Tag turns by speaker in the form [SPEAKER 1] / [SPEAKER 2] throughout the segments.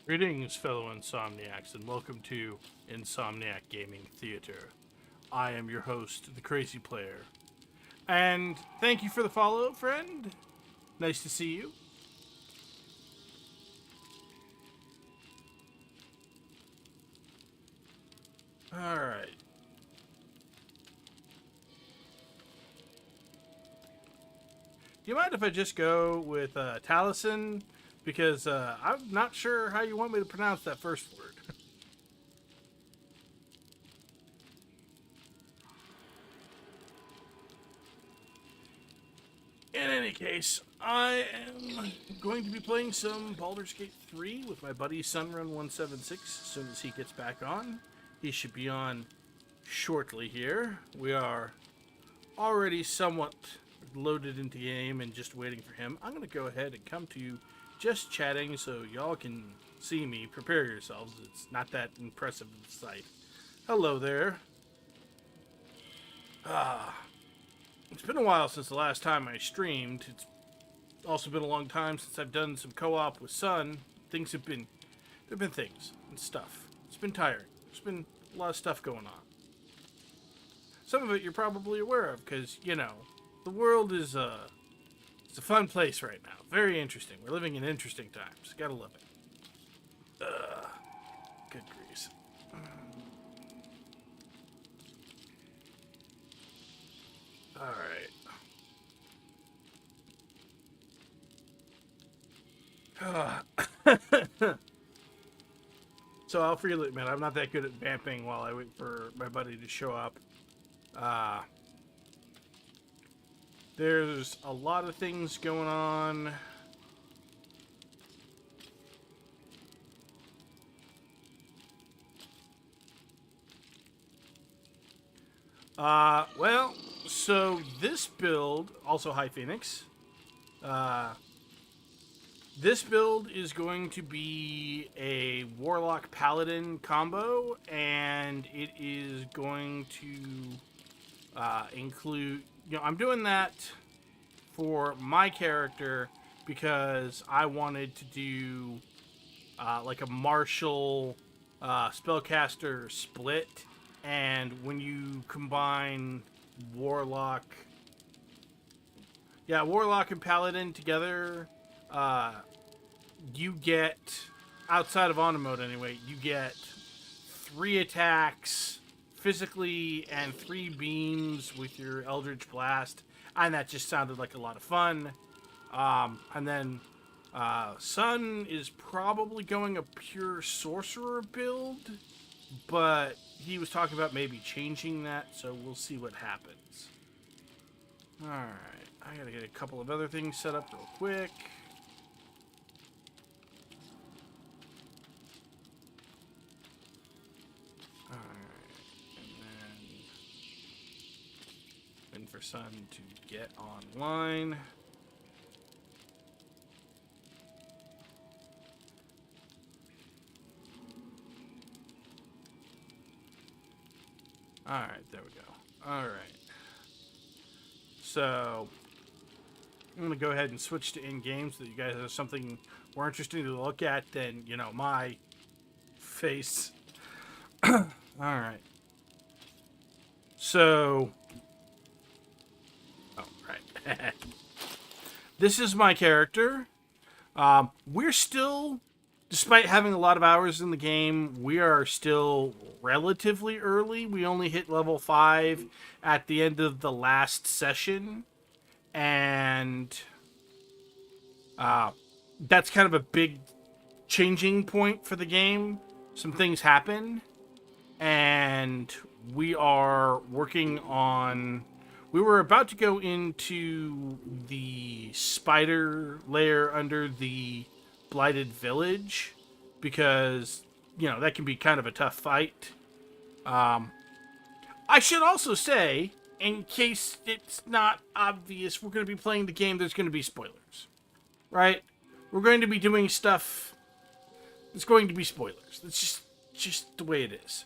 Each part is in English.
[SPEAKER 1] Greetings, fellow Insomniacs, and welcome to Insomniac Gaming Theater. I am your host, the Crazy Player. And thank you for the follow, friend. Nice to see you. Alright. Do you mind if I just go with Taliesin? Because I'm not sure how you want me to pronounce that first word. In any case, I am going to be playing some Baldur's Gate 3 with my buddy Sunrun176 as soon as he gets back on. He should be on shortly here. We are already somewhat loaded into game and just waiting for him. I'm going to go ahead and come to you just chatting so y'all can see me. Prepare yourselves. It's not that impressive of a sight. Hello there. It's been a while since the last time I streamed. It's also been a long time since I've done some co-op with Sun. There've been things and stuff. It's been tiring. There's been a lot of stuff going on. Some of it you're probably aware of because, the world is it's a fun place right now. Very interesting. We're living in interesting times. Gotta love it. Good grief. Alright. So I'll freely admit I'm not that good at vamping while I wait for my buddy to show up. There's a lot of things going on. Well, so this build, also hi Phoenix. This build is going to be a Warlock Paladin combo, and it is going to include. I'm doing that for my character because I wanted to do like a martial spellcaster split, and when you combine Warlock, Warlock and Paladin together. You get, outside of auto mode anyway, you get 3 attacks physically and 3 beams with your Eldritch Blast, and that just sounded like a lot of fun. And then Sun is probably going a pure sorcerer build, but he was talking about maybe changing that, so we'll see what happens. Alright, I gotta get a couple of other things set up real quick. For Sun to get online. Alright, there we go. Alright. So, I'm going to go ahead and switch to in-game so that you guys have something more interesting to look at than, my face. Alright. So, this is my character. We're still, despite having a lot of hours in the game, we are still relatively early. We only hit level 5 at the end of the last session. And that's kind of a big changing point for the game. Some things happen. And we are working on... We were about to go into the spider lair under the Blighted Village because, that can be kind of a tough fight. I should also say, in case it's not obvious, we're going to be playing the game, there's going to be spoilers. Right? We're going to be doing stuff. There's going to be spoilers. It's just the way it is.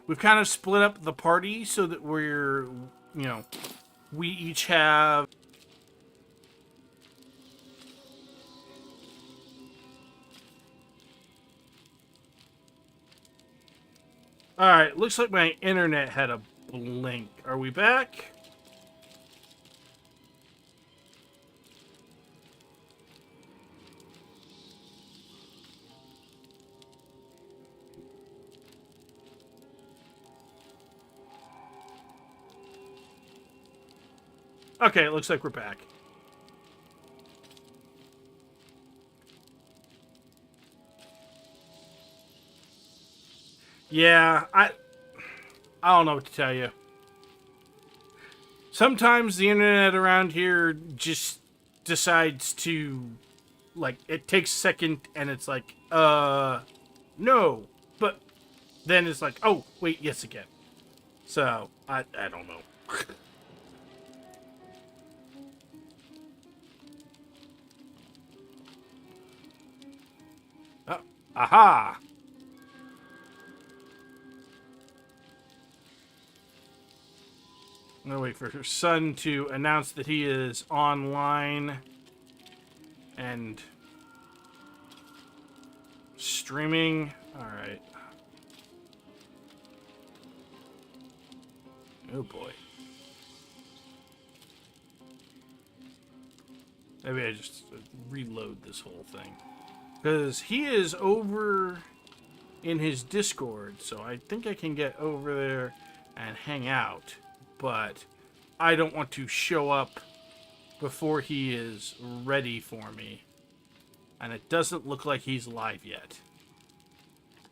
[SPEAKER 1] We've kind of split up the party so that we each have Alright, looks like my internet had a blink. Are we back? Okay, it looks like we're back. Yeah, I don't know what to tell you. Sometimes the internet around here just decides to, like, it takes a second and it's like, no. But then it's like, oh, wait, yes again. So, I don't know. Oh, aha! I'm gonna wait for her son to announce that he is online and streaming. Alright. Oh boy. Maybe I just reload this whole thing. Because he is over in his Discord, so I think I can get over there and hang out. But I don't want to show up before he is ready for me. And it doesn't look like he's live yet.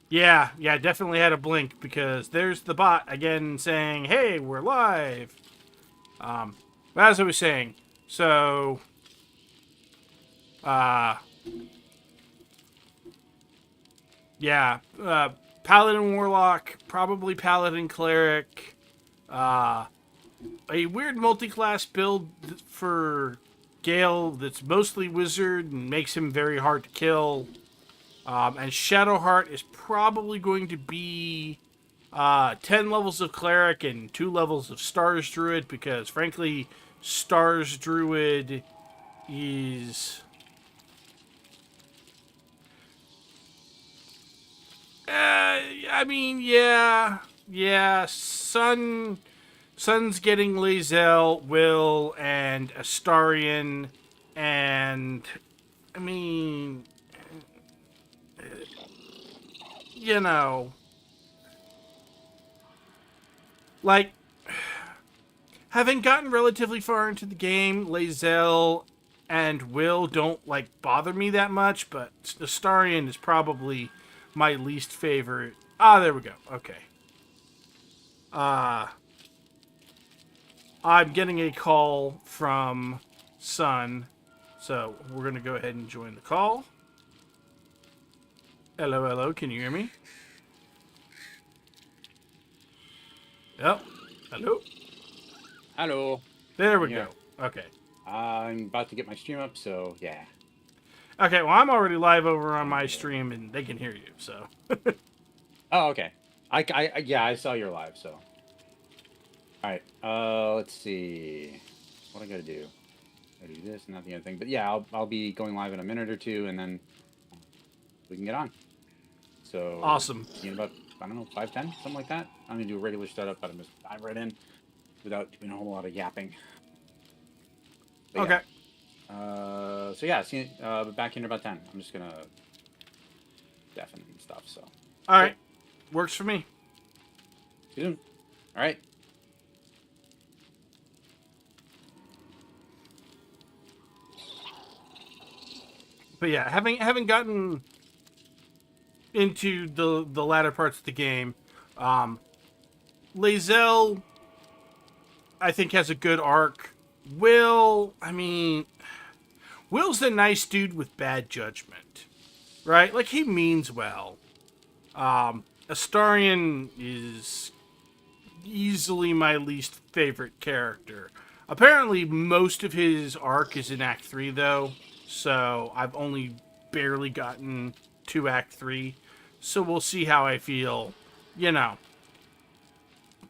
[SPEAKER 1] Yeah, definitely had a blink because there's the bot again saying, hey, we're live. As I was saying, so, yeah, Paladin Warlock, probably Paladin Cleric, a weird multi-class build for Gale that's mostly Wizard and makes him very hard to kill. And Shadowheart is probably going to be 10 levels of Cleric and 2 levels of Stars Druid because, frankly, Stars Druid is... I mean, yeah, Sun's getting Lae'zel, Will, and Astarion, and, I mean, you know, like, having gotten relatively far into the game, Lae'zel and Will don't, like, bother me that much, but Astarion is probably my least favorite. Ah, there we go. Okay. I'm getting a call from Sun, so we're going to go ahead and join the call. Hello, can you hear me? Yep. Hello?
[SPEAKER 2] Hello.
[SPEAKER 1] There we go. Okay.
[SPEAKER 2] I'm about to get my stream up, so yeah.
[SPEAKER 1] Okay, well, I'm already live over on my stream, and they can hear you, so.
[SPEAKER 2] Oh, okay. Yeah, I saw your live, so. All right. Let's see. What I gotta do? I do this, not the other thing. But yeah, I'll be going live in a minute or two, and then we can get on. So.
[SPEAKER 1] Awesome.
[SPEAKER 2] In about, I don't know, 5:10, something like that. I'm gonna do a regular setup, but I'm just dive right in without doing a whole lot of yapping. But
[SPEAKER 1] okay.
[SPEAKER 2] Yeah. So yeah, see, back in about 10. I'm just gonna deafen and stuff. So.
[SPEAKER 1] All right. Works for me.
[SPEAKER 2] See you soon. All right.
[SPEAKER 1] But yeah, having gotten into the latter parts of the game, Lae'zel, I think, has a good arc. Will's a nice dude with bad judgment, right? Like, he means well. Astarion is easily my least favorite character. Apparently, most of his arc is in Act 3, though, so I've only barely gotten to Act 3. So we'll see how I feel,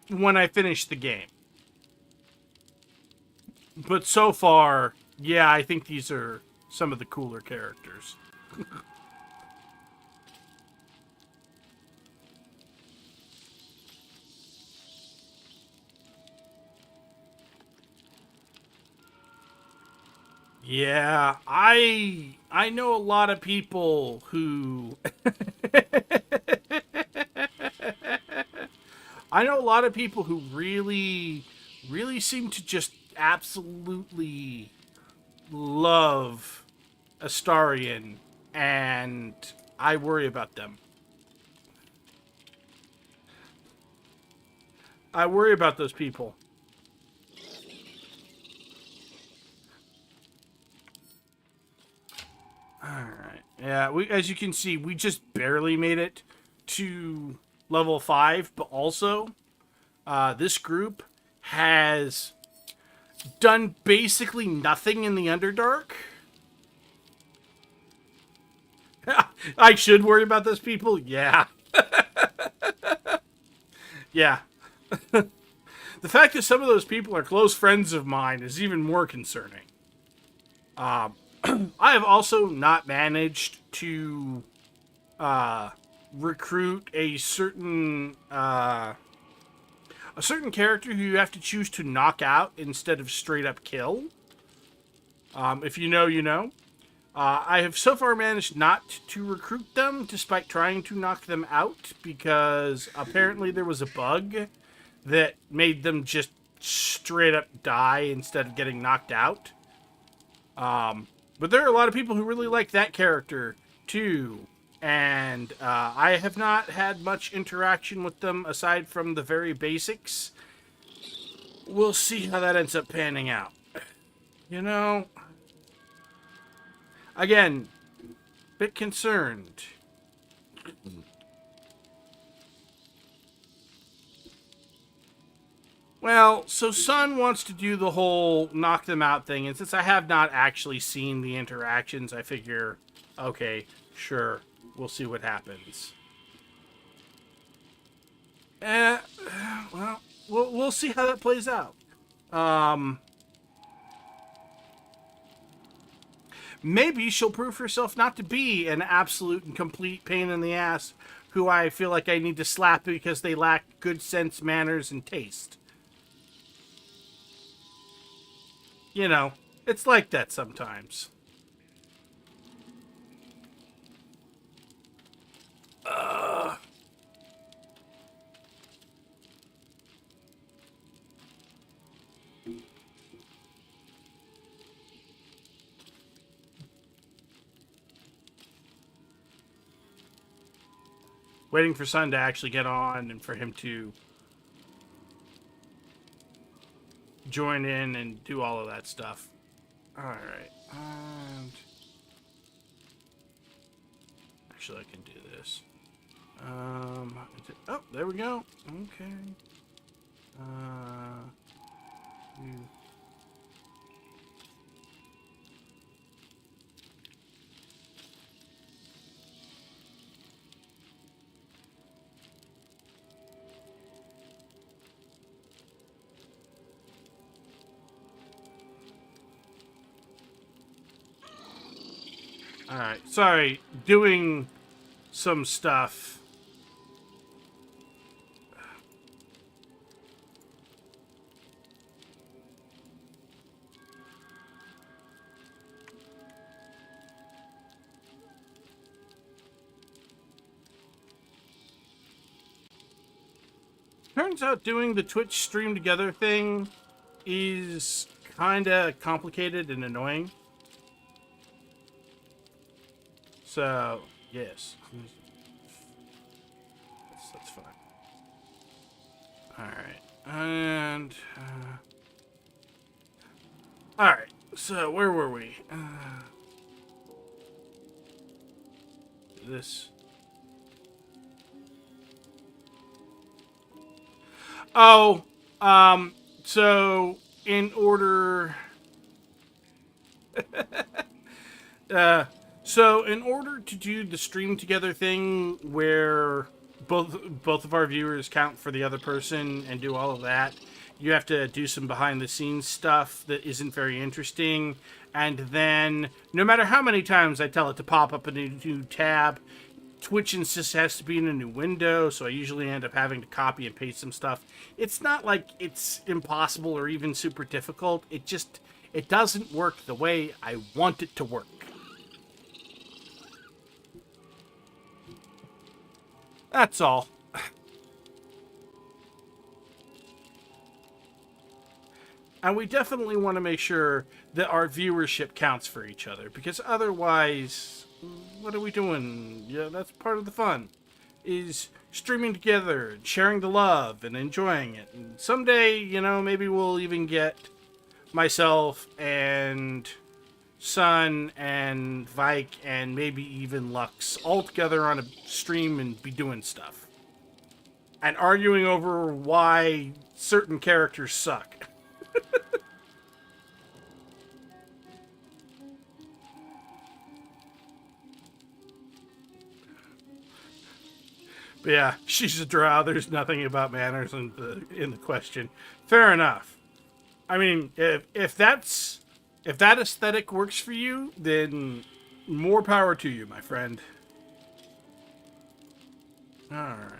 [SPEAKER 1] when I finish the game. But so far, yeah, I think these are some of the cooler characters. Yeah, I know a lot of people who I know a lot of people who really seem to just absolutely love Astarion, and I worry about them. I worry about those people. All right. Yeah, we as you can see, we just barely made it to level 5, but also this group has done basically nothing in the Underdark. I should worry about those people? Yeah. Yeah. The fact that some of those people are close friends of mine is even more concerning. I have also not managed to recruit a certain character who you have to choose to knock out instead of straight up kill. If you know, you know. I have so far managed not to recruit them despite trying to knock them out because apparently there was a bug that made them just straight up die instead of getting knocked out. But there are a lot of people who really like that character too. And I have not had much interaction with them aside from the very basics. We'll see how that ends up panning out. You know, again, bit concerned. Well, so Sun wants to do the whole knock them out thing, and since I have not actually seen the interactions, I figure, okay, sure, we'll see what happens. Eh, well, we'll see how that plays out. Maybe she'll prove herself not to be an absolute and complete pain in the ass who I feel like I need to slap because they lack good sense, manners, and taste. You know, it's like that sometimes. Waiting for Sun to actually get on and for him to join in and do all of that stuff. Alright. And actually, I can do this. Oh, there we go. Okay. You. Alright, sorry, doing some stuff. Turns out doing the Twitch stream together thing is kinda complicated and annoying. So, yes. That's fine. Alright. And, alright. So, where were we? This. Oh, so, in order... So in order to do the stream together thing where both of our viewers count for the other person and do all of that, you have to do some behind the scenes stuff that isn't very interesting. And then no matter how many times I tell it to pop up a new tab, Twitch insists it has to be in a new window, so I usually end up having to copy and paste some stuff. It's not like it's impossible or even super difficult. It It doesn't work the way I want it to work. That's all. And we definitely want to make sure that our viewership counts for each other, because otherwise, what are we doing? Yeah, that's part of the fun, is streaming together and sharing the love and enjoying it. And someday, maybe we'll even get myself and Sun and Vike and maybe even Lux all together on a stream and be doing stuff. And arguing over why certain characters suck. But yeah, she's a drow. There's nothing about manners in the question. Fair enough. I mean, if that aesthetic works for you, then more power to you, my friend. All right.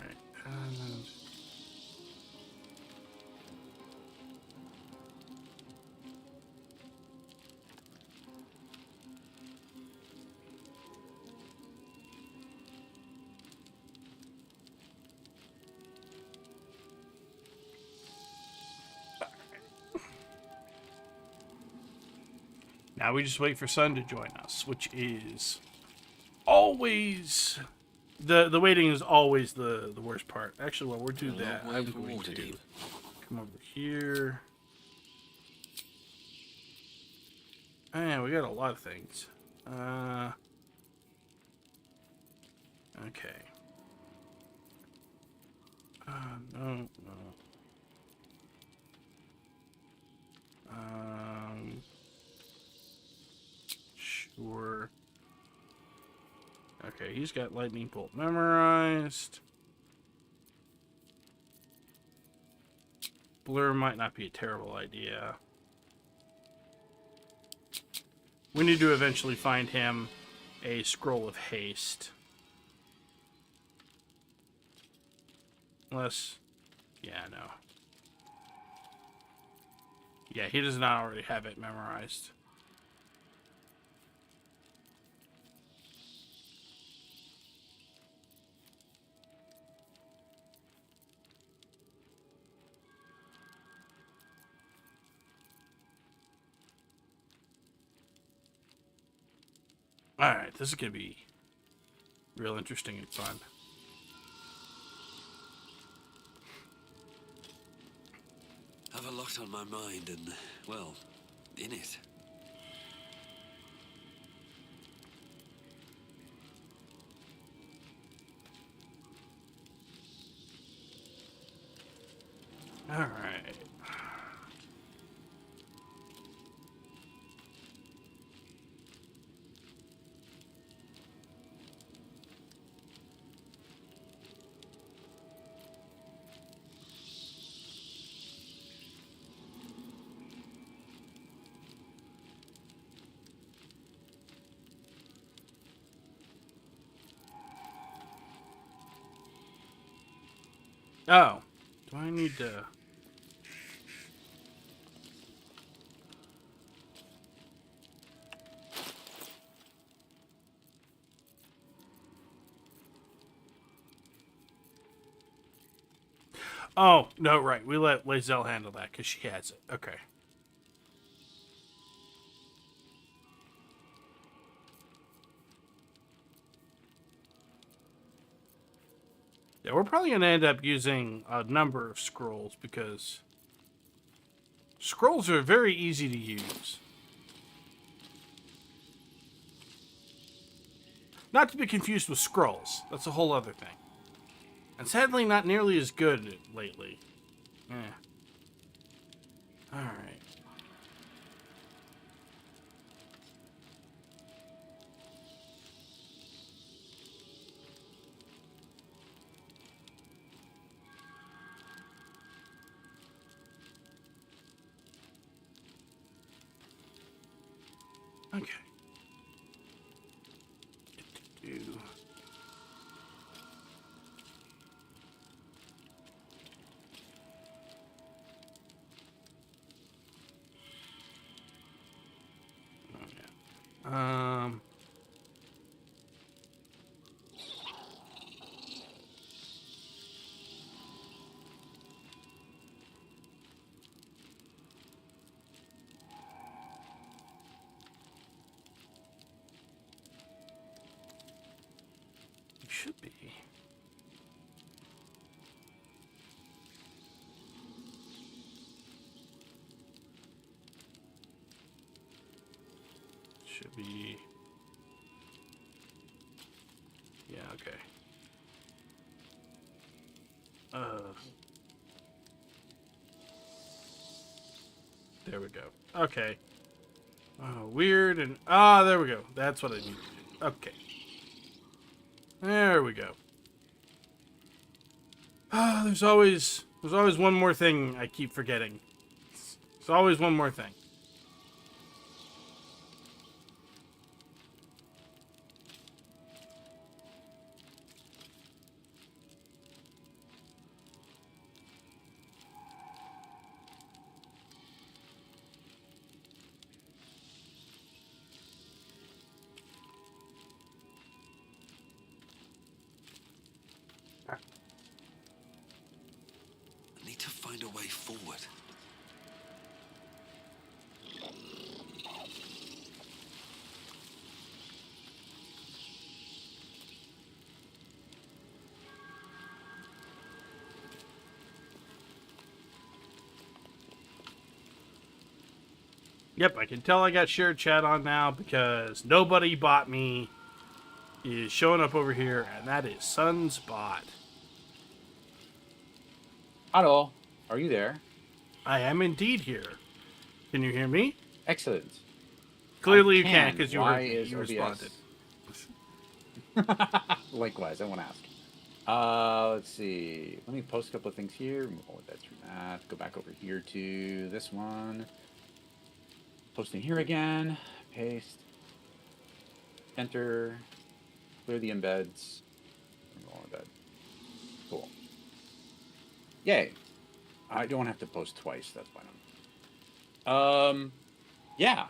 [SPEAKER 1] Now we just wait for Sun to join us, which is always the waiting is always the worst part. Actually, while we're doing that, I'm going to come over here. Oh, yeah, we got a lot of things. Okay. No. Sure. Okay, he's got lightning bolt memorized. Blur might not be a terrible idea. We need to eventually find him a scroll of haste. Unless, yeah, no. Yeah, he does not already have it memorized. Alright, this is going to be real interesting and fun.
[SPEAKER 3] Have a lot on my mind and, well, in it.
[SPEAKER 1] Alright. Oh. Do I need to... Oh, no, right. We let Lae'zel handle that because she has it. Okay. Yeah, we're probably going to end up using a number of scrolls because scrolls are very easy to use. Not to be confused with scrolls. That's a whole other thing. And sadly, not nearly as good lately. Yeah. Alright. Okay. Um. It should be. Should be. Yeah, okay. There we go. Okay. Weird and there we go. That's what I need to do. Okay. There we go. There's always one more thing I keep forgetting. There's always one more thing.
[SPEAKER 3] I need to find a way forward.
[SPEAKER 1] Yep, I can tell I got shared chat on now because nobody bought me is showing up over here, and that is Sunspot.
[SPEAKER 2] Hello. Are you there?
[SPEAKER 1] I am indeed here. Can you hear me?
[SPEAKER 2] Excellent.
[SPEAKER 1] Clearly
[SPEAKER 2] I
[SPEAKER 1] you can't because you,
[SPEAKER 2] Why
[SPEAKER 1] heard me.
[SPEAKER 2] is
[SPEAKER 1] You
[SPEAKER 2] OBS?
[SPEAKER 1] responded.
[SPEAKER 2] Likewise, I won't ask. Let's see. Let me post a couple of things here. Move all of that through that. Go back over here to this one. Posting here again. Paste. Enter. Clear the embeds. Remove all of that. Cool. Yay. I don't have to post twice. That's fine. Yeah.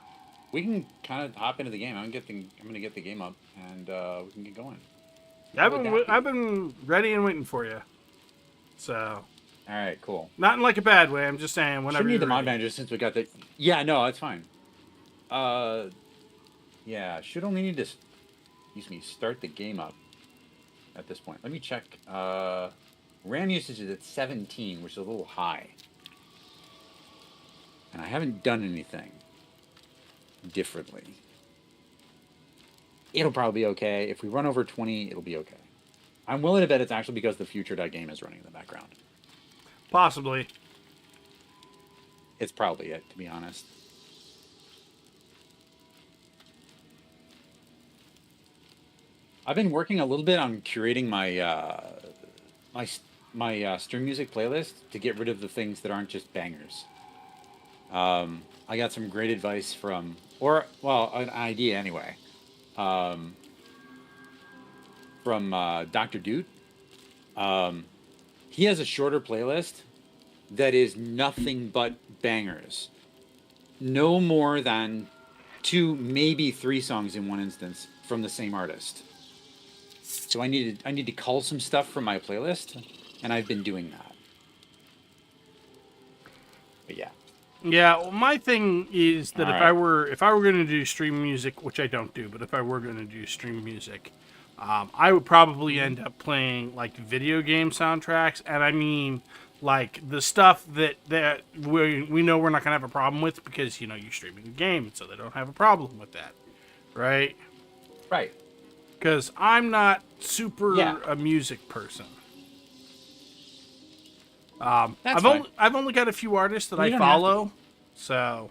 [SPEAKER 2] We can kind of hop into the game. I'm gonna get the game up, and we can get going.
[SPEAKER 1] I've been ready and waiting for you. So.
[SPEAKER 2] All right, cool.
[SPEAKER 1] Not in like a bad way. I'm just saying whenever
[SPEAKER 2] Shouldn't need
[SPEAKER 1] you're
[SPEAKER 2] the mod
[SPEAKER 1] ready.
[SPEAKER 2] manager since we got the. Yeah, no, that's fine. Yeah, should only need to. Excuse me, start the game up. At this point, let me check. RAM usage is at 17, which is a little high, and I haven't done anything differently. It'll probably be okay. If we run over 20, it'll be okay. I'm willing to bet it's actually because the future.game is running in the background.
[SPEAKER 1] Possibly.
[SPEAKER 2] It's probably it, to be honest. I've been working a little bit on curating my my stream music playlist to get rid of the things that aren't just bangers. I got some great advice from, an idea anyway, from Dr. Doot. He has a shorter playlist that is nothing but bangers. No more than 2, maybe 3 songs in one instance from the same artist. So I need to cull some stuff from my playlist, and I've been doing that. But yeah.
[SPEAKER 1] Yeah, well, my thing is that
[SPEAKER 2] All
[SPEAKER 1] if I were going to do stream music, which I don't do, but if I were going to do stream music, I would probably end up playing like video game soundtracks, and I mean like the stuff that we know we're not going to have a problem with because you're streaming a game, so they don't have a problem with that, right?
[SPEAKER 2] Right.
[SPEAKER 1] Because I'm not super
[SPEAKER 2] Yeah.
[SPEAKER 1] a music person.
[SPEAKER 2] That's
[SPEAKER 1] I've
[SPEAKER 2] fine.
[SPEAKER 1] only got a few artists that
[SPEAKER 2] You
[SPEAKER 1] I
[SPEAKER 2] don't have
[SPEAKER 1] follow, so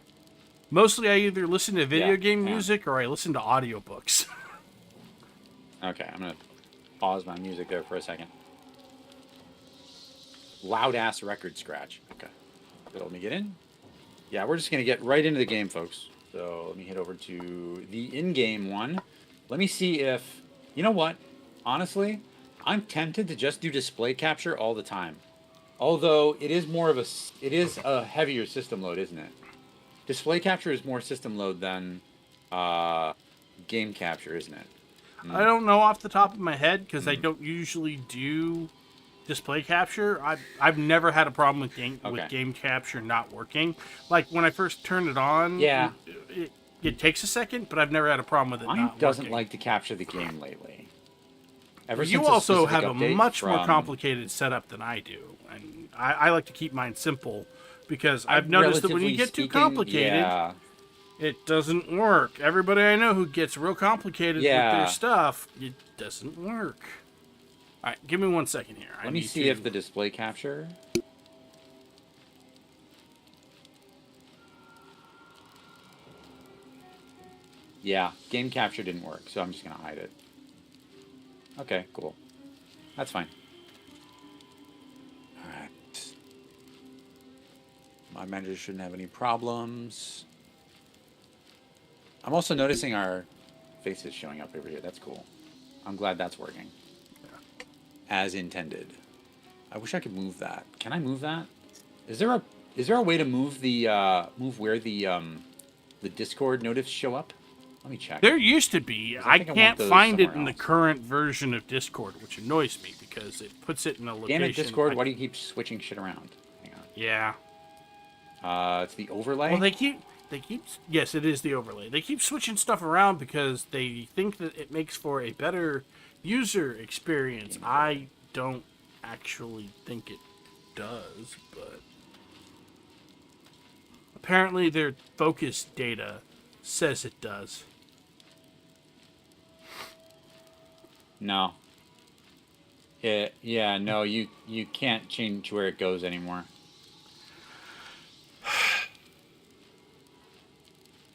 [SPEAKER 1] mostly I either listen to video
[SPEAKER 2] Yeah,
[SPEAKER 1] game
[SPEAKER 2] yeah.
[SPEAKER 1] music or I listen to audiobooks.
[SPEAKER 2] Okay, I'm gonna pause my music there for a second. Loud ass record scratch. Okay. So let me get in. Yeah, we're just gonna get right into the game, folks. So let me head over to the in-game one. Let me see if you know what. Honestly, I'm tempted to just do display capture all the time. Although it is a heavier system load, isn't it? Display capture is more system load than game capture, isn't it?
[SPEAKER 1] I don't know off the top of my head because I don't usually do display capture. I've never had a problem with
[SPEAKER 2] Okay.
[SPEAKER 1] game capture not working. Like when I first turned it on,
[SPEAKER 2] Yeah.
[SPEAKER 1] it takes a second, but I've never had a problem with it
[SPEAKER 2] Mine
[SPEAKER 1] not
[SPEAKER 2] doesn't
[SPEAKER 1] working.
[SPEAKER 2] like to capture the game lately. Ever
[SPEAKER 1] You
[SPEAKER 2] since
[SPEAKER 1] also
[SPEAKER 2] specific
[SPEAKER 1] have a
[SPEAKER 2] update
[SPEAKER 1] much more
[SPEAKER 2] from-
[SPEAKER 1] complicated setup than I do, and I like to keep mine simple because I've noticed that when you
[SPEAKER 2] relatively
[SPEAKER 1] get too
[SPEAKER 2] speaking,
[SPEAKER 1] complicated,
[SPEAKER 2] yeah,
[SPEAKER 1] it doesn't work. Everybody I know who gets real complicated with
[SPEAKER 2] Yeah.
[SPEAKER 1] their stuff, it doesn't work. All right, give me 1 second here.
[SPEAKER 2] let me see if the display capture. Yeah, game capture didn't work, so I'm just gonna hide it. Okay, cool. That's fine. Alright. My manager shouldn't have any problems. I'm also noticing our faces showing up over here. That's cool. I'm glad that's working. As intended. I wish I could move that. Can I move that? Is there a way to move the move where the Discord notifs show up? Let me check.
[SPEAKER 1] There used to be.
[SPEAKER 2] I
[SPEAKER 1] I
[SPEAKER 2] think I want
[SPEAKER 1] can't
[SPEAKER 2] those
[SPEAKER 1] find it
[SPEAKER 2] somewhere
[SPEAKER 1] in the
[SPEAKER 2] else.
[SPEAKER 1] current version of Discord, which annoys me because it puts it in a location.
[SPEAKER 2] Damn it, Discord!
[SPEAKER 1] I-
[SPEAKER 2] Why do you keep switching shit around? Hang
[SPEAKER 1] Yeah.
[SPEAKER 2] on. It's the overlay.
[SPEAKER 1] Well, they keep. Yes, it is the overlay. They keep switching stuff around because they think that it makes for a better user experience. I don't actually think it does, but apparently their focus data says it does.
[SPEAKER 2] No. Yeah, no, you can't change where it goes anymore.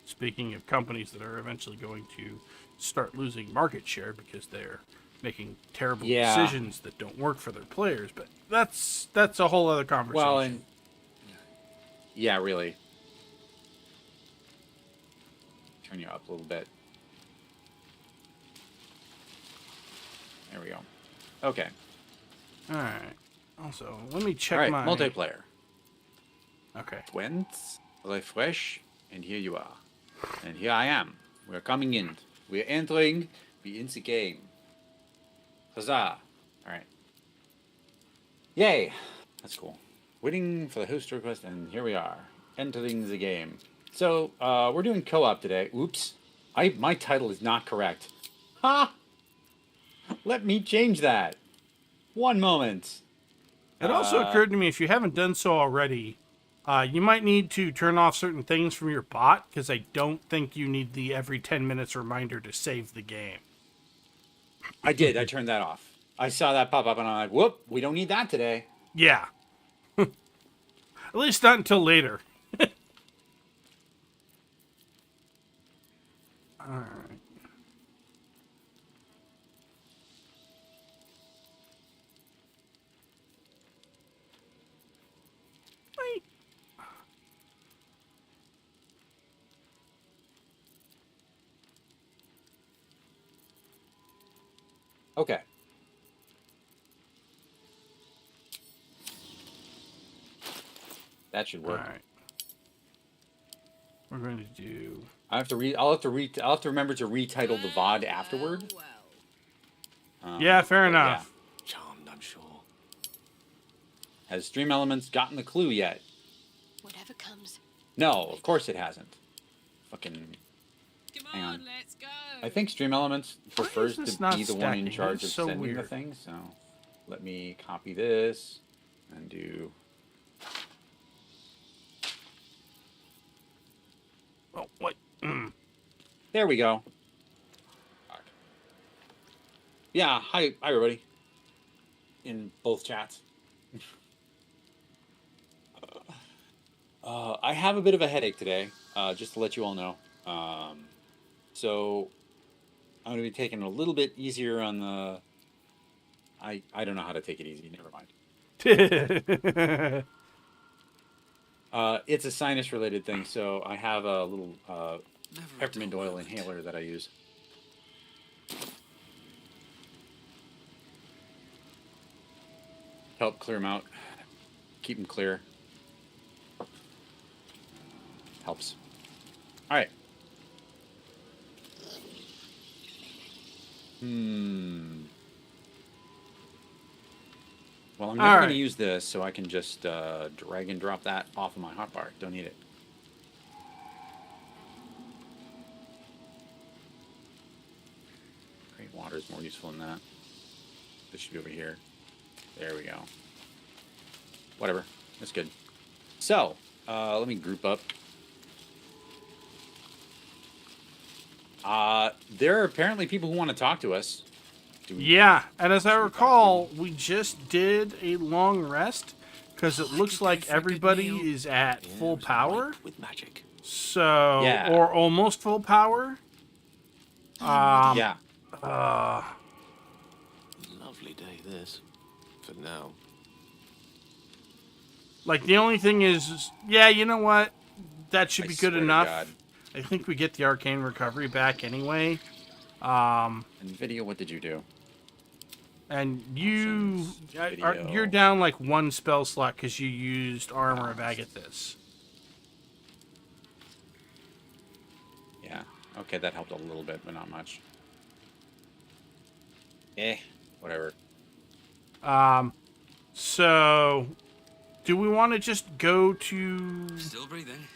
[SPEAKER 1] Speaking of companies that are eventually going to start losing market share because they're making terrible
[SPEAKER 2] Yeah.
[SPEAKER 1] decisions that don't work for their players, but that's a whole other conversation.
[SPEAKER 2] Well, and yeah, really. Turn you up a little bit. There we go. Okay.
[SPEAKER 1] All right. Also, let me check
[SPEAKER 2] All right,
[SPEAKER 1] my
[SPEAKER 2] multiplayer.
[SPEAKER 1] Okay.
[SPEAKER 2] Twins, refresh, and here you are. And here I am. We're coming in. We're entering. Be in the game. Huzzah. Alright. Yay. That's cool. Waiting for the host request, and here we are. Entering the game. So, we're doing co-op today. Oops. My title is not correct. Ha! Let me change that. One moment.
[SPEAKER 1] It also occurred to me if you haven't done so already, you might need to turn off certain things from your bot because I don't think you need the every 10 minutes reminder to save the game.
[SPEAKER 2] I did. I turned that off. I saw that pop up, and I'm like, whoop, we don't need that today.
[SPEAKER 1] Yeah. At least not until later. Alright. Wait.
[SPEAKER 2] Okay. That should work.
[SPEAKER 1] Alright. We're going to do...
[SPEAKER 2] I have to read. I'll have to remember to retitle the VOD afterward.
[SPEAKER 1] Yeah, fair
[SPEAKER 2] but
[SPEAKER 1] enough.
[SPEAKER 3] Charmed, I'm sure.
[SPEAKER 2] Has Stream Elements gotten the clue yet?
[SPEAKER 4] Whatever comes.
[SPEAKER 2] No, of course it hasn't. Fucking.
[SPEAKER 5] Come
[SPEAKER 2] Hang on.
[SPEAKER 5] on, let's go.
[SPEAKER 2] I think Stream Elements prefers
[SPEAKER 1] this
[SPEAKER 2] to
[SPEAKER 1] not
[SPEAKER 2] be the one in
[SPEAKER 1] stacking?
[SPEAKER 2] charge
[SPEAKER 1] That's
[SPEAKER 2] of
[SPEAKER 1] so
[SPEAKER 2] sending the
[SPEAKER 1] weird.
[SPEAKER 2] thing. So, let me copy this and do.
[SPEAKER 1] Oh, what?
[SPEAKER 2] There we go. Fuck. Yeah, hi everybody. In both chats. I have a bit of a headache today, just to let you all know. So I'm going to be taking it a little bit easier on the... I don't know how to take it easy, never mind. It's a sinus related thing, so I have a little
[SPEAKER 3] Never a
[SPEAKER 2] peppermint
[SPEAKER 3] dull
[SPEAKER 2] oil
[SPEAKER 3] moment.
[SPEAKER 2] inhaler that I use. Help clear them out. Keep them clear. Helps. All right. Hmm. Well, I'm
[SPEAKER 1] All
[SPEAKER 2] never going to
[SPEAKER 1] right.
[SPEAKER 2] use this, so I can just drag and drop that off of my hotbar. Don't need it. Great water is more useful than that. This should be over here. There we go. Whatever. That's good. So, let me group up. There are apparently people who want to talk to us.
[SPEAKER 1] Yeah, and as I
[SPEAKER 2] Should we talk to
[SPEAKER 1] recall,
[SPEAKER 2] them?
[SPEAKER 1] we just did a long rest because it looks like everybody is at full power.
[SPEAKER 3] With magic.
[SPEAKER 1] So,
[SPEAKER 2] Yeah.
[SPEAKER 1] or almost full power.
[SPEAKER 2] Yeah.
[SPEAKER 3] Lovely day, this. For now.
[SPEAKER 1] Like the only thing is, yeah, you know what? That should
[SPEAKER 2] I
[SPEAKER 1] be
[SPEAKER 2] swear
[SPEAKER 1] good
[SPEAKER 2] to
[SPEAKER 1] enough.
[SPEAKER 2] God.
[SPEAKER 1] I think we get the arcane recovery back anyway.
[SPEAKER 2] And video, what did you do?
[SPEAKER 1] And you,
[SPEAKER 2] Options, video.
[SPEAKER 1] you're down like one spell slot because you used Armor of Agathis.
[SPEAKER 2] Yeah. Okay, that helped a little bit, but not much. Whatever.
[SPEAKER 1] So, do we want to just go to
[SPEAKER 3] Still breathing.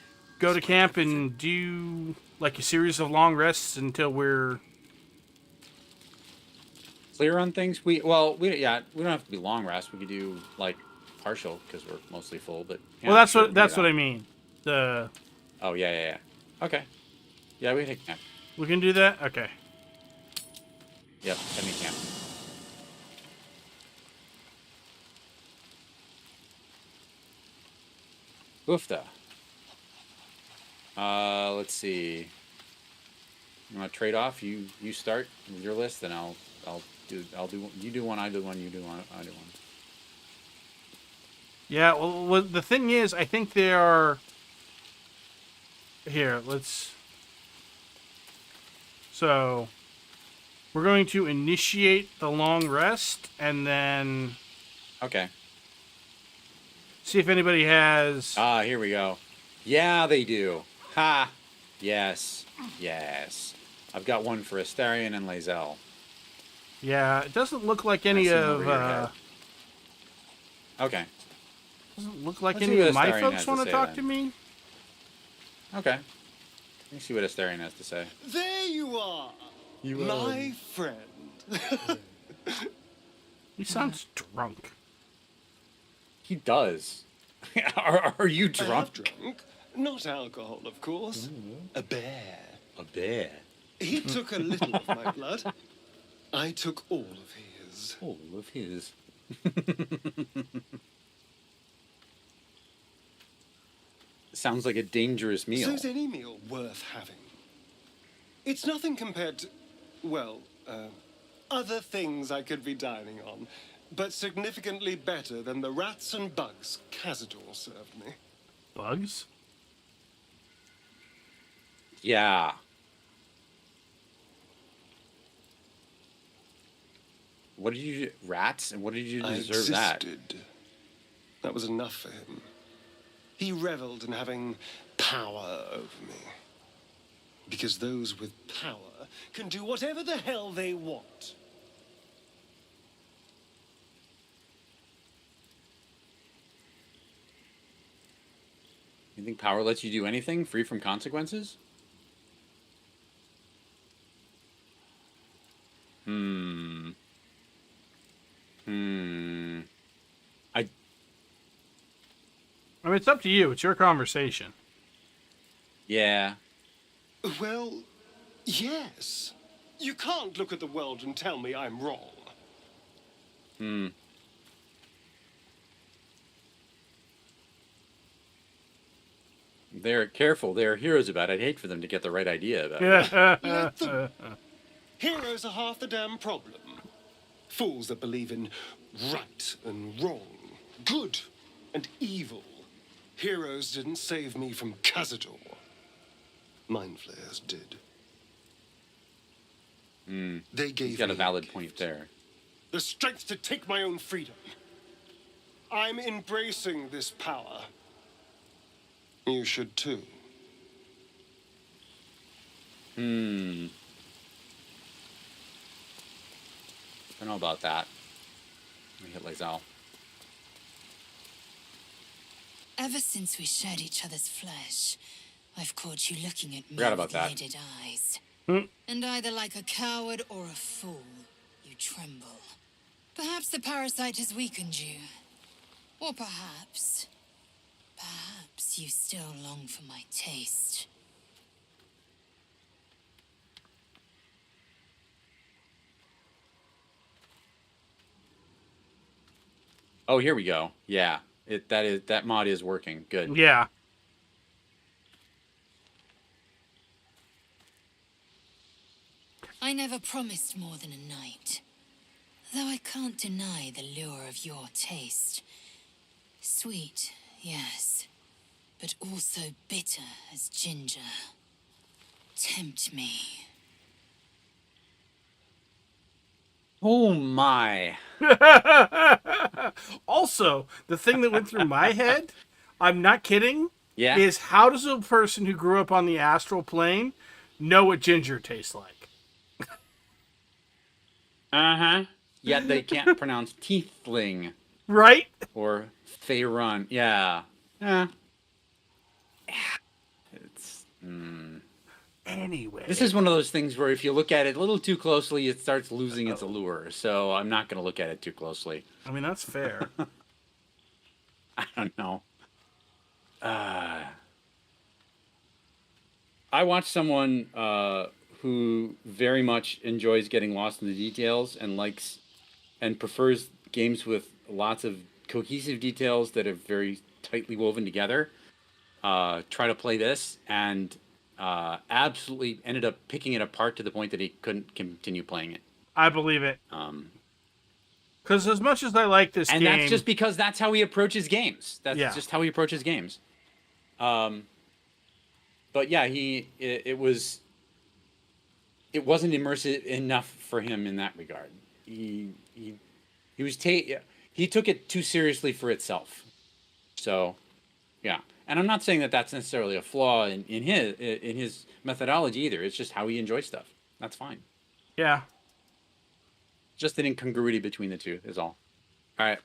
[SPEAKER 1] camp and do like a series of long rests until we're
[SPEAKER 2] Clear on things? We don't have to be long rest. We could do like partial because we're mostly full, but yeah,
[SPEAKER 1] well, that's
[SPEAKER 2] sure,
[SPEAKER 1] what
[SPEAKER 2] we can do
[SPEAKER 1] that's what
[SPEAKER 2] that.
[SPEAKER 1] I mean. The
[SPEAKER 2] Oh yeah. Okay. Yeah, we can take camp.
[SPEAKER 1] we can do that. Okay.
[SPEAKER 2] Yep, send me camp. Oofta. Let's see. You want to trade off? You start with your list, then I'll do you do one, I do one, you do one, I do one.
[SPEAKER 1] Yeah. Well, the thing is, I think they are. Here, let's. So, we're going to initiate the long rest and then
[SPEAKER 2] Okay.
[SPEAKER 1] see if anybody has.
[SPEAKER 2] Ah, here we go. Yeah, they do. Ha! Yes. I've got one for Astarion and Lae'zel.
[SPEAKER 1] Yeah, it doesn't look like any
[SPEAKER 2] I see 'em
[SPEAKER 1] of.
[SPEAKER 2] over your head. Okay.
[SPEAKER 1] Doesn't look like
[SPEAKER 2] Let's see
[SPEAKER 1] any
[SPEAKER 2] what
[SPEAKER 1] of my
[SPEAKER 2] Astarion
[SPEAKER 1] folks
[SPEAKER 2] has to
[SPEAKER 1] want to
[SPEAKER 2] say
[SPEAKER 1] talk
[SPEAKER 2] then.
[SPEAKER 1] to me.
[SPEAKER 2] Okay. Let me see what Astarion has to say.
[SPEAKER 5] There you are, my friend.
[SPEAKER 1] He sounds drunk.
[SPEAKER 2] He does. Are you
[SPEAKER 5] I have
[SPEAKER 2] drunk?
[SPEAKER 5] drunk. Not alcohol, of course. A bear.
[SPEAKER 2] A bear.
[SPEAKER 5] He took a little of my blood. I took all of his.
[SPEAKER 2] All of his. Sounds like a dangerous meal.
[SPEAKER 5] So's any meal worth having. It's nothing compared to, well, other things I could be dining on, but significantly better than the rats and bugs Cazador served me.
[SPEAKER 1] Bugs?
[SPEAKER 2] Yeah. What did you rats? And what did you
[SPEAKER 5] I
[SPEAKER 2] deserve that?
[SPEAKER 5] existed. That was enough for him. He reveled in having power over me. Because those with power can do whatever the hell they want.
[SPEAKER 2] You think power lets you do anything free from consequences?
[SPEAKER 1] I mean, it's up to you. It's your conversation.
[SPEAKER 2] Yeah.
[SPEAKER 5] Well, yes. You can't look at the world and tell me I'm wrong.
[SPEAKER 2] They're careful. They're heroes about it. I'd hate for them to get the right idea about it.
[SPEAKER 5] Let them. Heroes are half the damn problem. Fools that believe in right and wrong, good and evil. Heroes didn't save me from Cazador. Mind flayers did. They gave
[SPEAKER 2] He's got a
[SPEAKER 5] me
[SPEAKER 2] valid
[SPEAKER 5] gift.
[SPEAKER 2] point there.
[SPEAKER 5] The strength to take my own freedom. I'm embracing this power. You should too.
[SPEAKER 2] don't know about that. Let me hit Lae'zel.
[SPEAKER 6] Ever since we shared each other's flesh, I've caught you looking at me
[SPEAKER 2] Forgot about
[SPEAKER 6] with
[SPEAKER 2] that.
[SPEAKER 6] lidded eyes.
[SPEAKER 1] Hmm.
[SPEAKER 6] And either like a coward or a fool, you tremble. Perhaps the parasite has weakened you. Or perhaps you still long for my taste.
[SPEAKER 2] Oh, here we go. Yeah, that mod is working. Good.
[SPEAKER 1] Yeah.
[SPEAKER 6] I never promised more than a night. Though I can't deny the lure of your taste. Sweet, yes, but also bitter as ginger. Tempt me.
[SPEAKER 2] Oh my.
[SPEAKER 1] Also, the thing that went through my head, I'm not kidding,
[SPEAKER 2] Yeah.
[SPEAKER 1] is how does a person who grew up on the astral plane know what ginger tastes like?
[SPEAKER 2] Uh-huh. Yet they can't pronounce tiefling
[SPEAKER 1] Right?
[SPEAKER 2] or Faerun. Yeah. Yeah. It's
[SPEAKER 1] Anyway.
[SPEAKER 2] This is one of those things where if you look at it a little too closely, it starts losing its allure. So I'm not going to look at it too closely.
[SPEAKER 1] I mean, that's fair.
[SPEAKER 2] I don't know. I watched someone who very much enjoys getting lost in the details and likes and prefers games with lots of cohesive details that are very tightly woven together. Try to play this and absolutely ended up picking it apart to the point that he couldn't continue playing it.
[SPEAKER 1] I believe it. Because as much as I like this
[SPEAKER 2] And
[SPEAKER 1] game...
[SPEAKER 2] that's just because that's how he approaches games. That's
[SPEAKER 1] Yeah.
[SPEAKER 2] just how he approaches games. But yeah, it wasn't immersive enough for him in that regard. He took it too seriously for itself. So, yeah. And I'm not saying that that's necessarily a flaw in his methodology either. It's just how he enjoys stuff. That's fine.
[SPEAKER 1] Yeah.
[SPEAKER 2] Just an incongruity between the two is all. All right.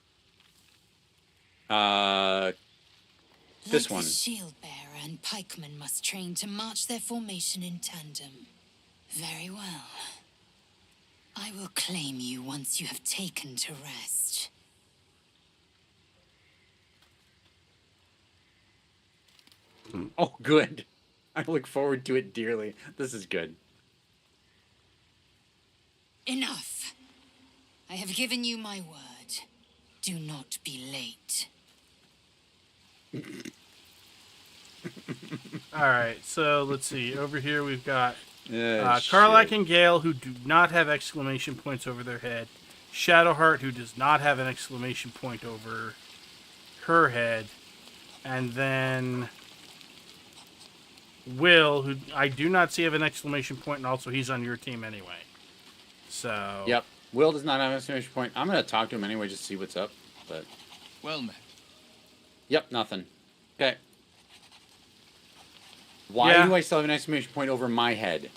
[SPEAKER 2] This
[SPEAKER 6] Like
[SPEAKER 2] one.
[SPEAKER 6] the shield bearer and pikeman must train to march their formation in tandem. Very well. I will claim you once you have taken to rest.
[SPEAKER 2] Oh, good. I look forward to it dearly. This is good.
[SPEAKER 6] Enough. I have given you my word. Do not be late.
[SPEAKER 1] All right. So let's see. Over here we've got
[SPEAKER 2] Karlach
[SPEAKER 1] Karlach and Gale, who do not have exclamation points over their head. Shadowheart, who does not have an exclamation point over her head. And then Will, who I do not see have an exclamation point, and also he's on your team anyway. So...
[SPEAKER 2] Yep. Will does not have an exclamation point. I'm going to talk to him anyway just to see what's up. But
[SPEAKER 7] Well met.
[SPEAKER 2] yep, nothing. Okay. Why
[SPEAKER 1] Yeah.
[SPEAKER 2] do I still have an exclamation point over my head?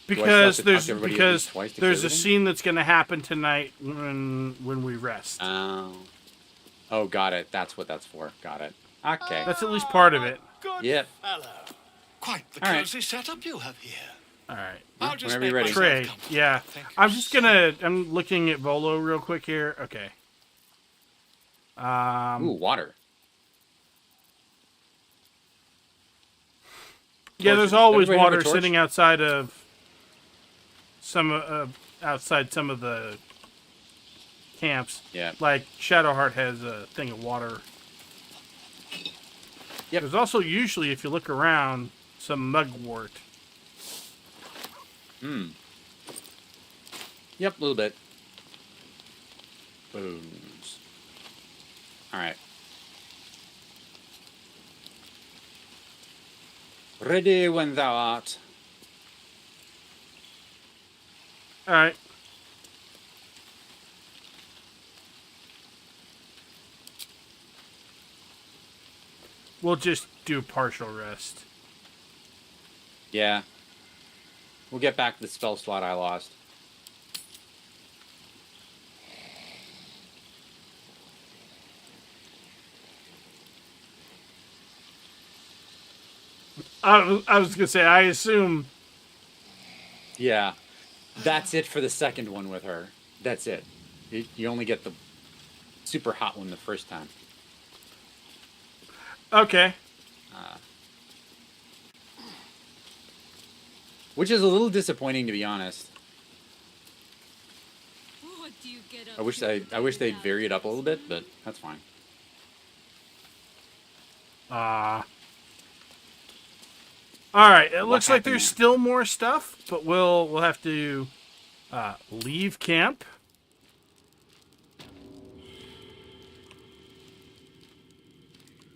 [SPEAKER 1] Because
[SPEAKER 2] still have to talk to everybody at least
[SPEAKER 1] there's
[SPEAKER 2] twice to
[SPEAKER 1] there's
[SPEAKER 2] clear
[SPEAKER 1] a
[SPEAKER 2] everything?
[SPEAKER 1] scene that's going to happen tonight when we rest.
[SPEAKER 2] Oh, got it. That's what that's for. Got it. Okay.
[SPEAKER 1] That's at least part of it.
[SPEAKER 5] Good
[SPEAKER 2] Yep.
[SPEAKER 5] fellow. Quite the
[SPEAKER 2] All right.
[SPEAKER 5] cozy setup you have here.
[SPEAKER 1] All right.
[SPEAKER 5] I'll just
[SPEAKER 2] Whenever you're
[SPEAKER 5] make
[SPEAKER 2] ready.
[SPEAKER 5] myself
[SPEAKER 1] Trey,
[SPEAKER 5] comfortable.
[SPEAKER 1] yeah.
[SPEAKER 5] Thank you
[SPEAKER 1] I'm just
[SPEAKER 5] so
[SPEAKER 1] I'm looking at Volo real quick here. Okay.
[SPEAKER 2] Ooh, water.
[SPEAKER 1] Yeah, there's
[SPEAKER 2] Torches.
[SPEAKER 1] always
[SPEAKER 2] Everybody have a
[SPEAKER 1] water
[SPEAKER 2] torch?
[SPEAKER 1] sitting outside of some of the camps.
[SPEAKER 2] Yeah.
[SPEAKER 1] Like Shadowheart has a thing of water.
[SPEAKER 2] Yep.
[SPEAKER 1] There's also usually, if you look around, some mugwort.
[SPEAKER 2] Yep, a little bit. Booms. All right. Ready when thou art.
[SPEAKER 1] All right. We'll just do partial rest.
[SPEAKER 2] Yeah. We'll get back to the spell slot I lost.
[SPEAKER 1] I was gonna say, I assume.
[SPEAKER 2] Yeah, that's it for the second one with her. That's it. You only get the super hot one the first time.
[SPEAKER 1] Okay.
[SPEAKER 2] Which is a little disappointing, to be honest.
[SPEAKER 6] What do you get up
[SPEAKER 2] I wish
[SPEAKER 6] to
[SPEAKER 2] I wish they'd
[SPEAKER 6] without
[SPEAKER 2] vary it up a little bit,
[SPEAKER 6] husband?
[SPEAKER 2] but that's fine.
[SPEAKER 1] All right. It
[SPEAKER 2] What
[SPEAKER 1] looks like
[SPEAKER 2] happened
[SPEAKER 1] there's
[SPEAKER 2] there?
[SPEAKER 1] still more stuff, but we'll have to leave camp.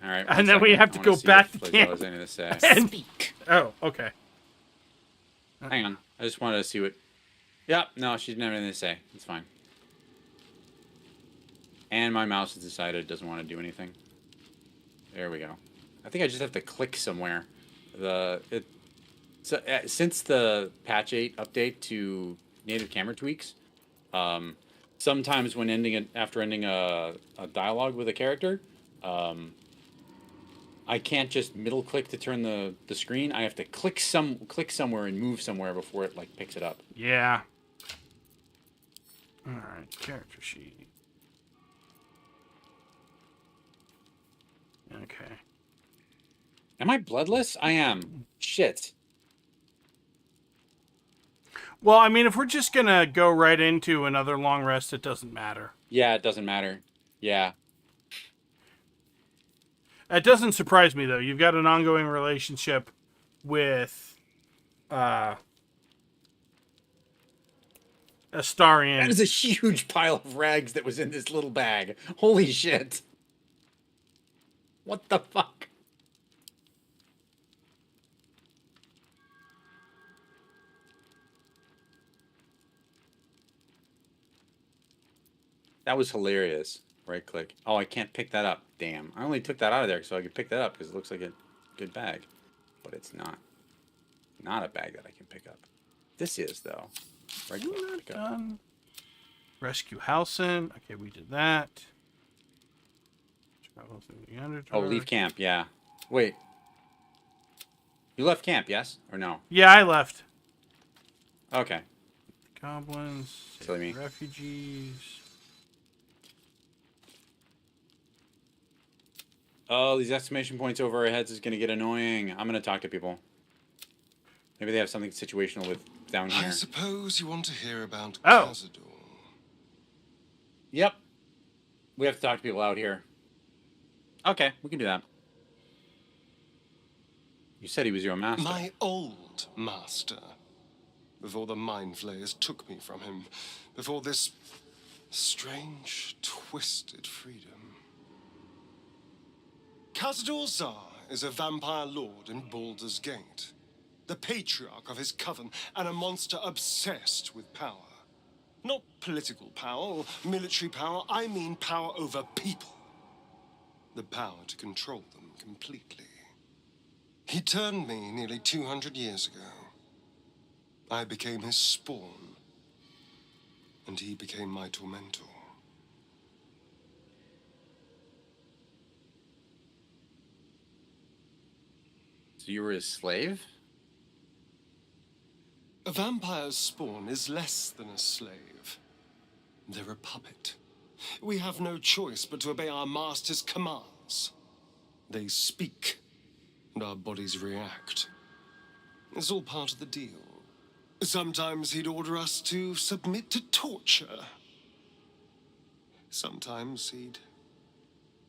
[SPEAKER 2] All right,
[SPEAKER 1] And
[SPEAKER 2] one
[SPEAKER 1] then we
[SPEAKER 2] second.
[SPEAKER 1] have
[SPEAKER 2] I
[SPEAKER 1] to
[SPEAKER 2] wanna
[SPEAKER 1] go
[SPEAKER 2] see
[SPEAKER 1] back
[SPEAKER 2] if
[SPEAKER 1] to
[SPEAKER 2] Liz
[SPEAKER 1] camp.
[SPEAKER 2] has anything to say.
[SPEAKER 1] And
[SPEAKER 6] Speak.
[SPEAKER 1] oh, okay.
[SPEAKER 2] Hang on. I just wanted to see what. Yeah, no, she didn't have anything to say. It's fine. And my mouse has decided it doesn't want to do anything. There we go. I think I just have to click somewhere. Since the patch 8 update to native camera tweaks, sometimes when after ending a dialogue with a character, I can't just middle click to turn the screen. I have to click somewhere and move somewhere before it like picks it up.
[SPEAKER 1] Yeah. All right. Character sheet. Okay.
[SPEAKER 2] Am I bloodless? I am. Shit.
[SPEAKER 1] Well, I mean, if we're just gonna go right into another long rest, it doesn't matter.
[SPEAKER 2] Yeah, it doesn't matter. Yeah.
[SPEAKER 1] It doesn't surprise me though. You've got an ongoing relationship with Astarion.
[SPEAKER 2] That is a huge pile of rags that was in this little bag. Holy shit. What the fuck? That was hilarious. Right click. Oh, I can't pick that up. Damn. I only took that out of there so I could pick that up because it looks like a good bag. But it's not. Not a bag that I can pick up. This is, though. Right click. Pick up.
[SPEAKER 1] Done. Rescue Halson. Okay, we did that. Travel through the Underdark.
[SPEAKER 2] Oh, leave camp. Yeah. Wait. You left camp, yes? Or no?
[SPEAKER 1] Yeah, I left.
[SPEAKER 2] Okay.
[SPEAKER 1] Goblins.
[SPEAKER 2] Silly me.
[SPEAKER 1] Refugees.
[SPEAKER 2] Oh, these exclamation points over our heads is going to get annoying. I'm going to talk to people. Maybe they have something situational with down
[SPEAKER 5] I
[SPEAKER 2] here.
[SPEAKER 5] suppose you want to hear about
[SPEAKER 1] Oh.
[SPEAKER 5] Cazador.
[SPEAKER 2] Yep. We have to talk to people out here. Okay, we can do that. You said he was your master.
[SPEAKER 5] My old master. Before the Mind Flayers took me from him. Before this strange, twisted freedom. Cazador Zar is a vampire lord in Baldur's Gate. The patriarch of his coven and a monster obsessed with power. Not political power or military power, I mean power over people. The power to control them completely. He turned me nearly 200 years ago. I became his spawn, and he became my tormentor.
[SPEAKER 2] So you were his slave?
[SPEAKER 5] A vampire's spawn is less than a slave. They're a puppet. We have no choice but to obey our master's commands. They speak, and our bodies react. It's all part of the deal. Sometimes he'd order us to submit to torture. Sometimes he'd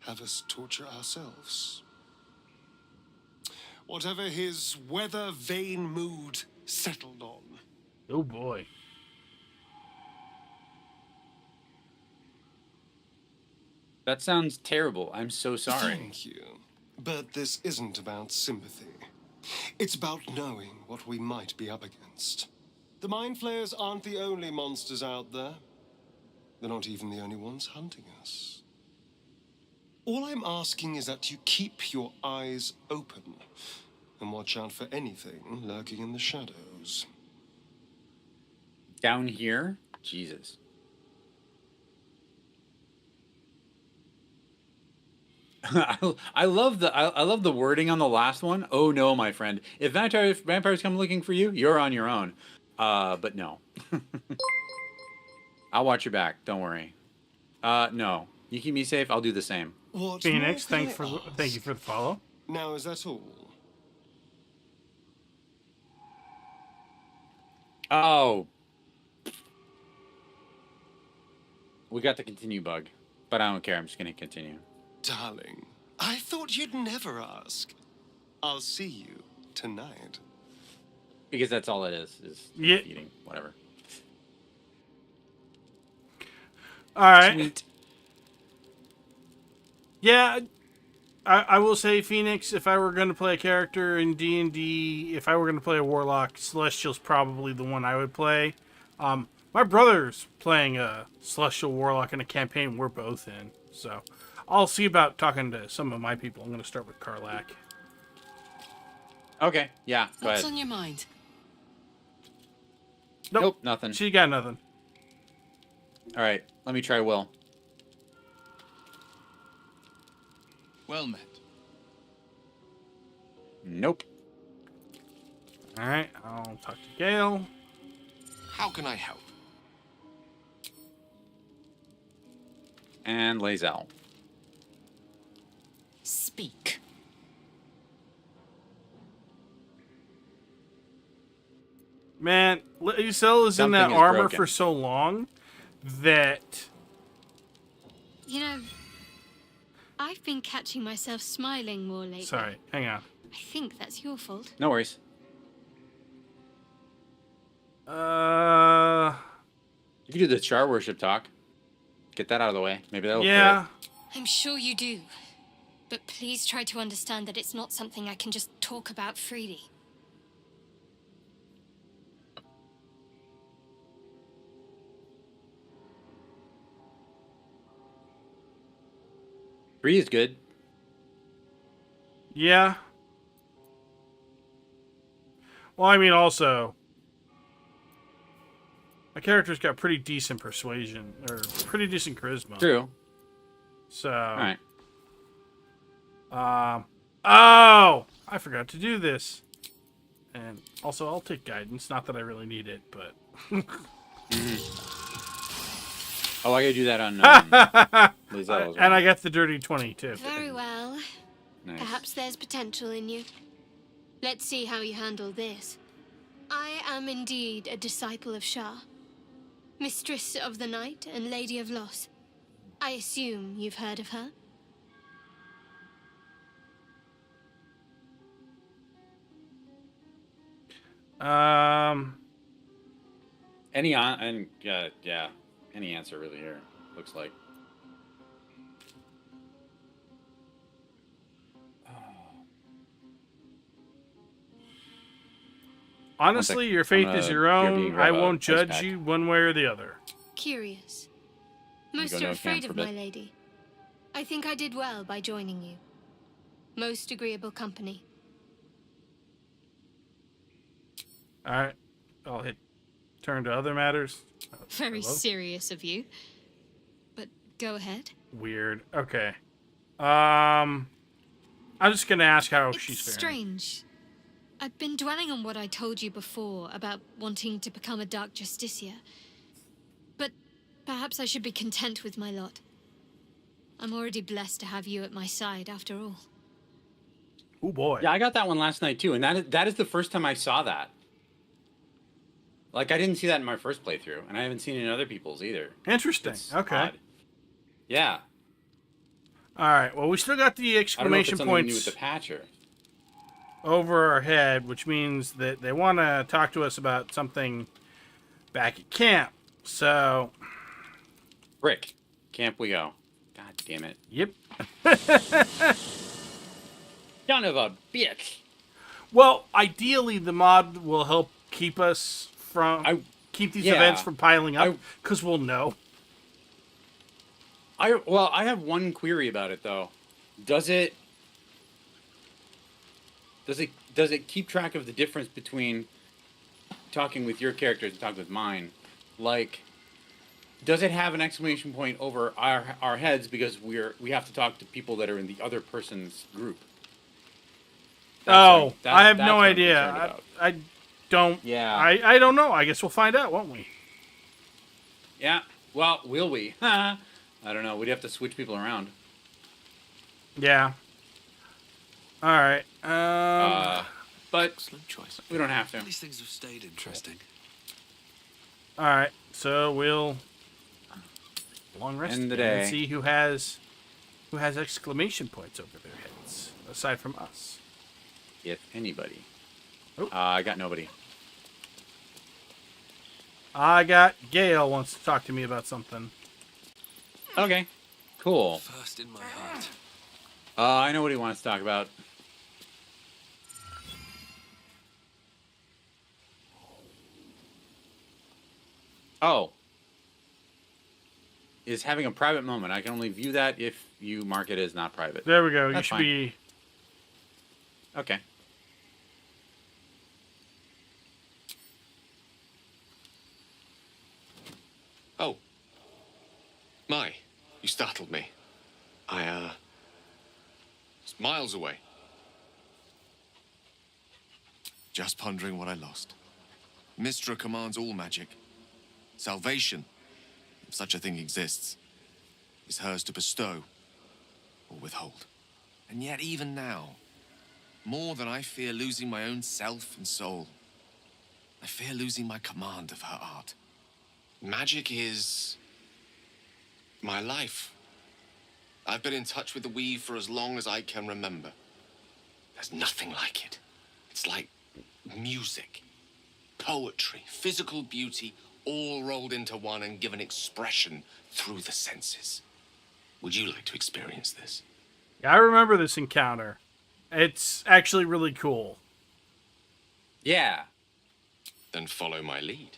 [SPEAKER 5] have us torture ourselves. Whatever his weather-vane mood settled on.
[SPEAKER 1] Oh boy.
[SPEAKER 2] That sounds terrible. I'm so sorry.
[SPEAKER 5] Thank you. But this isn't about sympathy. It's about knowing what we might be up against. The Mind Flayers aren't the only monsters out there. They're not even the only ones hunting us. All I'm asking is that you keep your eyes open and watch out for anything lurking in the shadows.
[SPEAKER 2] Down here? Jesus. I love the wording on the last one. Oh no, my friend. If vampires come looking for you, you're on your own. But no. I'll watch your back. Don't worry. No. You keep me safe. I'll do the same.
[SPEAKER 5] What
[SPEAKER 1] Phoenix,
[SPEAKER 5] more can
[SPEAKER 1] thank
[SPEAKER 5] I
[SPEAKER 1] you
[SPEAKER 5] ask?
[SPEAKER 1] for the follow.
[SPEAKER 5] Now, is that all?
[SPEAKER 2] Oh. We got the continue bug, but I don't care. I'm just gonna continue.
[SPEAKER 5] Darling, I thought you'd never ask. I'll see you tonight.
[SPEAKER 2] Because that's all it is
[SPEAKER 1] Yeah.
[SPEAKER 2] eating. Whatever.
[SPEAKER 1] All right.
[SPEAKER 2] Sweet.
[SPEAKER 1] Yeah, I will say, Phoenix, if I were going to play a character in D&D, if I were going to play a Warlock, Celestial's probably the one I would play. My brother's playing a Celestial Warlock in a campaign we're both in, so I'll see about talking to some of my people. I'm going to start with Karlak.
[SPEAKER 2] Okay. Yeah. Go
[SPEAKER 4] What's
[SPEAKER 2] ahead.
[SPEAKER 4] on your mind?
[SPEAKER 2] Nope. Nothing.
[SPEAKER 1] She got nothing.
[SPEAKER 2] All right. Let me try Will.
[SPEAKER 7] Well met.
[SPEAKER 2] Nope.
[SPEAKER 1] All right, I'll talk to Gale.
[SPEAKER 7] How can I help?
[SPEAKER 2] And Lae'zel.
[SPEAKER 6] Speak.
[SPEAKER 1] Man, Lae'zel is in
[SPEAKER 2] Something
[SPEAKER 1] that
[SPEAKER 2] is
[SPEAKER 1] armor
[SPEAKER 2] broken.
[SPEAKER 1] for so long that...
[SPEAKER 4] You know, I've been catching myself smiling more lately.
[SPEAKER 1] Sorry, hang on.
[SPEAKER 4] I think that's your fault.
[SPEAKER 2] No worries. You can do the char worship talk. Get that out of the way. Maybe that'll
[SPEAKER 1] Yeah.
[SPEAKER 4] I'm sure you do. But please try to understand that it's not something I can just talk about freely.
[SPEAKER 2] Three is good.
[SPEAKER 1] Yeah. Well, I mean, also, my character's got pretty decent persuasion, or pretty decent charisma.
[SPEAKER 2] True.
[SPEAKER 1] So,
[SPEAKER 2] All right.
[SPEAKER 1] oh, I forgot to do this. And also, I'll take guidance. Not that I really need it, but
[SPEAKER 2] Oh, I gotta do that on Lae'zel as well.
[SPEAKER 1] and I got the dirty 20 too.
[SPEAKER 4] Very well.
[SPEAKER 2] Nice.
[SPEAKER 4] Perhaps there's potential in you. Let's see how you handle this. I am indeed a disciple of Shah, Mistress of the Night and Lady of Loss. I assume you've heard of her?
[SPEAKER 2] Any and yeah, any answer really here looks like.
[SPEAKER 1] Honestly, your fate is your
[SPEAKER 2] you're being
[SPEAKER 1] own. I
[SPEAKER 2] real,
[SPEAKER 1] won't
[SPEAKER 2] ice
[SPEAKER 1] judge
[SPEAKER 2] pack.
[SPEAKER 1] you one way or the other.
[SPEAKER 4] Curious.
[SPEAKER 2] You
[SPEAKER 4] Most
[SPEAKER 2] go
[SPEAKER 4] are
[SPEAKER 2] no
[SPEAKER 4] afraid
[SPEAKER 2] camp
[SPEAKER 4] of
[SPEAKER 2] for a
[SPEAKER 4] my
[SPEAKER 2] bit.
[SPEAKER 4] lady. I think I did well by joining you. Most agreeable company.
[SPEAKER 1] All right, I'll hit turn to other matters.
[SPEAKER 4] Very
[SPEAKER 1] Hello?
[SPEAKER 4] serious of you. But go ahead.
[SPEAKER 1] Weird. Okay. I'm just gonna ask how
[SPEAKER 4] It's
[SPEAKER 1] she's faring.
[SPEAKER 4] strange. I've been dwelling on what I told you before about wanting to become a Dark Justicia. But perhaps I should be content with my lot. I'm already blessed to have you at my side, after all.
[SPEAKER 1] Oh boy.
[SPEAKER 2] Yeah, I got that one last night too, and that is the first time I saw that. Like, I didn't see that in my first playthrough, and I haven't seen it in other people's either.
[SPEAKER 1] Interesting.
[SPEAKER 2] It's
[SPEAKER 1] Okay.
[SPEAKER 2] odd. Yeah.
[SPEAKER 1] All right. Well, we still got the
[SPEAKER 2] I don't know if it's
[SPEAKER 1] exclamation
[SPEAKER 2] something to do with
[SPEAKER 1] points
[SPEAKER 2] the patcher.
[SPEAKER 1] over our head, which means that they want to talk to us about something back at camp. So,
[SPEAKER 2] Brick. Camp we go. God damn it.
[SPEAKER 1] yep.
[SPEAKER 2] Son of a bitch.
[SPEAKER 1] Well, ideally, the mod will help keep us from keep these
[SPEAKER 2] yeah.
[SPEAKER 1] events from piling up
[SPEAKER 2] I-
[SPEAKER 1] because we'll know.
[SPEAKER 2] I have one query about it though. Does it keep track of the difference between talking with your characters and talking with mine? Like, Does it have an exclamation point over our heads because we have to talk to people that are in the other person's group?
[SPEAKER 1] I have
[SPEAKER 2] that's
[SPEAKER 1] no
[SPEAKER 2] what I'm
[SPEAKER 1] idea.
[SPEAKER 2] concerned about.
[SPEAKER 1] I don't.
[SPEAKER 2] Yeah.
[SPEAKER 1] I don't know. I guess we'll find out, won't we?
[SPEAKER 2] Yeah. Well, will we? I don't know. We'd have to switch people around.
[SPEAKER 1] Yeah. All right.
[SPEAKER 2] But
[SPEAKER 3] Excellent choice.
[SPEAKER 2] we don't have to.
[SPEAKER 3] These things have stayed interesting.
[SPEAKER 1] All right. So we'll long rest
[SPEAKER 2] End the
[SPEAKER 1] again and
[SPEAKER 2] day.
[SPEAKER 1] see who has exclamation points over their heads aside from us.
[SPEAKER 2] If anybody.
[SPEAKER 1] Oh.
[SPEAKER 2] I got nobody.
[SPEAKER 1] I got Gale wants to talk to me about something.
[SPEAKER 2] Okay. Cool.
[SPEAKER 3] First in my heart.
[SPEAKER 2] I know what he wants to talk about. Oh. Is having a private moment. I can only view that if you mark it as not private.
[SPEAKER 1] There we go.
[SPEAKER 2] That's
[SPEAKER 1] you should
[SPEAKER 2] fine.
[SPEAKER 1] be.
[SPEAKER 2] Okay.
[SPEAKER 5] Oh. My, you startled me. I, was miles away.
[SPEAKER 7] Just pondering what I lost. Mystra commands all magic. Salvation, if such a thing exists, is hers to bestow or withhold. And yet, even now, more than I fear losing my own self and soul, I fear losing my command of her art.
[SPEAKER 5] Magic is my life. I've been in touch with the weave for as long as I can remember. There's nothing like it. It's like music, poetry, physical beauty, all rolled into one and given expression through the senses. Would you like to experience this?
[SPEAKER 1] Yeah, I remember this encounter. It's actually really cool.
[SPEAKER 2] Yeah.
[SPEAKER 5] Then follow my lead.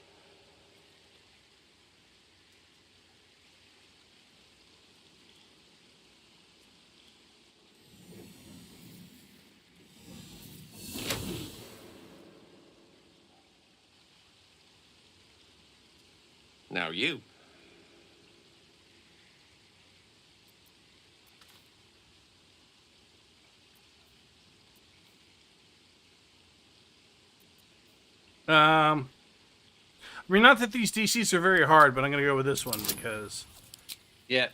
[SPEAKER 5] Now you.
[SPEAKER 1] I mean, not that these DCs are very hard, but I'm gonna go with this one because
[SPEAKER 2] Yeah.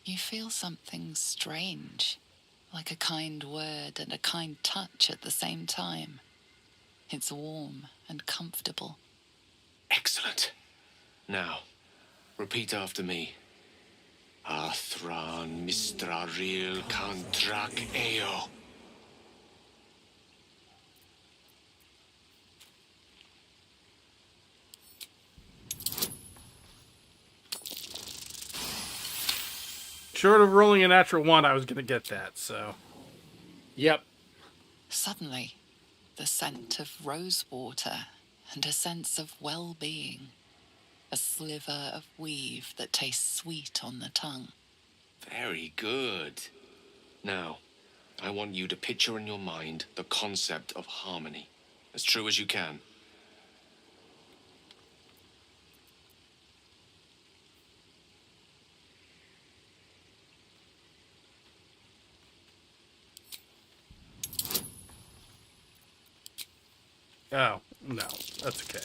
[SPEAKER 6] You feel something strange, like a kind word and a kind touch at the same time. It's warm and comfortable.
[SPEAKER 5] Excellent. Now, repeat after me. Athran Mistraril Kantrak Eo.
[SPEAKER 1] short of rolling a natural one, I was gonna get that. So
[SPEAKER 2] Yep.
[SPEAKER 6] Suddenly, the scent of rosewater and a sense of well-being. A sliver of weave that tastes sweet on the tongue.
[SPEAKER 5] Very good. Now, I want you to picture in your mind the concept of harmony, as true as you can.
[SPEAKER 1] oh no, that's okay.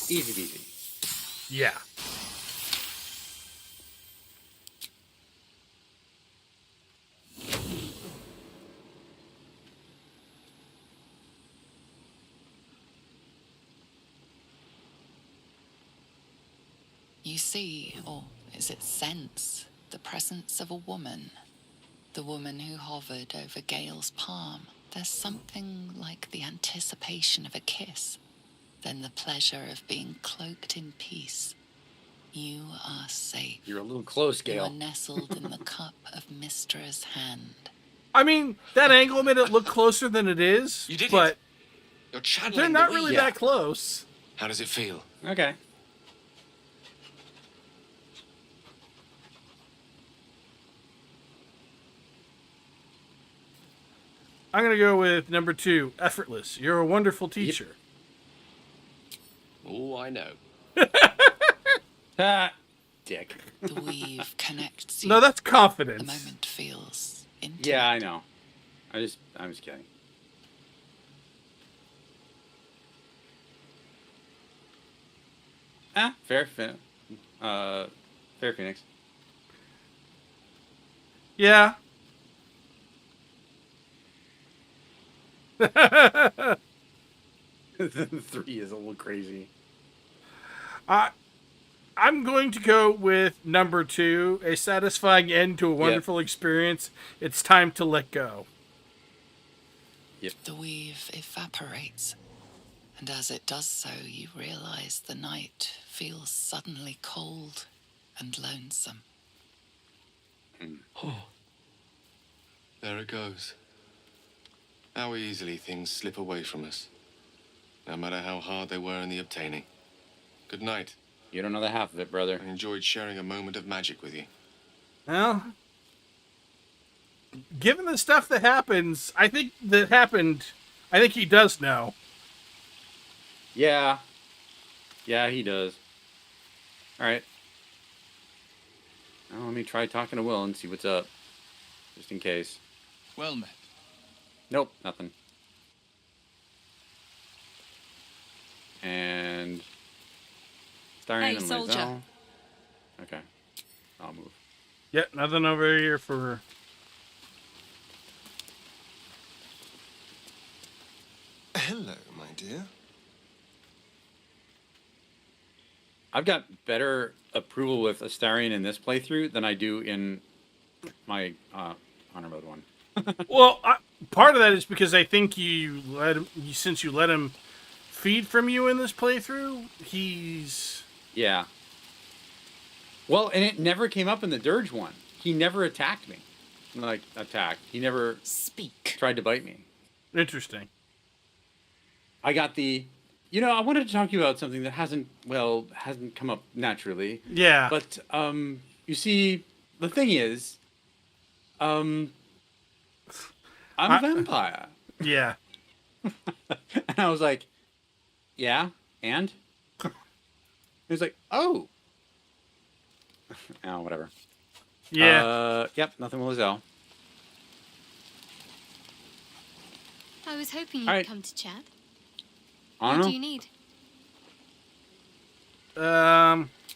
[SPEAKER 2] Easy peasy.
[SPEAKER 1] Yeah.
[SPEAKER 6] You see, or is it sense, the presence of a woman. The woman who hovered over Gale's palm. There's something like the anticipation of a kiss, then the pleasure of being cloaked in peace. You are safe.
[SPEAKER 2] You're a little close,
[SPEAKER 6] You are
[SPEAKER 2] Gale.
[SPEAKER 6] nestled in the cup of Mistra's hand.
[SPEAKER 1] I mean, that angle made it look closer than it is,
[SPEAKER 5] You did
[SPEAKER 1] but
[SPEAKER 5] it. You're channeling
[SPEAKER 1] they're
[SPEAKER 5] the
[SPEAKER 1] not
[SPEAKER 5] Wii.
[SPEAKER 1] really
[SPEAKER 2] Yeah.
[SPEAKER 1] that close.
[SPEAKER 5] How does it feel?
[SPEAKER 2] Okay.
[SPEAKER 1] I'm gonna go with number 2, effortless. You're a wonderful teacher.
[SPEAKER 5] Oh, I know.
[SPEAKER 2] Ha! Dick.
[SPEAKER 6] The weave connects you.
[SPEAKER 1] No, that's
[SPEAKER 6] The
[SPEAKER 1] confidence.
[SPEAKER 6] moment feels intimate.
[SPEAKER 2] Yeah, I know. I'm just kidding. Fair Phoenix.
[SPEAKER 1] Yeah.
[SPEAKER 2] 3 is a little crazy.
[SPEAKER 1] I'm going to go with number 2, a satisfying end to a wonderful experience. It's time to let go.
[SPEAKER 6] The weave evaporates, and as it does so, you realize the night feels suddenly cold and lonesome.
[SPEAKER 7] There it goes. How easily things slip away from us, no matter how hard they were in the obtaining. Good night.
[SPEAKER 2] You don't know the half of it, brother.
[SPEAKER 7] I enjoyed sharing a moment of magic with you.
[SPEAKER 1] Well, given the stuff that happens, I think he does know.
[SPEAKER 2] Yeah. Yeah, he does. Alright. Now let me try talking to Will and see what's up. Just in case.
[SPEAKER 8] Well met.
[SPEAKER 2] Nope, nothing. And... Starion
[SPEAKER 9] Hey,
[SPEAKER 2] and
[SPEAKER 9] soldier.
[SPEAKER 2] Lae'zel. Okay. I'll move.
[SPEAKER 1] Yep, nothing over here for...
[SPEAKER 5] Hello, my dear.
[SPEAKER 2] I've got better approval with Astarion in this playthrough than I do in my honor mode one.
[SPEAKER 1] Well, part of that is because I think since you let him feed from you in this playthrough, he's...
[SPEAKER 2] Yeah. Well, and it never came up in the Dirge one. He never attacked me. Like, attacked. He never
[SPEAKER 6] Speak.
[SPEAKER 2] tried to bite me.
[SPEAKER 1] Interesting.
[SPEAKER 2] I got the... You know, I wanted to talk to you about something that hasn't come up naturally.
[SPEAKER 1] Yeah.
[SPEAKER 2] But, you see, the thing is, I'm a vampire.
[SPEAKER 1] Yeah.
[SPEAKER 2] And I was like, yeah, and? He was like, oh. Oh, whatever.
[SPEAKER 1] Yeah.
[SPEAKER 2] Yep, nothing with Lae'zel.
[SPEAKER 4] I was hoping you'd
[SPEAKER 2] Alright.
[SPEAKER 4] come to chat.
[SPEAKER 2] I
[SPEAKER 4] What
[SPEAKER 2] don't
[SPEAKER 4] do
[SPEAKER 2] know.
[SPEAKER 4] you need?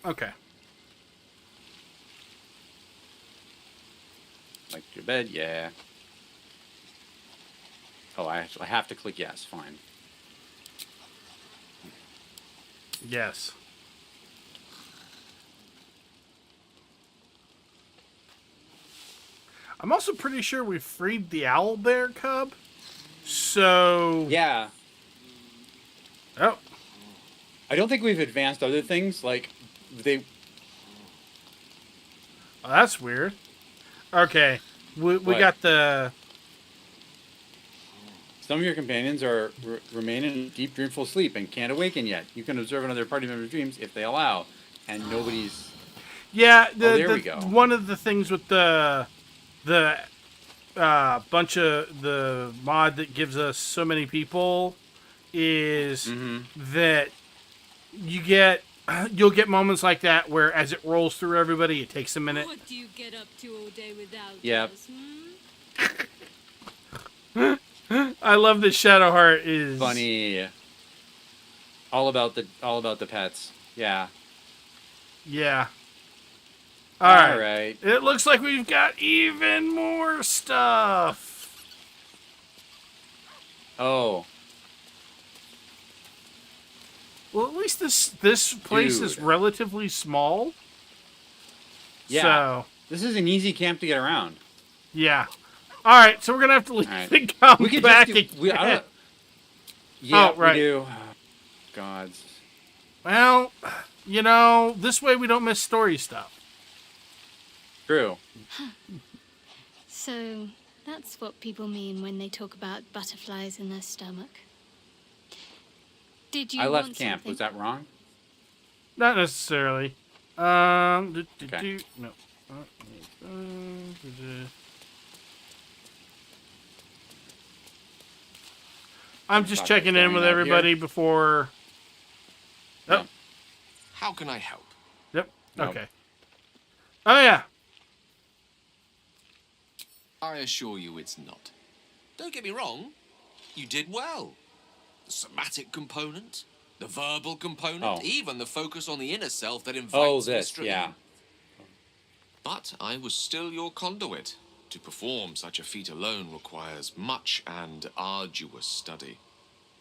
[SPEAKER 1] Okay.
[SPEAKER 2] Like your bed, yeah. Oh, I have to click yes, fine.
[SPEAKER 1] Yes. I'm also pretty sure we freed the owlbear cub. So...
[SPEAKER 2] Yeah,
[SPEAKER 1] Oh.
[SPEAKER 2] I don't think we've advanced other things, like, they...
[SPEAKER 1] Oh, that's weird. Okay. We
[SPEAKER 2] What?
[SPEAKER 1] got the...
[SPEAKER 2] Some of your companions remain in deep dreamful sleep and can't awaken yet. You can observe another party member's dreams if they allow, and nobody's...
[SPEAKER 1] Yeah,
[SPEAKER 2] there we go.
[SPEAKER 1] One of the things with the bunch of the mod that gives us so many people is that you'll get moments like that where as it rolls through everybody, it takes a minute.
[SPEAKER 9] What do you get up to all day without
[SPEAKER 2] Yep.
[SPEAKER 9] us, hmm?
[SPEAKER 1] I love that Shadowheart is
[SPEAKER 2] Funny. All about the pets. Yeah.
[SPEAKER 1] Yeah. All right.
[SPEAKER 2] Right.
[SPEAKER 1] It looks like we've got even more stuff.
[SPEAKER 2] Oh.
[SPEAKER 1] Well, at least this place is
[SPEAKER 2] Dude.
[SPEAKER 1] relatively small.
[SPEAKER 2] Yeah.
[SPEAKER 1] So,
[SPEAKER 2] This is an easy camp to get around.
[SPEAKER 1] yeah. All right, so we're gonna have to leave
[SPEAKER 2] All right.
[SPEAKER 1] and come
[SPEAKER 2] We could
[SPEAKER 1] back
[SPEAKER 2] just do,
[SPEAKER 1] again.
[SPEAKER 2] yeah,
[SPEAKER 1] Oh, right.
[SPEAKER 2] we do. Gods.
[SPEAKER 1] Well, you know, this way we don't miss story stuff.
[SPEAKER 2] True.
[SPEAKER 4] So, that's what people mean when they talk about butterflies in their stomach. Did you
[SPEAKER 2] I left
[SPEAKER 4] want
[SPEAKER 2] camp.
[SPEAKER 4] something?
[SPEAKER 2] Was that wrong?
[SPEAKER 1] Not necessarily.
[SPEAKER 2] Okay.
[SPEAKER 1] No. I'm just
[SPEAKER 2] Thought
[SPEAKER 1] checking
[SPEAKER 2] that's
[SPEAKER 1] in with
[SPEAKER 2] going out here.
[SPEAKER 1] everybody before.
[SPEAKER 2] Yeah.
[SPEAKER 7] How can I help?
[SPEAKER 1] Yep.
[SPEAKER 2] No.
[SPEAKER 1] Okay. Oh yeah.
[SPEAKER 7] I assure you it's not. Don't get me wrong. You did well. The somatic component, the verbal component,
[SPEAKER 2] Oh.
[SPEAKER 7] even the focus on the inner self that
[SPEAKER 2] Oh,
[SPEAKER 7] invites
[SPEAKER 2] this.
[SPEAKER 7] mystery.
[SPEAKER 2] Yeah.
[SPEAKER 7] But I was still your conduit. To perform such a feat alone requires much and arduous study.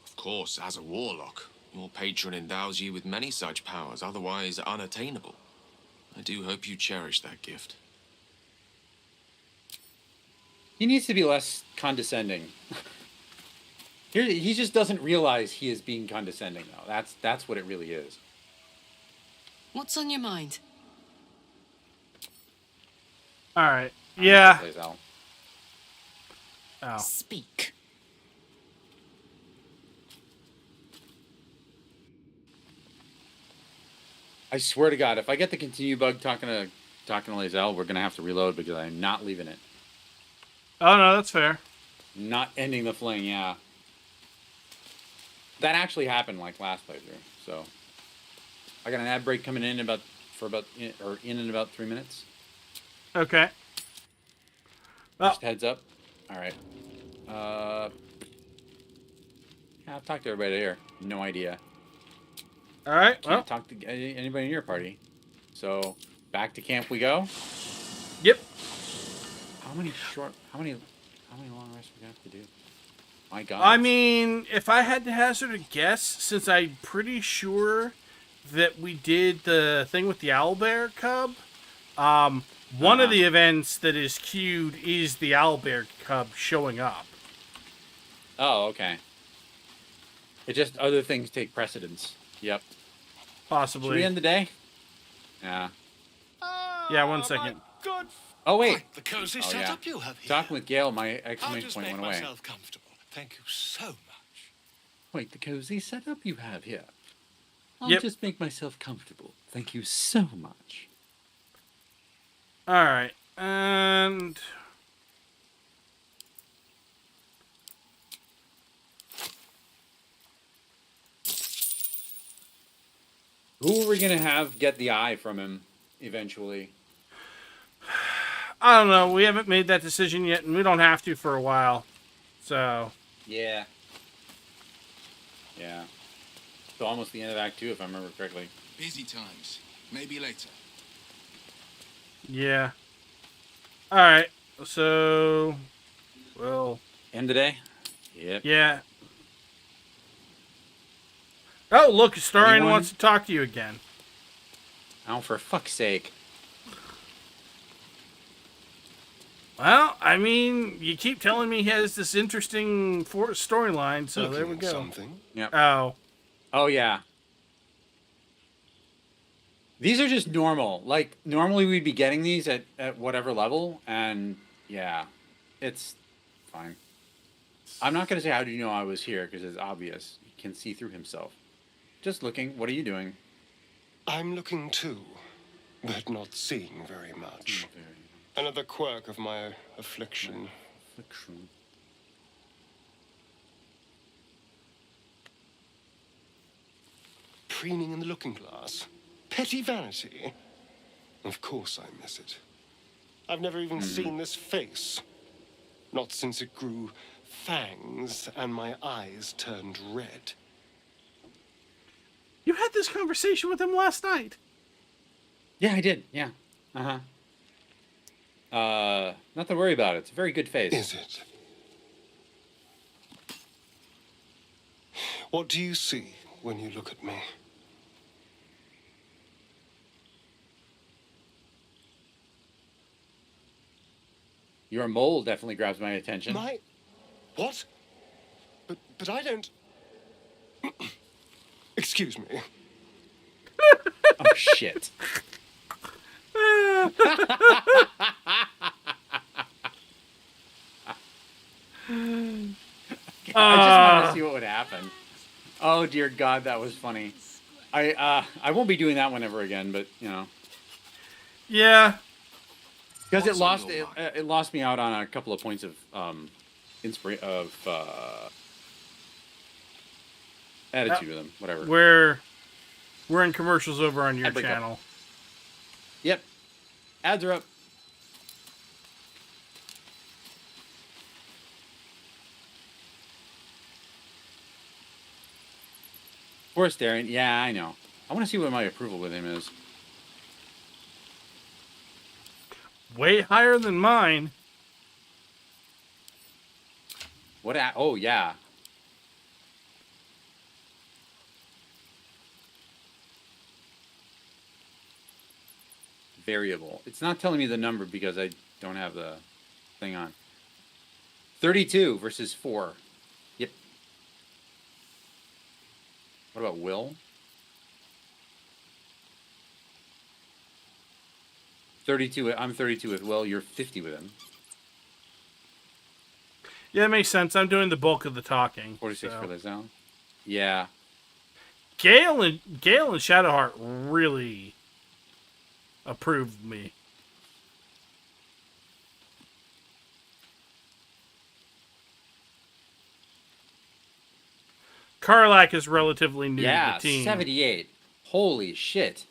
[SPEAKER 7] Of course, as a warlock, your patron endows you with many such powers, otherwise unattainable. I do hope you cherish that gift.
[SPEAKER 2] He needs to be less condescending. He just doesn't realize he is being condescending, though. That's what it really is.
[SPEAKER 6] What's on your mind?
[SPEAKER 1] All right. Yeah.
[SPEAKER 2] Plays out.
[SPEAKER 1] Oh.
[SPEAKER 6] Speak.
[SPEAKER 2] I swear to God, if I get the continue bug talking to Lae'zel, we're gonna have to reload because I'm not leaving it.
[SPEAKER 1] Oh no, that's fair.
[SPEAKER 2] Not ending the fling, yeah. That actually happened like last playthrough, so I got an ad break coming in in about 3 minutes.
[SPEAKER 1] Okay. Well,
[SPEAKER 2] Just heads up. All right. Yeah, I've talked to everybody here. No idea.
[SPEAKER 1] all right.
[SPEAKER 2] Can't
[SPEAKER 1] Well,
[SPEAKER 2] talk to anybody in your party. So back to camp we go.
[SPEAKER 1] yep.
[SPEAKER 2] How many long rests we have to do? My God.
[SPEAKER 1] I mean, if I had to hazard a guess, since I'm pretty sure that we did the thing with the owlbear cub, one of the events that is queued is the owlbear cub showing up.
[SPEAKER 2] Oh, okay. It just other things take precedence. Yep. Should we
[SPEAKER 1] Possibly.
[SPEAKER 2] end the day? Yeah.
[SPEAKER 1] Yeah, 1 second.
[SPEAKER 5] Good.
[SPEAKER 2] Oh wait.
[SPEAKER 5] The cozy
[SPEAKER 2] Oh,
[SPEAKER 5] setup
[SPEAKER 2] yeah.
[SPEAKER 5] you have here.
[SPEAKER 2] Talking with Gale, my
[SPEAKER 5] I'll
[SPEAKER 2] exclamation
[SPEAKER 5] just
[SPEAKER 2] point
[SPEAKER 5] make
[SPEAKER 2] went away.
[SPEAKER 5] myself comfortable. Thank you so much.
[SPEAKER 2] Wait, the cozy setup you have here. I'll
[SPEAKER 1] Yep.
[SPEAKER 2] just make myself comfortable. Thank you so much.
[SPEAKER 1] All right. And
[SPEAKER 2] Who are we gonna have get the eye from him eventually?
[SPEAKER 1] I don't know. We haven't made that decision yet, and we don't have to for a while. So,
[SPEAKER 2] Yeah. Yeah. So almost the end of Act 2, if I remember correctly.
[SPEAKER 8] Busy times. Maybe later.
[SPEAKER 1] yeah. All right. So, well,
[SPEAKER 2] End the day? Yep.
[SPEAKER 1] yeah. Oh, look, Astarion
[SPEAKER 2] Anyone?
[SPEAKER 1] wants to talk to you again.
[SPEAKER 2] Oh, for fuck's sake.
[SPEAKER 1] Well, I mean, you keep telling me he has this interesting storyline, so there we
[SPEAKER 5] Looking at
[SPEAKER 1] go.
[SPEAKER 5] Something.
[SPEAKER 2] Yep.
[SPEAKER 1] Oh,
[SPEAKER 2] Oh, yeah. These are just normal. Like, normally we'd be getting these at whatever level, and yeah, it's fine. I'm not going to say, how do you know I was here, because it's obvious. He can see through himself. Just looking. What are you doing?
[SPEAKER 5] I'm looking too, but not seeing very much. Another quirk of my affliction.
[SPEAKER 2] Affliction.
[SPEAKER 5] Preening in the looking glass. Petty vanity. Of course I miss it. I've never even seen this face. Not since it grew fangs and my eyes turned red.
[SPEAKER 1] you had this conversation with him last night.
[SPEAKER 2] Yeah, I did. Yeah. Nothing to worry about. It's a very good face.
[SPEAKER 5] Is it? What do you see when you look at me?
[SPEAKER 2] Your mole definitely grabs my attention.
[SPEAKER 5] My... What? But I don't... Excuse me.
[SPEAKER 2] Oh shit. I just wanted to see what would happen. Oh dear God, that was funny. I won't be doing that one ever again, but you know,
[SPEAKER 1] Yeah.
[SPEAKER 2] because
[SPEAKER 7] What's on your mind?
[SPEAKER 2] it lost me out on a couple of points of attitude with them. Whatever.
[SPEAKER 1] We're in commercials over on your
[SPEAKER 2] Ad break up.
[SPEAKER 1] channel.
[SPEAKER 2] Yep. Ads are up. Of course, Darren. Yeah, I know. I want to see what my approval with him is.
[SPEAKER 1] Way higher than mine.
[SPEAKER 2] Oh, yeah. Variable. It's not telling me the number because I don't have the thing on. 32 versus 4. Yep. What about Will? 32. I'm 32 with Will. You're 50 with him.
[SPEAKER 1] Yeah, that makes sense. I'm doing the bulk of the talking.
[SPEAKER 2] 46
[SPEAKER 1] so.
[SPEAKER 2] for Lizelle. Yeah.
[SPEAKER 1] Gale and Shadowheart really approved me. Karlak is relatively new to the team.
[SPEAKER 2] 78. Holy shit.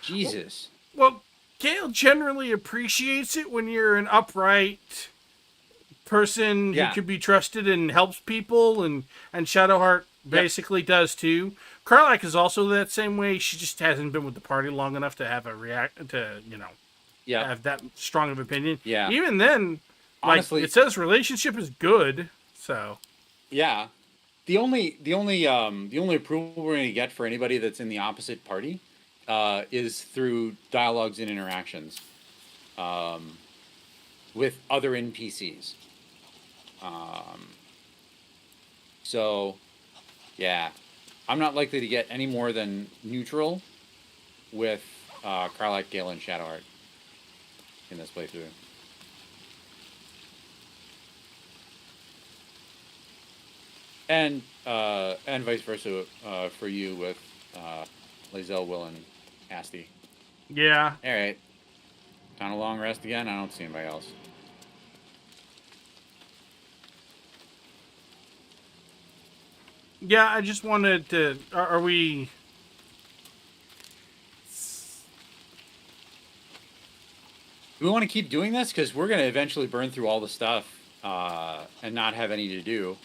[SPEAKER 2] Jesus.
[SPEAKER 1] Well, Gale generally appreciates it when you're an upright person
[SPEAKER 2] Yeah.
[SPEAKER 1] who can be trusted and helps people, and Shadowheart basically does too. Karlak is also that same way. She just hasn't been with the party long enough to have have that strong of opinion.
[SPEAKER 2] Yeah.
[SPEAKER 1] Even then,
[SPEAKER 2] Honestly,
[SPEAKER 1] it says relationship is good. So
[SPEAKER 2] yeah. The only approval we're going to get for anybody that's in the opposite party is through dialogues and interactions with other NPCs. So, yeah, I'm not likely to get any more than neutral with Karlak, Gale, and Shadowheart in this playthrough. And vice versa for you with Lizelle, Will, and Asti.
[SPEAKER 1] yeah,
[SPEAKER 2] All right. On a long rest again? I don't see anybody else.
[SPEAKER 1] yeah. I just wanted to. Are we?
[SPEAKER 2] Do we want to keep doing this? Because we're going to eventually burn through all the stuff and not have any to do.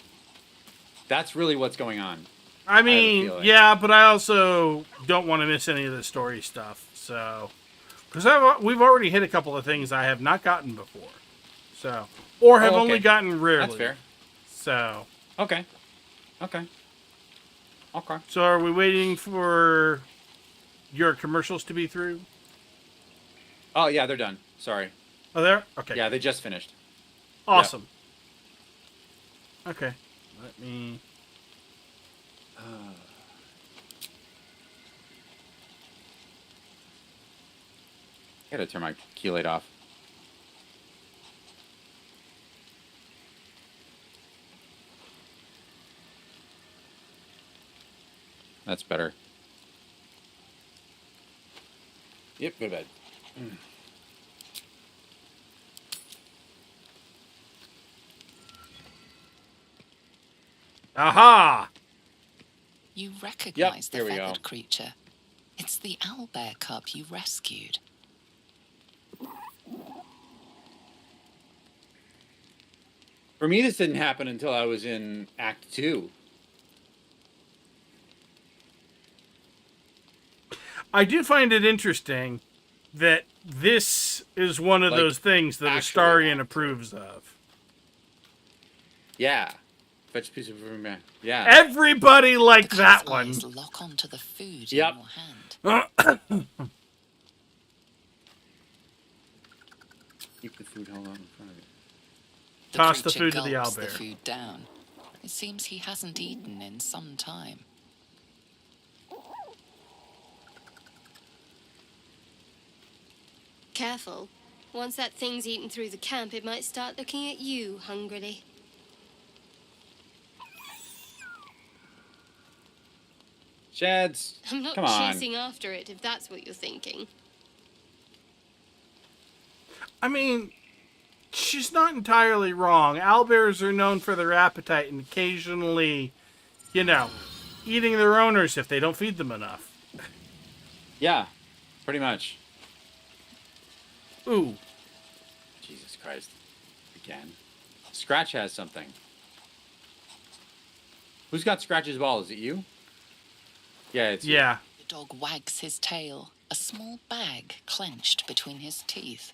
[SPEAKER 2] That's really what's going on.
[SPEAKER 1] I mean,
[SPEAKER 2] feeling.
[SPEAKER 1] yeah, but I also don't want to miss any of the story stuff. So, because we've already hit a couple of things I have not gotten before, so or have only gotten rarely.
[SPEAKER 2] That's fair.
[SPEAKER 1] So,
[SPEAKER 2] Okay.
[SPEAKER 1] so are we waiting for your commercials to be through?
[SPEAKER 2] Oh, yeah, they're done. Sorry.
[SPEAKER 1] Oh, there. Okay.
[SPEAKER 2] Yeah, they just finished.
[SPEAKER 1] Awesome. Okay. Let me.
[SPEAKER 2] I gotta turn my chelate off. That's better. Yep, go to bed.
[SPEAKER 1] Aha!
[SPEAKER 6] You recognize
[SPEAKER 2] here
[SPEAKER 6] the
[SPEAKER 2] we go.
[SPEAKER 6] feathered creature. It's the owlbear cub you rescued.
[SPEAKER 2] For me, this didn't happen until I was in Act 2.
[SPEAKER 1] I do find it interesting that this is one of
[SPEAKER 2] Like,
[SPEAKER 1] those things that
[SPEAKER 2] actually
[SPEAKER 1] Astarion approves of.
[SPEAKER 2] Yeah. Fetch a piece of room back. Yeah.
[SPEAKER 1] Everybody liked
[SPEAKER 6] The
[SPEAKER 1] that
[SPEAKER 6] cub's
[SPEAKER 1] one.
[SPEAKER 6] eyes lock onto the food
[SPEAKER 2] Yep.
[SPEAKER 6] in your hand.
[SPEAKER 2] Keep the food held out in front of you.
[SPEAKER 1] Toss the
[SPEAKER 6] creature
[SPEAKER 1] food to the
[SPEAKER 6] gulps
[SPEAKER 1] owlbear.
[SPEAKER 6] the food down. It seems he hasn't eaten in some time.
[SPEAKER 10] Careful. Once that thing's eaten through the camp, it might start looking at you hungrily.
[SPEAKER 2] Shads,
[SPEAKER 10] I'm not
[SPEAKER 2] come on.
[SPEAKER 10] chasing after it, if that's what you're thinking.
[SPEAKER 1] I mean, she's not entirely wrong. Owlbears are known for their appetite and occasionally, eating their owners if they don't feed them enough.
[SPEAKER 2] Yeah, pretty much.
[SPEAKER 1] Ooh.
[SPEAKER 2] Jesus Christ. Again. Scratch has something. Who's got Scratch's ball? Is it you? Yeah, it's you.
[SPEAKER 1] Yeah.
[SPEAKER 11] The dog wags his tail, a small bag clenched between his teeth.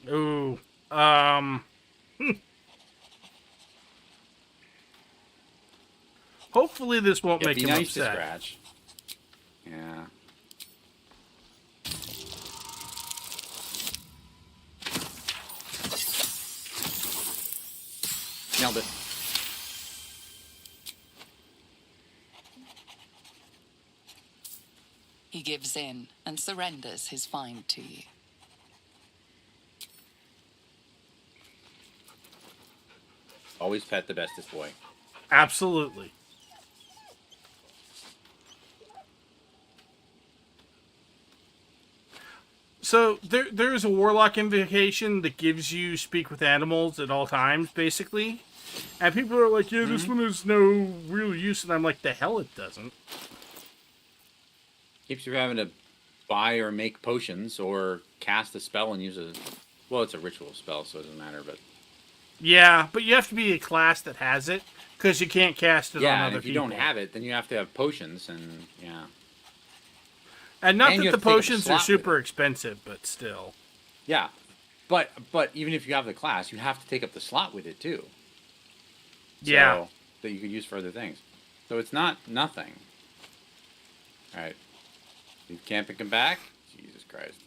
[SPEAKER 1] Ooh. Hopefully this won't
[SPEAKER 2] It'd
[SPEAKER 1] make
[SPEAKER 2] be
[SPEAKER 1] him
[SPEAKER 2] nice to
[SPEAKER 1] upset.
[SPEAKER 2] Scratch. Yeah. Nailed it.
[SPEAKER 11] He gives in and surrenders his find to you.
[SPEAKER 2] Always pet the bestest boy.
[SPEAKER 1] Absolutely. So there's a warlock invocation that gives you speak with animals at all times, basically. And people are like, yeah, this one has no real use. And I'm like, the hell it doesn't.
[SPEAKER 2] Keeps you from having to buy or make potions or cast a spell and use a... Well, it's a ritual spell, so it doesn't matter, but...
[SPEAKER 1] Yeah, but you have to be a class that has it, because you can't cast it on
[SPEAKER 2] Yeah,
[SPEAKER 1] other
[SPEAKER 2] and if you
[SPEAKER 1] people.
[SPEAKER 2] don't have it, then you have to have potions, and yeah.
[SPEAKER 1] And not
[SPEAKER 2] And you
[SPEAKER 1] that the
[SPEAKER 2] have to take up a
[SPEAKER 1] potions are
[SPEAKER 2] slot with
[SPEAKER 1] super expensive, but still.
[SPEAKER 2] Yeah. But even if you have the class, you have to take up the slot with it, too.
[SPEAKER 1] Yeah.
[SPEAKER 2] So, that you could use for other things. So it's not nothing. Alright. Leave camp and come back? Jesus Christ.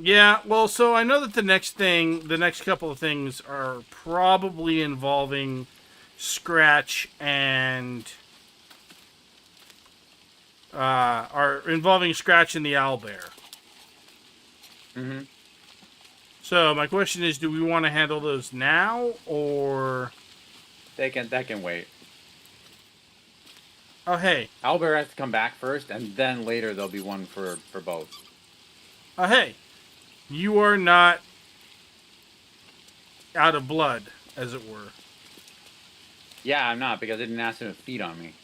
[SPEAKER 1] Yeah, well, so I know that the next couple of things are probably involving Scratch and are involving Scratch and the owlbear.
[SPEAKER 2] Mm-hmm.
[SPEAKER 1] So my question is, do we want to handle those now, or...
[SPEAKER 2] That can wait.
[SPEAKER 1] Oh, hey.
[SPEAKER 2] Owlbear has to come back first, and then later there'll be one for both.
[SPEAKER 1] Oh, hey. You are not out of blood, as it were.
[SPEAKER 2] Yeah, I'm not, because I didn't ask him to feed on me.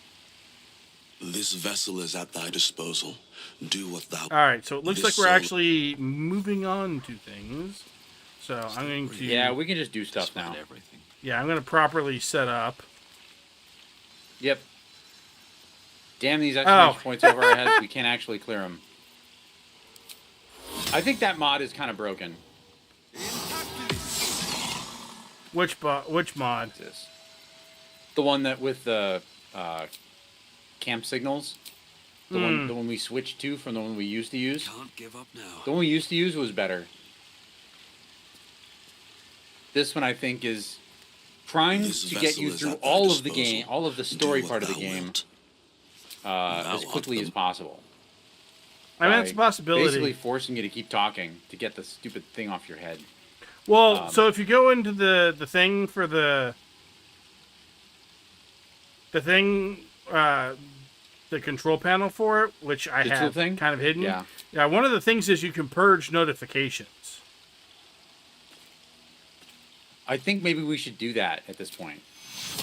[SPEAKER 3] This vessel is at thy disposal. Do what thou...
[SPEAKER 1] Alright, so it looks like
[SPEAKER 3] This
[SPEAKER 1] we're
[SPEAKER 3] soul-
[SPEAKER 1] actually moving on to things. So I'm going to...
[SPEAKER 2] Yeah, we can just do stuff
[SPEAKER 3] Despite
[SPEAKER 2] now.
[SPEAKER 3] everything.
[SPEAKER 1] Yeah, I'm going to properly set up.
[SPEAKER 2] Yep. Damn these exclamation points over our heads. We can't actually clear them. I think that mod is kind of broken.
[SPEAKER 1] Which mod?
[SPEAKER 2] This. The one that with the camp signals. The one we switched to from the one we used to use.
[SPEAKER 3] Can't give up now.
[SPEAKER 2] The one we used to use was better. This one I think is trying
[SPEAKER 3] This
[SPEAKER 2] to get
[SPEAKER 3] vessel
[SPEAKER 2] you
[SPEAKER 3] is
[SPEAKER 2] through
[SPEAKER 3] at thy
[SPEAKER 2] all of the
[SPEAKER 3] disposal.
[SPEAKER 2] game, all of the story
[SPEAKER 3] Do what
[SPEAKER 2] part of the
[SPEAKER 3] thou
[SPEAKER 2] game,
[SPEAKER 3] wilt.
[SPEAKER 2] as
[SPEAKER 3] Thou
[SPEAKER 2] quickly
[SPEAKER 3] art
[SPEAKER 2] as
[SPEAKER 3] the-
[SPEAKER 2] possible.
[SPEAKER 1] I mean, it's a
[SPEAKER 2] By
[SPEAKER 1] possibility.
[SPEAKER 2] Basically forcing you to keep talking to get the stupid thing off your head.
[SPEAKER 1] Well, so if you go into the thing for the control panel for it, which I
[SPEAKER 2] The tool
[SPEAKER 1] have
[SPEAKER 2] thing?
[SPEAKER 1] kind of hidden.
[SPEAKER 2] Yeah.
[SPEAKER 1] Yeah, one of the things is you can purge notifications.
[SPEAKER 2] I think maybe we should do that at this point.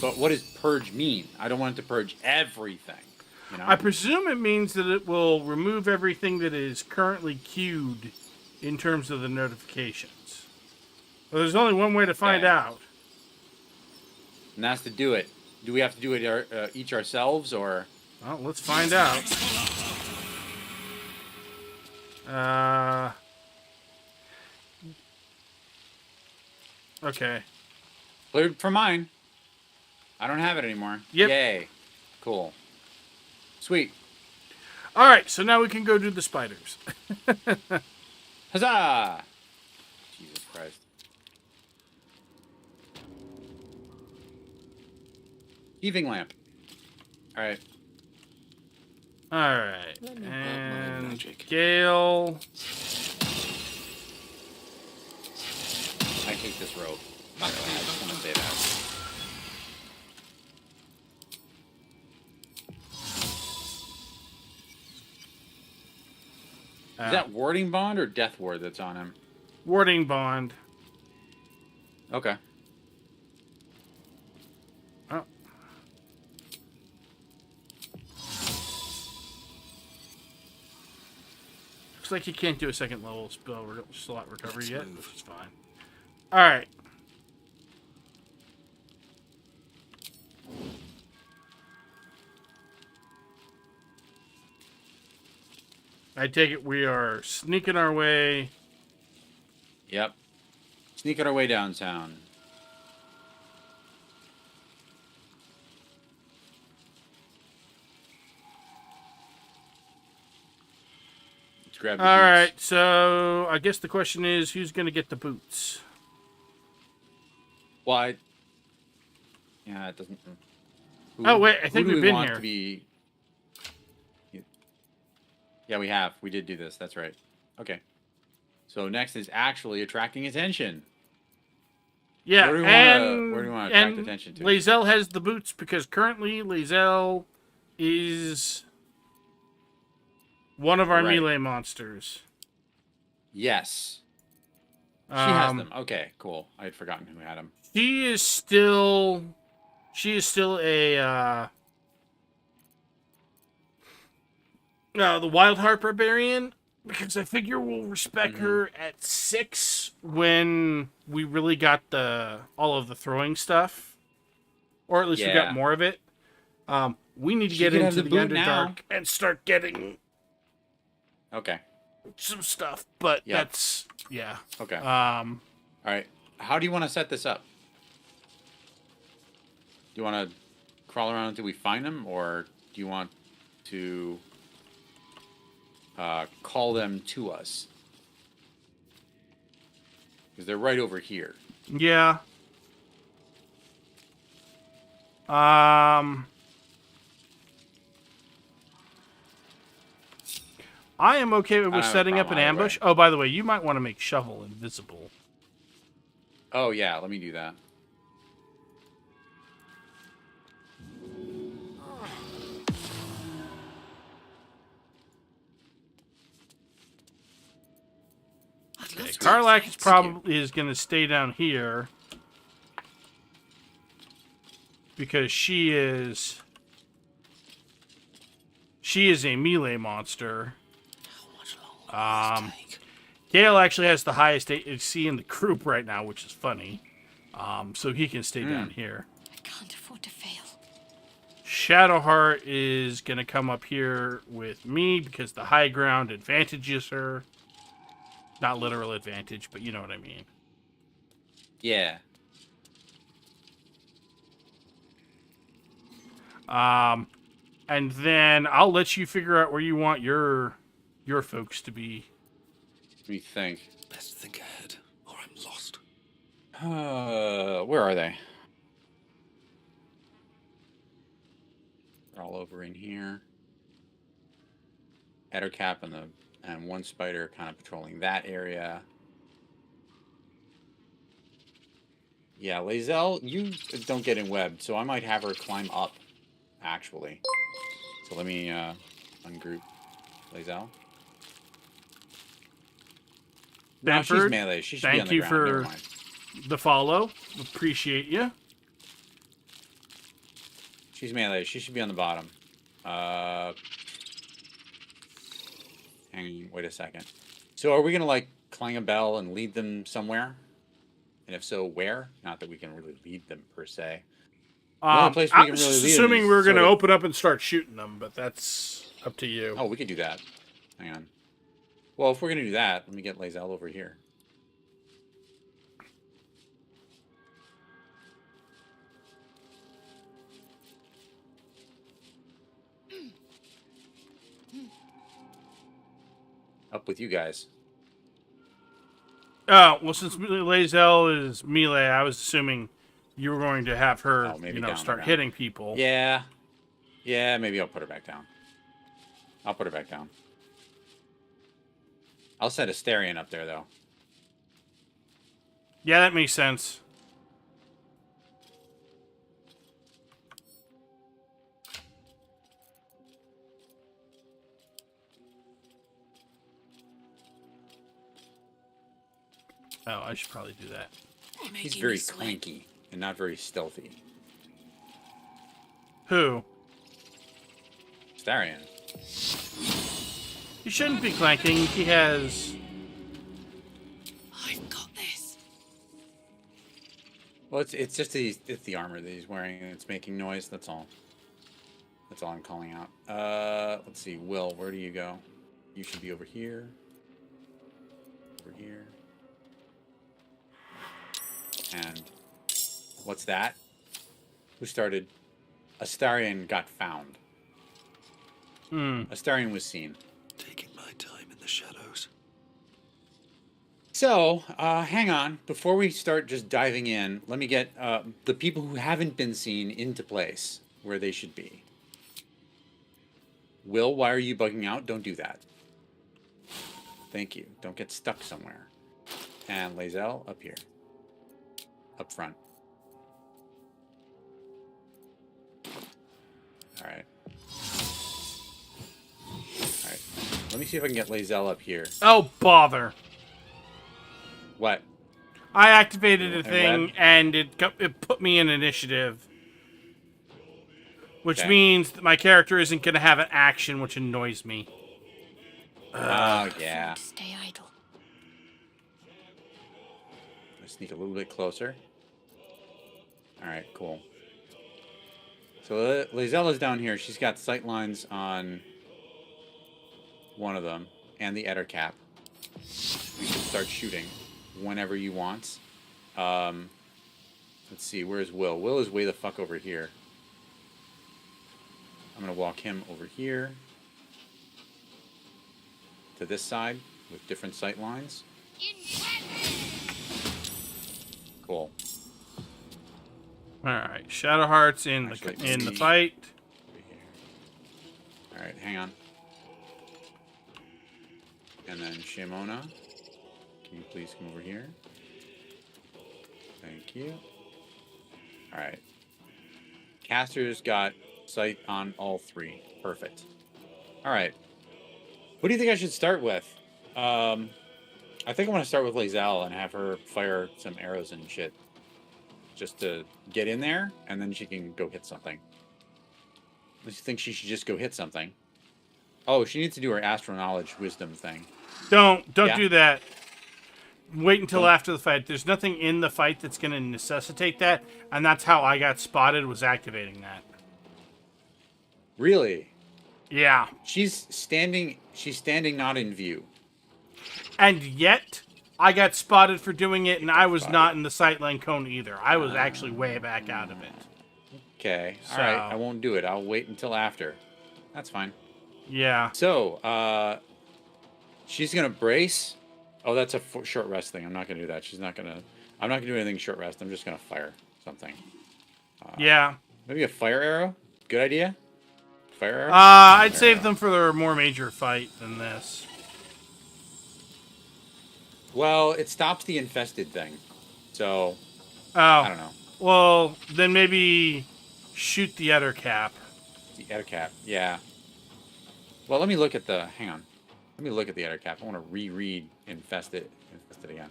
[SPEAKER 2] But what does purge mean? I don't want it to purge everything. You know?
[SPEAKER 1] I presume it means that it will remove everything that is currently queued in terms of the notifications. Well, there's only one way to find
[SPEAKER 2] Okay.
[SPEAKER 1] out.
[SPEAKER 2] And that's to do it. Do we have to do it each ourselves, or?
[SPEAKER 1] Well, let's find out. Okay.
[SPEAKER 2] Cleared for mine. I don't have it anymore.
[SPEAKER 1] Yep.
[SPEAKER 2] Yay. Cool. Sweet.
[SPEAKER 1] All right, so now we can go do the spiders.
[SPEAKER 2] Huzzah! Jesus Christ. Heaving lamp. All right.
[SPEAKER 1] All right.
[SPEAKER 3] Let me work my
[SPEAKER 1] And
[SPEAKER 3] magic.
[SPEAKER 1] Gale.
[SPEAKER 2] I hate this rope. Not gonna lie, I just want to say that. Is that warding bond or death ward that's on him?
[SPEAKER 1] Warding bond.
[SPEAKER 2] Okay.
[SPEAKER 1] Oh. Looks like you can't do a second level spell slot recovery
[SPEAKER 3] Let's
[SPEAKER 1] yet,
[SPEAKER 3] move.
[SPEAKER 1] which is fine. All right. I take it we are sneaking our way.
[SPEAKER 2] Yep. Sneaking our way downtown. Let's grab the
[SPEAKER 1] All
[SPEAKER 2] boots.
[SPEAKER 1] right, so I guess the question is, who's going to get the boots?
[SPEAKER 2] Why? Yeah, it doesn't.
[SPEAKER 1] Oh, wait, I
[SPEAKER 2] who
[SPEAKER 1] think
[SPEAKER 2] do
[SPEAKER 1] we've
[SPEAKER 2] we
[SPEAKER 1] been
[SPEAKER 2] want
[SPEAKER 1] here.
[SPEAKER 2] To be... Yeah, we have. We did do this. That's right. Okay. So next is actually attracting attention.
[SPEAKER 1] Yeah,
[SPEAKER 2] Where do we
[SPEAKER 1] and
[SPEAKER 2] wanna attract attention to?
[SPEAKER 1] Lae'zel has the boots because currently Lae'zel is one of our
[SPEAKER 2] Right.
[SPEAKER 1] melee monsters.
[SPEAKER 2] Yes. She has
[SPEAKER 1] Um,
[SPEAKER 2] them. Okay, cool. I had forgotten who had them.
[SPEAKER 1] She is still a the Wild Heart Barbarian, because I figure we'll respect her at 6 when we really got all of the throwing stuff, or at least we got
[SPEAKER 2] Yeah.
[SPEAKER 1] more of it. We need to
[SPEAKER 2] She
[SPEAKER 1] get
[SPEAKER 2] could have
[SPEAKER 1] into
[SPEAKER 2] the
[SPEAKER 1] the
[SPEAKER 2] boot
[SPEAKER 1] Underdark
[SPEAKER 2] now.
[SPEAKER 1] and start getting
[SPEAKER 2] Okay.
[SPEAKER 1] some stuff, but
[SPEAKER 2] Yeah.
[SPEAKER 1] that's yeah.
[SPEAKER 2] Okay.
[SPEAKER 1] Um,
[SPEAKER 2] All right. How do you want to set this up? Do you want to crawl around until we find them, or do you want to call them to us? Because they're right over here.
[SPEAKER 1] yeah. I am okay with
[SPEAKER 2] don't have a
[SPEAKER 1] setting up an
[SPEAKER 2] problem either
[SPEAKER 1] ambush.
[SPEAKER 2] way.
[SPEAKER 1] Oh, by the way, you might want to make Shovel invisible.
[SPEAKER 2] Oh, yeah. Let me do that.
[SPEAKER 1] Okay, Karlak is probably going to stay down here because she is a melee monster. Gale actually has the highest AC in the group right now, which is funny. So he can stay down here.
[SPEAKER 4] I can't afford to fail.
[SPEAKER 1] Shadowheart is going to come up here with me because the high ground advantages her. Not literal advantage, but you know what I mean.
[SPEAKER 2] Yeah.
[SPEAKER 1] And then I'll let you figure out where you want your folks to be.
[SPEAKER 2] Let me think.
[SPEAKER 3] Best think ahead, or I'm lost.
[SPEAKER 2] Where are they? They're all over in here. Ettercap and one spider kind of patrolling that area. Yeah, Lae'zel, you don't get in webbed, so I might have her climb up, actually. So let me ungroup Lae'zel. No, she's
[SPEAKER 1] Stanford,
[SPEAKER 2] melee. She should be on
[SPEAKER 1] thank
[SPEAKER 2] the
[SPEAKER 1] you
[SPEAKER 2] ground. Never
[SPEAKER 1] for
[SPEAKER 2] mind.
[SPEAKER 1] the follow. Appreciate you.
[SPEAKER 2] She's melee. She should be on the bottom. Hang on, wait a second. So are we going to, like, clang a bell and lead them somewhere? And if so, where? Not that we can really lead them, per se. The only place we
[SPEAKER 1] I
[SPEAKER 2] can
[SPEAKER 1] was
[SPEAKER 2] really
[SPEAKER 1] just
[SPEAKER 2] lead them
[SPEAKER 1] assuming
[SPEAKER 2] is
[SPEAKER 1] we were going to
[SPEAKER 2] sort of-
[SPEAKER 1] open up and start shooting them, but that's up to you.
[SPEAKER 2] Oh, we could do that. Hang on. Well, if we're going to do that, let me get Lae'zel over here. Up with you guys.
[SPEAKER 1] Oh, well, since Lae'zel is melee, I was assuming you were going to have her,
[SPEAKER 2] Oh, maybe
[SPEAKER 1] you know,
[SPEAKER 2] down,
[SPEAKER 1] start
[SPEAKER 2] down.
[SPEAKER 1] hitting people.
[SPEAKER 2] Yeah. Yeah, maybe I'll put her back down. I'll put her back down. I'll set Astarion up there, though.
[SPEAKER 1] Yeah, that makes sense. Oh, I should probably do that.
[SPEAKER 2] He's very clanky and not very stealthy.
[SPEAKER 1] Who?
[SPEAKER 2] Astarion.
[SPEAKER 1] He shouldn't be clanking. He has...
[SPEAKER 6] I've got this.
[SPEAKER 2] Well, it's just it's the armor that he's wearing and it's making noise. That's all. That's all I'm calling out. Let's see. Will, where do you go? You should be over here. Over here. And what's that? Who started? Astarion got found. Astarion was seen.
[SPEAKER 3] Taking my time in the shadows.
[SPEAKER 2] So, hang on. Before we start just diving in, let me get the people who haven't been seen into place where they should be. Will, why are you bugging out? Don't do that. Thank you. Don't get stuck somewhere. And Lae'zel, up here. Up front. Alright. Alright. Let me see if I can get Lae'zel up here.
[SPEAKER 1] Oh, bother.
[SPEAKER 2] What?
[SPEAKER 1] I activated a
[SPEAKER 2] And
[SPEAKER 1] thing,
[SPEAKER 2] web?
[SPEAKER 1] and it put me in initiative. Which
[SPEAKER 2] Okay.
[SPEAKER 1] means that my character isn't going to have an action, which annoys me.
[SPEAKER 2] Oh, yeah.
[SPEAKER 6] Stay idle.
[SPEAKER 2] Let's sneak a little bit closer. Alright, cool. So Lae'zel is down here. She's got sight lines on one of them and the Ettercap. You can start shooting whenever you want. Let's see, where's Will? Will is way the fuck over here. I'm gonna walk him over here to this side with different sight lines. Cool.
[SPEAKER 1] All right, Shadowheart's in
[SPEAKER 2] Actually,
[SPEAKER 1] the
[SPEAKER 2] maybe-
[SPEAKER 1] fight.
[SPEAKER 2] All right, hang on. And then Shimona, can you please come over here? Thank you. All right. Caster's got sight on all three. Perfect. All right. Who do you think I should start with? I think I want to start with Lae'zel and have her fire some arrows and shit. Just to get in there, and then she can go hit something. I think she should just go hit something. Oh, she needs to do her astral knowledge wisdom thing.
[SPEAKER 1] Don't
[SPEAKER 2] Yeah.
[SPEAKER 1] do that. Wait until
[SPEAKER 2] Don't-
[SPEAKER 1] after the fight. There's nothing in the fight that's going to necessitate that, and that's how I got spotted, was activating that.
[SPEAKER 2] Really?
[SPEAKER 1] Yeah.
[SPEAKER 2] She's standing not in view.
[SPEAKER 1] And yet, I got spotted for doing it, and I was not in the sightline cone either. I was actually way back out of it.
[SPEAKER 2] Okay. All
[SPEAKER 1] So-
[SPEAKER 2] right. I won't do it. I'll wait until after. That's fine.
[SPEAKER 1] Yeah.
[SPEAKER 2] So, she's gonna brace. Oh, that's a short rest thing. I'm not gonna do that. I'm not gonna do anything short rest. I'm just gonna fire something.
[SPEAKER 1] Yeah.
[SPEAKER 2] Maybe a fire arrow. Good idea. Fire arrow.
[SPEAKER 1] I'd
[SPEAKER 2] Fire
[SPEAKER 1] save
[SPEAKER 2] arrow.
[SPEAKER 1] them for a more major fight than this.
[SPEAKER 2] Well, it stops the infested thing. So,
[SPEAKER 1] Oh.
[SPEAKER 2] I don't know.
[SPEAKER 1] Well, then maybe shoot the other cap.
[SPEAKER 2] The Ettercap. Yeah. Well, let me look at the... Hang on. Let me look at the Ettercap. I want to reread Infested again.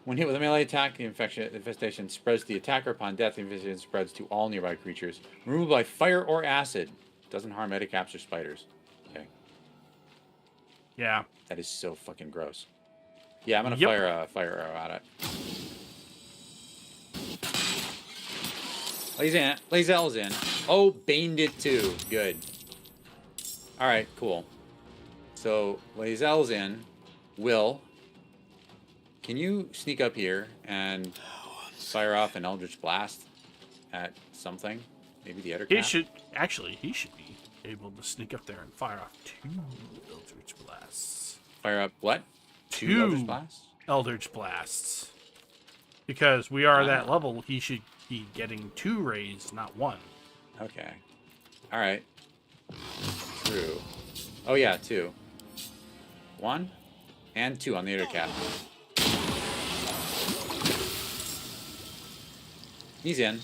[SPEAKER 2] When hit with a melee attack, the infestation spreads to the attacker. Upon death, the infestation spreads to all nearby creatures. Removed by fire or acid. Doesn't harm Ettercaps or spiders. Okay.
[SPEAKER 1] Yeah.
[SPEAKER 2] That is so fucking gross. Yeah, I'm going to
[SPEAKER 1] Yep.
[SPEAKER 2] fire a fire arrow at it. Lae'zel's in. Oh, baned it too. Good. Alright, cool. So, Lae'zel's in. Will, can you sneak up here and fire off an Eldritch Blast at something? Maybe the Ettercap?
[SPEAKER 1] He should be able to sneak up there and fire off 2 Eldritch Blasts.
[SPEAKER 2] Fire up what?
[SPEAKER 1] Two
[SPEAKER 2] Eldritch Blasts?
[SPEAKER 1] Eldritch Blasts. Because we are that level, he should be getting 2 rays, not 1.
[SPEAKER 2] Okay. All right. True. Oh yeah, 2. 1 and 2 on the other cap. He's in.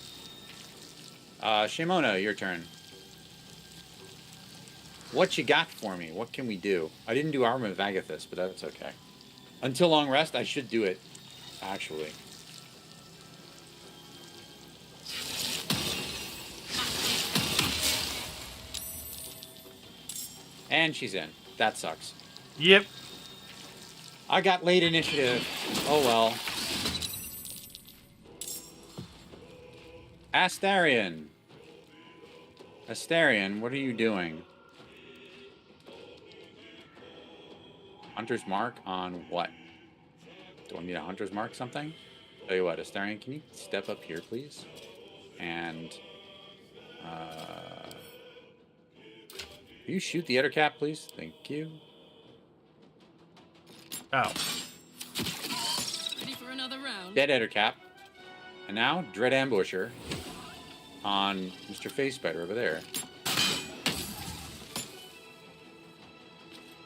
[SPEAKER 2] Shimona, your turn. What you got for me? What can we do? I didn't do Arm of Agathis, but that's okay. Until long rest, I should do it, actually. And she's in. That sucks.
[SPEAKER 1] Yep.
[SPEAKER 2] I got late initiative. Oh well. Astarion. Astarion, what are you doing? Hunter's mark on what? Do I need a hunter's mark something? Tell you what, Astarion, can you step up here, please? And, will you shoot the Ettercap, please? Thank you.
[SPEAKER 1] Oh.
[SPEAKER 9] Ready for another round?
[SPEAKER 2] Dead Ettercap. And now, Dread Ambusher on Mr. Face Spider over there.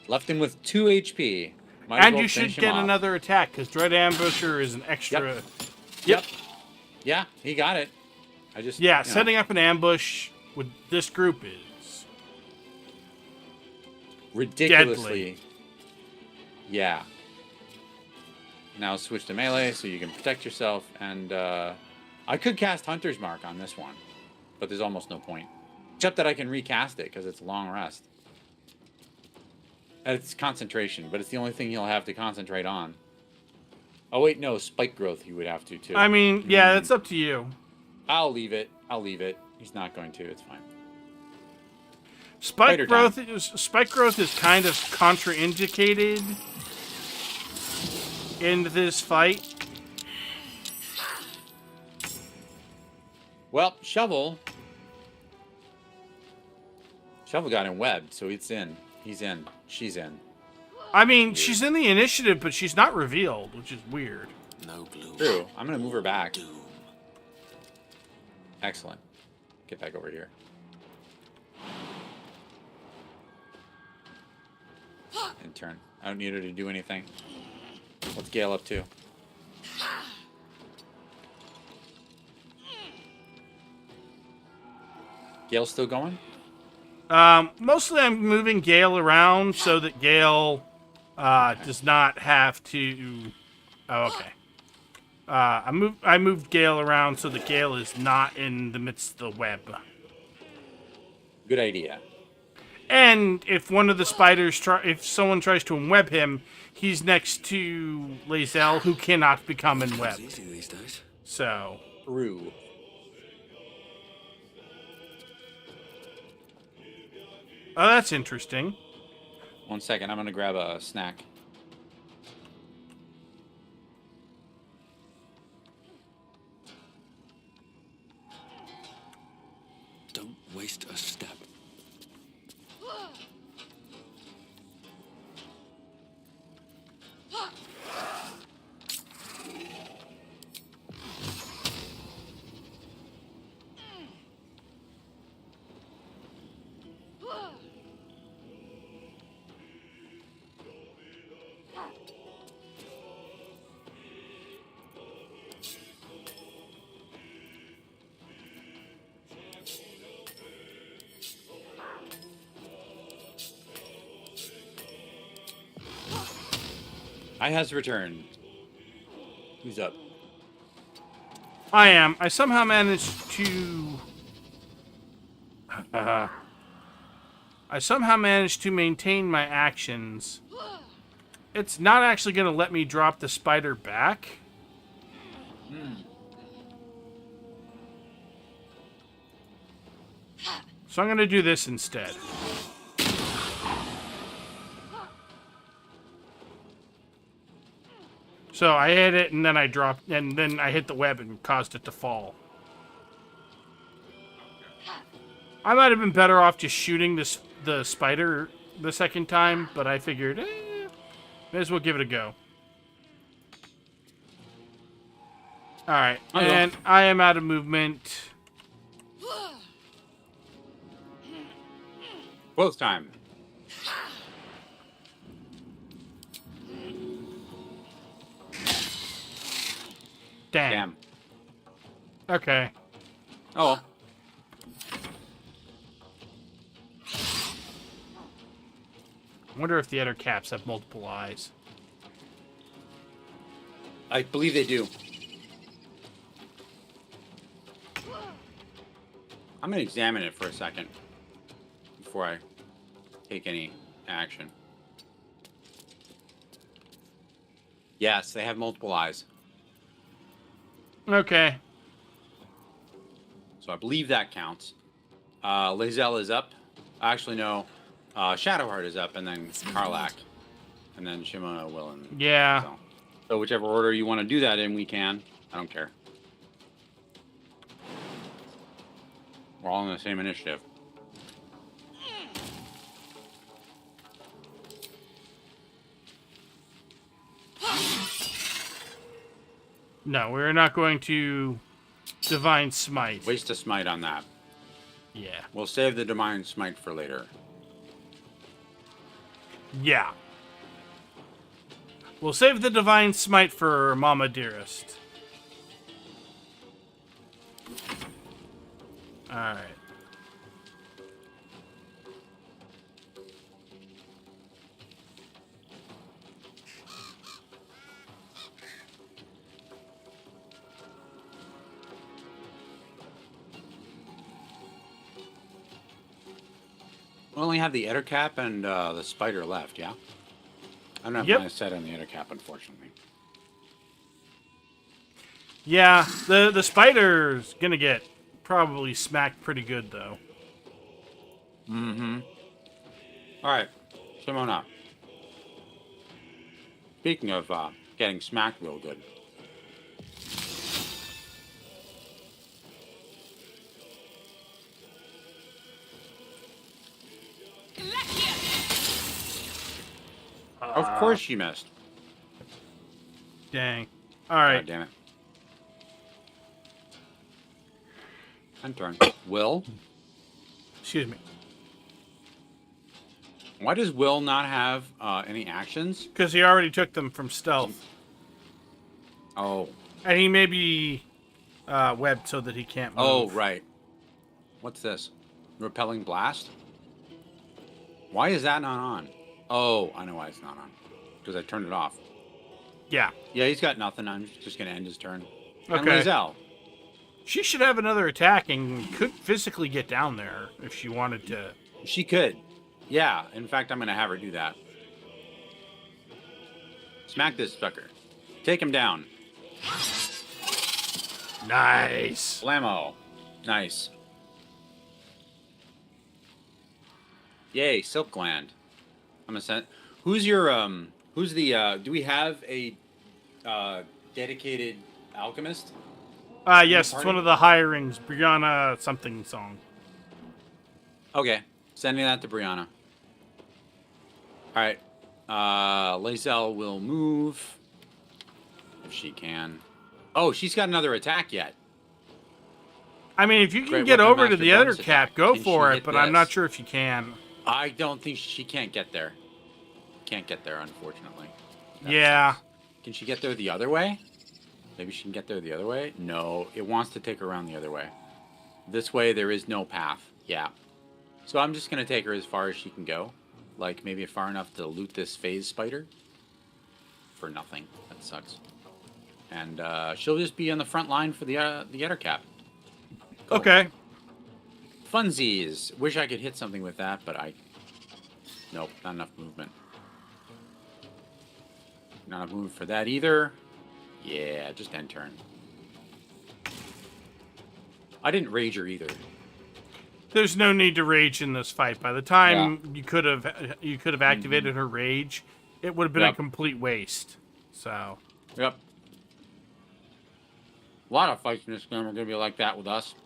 [SPEAKER 2] Left him with 2 HP. Might as
[SPEAKER 1] And
[SPEAKER 2] well
[SPEAKER 1] you
[SPEAKER 2] finish
[SPEAKER 1] should
[SPEAKER 2] him
[SPEAKER 1] get
[SPEAKER 2] off.
[SPEAKER 1] another attack, because Dread Ambusher is an extra...
[SPEAKER 2] Yep. Yeah, he got it. I just...
[SPEAKER 1] Yeah,
[SPEAKER 2] you know.
[SPEAKER 1] setting up an ambush with this group is...
[SPEAKER 2] ridiculously.
[SPEAKER 1] deadly.
[SPEAKER 2] Yeah. Now switch to melee so you can protect yourself. And I could cast Hunter's Mark on this one, but there's almost no point. Except that I can recast it because it's long rest. And it's concentration, but it's the only thing he'll have to concentrate on. Oh wait, no, spike growth he would have to too.
[SPEAKER 1] I mean, yeah, that's up to you.
[SPEAKER 2] I'll leave it. I'll leave it. He's not going to. It's fine.
[SPEAKER 1] Spike
[SPEAKER 2] Spider
[SPEAKER 1] growth is kind of contraindicated in this fight.
[SPEAKER 2] Well, Shovel got him webbed, so it's in. He's in. She's in.
[SPEAKER 1] I mean, she's in the initiative, but she's not revealed, which is weird.
[SPEAKER 3] No gloom.
[SPEAKER 2] True. I'm gonna move her back.
[SPEAKER 3] Doom.
[SPEAKER 2] Excellent. Get back over here. In turn. I don't need her to do anything. What's Gale up to? Gale still going?
[SPEAKER 1] Mostly I'm moving Gale around so that Gale does not have to... Oh, okay. I moved Gale around so that Gale is not in the midst of the web.
[SPEAKER 2] Good idea.
[SPEAKER 1] And if one of the spiders if someone tries to unweb him, he's next to Lae'zel, who cannot become
[SPEAKER 3] It's
[SPEAKER 1] unwebbed.
[SPEAKER 3] easy these days.
[SPEAKER 1] So,
[SPEAKER 2] True.
[SPEAKER 1] oh, that's interesting.
[SPEAKER 2] 1 second. I'm gonna grab a snack.
[SPEAKER 3] Don't waste a step.
[SPEAKER 2] I has returned. Who's up?
[SPEAKER 1] I am. I somehow managed to... I somehow managed to maintain my actions. It's not actually going to let me drop the spider back. So I'm going to do this instead. So I hit it, and then I dropped, and then I hit the web and caused it to fall. I might have been better off just shooting the spider the second time, but I figured, may as well give it a go. All right,
[SPEAKER 2] I will.
[SPEAKER 1] and I am out of movement.
[SPEAKER 2] Both time.
[SPEAKER 1] Dang.
[SPEAKER 2] Damn.
[SPEAKER 1] Okay.
[SPEAKER 2] Oh well.
[SPEAKER 1] I wonder if the other caps have multiple eyes.
[SPEAKER 2] I believe they do. I'm gonna examine it for a second before I take any action. Yes, they have multiple eyes.
[SPEAKER 1] Okay.
[SPEAKER 2] So I believe that counts. Lae'zel is up. Actually, no. Shadowheart is up, and then Karlach. And then Shimona will. And
[SPEAKER 1] Yeah.
[SPEAKER 2] so whichever order you want to do that in, we can. I don't care. We're all in the same initiative.
[SPEAKER 1] No, we're not going to Divine Smite.
[SPEAKER 2] Waste a smite on that.
[SPEAKER 1] Yeah.
[SPEAKER 2] We'll save the Divine Smite for later.
[SPEAKER 1] Yeah. We'll save the Divine Smite for Mama Dearest. Alright.
[SPEAKER 2] We only have the Ettercap and the Spider left, yeah? I don't have
[SPEAKER 1] Yep.
[SPEAKER 2] my set on the Ettercap, unfortunately.
[SPEAKER 1] Yeah, the spider's gonna get probably smacked pretty good, though.
[SPEAKER 2] Mm-hmm. Alright, Shimona. Speaking of getting smacked real good. Of course she missed.
[SPEAKER 1] Dang.
[SPEAKER 2] God
[SPEAKER 1] Alright.
[SPEAKER 2] damn it. I'm turn. Will?
[SPEAKER 1] Excuse me.
[SPEAKER 2] Why does Will not have any actions?
[SPEAKER 1] Because he already took them from stealth.
[SPEAKER 2] Oh.
[SPEAKER 1] And he may be webbed so that he can't move.
[SPEAKER 2] Oh, right. What's this? Repelling blast? Why is that not on? Oh, I know why it's not on. Because I turned it off.
[SPEAKER 1] Yeah.
[SPEAKER 2] Yeah, he's got nothing. I'm just going to end his turn. And
[SPEAKER 1] Okay.
[SPEAKER 2] Lae'zel.
[SPEAKER 1] She should have another attack and could physically get down there if she wanted to.
[SPEAKER 2] She could. Yeah, in fact, I'm going to have her do that. Smack this sucker. Take him down.
[SPEAKER 1] Nice.
[SPEAKER 2] Blammo. Nice. Yay, Silk Gland. I'm gonna send. Who's your who's the do we have a dedicated alchemist?
[SPEAKER 1] Yes, it's
[SPEAKER 2] party?
[SPEAKER 1] one of the hirings, Brianna something song.
[SPEAKER 2] Okay, sending that to Brianna. All right, Lae'zel will move if she can. Oh, she's got another attack yet.
[SPEAKER 1] I mean, if you can
[SPEAKER 2] Great
[SPEAKER 1] get
[SPEAKER 2] Weapon
[SPEAKER 1] over to
[SPEAKER 2] Master
[SPEAKER 1] the other
[SPEAKER 2] bonus
[SPEAKER 1] cap,
[SPEAKER 2] attack.
[SPEAKER 1] go
[SPEAKER 2] Can
[SPEAKER 1] for
[SPEAKER 2] she
[SPEAKER 1] it,
[SPEAKER 2] hit
[SPEAKER 1] but I'm
[SPEAKER 2] this?
[SPEAKER 1] not sure if you can.
[SPEAKER 2] I don't think she can't get there. Can't get there, unfortunately. That
[SPEAKER 1] Yeah.
[SPEAKER 2] sucks. Can she get there the other way? Maybe she can get there the other way? No, it wants to take her around the other way. This way, there is no path. Yeah. So I'm just going to take her as far as she can go. Like, maybe far enough to loot this phase spider. For nothing. That sucks. And she'll just be on the front line for the Ettercap. Go.
[SPEAKER 1] Okay.
[SPEAKER 2] Funsies. Wish I could hit something with that, but I... Nope, not enough movement. Not enough movement for that either. Yeah, just end turn. I didn't rage her either.
[SPEAKER 1] There's no need to rage in this fight. By the time you could have activated her rage, it would have been a
[SPEAKER 2] Yep.
[SPEAKER 1] complete waste. So.
[SPEAKER 2] Yep. A lot of fights in this game are going to be like that with us.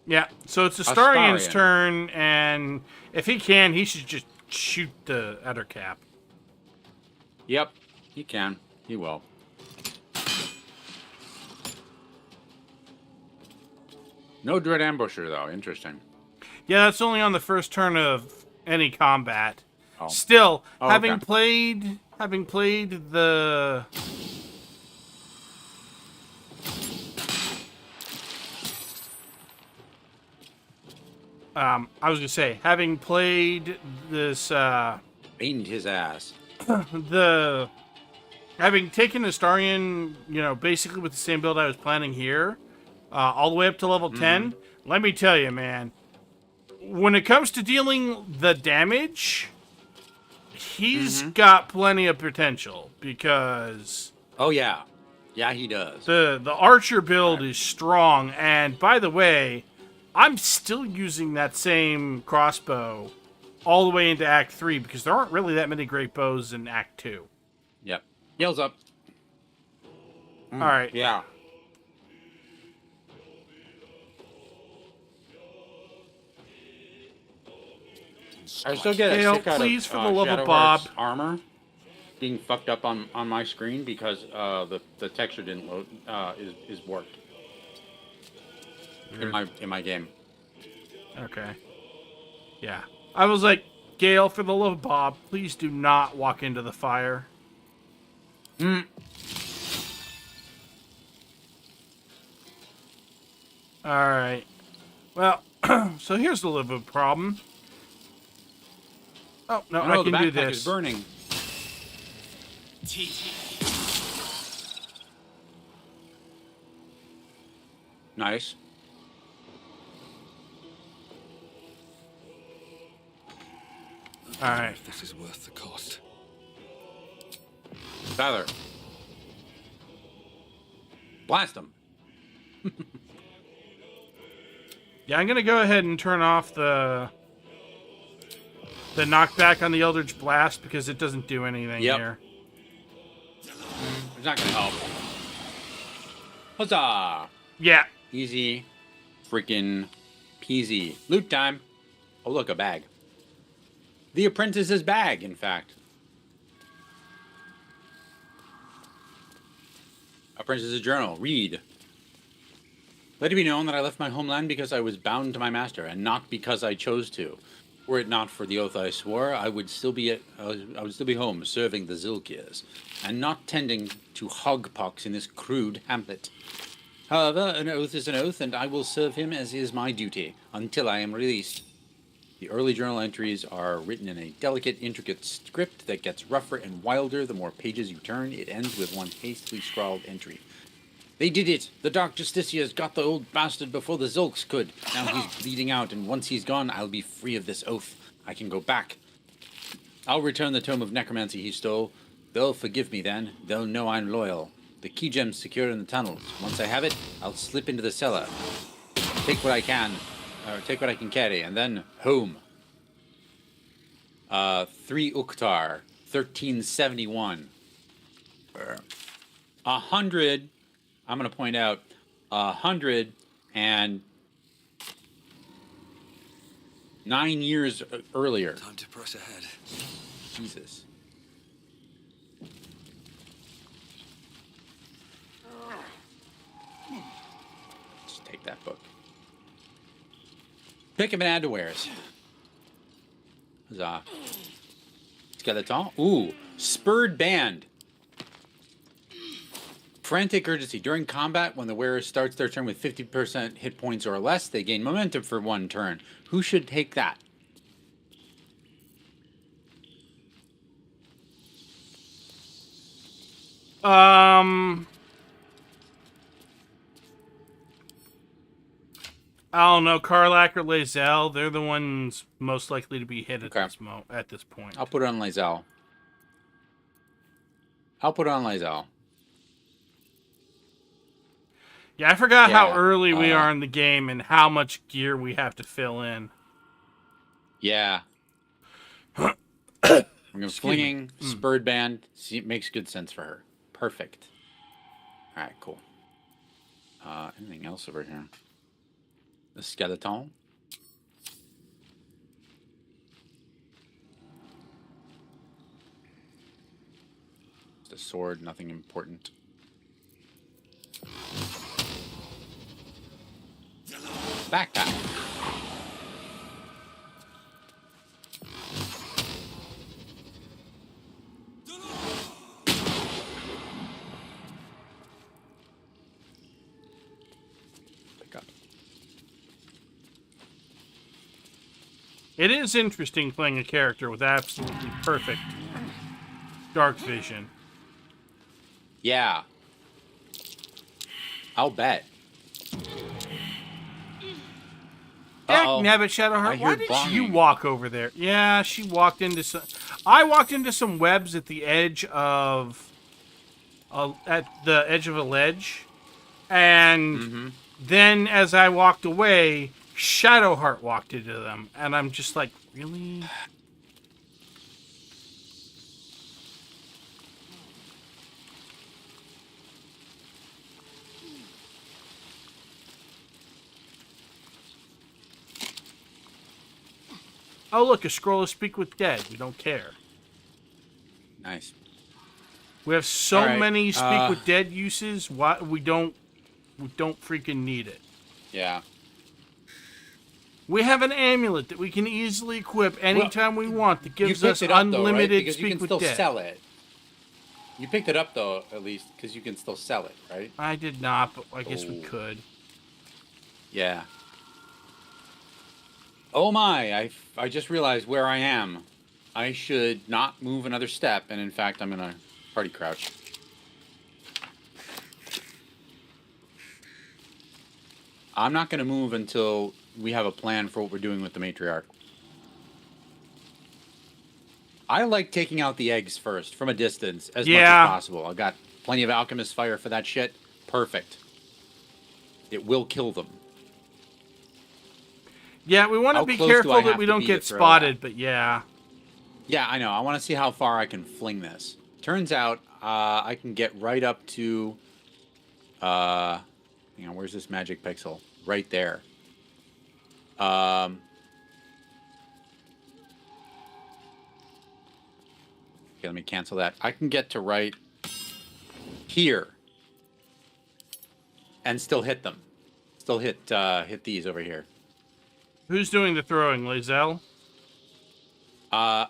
[SPEAKER 1] Yeah, so it's Astarian's
[SPEAKER 2] Astarian.
[SPEAKER 1] turn, and if he should just shoot the Ettercap.
[SPEAKER 2] Yep, you can. He will. No Dread Ambusher, though. Interesting.
[SPEAKER 1] Yeah, that's only on the first turn of any combat.
[SPEAKER 2] Oh.
[SPEAKER 1] Still,
[SPEAKER 2] Oh,
[SPEAKER 1] having
[SPEAKER 2] okay.
[SPEAKER 1] played the I was gonna say, having played this
[SPEAKER 2] Aimed his ass.
[SPEAKER 1] having taken Astarion, you know, basically with the same build I was planning here, all the way up to level 10, let me tell you, man, when it comes to dealing the damage, he's got plenty of potential because
[SPEAKER 2] Oh, yeah. Yeah, he does.
[SPEAKER 1] the archer build is strong. And by the way, I'm still using that same crossbow all the way into Act 3 because there aren't really that many great bows in Act 2.
[SPEAKER 2] Yep. Yells up.
[SPEAKER 1] All right.
[SPEAKER 2] Yeah. I still get a
[SPEAKER 1] Gale,
[SPEAKER 2] kick out
[SPEAKER 1] please,
[SPEAKER 2] of
[SPEAKER 1] for the love of
[SPEAKER 2] Shadowheart's
[SPEAKER 1] Bob.
[SPEAKER 2] armor being fucked up on my screen because the texture didn't load is warped in my game.
[SPEAKER 1] Okay. Yeah. I was like, Gale, for the love of Bob, please do not walk into the fire. Alright. Well, so here's the little bit of a problem. Oh, no, I
[SPEAKER 2] the
[SPEAKER 1] can do
[SPEAKER 2] backpack
[SPEAKER 1] this.
[SPEAKER 2] is burning. Nice.
[SPEAKER 1] Alright.
[SPEAKER 3] This is worth the cost.
[SPEAKER 2] Tyler. Blast him.
[SPEAKER 1] Yeah, I'm gonna go ahead and turn off the knockback on the Eldritch Blast because it doesn't do anything here.
[SPEAKER 2] It's not gonna help. Huzzah!
[SPEAKER 1] Yeah.
[SPEAKER 2] Easy. Freaking peasy. Loot time. Oh, look, a bag. The apprentice's bag, in fact. Apprentice's journal. Read. Let it be known that I left my homeland because I was bound to my master, and not because I chose to. Were it not for the oath I swore, I would still be home serving the Zilkirs, and not tending to hogpox in this crude hamlet. However, an oath is an oath, and I will serve him as is my duty, until I am released. The early journal entries are written in a delicate, intricate script that gets rougher and wilder the more pages you turn. It ends with one hastily scrawled entry. They did it! The Dark Justiciars got the old bastard before the Zolks could. Now he's bleeding out, and once he's gone, I'll be free of this oath. I can go back. I'll return the Tome of Necromancy he stole. They'll forgive me then. They'll know I'm loyal. The key gem's secure in the tunnels. Once I have it, I'll slip into the cellar. Take what I can carry, and then home. 3 Uktar, 1371. 100. I'm going to point out 109 years earlier.
[SPEAKER 3] Time to press ahead.
[SPEAKER 2] Jesus. Let's take that book. Pick him and add to wares. Huzzah. Skeleton. Ooh, spurred band. Frantic urgency. During combat, when the wearer starts their turn with 50% hit points or less, they gain momentum for 1 turn. Who should take that?
[SPEAKER 1] I don't know, Karlak or Lae'zel, they're the ones most likely to be hit at this point.
[SPEAKER 2] I'll put it on Lae'zel.
[SPEAKER 1] Yeah, I forgot how
[SPEAKER 2] Yeah,
[SPEAKER 1] early we are in the game and how much gear we have to fill in.
[SPEAKER 2] Yeah. We're going flinging, spurred band. See, it makes good sense for her. Perfect. All right, cool. Anything else over here? The skeleton. It's a sword, nothing important. Backpack. Pick up.
[SPEAKER 1] It is interesting playing a character with absolutely perfect dark vision.
[SPEAKER 2] Yeah. I'll bet.
[SPEAKER 1] Dag nabbit,
[SPEAKER 2] I
[SPEAKER 1] Shadowheart,
[SPEAKER 2] hear
[SPEAKER 1] why did you
[SPEAKER 2] bonging.
[SPEAKER 1] walk over there? Yeah, she walked into some... I walked into some webs at the edge of... at the edge of a ledge. And then as I walked away, Shadowheart walked into them. And I'm just like, really? Oh, look, a scroll of Speak with Dead. We don't care.
[SPEAKER 2] Nice.
[SPEAKER 1] We have so
[SPEAKER 2] All right,
[SPEAKER 1] many Speak with Dead uses. Why we don't freaking need it.
[SPEAKER 2] Yeah.
[SPEAKER 1] We have an amulet that we can easily equip anytime we want that gives us
[SPEAKER 2] it up,
[SPEAKER 1] unlimited
[SPEAKER 2] though, right? Because
[SPEAKER 1] Speak
[SPEAKER 2] you can
[SPEAKER 1] with
[SPEAKER 2] still
[SPEAKER 1] Dead.
[SPEAKER 2] sell it. You picked it up, though, at least, because you can still sell it, right?
[SPEAKER 1] I did not, but I guess we
[SPEAKER 2] Oh.
[SPEAKER 1] could.
[SPEAKER 2] Yeah. Oh my, I just realized where I am. I should not move another step, and in fact, I'm in a party crouch. I'm not going to move until we have a plan for what we're doing with the matriarch. I like taking out the eggs first, from a distance, as much as possible. I got plenty of alchemist fire for that shit. Perfect. It will kill them.
[SPEAKER 1] Yeah, we want to
[SPEAKER 2] How
[SPEAKER 1] be
[SPEAKER 2] close do
[SPEAKER 1] careful
[SPEAKER 2] I
[SPEAKER 1] that
[SPEAKER 2] have
[SPEAKER 1] we
[SPEAKER 2] to
[SPEAKER 1] don't
[SPEAKER 2] be
[SPEAKER 1] get
[SPEAKER 2] to throw
[SPEAKER 1] spotted, but yeah.
[SPEAKER 2] Yeah, I know. I want to see how far I can fling this. Turns out I can get right up to... hang on, where's this magic pixel? Right there. Okay, let me cancel that. I can get to right here and still hit them. Still hit these over here.
[SPEAKER 1] Who's doing the throwing, Lae'zel?
[SPEAKER 2] I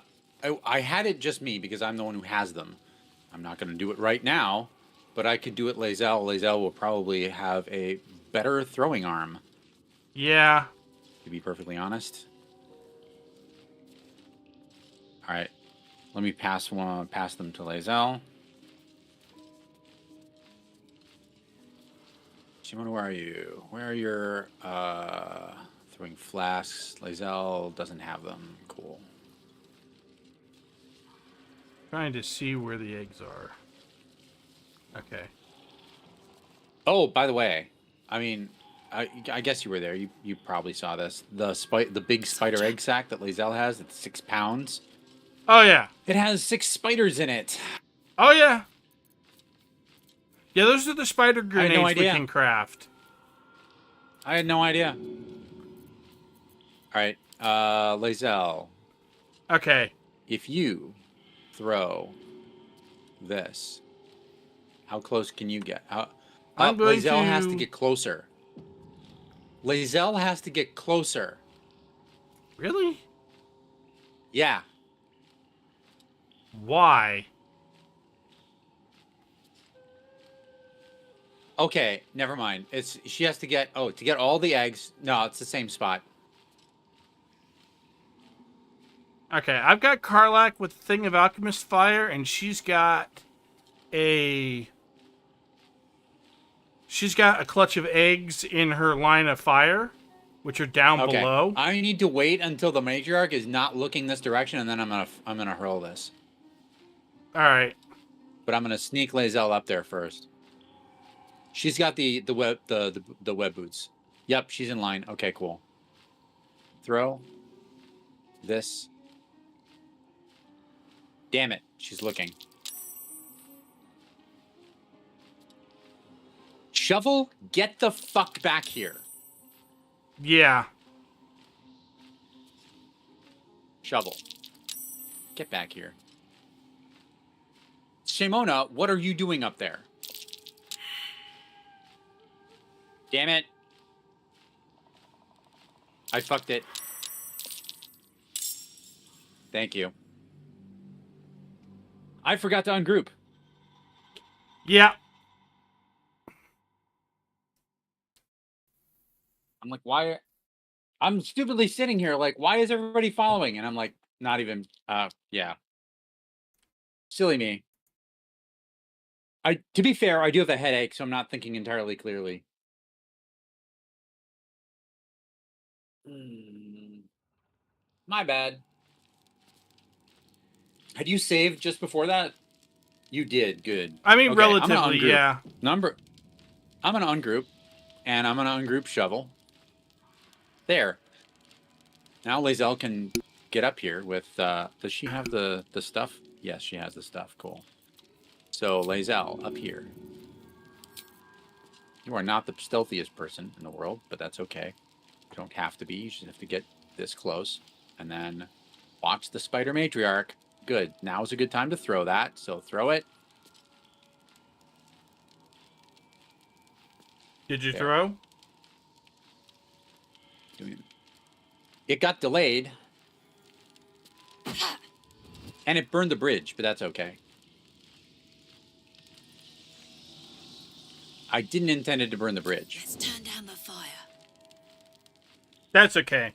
[SPEAKER 2] had it just me because I'm the one who has them. I'm not going to do it right now, but I could do it Lae'zel. Lae'zel will probably have a better throwing arm.
[SPEAKER 1] Yeah.
[SPEAKER 2] To be perfectly honest. All right. Let me pass them to Lae'zel. Shimon, where are you? Where are your throwing flasks? Lae'zel doesn't have them. Cool.
[SPEAKER 1] Trying to see where the eggs are. Okay.
[SPEAKER 2] Oh, by the way, I mean, I guess you were there. You probably saw this. The big spider egg sack that Lae'zel has. It's 6 pounds.
[SPEAKER 1] Oh yeah.
[SPEAKER 2] It has 6 spiders in it.
[SPEAKER 1] Oh yeah. Yeah, those are the spider
[SPEAKER 2] I had
[SPEAKER 1] grenades
[SPEAKER 2] no
[SPEAKER 1] we
[SPEAKER 2] idea.
[SPEAKER 1] can craft.
[SPEAKER 2] I had no idea. All right, Lae'zel.
[SPEAKER 1] Okay.
[SPEAKER 2] If you throw this, how close can you get?
[SPEAKER 1] I'm going
[SPEAKER 2] Lae'zel has
[SPEAKER 1] to-
[SPEAKER 2] to get closer. Lae'zel has to get closer.
[SPEAKER 1] Really?
[SPEAKER 2] Yeah.
[SPEAKER 1] Why?
[SPEAKER 2] Okay, never mind. She has to get to get all the eggs. No, it's the same spot.
[SPEAKER 1] Okay, I've got Karlach with Thing of Alchemist Fire, and she's got a clutch of eggs in her line of fire, which are down
[SPEAKER 2] Okay.
[SPEAKER 1] below.
[SPEAKER 2] I need to wait until the matriarch is not looking this direction, and then I'm gonna hurl this.
[SPEAKER 1] All right.
[SPEAKER 2] But I'm gonna sneak Lae'zel up there first. She's got the web boots. Yep, she's in line. Okay, cool. Throw this. Damn it, she's looking. Shovel, get the fuck back here.
[SPEAKER 1] Yeah.
[SPEAKER 2] Shovel, get back here. Shimona, what are you doing up there? Damn it. I fucked it. Thank you. I forgot to ungroup.
[SPEAKER 1] Yeah.
[SPEAKER 2] I'm like, why? I'm stupidly sitting here like, why is everybody following? And I'm like, not even, yeah. Silly me. To be fair, I do have a headache, so I'm not thinking entirely clearly. My bad. Had you saved just before that? You did. Good.
[SPEAKER 1] I mean,
[SPEAKER 2] Okay, I'm gonna
[SPEAKER 1] relatively,
[SPEAKER 2] ungroup.
[SPEAKER 1] yeah.
[SPEAKER 2] I'm gonna ungroup, and I'm gonna ungroup Shovel. There. Now Lae'zel can get up here with. Does she have the stuff? Yes, she has the stuff. Cool. So Lae'zel up here. You are not the stealthiest person in the world, but that's okay. You don't have to be. You just have to get this close, and then watch the spider matriarch. Good. Now is a good time to throw that. So throw it.
[SPEAKER 1] Did you
[SPEAKER 2] There.
[SPEAKER 1] throw?
[SPEAKER 2] It got delayed. And it burned the bridge, but that's okay. I didn't intend it to burn the bridge.
[SPEAKER 6] Let's turn down the fire.
[SPEAKER 1] That's okay.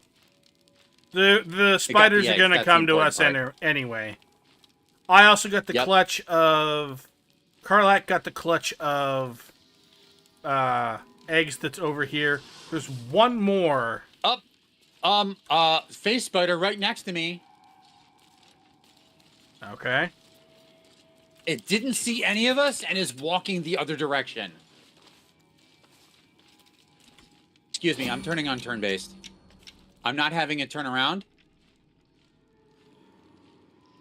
[SPEAKER 1] The spiders are
[SPEAKER 2] eggs,
[SPEAKER 1] going to
[SPEAKER 2] that's
[SPEAKER 1] come
[SPEAKER 2] the
[SPEAKER 1] to us
[SPEAKER 2] important
[SPEAKER 1] anyway. I also got the
[SPEAKER 2] Yep.
[SPEAKER 1] clutch of... Karlak got the clutch of eggs that's over here. There's one more.
[SPEAKER 2] Face spider right next to me.
[SPEAKER 1] Okay.
[SPEAKER 2] It didn't see any of us and is walking the other direction. Excuse me, I'm turning on turn-based. I'm not having it turn around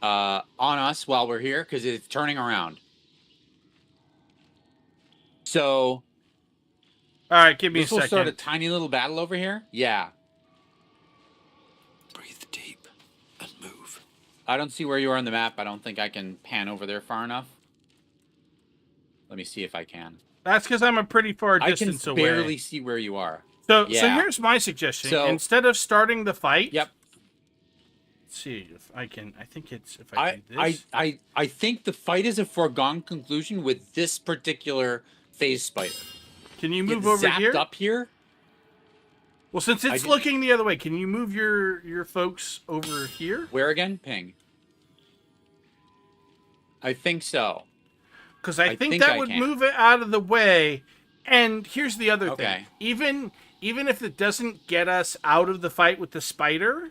[SPEAKER 2] on us while we're here because it's turning around. So,
[SPEAKER 1] All right, give me a
[SPEAKER 2] this will
[SPEAKER 1] second.
[SPEAKER 2] start a tiny little battle over here. Yeah.
[SPEAKER 3] Breathe deep and move.
[SPEAKER 2] I don't see where you are on the map. I don't think I can pan over there far enough. Let me see if I can.
[SPEAKER 1] That's because I'm a pretty far
[SPEAKER 2] I can
[SPEAKER 1] distance away.
[SPEAKER 2] barely see where you are.
[SPEAKER 1] So
[SPEAKER 2] Yeah.
[SPEAKER 1] here's my suggestion.
[SPEAKER 2] So-
[SPEAKER 1] Instead of starting the fight...
[SPEAKER 2] Yep.
[SPEAKER 1] Let's see if I can... I think it's... If I do this...
[SPEAKER 2] I think the fight is a foregone conclusion with this particular phase spider.
[SPEAKER 1] Can you
[SPEAKER 2] Get
[SPEAKER 1] move over
[SPEAKER 2] zapped
[SPEAKER 1] here?
[SPEAKER 2] up here?
[SPEAKER 1] Well, since it's
[SPEAKER 2] did-
[SPEAKER 1] looking the other way, can you move your folks over here?
[SPEAKER 2] Where again? Ping. I think so.
[SPEAKER 1] Because I think
[SPEAKER 2] think
[SPEAKER 1] that
[SPEAKER 2] I
[SPEAKER 1] would
[SPEAKER 2] can.
[SPEAKER 1] move it out of the way. And here's the other
[SPEAKER 2] Okay.
[SPEAKER 1] thing. Even if it doesn't get us out of the fight with the spider,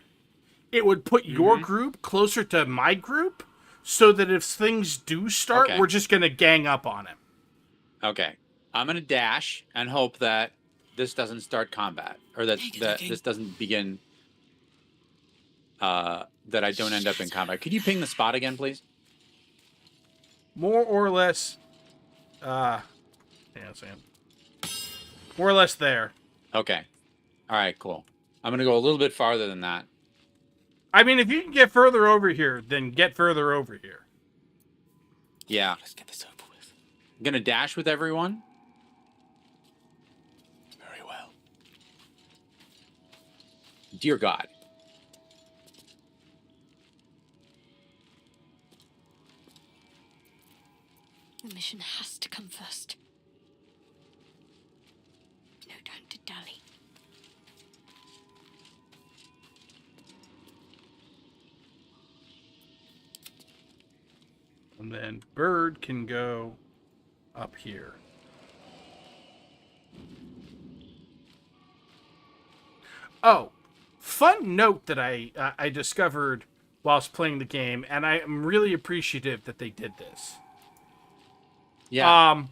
[SPEAKER 1] it would put your group closer to my group, so that if things do start,
[SPEAKER 2] Okay.
[SPEAKER 1] we're just gonna gang up on him.
[SPEAKER 2] Okay. I'm gonna dash and hope that this doesn't start combat, or that this doesn't begin. That I don't end up in combat. Could you ping the spot again, please?
[SPEAKER 1] More or less. Yeah, Sam. More or less there.
[SPEAKER 2] Okay. All right. Cool. I'm gonna go a little bit farther than that.
[SPEAKER 1] I mean, if you can get further over here, then get further over here.
[SPEAKER 2] Yeah.
[SPEAKER 3] Let's get this over with.
[SPEAKER 2] I'm gonna dash with everyone.
[SPEAKER 3] Very well.
[SPEAKER 2] Dear God.
[SPEAKER 4] The mission has to come first. No time to dally.
[SPEAKER 1] And then Bird can go up here. Oh, fun note that I discovered whilst playing the game, and I am really appreciative that they did this.
[SPEAKER 2] Yeah.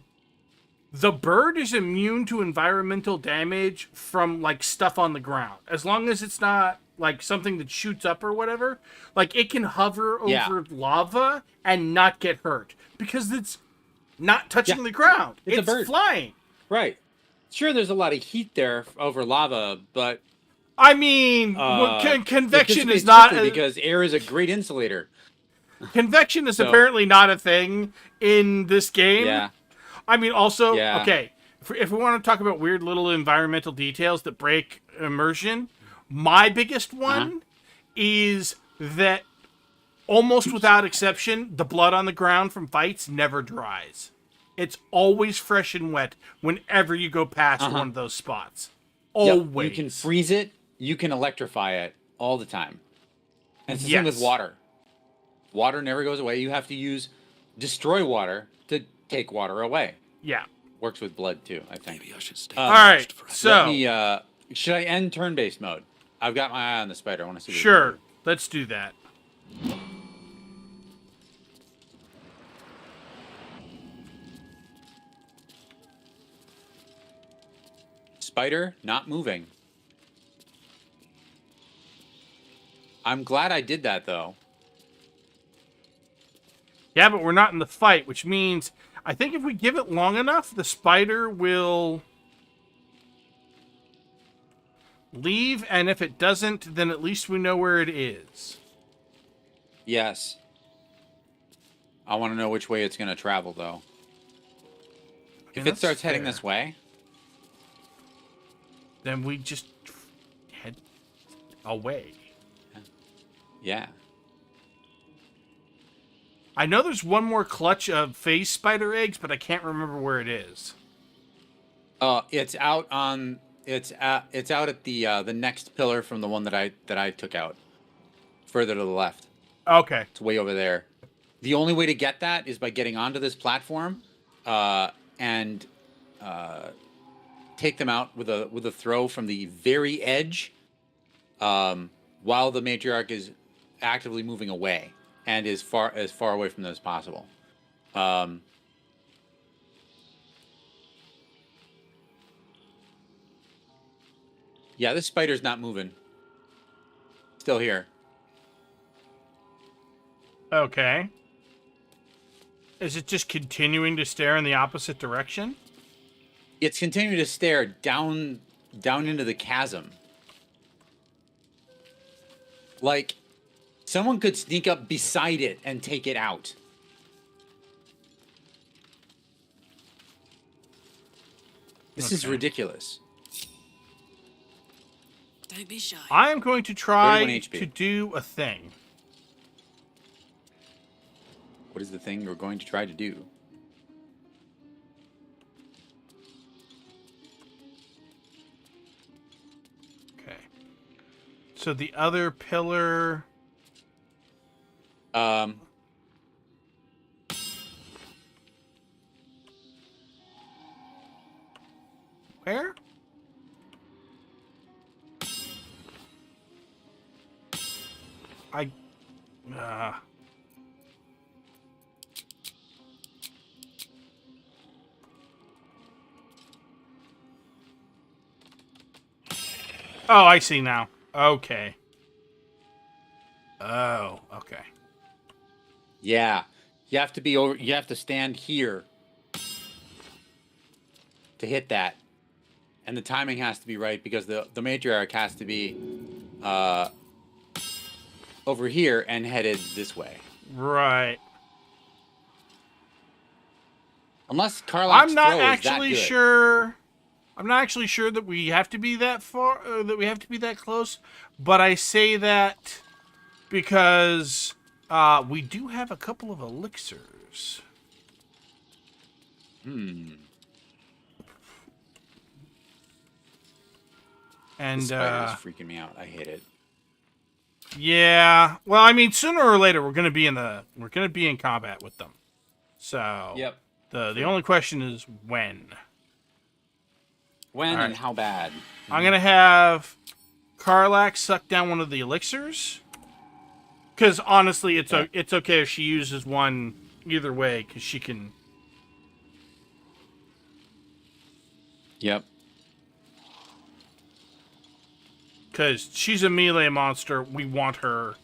[SPEAKER 1] The bird is immune to environmental damage from like stuff on the ground, as long as it's not like something that shoots up or whatever. Like it can hover
[SPEAKER 2] Yeah.
[SPEAKER 1] over lava and not get hurt because it's not touching
[SPEAKER 2] Yeah.
[SPEAKER 1] the ground.
[SPEAKER 2] It's a bird.
[SPEAKER 1] Flying.
[SPEAKER 2] Right. Sure, there's a lot of heat there over lava, but
[SPEAKER 1] I mean,
[SPEAKER 2] it
[SPEAKER 1] convection
[SPEAKER 2] dissipates
[SPEAKER 1] is not
[SPEAKER 2] quickly because air is a great insulator.
[SPEAKER 1] convection is
[SPEAKER 2] So-
[SPEAKER 1] apparently not a thing in this game.
[SPEAKER 2] Yeah.
[SPEAKER 1] I mean, also,
[SPEAKER 2] Yeah.
[SPEAKER 1] okay, if we want to talk about weird little environmental details that break immersion, my biggest one is that almost without exception, the blood on the ground from fights never dries. It's always fresh and wet whenever you go past one of those spots.
[SPEAKER 2] Yep,
[SPEAKER 1] Always.
[SPEAKER 2] you can freeze it, you can electrify it all the time. And it's the same with
[SPEAKER 1] Yes.
[SPEAKER 2] water. Water never goes away. You have to destroy water to take water away.
[SPEAKER 1] Yeah.
[SPEAKER 2] Works with blood too, I think.
[SPEAKER 3] Maybe I should stay.
[SPEAKER 1] All right, so...
[SPEAKER 2] Let me, should I end turn-based mode? I've got my eye on the spider. I want to see what
[SPEAKER 1] Sure, let's do that.
[SPEAKER 2] Spider not moving. I'm glad I did that though.
[SPEAKER 1] Yeah, but we're not in the fight, which means I think if we give it long enough, the spider will leave, and if it doesn't, then at least we know where it is.
[SPEAKER 2] Yes. I want to know which way it's going to travel though. If it
[SPEAKER 1] that's
[SPEAKER 2] starts heading
[SPEAKER 1] fair.
[SPEAKER 2] this way,
[SPEAKER 1] Then we just head away.
[SPEAKER 2] yeah.
[SPEAKER 1] I know there's one more clutch of phase spider eggs, but I can't remember where it is.
[SPEAKER 2] It's out on it's out at the next pillar from the one that I took out. Further to the left.
[SPEAKER 1] Okay.
[SPEAKER 2] It's way over there. The only way to get that is by getting onto this platform and take them out with a throw from the very edge while the matriarch is actively moving away and as far away from them as possible. Yeah, this spider's not moving. Still here.
[SPEAKER 1] Okay. Is it just continuing to stare in the opposite direction?
[SPEAKER 2] It's continuing to stare down into the chasm. Like someone could sneak up beside it and take it out. This is
[SPEAKER 1] Okay.
[SPEAKER 2] ridiculous.
[SPEAKER 9] Don't be shy.
[SPEAKER 1] I am going to try
[SPEAKER 2] 31 HP.
[SPEAKER 1] to do a thing.
[SPEAKER 2] What is the thing you're going to try to do?
[SPEAKER 1] Okay. So the other pillar... Where? I... Oh, I see now. Okay. Oh, okay.
[SPEAKER 2] Yeah. You have to be over. You have to stand here to hit that, and the timing has to be right because the matriarch has to be over here and headed this way.
[SPEAKER 1] Right.
[SPEAKER 2] Unless Karlach's
[SPEAKER 1] I'm not
[SPEAKER 2] throw is that
[SPEAKER 1] actually
[SPEAKER 2] good.
[SPEAKER 1] sure. I'm not actually sure that we have to be that far, that we have to be that close. But I say that because we do have a couple of elixirs.
[SPEAKER 2] Hmm.
[SPEAKER 1] And
[SPEAKER 2] This spider's freaking me out. I hate it.
[SPEAKER 1] yeah, well, I mean, sooner or later we're gonna be in combat with them. So
[SPEAKER 2] Yep.
[SPEAKER 1] The only question is when.
[SPEAKER 2] When
[SPEAKER 1] All
[SPEAKER 2] and
[SPEAKER 1] right.
[SPEAKER 2] how bad?
[SPEAKER 1] I'm gonna have Karlach suck down one of the elixirs. Because honestly, it's okay if she uses one either way, because she can.
[SPEAKER 2] Yep.
[SPEAKER 1] Because she's a melee monster, we want her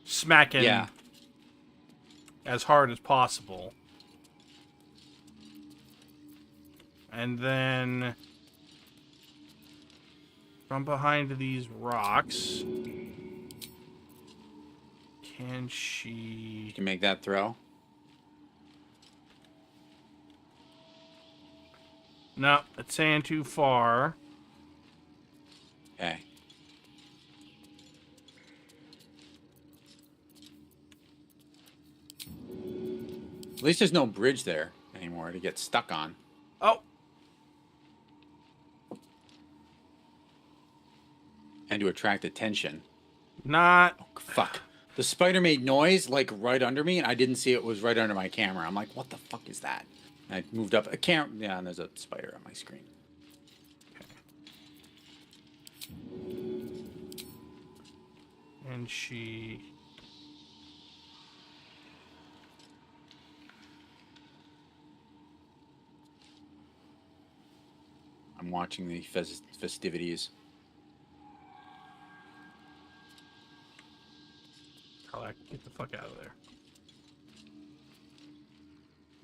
[SPEAKER 1] smacking as hard as possible. And then from behind these rocks, Can she...
[SPEAKER 2] You can make that throw.
[SPEAKER 1] No, it's saying too far.
[SPEAKER 2] Okay. At least there's no bridge there anymore to get stuck on.
[SPEAKER 1] Oh.
[SPEAKER 2] And to attract attention.
[SPEAKER 1] Not...
[SPEAKER 2] Oh, fuck. The spider made noise, like, right under me, and I didn't see it was right under my camera. I'm like, what the fuck is that? And I moved up a camera. Yeah, and there's a spider on my screen.
[SPEAKER 1] And she...
[SPEAKER 2] I'm watching the festivities.
[SPEAKER 1] Karlach, get the fuck out of there.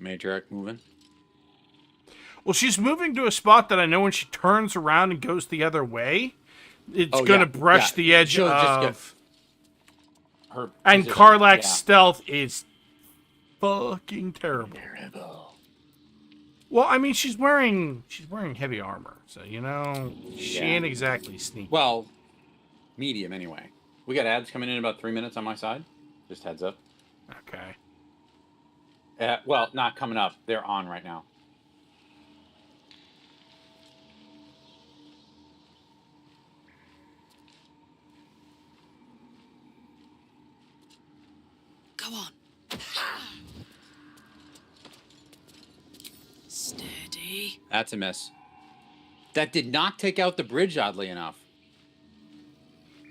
[SPEAKER 2] Matriarch moving.
[SPEAKER 1] Well, she's moving to a spot that I know when she turns around and goes the other way, it's
[SPEAKER 2] Oh,
[SPEAKER 1] going to
[SPEAKER 2] yeah,
[SPEAKER 1] brush
[SPEAKER 2] yeah.
[SPEAKER 1] the edge
[SPEAKER 2] She'll just
[SPEAKER 1] of...
[SPEAKER 2] Her
[SPEAKER 1] And
[SPEAKER 2] position,
[SPEAKER 1] Karlach's
[SPEAKER 2] yeah.
[SPEAKER 1] stealth is fucking terrible. Well, I mean, she's wearing heavy armor, so you know she
[SPEAKER 2] Yeah.
[SPEAKER 1] ain't exactly sneaky.
[SPEAKER 2] Well, medium anyway. We got ads coming in about 3 minutes on my side. Just heads up.
[SPEAKER 1] Okay.
[SPEAKER 2] Well, not coming up. They're on right now.
[SPEAKER 9] Go on. Steady.
[SPEAKER 2] That's a miss. That did not take out the bridge, oddly enough.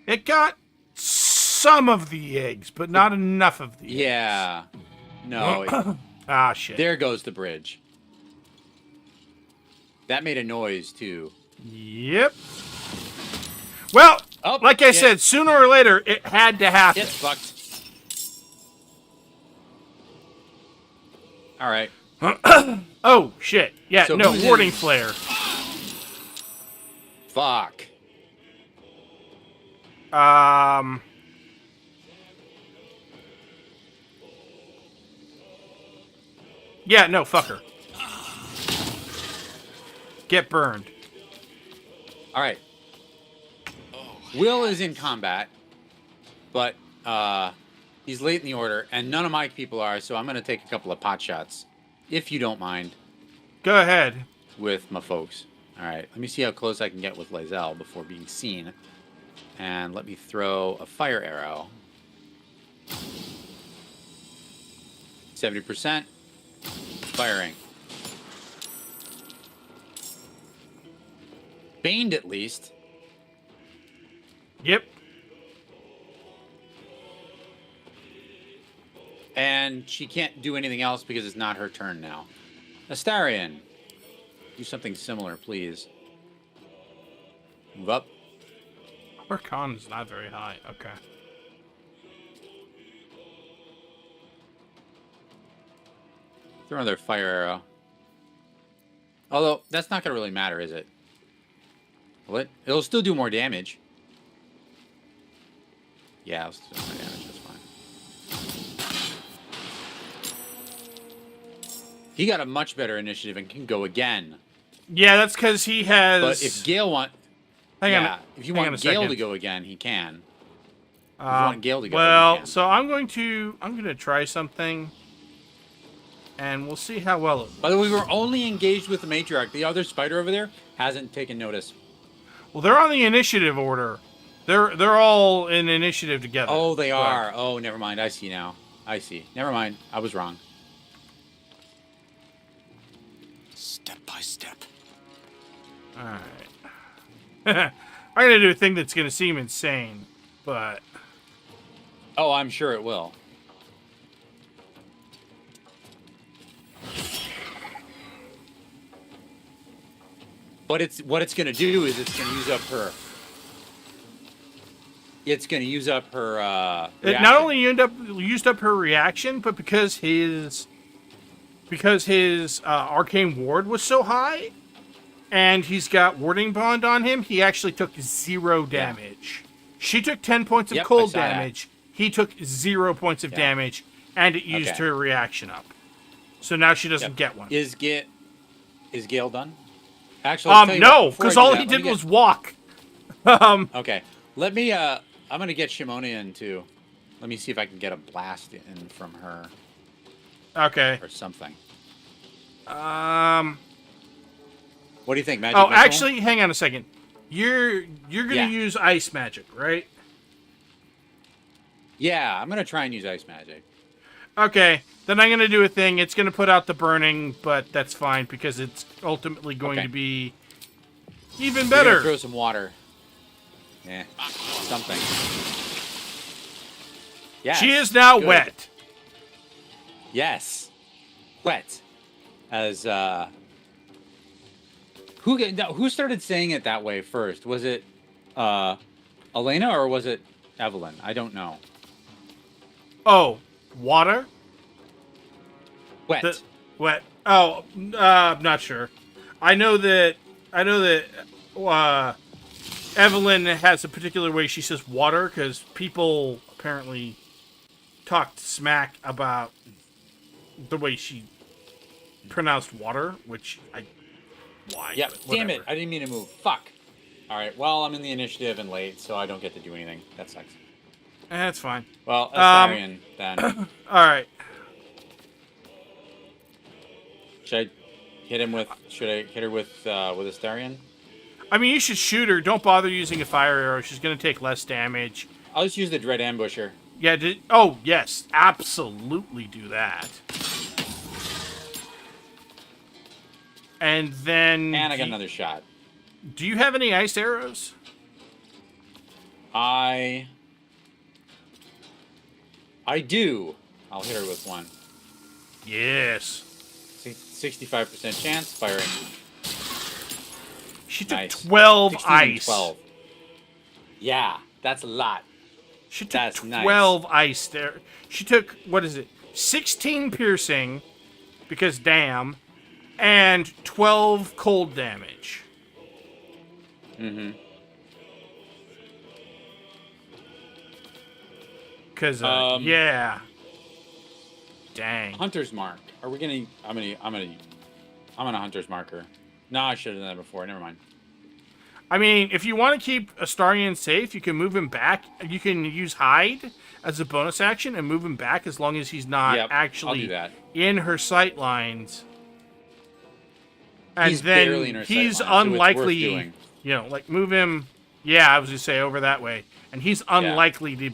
[SPEAKER 1] It got some of the eggs, but not enough of the eggs.
[SPEAKER 2] Yeah. No.
[SPEAKER 1] Ah, shit.
[SPEAKER 2] There goes the bridge. That made a noise, too.
[SPEAKER 1] Yep. Well,
[SPEAKER 2] Oh,
[SPEAKER 1] like I
[SPEAKER 2] yeah.
[SPEAKER 1] said, sooner or later, it had to happen.
[SPEAKER 2] It's fucked. All right.
[SPEAKER 1] Oh, shit. Yeah,
[SPEAKER 2] So
[SPEAKER 1] no,
[SPEAKER 2] who's
[SPEAKER 1] warding
[SPEAKER 2] in?
[SPEAKER 1] flare.
[SPEAKER 2] Fuck.
[SPEAKER 1] Yeah, no, fuck her. Get burned.
[SPEAKER 2] All right. Will is in combat, but he's late in the order, and none of my people are, so I'm going to take a couple of pot shots, if you don't mind,
[SPEAKER 1] Go ahead.
[SPEAKER 2] with my folks. All right, let me see how close I can get with Lae'zel before being seen. And let me throw a fire arrow. 70%. Firing. Baned at least.
[SPEAKER 1] Yep.
[SPEAKER 2] And she can't do anything else because it's not her turn now. Astarion, do something similar, please. Move up.
[SPEAKER 1] Our con is not very high. Okay.
[SPEAKER 2] Throw another fire arrow. Although, that's not going to really matter, is it? Will it? It'll still do more damage. Yeah, it'll still do more damage. That's fine. He got a much better initiative and can go again.
[SPEAKER 1] Yeah, that's because he has...
[SPEAKER 2] But if Gale
[SPEAKER 1] Hang on.
[SPEAKER 2] if you
[SPEAKER 1] Hang on
[SPEAKER 2] want
[SPEAKER 1] a
[SPEAKER 2] Gale
[SPEAKER 1] second.
[SPEAKER 2] to go again, he can. If you want Gale to go,
[SPEAKER 1] well,
[SPEAKER 2] he can.
[SPEAKER 1] so I'm going to try something, and we'll see how well it.
[SPEAKER 2] By the way, we were only engaged with the matriarch. The other spider over there hasn't taken notice.
[SPEAKER 1] Well, they're on the initiative order. They're all in initiative together.
[SPEAKER 2] Oh, they
[SPEAKER 1] But-
[SPEAKER 2] are. Oh, never mind. I see now. I see. Never mind. I was wrong.
[SPEAKER 3] Step by step.
[SPEAKER 1] All right. I'm gonna do a thing that's gonna seem insane, but
[SPEAKER 2] Oh, I'm sure it will. But what it's going to do is it's going to use up her. It's going to use up her.
[SPEAKER 1] it
[SPEAKER 2] reaction.
[SPEAKER 1] not only used up her reaction, but because his arcane ward was so high, and he's got warding bond on him, he actually took 0 damage. She took 10 points of
[SPEAKER 2] Yep, I
[SPEAKER 1] cold
[SPEAKER 2] saw that.
[SPEAKER 1] damage. he took 0 points of damage, and it used
[SPEAKER 2] Okay.
[SPEAKER 1] her reaction up. So now she doesn't get one.
[SPEAKER 2] Is Gale done? Actually, I'll tell you what,
[SPEAKER 1] No,
[SPEAKER 2] before I
[SPEAKER 1] because
[SPEAKER 2] do
[SPEAKER 1] all
[SPEAKER 2] that,
[SPEAKER 1] he
[SPEAKER 2] let me
[SPEAKER 1] did
[SPEAKER 2] get-
[SPEAKER 1] was walk.
[SPEAKER 2] Okay, let me. I'm gonna get Shimona in too. Let me see if I can get a blast in from her
[SPEAKER 1] Okay.
[SPEAKER 2] or something.
[SPEAKER 1] Um.
[SPEAKER 2] What do you think, Magic?
[SPEAKER 1] Oh,
[SPEAKER 2] Missile?
[SPEAKER 1] actually, hang on a second. You're gonna
[SPEAKER 2] Yeah.
[SPEAKER 1] use ice magic, right?
[SPEAKER 2] Yeah, I'm gonna try and use ice magic.
[SPEAKER 1] Okay. Then I'm gonna do a thing. It's gonna put out the burning, but that's fine because it's ultimately going
[SPEAKER 2] Okay.
[SPEAKER 1] to be even
[SPEAKER 2] We're gonna
[SPEAKER 1] better.
[SPEAKER 2] throw some water. Yeah, something. Yes,
[SPEAKER 1] She is now
[SPEAKER 2] good.
[SPEAKER 1] wet.
[SPEAKER 2] Yes, wet. As who started saying it that way first? Was it Elena or was it Evelyn? I don't know.
[SPEAKER 1] Oh, water?
[SPEAKER 2] Wet.
[SPEAKER 1] Wet. Oh, I'm not sure. I know that Evelyn has a particular way she says water because people apparently talked smack about the way she pronounced water, which why?
[SPEAKER 2] Yep.
[SPEAKER 1] but
[SPEAKER 2] Damn it!
[SPEAKER 1] whatever.
[SPEAKER 2] I didn't mean to move. Fuck. All right. Well, I'm in the initiative and late, so I don't get to do anything. That sucks.
[SPEAKER 1] That's fine.
[SPEAKER 2] Well, Astarion then.
[SPEAKER 1] All right.
[SPEAKER 2] Should I hit him with? Should I hit her with Astarion?
[SPEAKER 1] I mean, you should shoot her. Don't bother using a fire arrow. She's going to take less damage.
[SPEAKER 2] I'll just use the Dread Ambusher.
[SPEAKER 1] Yeah. Oh, yes. Absolutely do that. And then...
[SPEAKER 2] And I got another shot.
[SPEAKER 1] Do you have any ice arrows?
[SPEAKER 2] I do. I'll hit her with one.
[SPEAKER 1] Yes.
[SPEAKER 2] 65% chance firing.
[SPEAKER 1] She took
[SPEAKER 2] Nice.
[SPEAKER 1] 12
[SPEAKER 2] 16 and
[SPEAKER 1] ice.
[SPEAKER 2] 12. Yeah, that's a lot.
[SPEAKER 1] She took
[SPEAKER 2] That's
[SPEAKER 1] 12 ice there. She took, 16 piercing, because damn, and 12 cold damage.
[SPEAKER 2] Mm-hmm.
[SPEAKER 1] Because, yeah. Dang.
[SPEAKER 2] Hunter's mark. Are we gonna? I'm on a hunter's marker. No, I should have done that before. Never mind.
[SPEAKER 1] I mean, if you want to keep Astarion safe, you can move him back. You can use hide as a bonus action and move him back as long as he's not
[SPEAKER 2] Yep, I'll
[SPEAKER 1] actually
[SPEAKER 2] do that.
[SPEAKER 1] in her sight lines. And
[SPEAKER 2] He's
[SPEAKER 1] then
[SPEAKER 2] barely in her sight
[SPEAKER 1] he's
[SPEAKER 2] line, so it's worth
[SPEAKER 1] unlikely,
[SPEAKER 2] doing.
[SPEAKER 1] like move him. Yeah, I was gonna say over that way, and he's unlikely to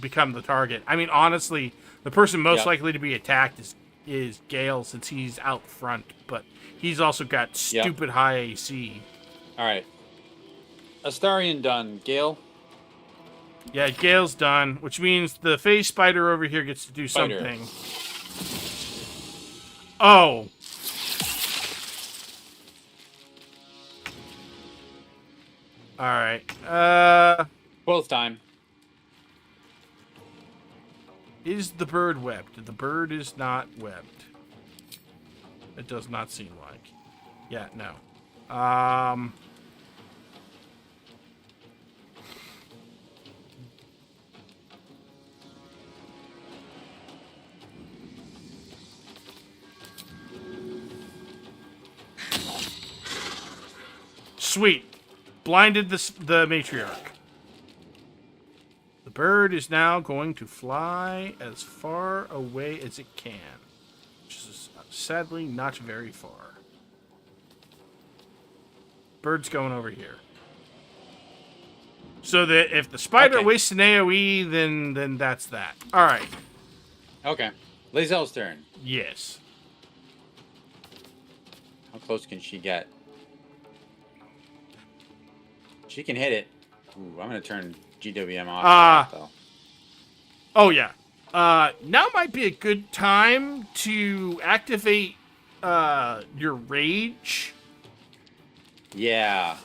[SPEAKER 1] become the target. I mean, honestly, the person most likely to be attacked is Gale since he's out front, but he's also got stupid high AC.
[SPEAKER 2] All right. Astarion done. Gale.
[SPEAKER 1] Yeah, Gale's done, which means the phase spider over here gets to do
[SPEAKER 2] Spider.
[SPEAKER 1] something. Oh. Alright.
[SPEAKER 2] Both time.
[SPEAKER 1] Is the bird webbed? The bird is not webbed. It does not seem like. Yeah, no. Sweet. Blinded the matriarch. The bird is now going to fly as far away as it can, which is sadly not very far. Bird's going over here. So that if the spider wastes an AoE, then that's that. All right.
[SPEAKER 2] Okay. Lae'zel's turn.
[SPEAKER 1] Yes.
[SPEAKER 2] How close can she get? She can hit it. Ooh, I'm gonna turn GWM off. Though.
[SPEAKER 1] Oh yeah. Now might be a good time to activate your rage.
[SPEAKER 2] Yeah.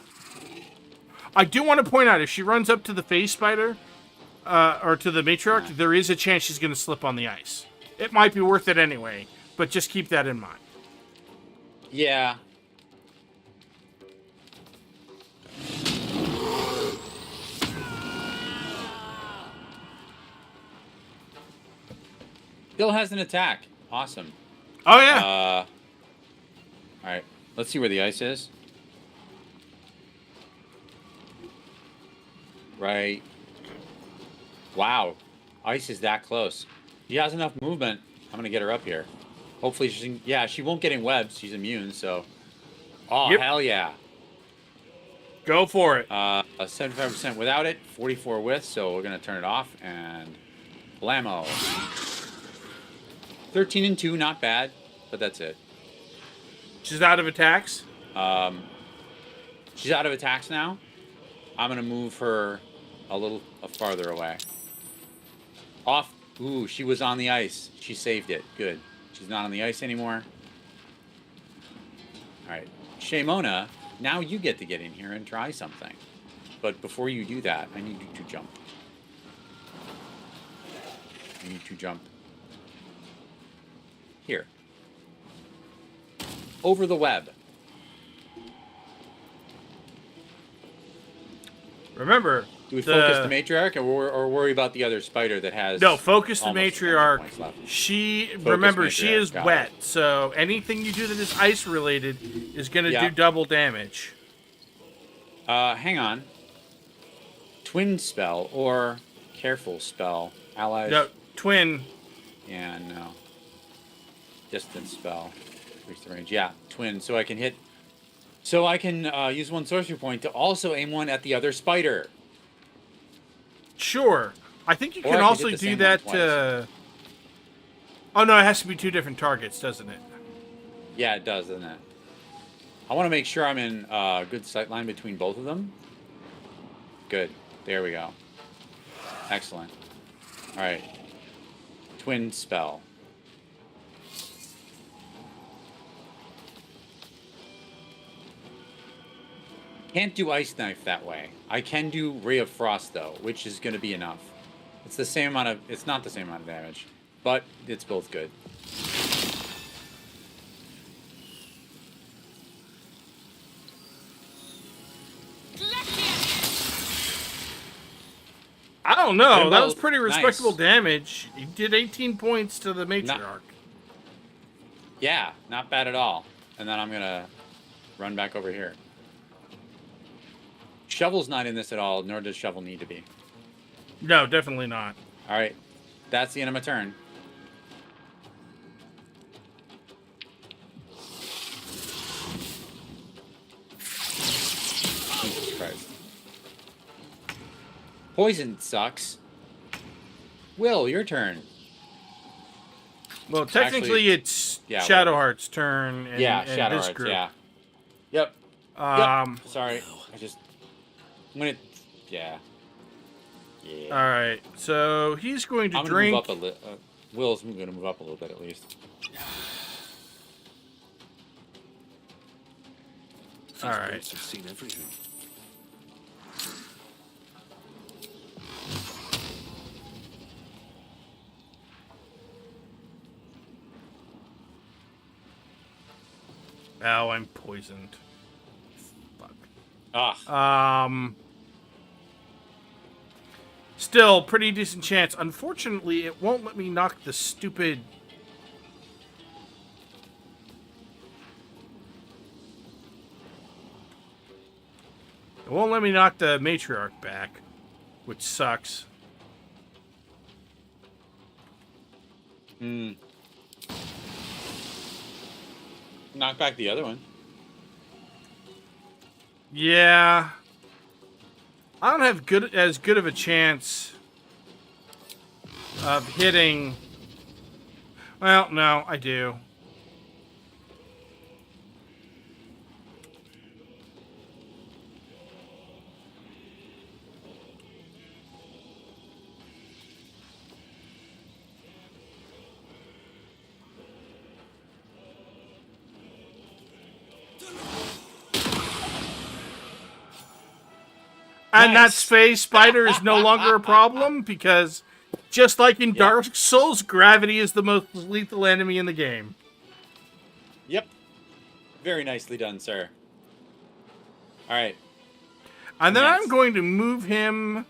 [SPEAKER 1] I do want to point out if she runs up to the phase spider or to the matriarch, there is a chance she's going to slip on the ice. It might be worth it anyway, but just keep that in mind.
[SPEAKER 2] Yeah. Still has an attack. Awesome.
[SPEAKER 1] Oh yeah.
[SPEAKER 2] All right. Let's see where the ice is. Right. Wow. Ice is that close. She has enough movement. I'm going to get her up here. Hopefully she can... Yeah, she won't get in webs. She's immune, so... Oh,
[SPEAKER 1] Yep.
[SPEAKER 2] hell yeah.
[SPEAKER 1] Go for it.
[SPEAKER 2] 75% without it. 44 with, so we're going to turn it off. And... blammo. 13 and 2, not bad. But that's it.
[SPEAKER 1] She's out of attacks.
[SPEAKER 2] She's out of attacks now. I'm going to move her a little farther away. Off. Ooh, she was on the ice. She saved it. Good. She's not on the ice anymore. All right. Shaymona, now you get to get in here and try something. But before you do that, I need you to jump. I need to jump. Here. Over the web.
[SPEAKER 1] Remember,
[SPEAKER 2] Do we focus the matriarch or worry about the other spider that has...
[SPEAKER 1] No, focus the
[SPEAKER 2] almost
[SPEAKER 1] matriarch.
[SPEAKER 2] points left?
[SPEAKER 1] She,
[SPEAKER 2] Focus
[SPEAKER 1] remember, she
[SPEAKER 2] matriarch,
[SPEAKER 1] is
[SPEAKER 2] got
[SPEAKER 1] wet,
[SPEAKER 2] it.
[SPEAKER 1] so anything you do that is ice related is going to
[SPEAKER 2] Yeah.
[SPEAKER 1] do double damage.
[SPEAKER 2] Hang on. Twin spell or careful spell. Allies.
[SPEAKER 1] No, twin.
[SPEAKER 2] Yeah, no. Distance spell. Increase the range. Yeah, twin. So I can hit. So I can use one sorcery point to also aim one at the other spider.
[SPEAKER 1] Sure. I think you
[SPEAKER 2] Or I
[SPEAKER 1] can
[SPEAKER 2] could
[SPEAKER 1] also
[SPEAKER 2] hit the
[SPEAKER 1] do
[SPEAKER 2] same
[SPEAKER 1] that
[SPEAKER 2] one
[SPEAKER 1] to... Oh, no, it has to be 2 different targets, doesn't it?
[SPEAKER 2] Yeah, it does, doesn't it? I want to make sure I'm in good sight line between both of them. Good. There we go. Excellent. All right. Twin spell. Can't do Ice Knife that way. I can do Ray of Frost, though, which is going to be enough. It's the same amount of... It's not the same amount of damage, but it's both good.
[SPEAKER 1] I don't know.
[SPEAKER 2] Timbo,
[SPEAKER 1] That was pretty respectable
[SPEAKER 2] nice.
[SPEAKER 1] damage. You did 18 points to the matriarch.
[SPEAKER 2] Yeah, not bad at all. And then I'm going to run back over here. Shovel's not in this at all, nor does Shovel need to be.
[SPEAKER 1] No, definitely not.
[SPEAKER 2] All right. That's the end of my turn. Jesus Christ. Poison sucks. Will, your turn.
[SPEAKER 1] Well, technically,
[SPEAKER 2] Actually,
[SPEAKER 1] it's
[SPEAKER 2] yeah,
[SPEAKER 1] Shadowheart's turn and,
[SPEAKER 2] Yeah,
[SPEAKER 1] and
[SPEAKER 2] Shadow
[SPEAKER 1] this
[SPEAKER 2] Hearts,
[SPEAKER 1] group.
[SPEAKER 2] yeah. Yep.
[SPEAKER 1] Um,
[SPEAKER 2] Sorry. I just... When it... Yeah. Yeah.
[SPEAKER 1] All right. So he's going to
[SPEAKER 2] I'm
[SPEAKER 1] drink.
[SPEAKER 2] gonna move up a little. Will's going to move up a little bit at least.
[SPEAKER 3] These
[SPEAKER 1] All right.
[SPEAKER 3] boats have seen everything.
[SPEAKER 1] Oh, I'm poisoned. Fuck.
[SPEAKER 2] Ah.
[SPEAKER 1] Still, pretty decent chance. Unfortunately, it won't let me knock the stupid... It won't let me knock the matriarch back, which sucks.
[SPEAKER 2] Hmm. Knock back the other one.
[SPEAKER 1] Yeah. I don't have as good of a chance of hitting... Well, no, I do. And that space spider is no longer a problem because, just like in Dark Souls, gravity is the most lethal enemy in the game.
[SPEAKER 2] Yep. Very nicely done, sir. All right.
[SPEAKER 1] And then
[SPEAKER 2] Nice.
[SPEAKER 1] I'm going to move him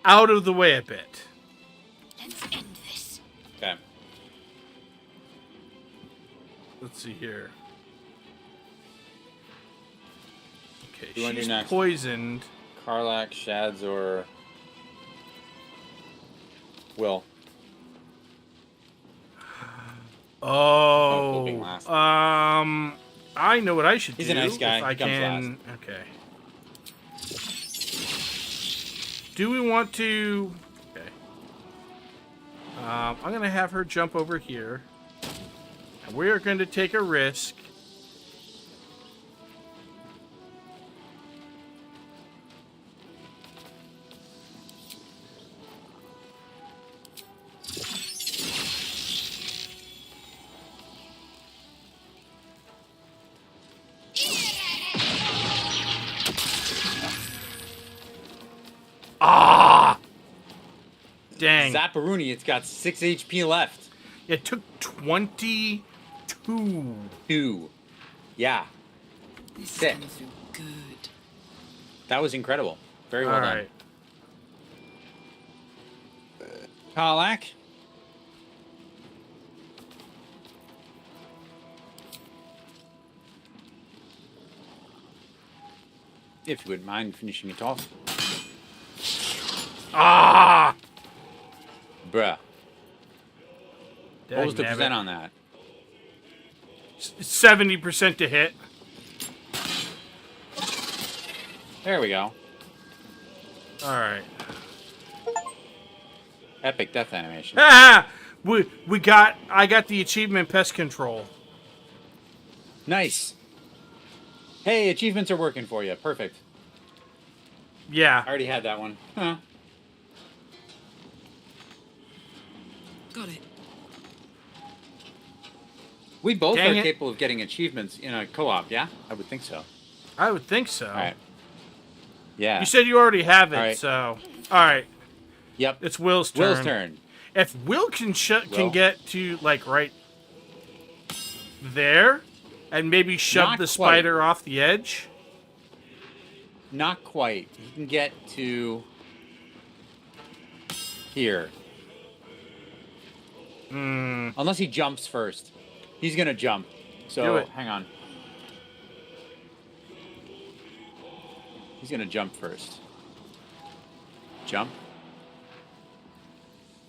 [SPEAKER 1] out of the way a bit.
[SPEAKER 6] Let's end this.
[SPEAKER 1] let's see here. Okay,
[SPEAKER 2] Who you wanna do
[SPEAKER 1] she's
[SPEAKER 2] next?
[SPEAKER 1] poisoned.
[SPEAKER 2] Karlach, Shads, or Will? Flipping
[SPEAKER 1] Oh,
[SPEAKER 2] last.
[SPEAKER 1] I know what I should
[SPEAKER 2] He's
[SPEAKER 1] do.
[SPEAKER 2] a nice guy.
[SPEAKER 1] If I
[SPEAKER 2] He comes
[SPEAKER 1] can. Okay. Do we want to? Okay. I'm gonna have her jump over here, and we are going to take a risk. Ah! Dang.
[SPEAKER 2] Zapparuni, it's got 6 HP left.
[SPEAKER 1] It took 22.
[SPEAKER 2] 2. Yeah.
[SPEAKER 9] This is
[SPEAKER 2] Sick.
[SPEAKER 9] gonna feel good.
[SPEAKER 2] That was incredible. Very well
[SPEAKER 1] All
[SPEAKER 2] done.
[SPEAKER 1] right.
[SPEAKER 2] Karlach? If you wouldn't mind finishing it off.
[SPEAKER 1] Ah!
[SPEAKER 2] Bruh. What was the
[SPEAKER 1] Dagnabbit.
[SPEAKER 2] percent on that?
[SPEAKER 1] 70% to hit.
[SPEAKER 2] There we go.
[SPEAKER 1] All right.
[SPEAKER 2] Epic death animation.
[SPEAKER 1] Ah! I got the achievement pest control.
[SPEAKER 2] Nice. Hey, achievements are working for you. Perfect.
[SPEAKER 1] Yeah.
[SPEAKER 2] I already had that one. Huh.
[SPEAKER 9] Got it.
[SPEAKER 2] We both
[SPEAKER 1] Dang
[SPEAKER 2] are
[SPEAKER 1] it.
[SPEAKER 2] capable of getting achievements in a co-op, yeah? I would think so.
[SPEAKER 1] I would think so.
[SPEAKER 2] All right. Yeah.
[SPEAKER 1] You said you already have it,
[SPEAKER 2] All right.
[SPEAKER 1] so all right.
[SPEAKER 2] Yep.
[SPEAKER 1] It's Will's turn.
[SPEAKER 2] Will's turn.
[SPEAKER 1] If Will can
[SPEAKER 2] Will?
[SPEAKER 1] get to like right there, and maybe shove
[SPEAKER 2] Not
[SPEAKER 1] the
[SPEAKER 2] quite.
[SPEAKER 1] spider off the edge.
[SPEAKER 2] Not quite. He can get to here. Unless he jumps first. He's gonna jump. So
[SPEAKER 1] Do it.
[SPEAKER 2] hang on. He's gonna jump first. Jump.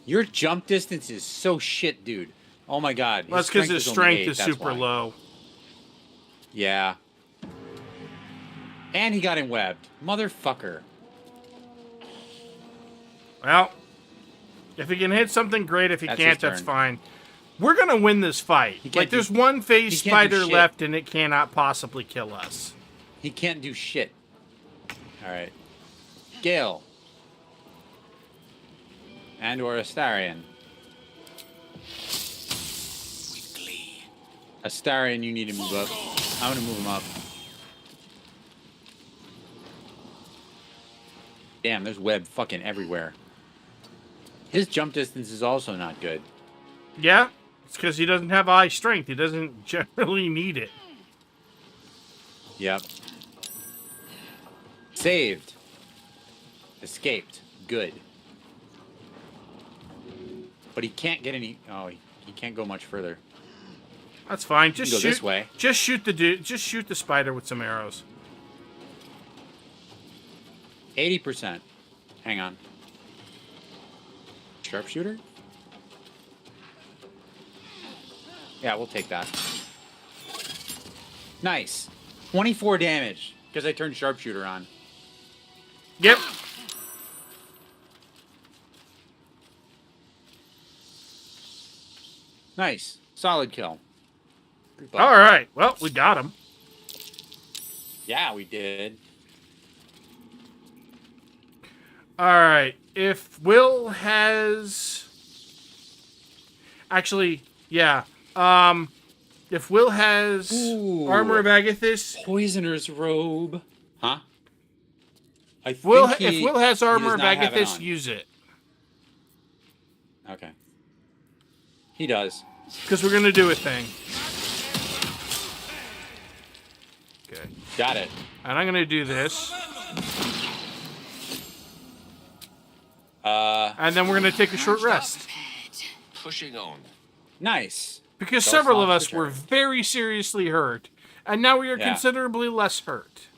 [SPEAKER 2] Your jump distance is so shit, dude. Oh my god.
[SPEAKER 1] Well, that's because his
[SPEAKER 2] only
[SPEAKER 1] strength
[SPEAKER 2] 8,
[SPEAKER 1] is
[SPEAKER 2] that's
[SPEAKER 1] super
[SPEAKER 2] why.
[SPEAKER 1] low.
[SPEAKER 2] Yeah. And he got him webbed. Motherfucker.
[SPEAKER 1] Well, if he can hit something, great. If he
[SPEAKER 2] That's
[SPEAKER 1] can't,
[SPEAKER 2] his
[SPEAKER 1] that's
[SPEAKER 2] turn.
[SPEAKER 1] fine. We're gonna win this fight.
[SPEAKER 2] He can't
[SPEAKER 1] Like, there's
[SPEAKER 2] do-
[SPEAKER 1] one phase
[SPEAKER 2] he can't do
[SPEAKER 1] spider
[SPEAKER 2] shit.
[SPEAKER 1] left, and it cannot possibly kill us.
[SPEAKER 2] He can't do shit. Alright. Gale. And or Astarion.
[SPEAKER 3] With glee.
[SPEAKER 2] Astarion, you need to move up. I'm gonna move him up. Damn, there's web fucking everywhere. His jump distance is also not good.
[SPEAKER 1] Yeah, it's because he doesn't have eye strength. He doesn't generally need it.
[SPEAKER 2] Yep. Saved. Escaped. Good. But he can't get any... Oh, he can't go much further.
[SPEAKER 1] That's fine. Just
[SPEAKER 2] go
[SPEAKER 1] shoot.
[SPEAKER 2] this way.
[SPEAKER 1] Just shoot the dude. Just shoot the spider with some arrows.
[SPEAKER 2] 80%. Hang on. Sharpshooter? Yeah, we'll take that. Nice. 24 damage, because I turned sharpshooter on.
[SPEAKER 1] Yep.
[SPEAKER 2] Nice. Solid kill.
[SPEAKER 1] All right. Well, we got him.
[SPEAKER 2] Yeah, we did.
[SPEAKER 1] All right. If Will has, actually, yeah. If Will has
[SPEAKER 2] Ooh.
[SPEAKER 1] Armor of Agathis,
[SPEAKER 2] Poisoner's robe. Huh? I think
[SPEAKER 1] if Will has Armor of
[SPEAKER 2] does not have it
[SPEAKER 1] Agathis,
[SPEAKER 2] on.
[SPEAKER 1] use it.
[SPEAKER 2] Okay. He does.
[SPEAKER 1] Because we're gonna do a thing. Okay.
[SPEAKER 2] Got it.
[SPEAKER 1] And I'm gonna do this. And then we're gonna take a short rest.
[SPEAKER 7] Pushing on.
[SPEAKER 2] Nice.
[SPEAKER 1] Because
[SPEAKER 2] Ghost
[SPEAKER 1] several of
[SPEAKER 2] Launch
[SPEAKER 1] us were
[SPEAKER 2] returns.
[SPEAKER 1] very seriously hurt, and now we are
[SPEAKER 2] Yeah.
[SPEAKER 1] considerably less hurt.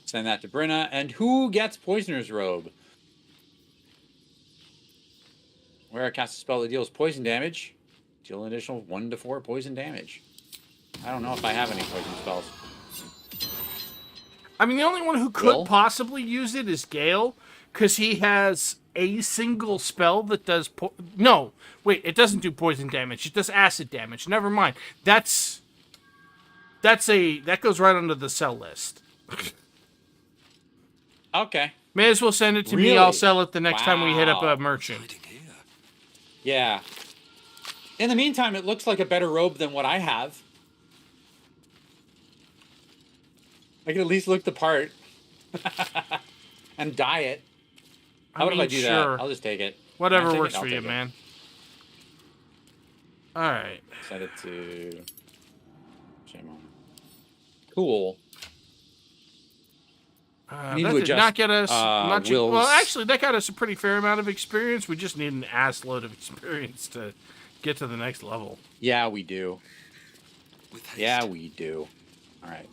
[SPEAKER 2] Send that to Brenna. And who gets Poisoner's Robe? Where I cast a spell that deals poison damage, deal an additional 1 to 4 poison damage. I don't know if I have any poison spells.
[SPEAKER 1] I mean, the only one who could
[SPEAKER 2] Will?
[SPEAKER 1] possibly use it is Gale, because he has a single spell that does no, wait, it doesn't do poison damage. It does acid damage. Never mind. That goes right under the sell list.
[SPEAKER 2] Okay.
[SPEAKER 1] May as well send it to me.
[SPEAKER 2] Really?
[SPEAKER 1] I'll sell it the next time we hit up
[SPEAKER 2] Wow.
[SPEAKER 1] a merchant.
[SPEAKER 3] Hiding here.
[SPEAKER 2] Yeah. In the meantime, it looks like a better robe than what I have. I can at least look the part. And dye it. How about if I do that? I'll just take it.
[SPEAKER 1] Whatever
[SPEAKER 2] Can I take
[SPEAKER 1] works
[SPEAKER 2] it? I'll
[SPEAKER 1] for you,
[SPEAKER 2] take it.
[SPEAKER 1] man. All right.
[SPEAKER 2] Send it to... Shame on. Cool. Need
[SPEAKER 1] That
[SPEAKER 2] to
[SPEAKER 1] did not
[SPEAKER 2] adjust,
[SPEAKER 1] get us much. Well,
[SPEAKER 2] Will's-
[SPEAKER 1] actually, that got us a pretty fair amount of experience. We just need an ass load of experience to get to the next level.
[SPEAKER 2] Yeah, we do.
[SPEAKER 3] With haste.
[SPEAKER 2] Yeah, we do. All right.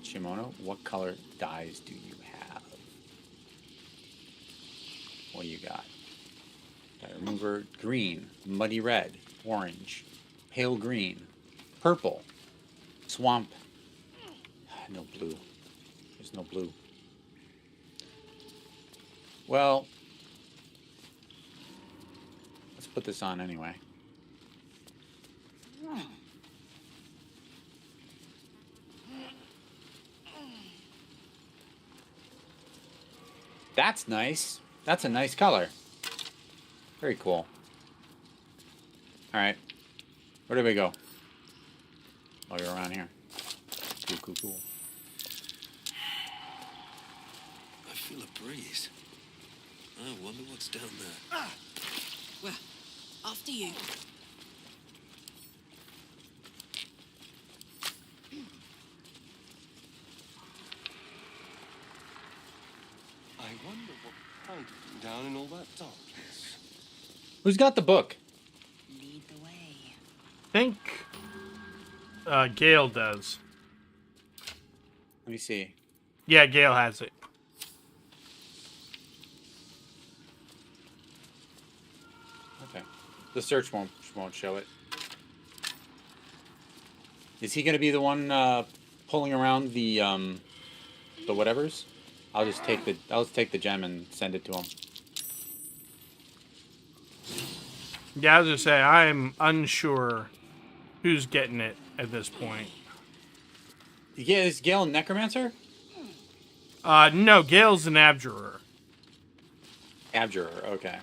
[SPEAKER 2] Shimono, what color dyes do you have? What do you got? Dye remover, green, muddy red, orange, pale green, purple, swamp. No blue. There's no blue. Well, let's put this on anyway. That's nice. That's a nice color. Very cool. Alright. Where do we go? Oh, you're around here. Cool, cool, cool.
[SPEAKER 3] I feel a breeze. I wonder what's down there.
[SPEAKER 9] Well, after you.
[SPEAKER 5] I wonder what's hiding down in all that darkness.
[SPEAKER 2] Who's got the book?
[SPEAKER 6] Lead the way.
[SPEAKER 1] I think Gale does.
[SPEAKER 2] Let me see.
[SPEAKER 1] Yeah, Gale has it.
[SPEAKER 2] Okay. The search won't show it. Is he gonna be the one pulling around the whatevers? I'll just take the gem and send it to him.
[SPEAKER 1] Yeah, I was gonna say I'm unsure who's getting it at this point.
[SPEAKER 2] Yeah, is Gale a necromancer?
[SPEAKER 1] No, Gale's an abjurer.
[SPEAKER 2] Abjurer, okay.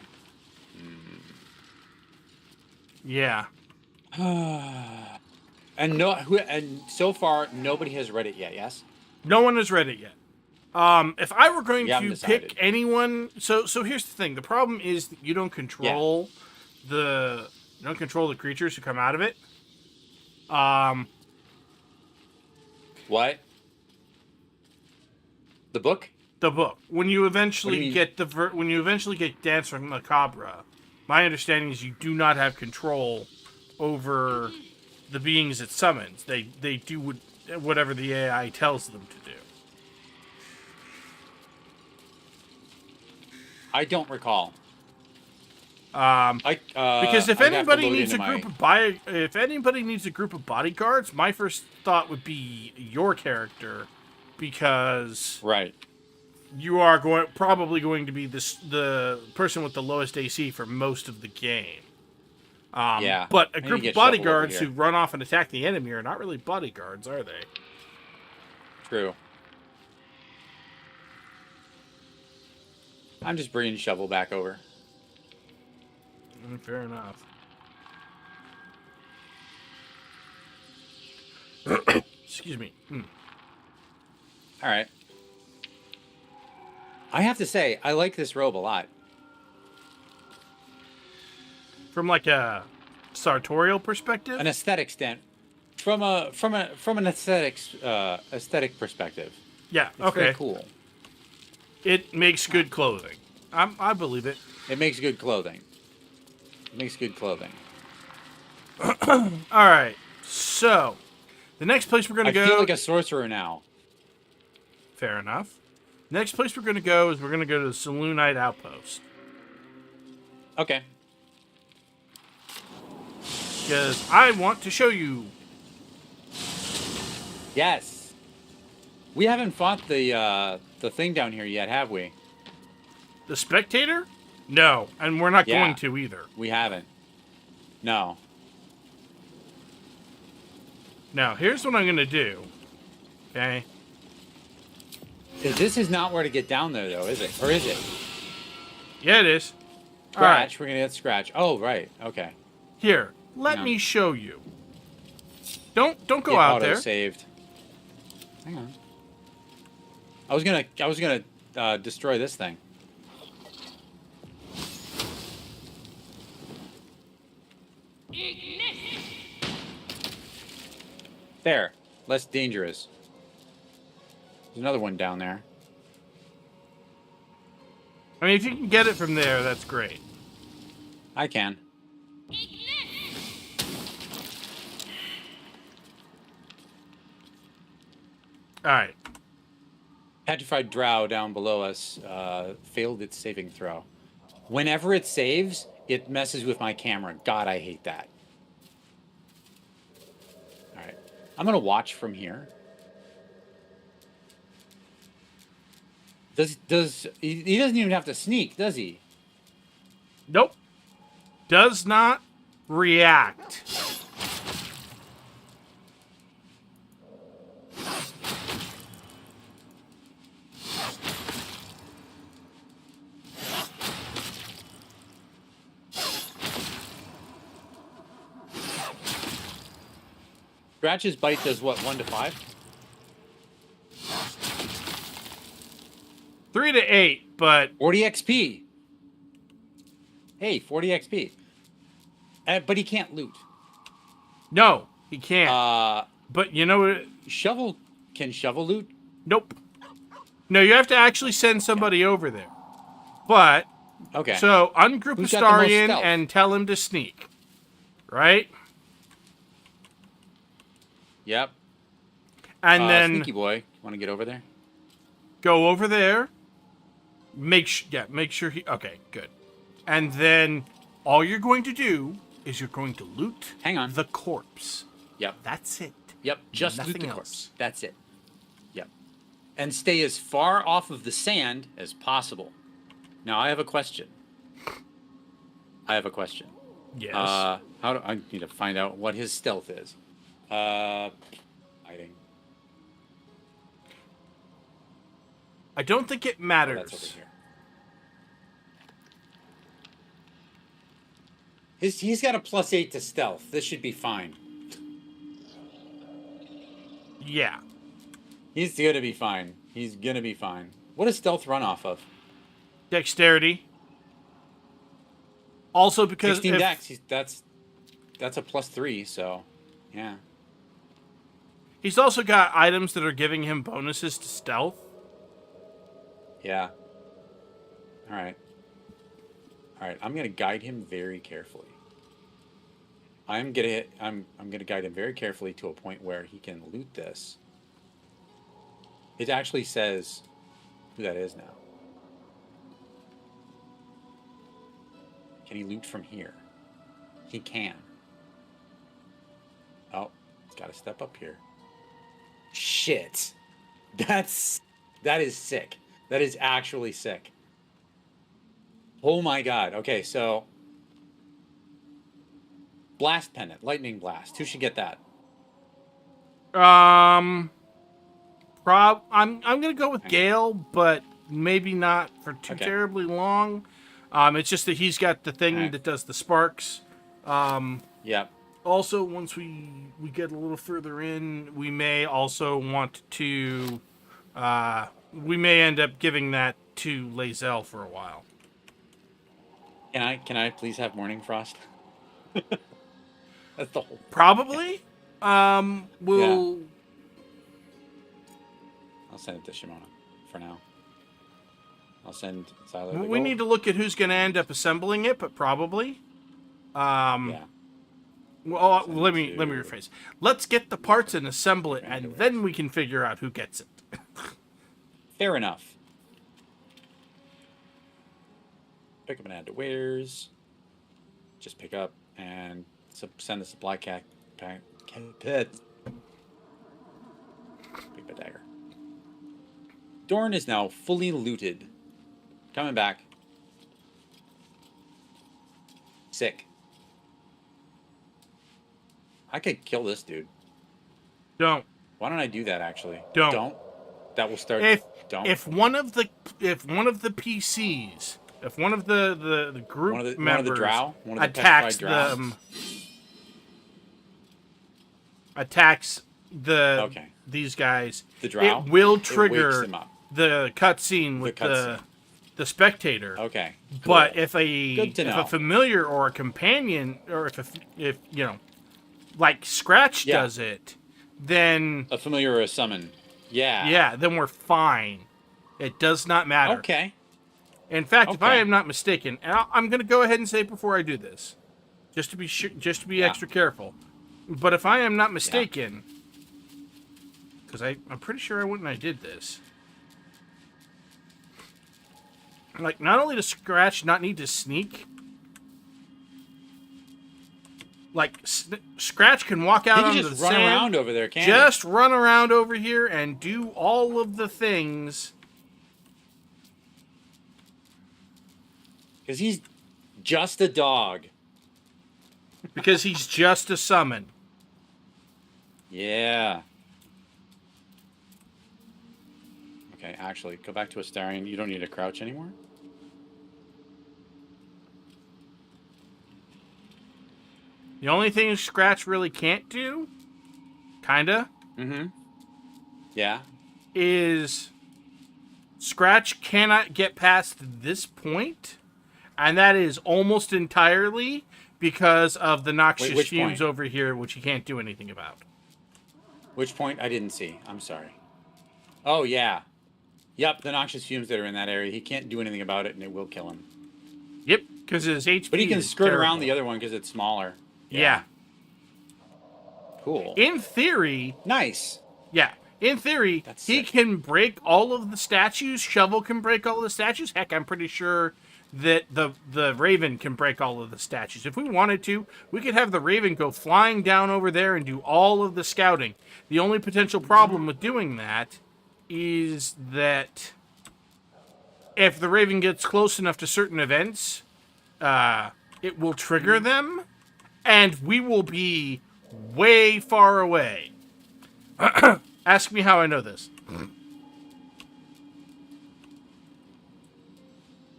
[SPEAKER 1] Yeah.
[SPEAKER 2] And so far nobody has read it yet. Yes.
[SPEAKER 1] No one has read it yet. If I were going
[SPEAKER 2] You haven't
[SPEAKER 1] to
[SPEAKER 2] decided.
[SPEAKER 1] pick anyone, so here's the thing. The problem is that you don't control the creatures who come out of it.
[SPEAKER 2] What? The book?
[SPEAKER 1] The book. When you
[SPEAKER 2] What do
[SPEAKER 1] eventually
[SPEAKER 2] you mean?
[SPEAKER 1] get when you eventually get Dancer Macabre, my understanding is you do not have control over the beings it summons. They do whatever the AI tells them to do.
[SPEAKER 2] I don't recall.
[SPEAKER 1] Because if
[SPEAKER 2] I'd have to
[SPEAKER 1] anybody
[SPEAKER 2] load
[SPEAKER 1] needs a
[SPEAKER 2] into
[SPEAKER 1] group
[SPEAKER 2] my-
[SPEAKER 1] of bodyguards, my first thought would be your character, because
[SPEAKER 2] Right.
[SPEAKER 1] you are probably going to be the person with the lowest AC for most of the game.
[SPEAKER 2] Yeah.
[SPEAKER 1] But
[SPEAKER 2] I
[SPEAKER 1] a
[SPEAKER 2] need to
[SPEAKER 1] group of
[SPEAKER 2] get Shovel over
[SPEAKER 1] bodyguards
[SPEAKER 2] here.
[SPEAKER 1] who run off and attack the enemy are not really bodyguards, are they?
[SPEAKER 2] True. I'm just bringing Shovel back over.
[SPEAKER 1] Fair enough. Excuse me.
[SPEAKER 2] All right. I have to say, I like this robe a lot.
[SPEAKER 1] From like a sartorial perspective?
[SPEAKER 2] An aesthetic from an aesthetic perspective.
[SPEAKER 1] Yeah,
[SPEAKER 2] It's
[SPEAKER 1] okay.
[SPEAKER 2] very cool.
[SPEAKER 1] It makes good clothing. I believe it.
[SPEAKER 2] It makes good clothing. It makes good clothing.
[SPEAKER 1] All right. So, the next place we're gonna
[SPEAKER 2] I
[SPEAKER 1] go.
[SPEAKER 2] feel like a sorcerer now.
[SPEAKER 1] Fair enough. Next place we're gonna go is we're gonna go to the Saloonite Outpost
[SPEAKER 2] Okay.
[SPEAKER 1] because I want to show you.
[SPEAKER 2] Yes. We haven't fought the thing down here yet, have we?
[SPEAKER 1] The Spectator? No, and we're not
[SPEAKER 2] Yeah.
[SPEAKER 1] going to either.
[SPEAKER 2] We haven't. No.
[SPEAKER 1] Now, here's what I'm gonna do. Okay.
[SPEAKER 2] This is not where to get down there, though, is it? Or is it?
[SPEAKER 1] Yeah, it is. All right.
[SPEAKER 2] Scratch. We're gonna get Scratch. Oh, right. Okay.
[SPEAKER 1] Here, let
[SPEAKER 2] Yeah.
[SPEAKER 1] me show you. Don't go
[SPEAKER 2] It
[SPEAKER 1] out there.
[SPEAKER 2] auto-saved. Hang on. I was gonna destroy this thing. There. Less dangerous. There's another one down there.
[SPEAKER 1] I mean, if you can get it from there, that's great.
[SPEAKER 2] I can.
[SPEAKER 1] All right.
[SPEAKER 2] Petrified Drow down below us failed its saving throw. Whenever it saves, it messes with my camera. God, I hate that. All right. I'm going to watch from here. He doesn't even have to sneak, does he?
[SPEAKER 1] Nope. Does not react.
[SPEAKER 2] Scratch's bite does what, 1 to 5?
[SPEAKER 1] 3 to 8, but
[SPEAKER 2] 40 XP. Hey, 40 XP. But he can't loot.
[SPEAKER 1] no, he can't. But you know what?
[SPEAKER 2] Shovel can shovel loot?
[SPEAKER 1] Nope. No, you have to actually send somebody over there. But
[SPEAKER 2] Okay.
[SPEAKER 1] so ungroup
[SPEAKER 2] Who's got the most
[SPEAKER 1] Astarion
[SPEAKER 2] stealth?
[SPEAKER 1] and tell him to sneak. Right?
[SPEAKER 2] Yep.
[SPEAKER 1] And then
[SPEAKER 2] Sneaky boy, want to get over there?
[SPEAKER 1] go over there. Make sure he. Okay, good. And then all you're going to do is you're going to loot.
[SPEAKER 2] Hang on.
[SPEAKER 1] The corpse.
[SPEAKER 2] Yep.
[SPEAKER 1] That's it.
[SPEAKER 2] Yep. Just loot
[SPEAKER 1] Nothing
[SPEAKER 2] the
[SPEAKER 1] else.
[SPEAKER 2] corpse. That's it. Yep. And stay as far off of the sand as possible. Now I have a question.
[SPEAKER 1] Yes.
[SPEAKER 2] How do I need to find out what his stealth is? Hiding.
[SPEAKER 1] I don't think it
[SPEAKER 2] Oh,
[SPEAKER 1] matters.
[SPEAKER 2] that's over here. He's got a +8 to stealth. This should be fine.
[SPEAKER 1] Yeah.
[SPEAKER 2] He's gonna be fine. He's gonna be fine. What does stealth run off of?
[SPEAKER 1] Dexterity. Also, because
[SPEAKER 2] 16
[SPEAKER 1] if,
[SPEAKER 2] dex. That's a +3. So, yeah.
[SPEAKER 1] he's also got items that are giving him bonuses to stealth.
[SPEAKER 2] Yeah. All right. I'm gonna guide him very carefully. I'm gonna guide him very carefully to a point where he can loot this. It actually says who that is now. Can he loot from here? He can. Oh, he's got to step up here. Shit. That is sick. That is actually sick. Oh my god. Okay, so Blast Pendant, Lightning Blast. Who should get that?
[SPEAKER 1] I'm gonna go with Gale, but maybe not for too
[SPEAKER 2] Okay.
[SPEAKER 1] terribly long. It's just that he's got the thing
[SPEAKER 2] Alright.
[SPEAKER 1] that does the sparks.
[SPEAKER 2] Yep.
[SPEAKER 1] Also, once we get a little further in, we may also want to we may end up giving that to Lae'zel for a while.
[SPEAKER 2] Can I please have Morning Frost? That's the whole.
[SPEAKER 1] Probably. We'll.
[SPEAKER 2] I'll send it to Shimona for now. I'll send Xylo.
[SPEAKER 1] We need to look at who's going to end up assembling it, but probably.
[SPEAKER 2] Yeah.
[SPEAKER 1] Well,
[SPEAKER 2] Send
[SPEAKER 1] let
[SPEAKER 2] it
[SPEAKER 1] me
[SPEAKER 2] to-
[SPEAKER 1] rephrase. Let's get the parts and assemble it, and then we can figure out who gets it.
[SPEAKER 2] Fair enough. Pick up and add to wares. Just pick up and send the supply pack. Pick up a dagger. Dorn is now fully looted. Coming back. Sick. I could kill this dude.
[SPEAKER 1] Don't.
[SPEAKER 2] Why don't I do that actually?
[SPEAKER 1] Don't.
[SPEAKER 2] That will start.
[SPEAKER 1] If one of the PCs, if one of the group
[SPEAKER 2] One of the
[SPEAKER 1] members
[SPEAKER 2] drow? One of the
[SPEAKER 1] attacks
[SPEAKER 2] petrified drow?
[SPEAKER 1] them, attacks
[SPEAKER 2] Okay.
[SPEAKER 1] these guys,
[SPEAKER 2] The drow?
[SPEAKER 1] it will
[SPEAKER 2] It wakes
[SPEAKER 1] trigger
[SPEAKER 2] them up.
[SPEAKER 1] the cutscene with
[SPEAKER 2] cutscene.
[SPEAKER 1] the spectator.
[SPEAKER 2] Okay.
[SPEAKER 1] But
[SPEAKER 2] cool.
[SPEAKER 1] if a
[SPEAKER 2] Good to know.
[SPEAKER 1] familiar or a companion, or if you know, like Scratch
[SPEAKER 2] Yeah.
[SPEAKER 1] does it, then
[SPEAKER 2] A familiar or a summon. Yeah.
[SPEAKER 1] yeah, then we're fine. It does not matter.
[SPEAKER 2] Okay.
[SPEAKER 1] In fact, if I
[SPEAKER 2] Okay.
[SPEAKER 1] am not mistaken, and I'm going to go ahead and say it before I do this, just to be just to be
[SPEAKER 2] Yeah.
[SPEAKER 1] extra careful. But if I am not mistaken, because I'm pretty sure I went and I did this. Like, not only does Scratch not need to sneak, like Scratch can walk out
[SPEAKER 2] He can
[SPEAKER 1] onto
[SPEAKER 2] just
[SPEAKER 1] the
[SPEAKER 2] run
[SPEAKER 1] sand,
[SPEAKER 2] around over there, can't he?
[SPEAKER 1] just run around over here and do all of the things.
[SPEAKER 2] Because he's just a dog.
[SPEAKER 1] Because he's just a summon.
[SPEAKER 2] Yeah. Okay, actually, go back to Astarion. You don't need to crouch anymore.
[SPEAKER 1] The only thing Scratch really can't do, kinda,
[SPEAKER 2] Mm-hmm. Yeah.
[SPEAKER 1] is Scratch cannot get past this point, and that is almost entirely because of the noxious
[SPEAKER 2] which
[SPEAKER 1] fumes
[SPEAKER 2] point?
[SPEAKER 1] over here, which he can't do anything about.
[SPEAKER 2] Which point? I didn't see. I'm sorry. Oh, yeah. Yep, the noxious fumes that are in that area. He can't do anything about it, and it will kill him.
[SPEAKER 1] Yep, because his HP.
[SPEAKER 2] But he can
[SPEAKER 1] is
[SPEAKER 2] skirt
[SPEAKER 1] terrible.
[SPEAKER 2] around the other one because it's smaller.
[SPEAKER 1] Yeah.
[SPEAKER 2] Cool.
[SPEAKER 1] In theory,
[SPEAKER 2] Nice.
[SPEAKER 1] yeah. In theory,
[SPEAKER 2] That's
[SPEAKER 1] he
[SPEAKER 2] sick.
[SPEAKER 1] can break all of the statues. Shovel can break all of the statues. Heck, I'm pretty sure that the Raven can break all of the statues. If we wanted to, we could have the Raven go flying down over there and do all of the scouting. The only potential problem with doing that is that if the Raven gets close enough to certain events, it will trigger them, and we will be way far away. Ask me how I know this.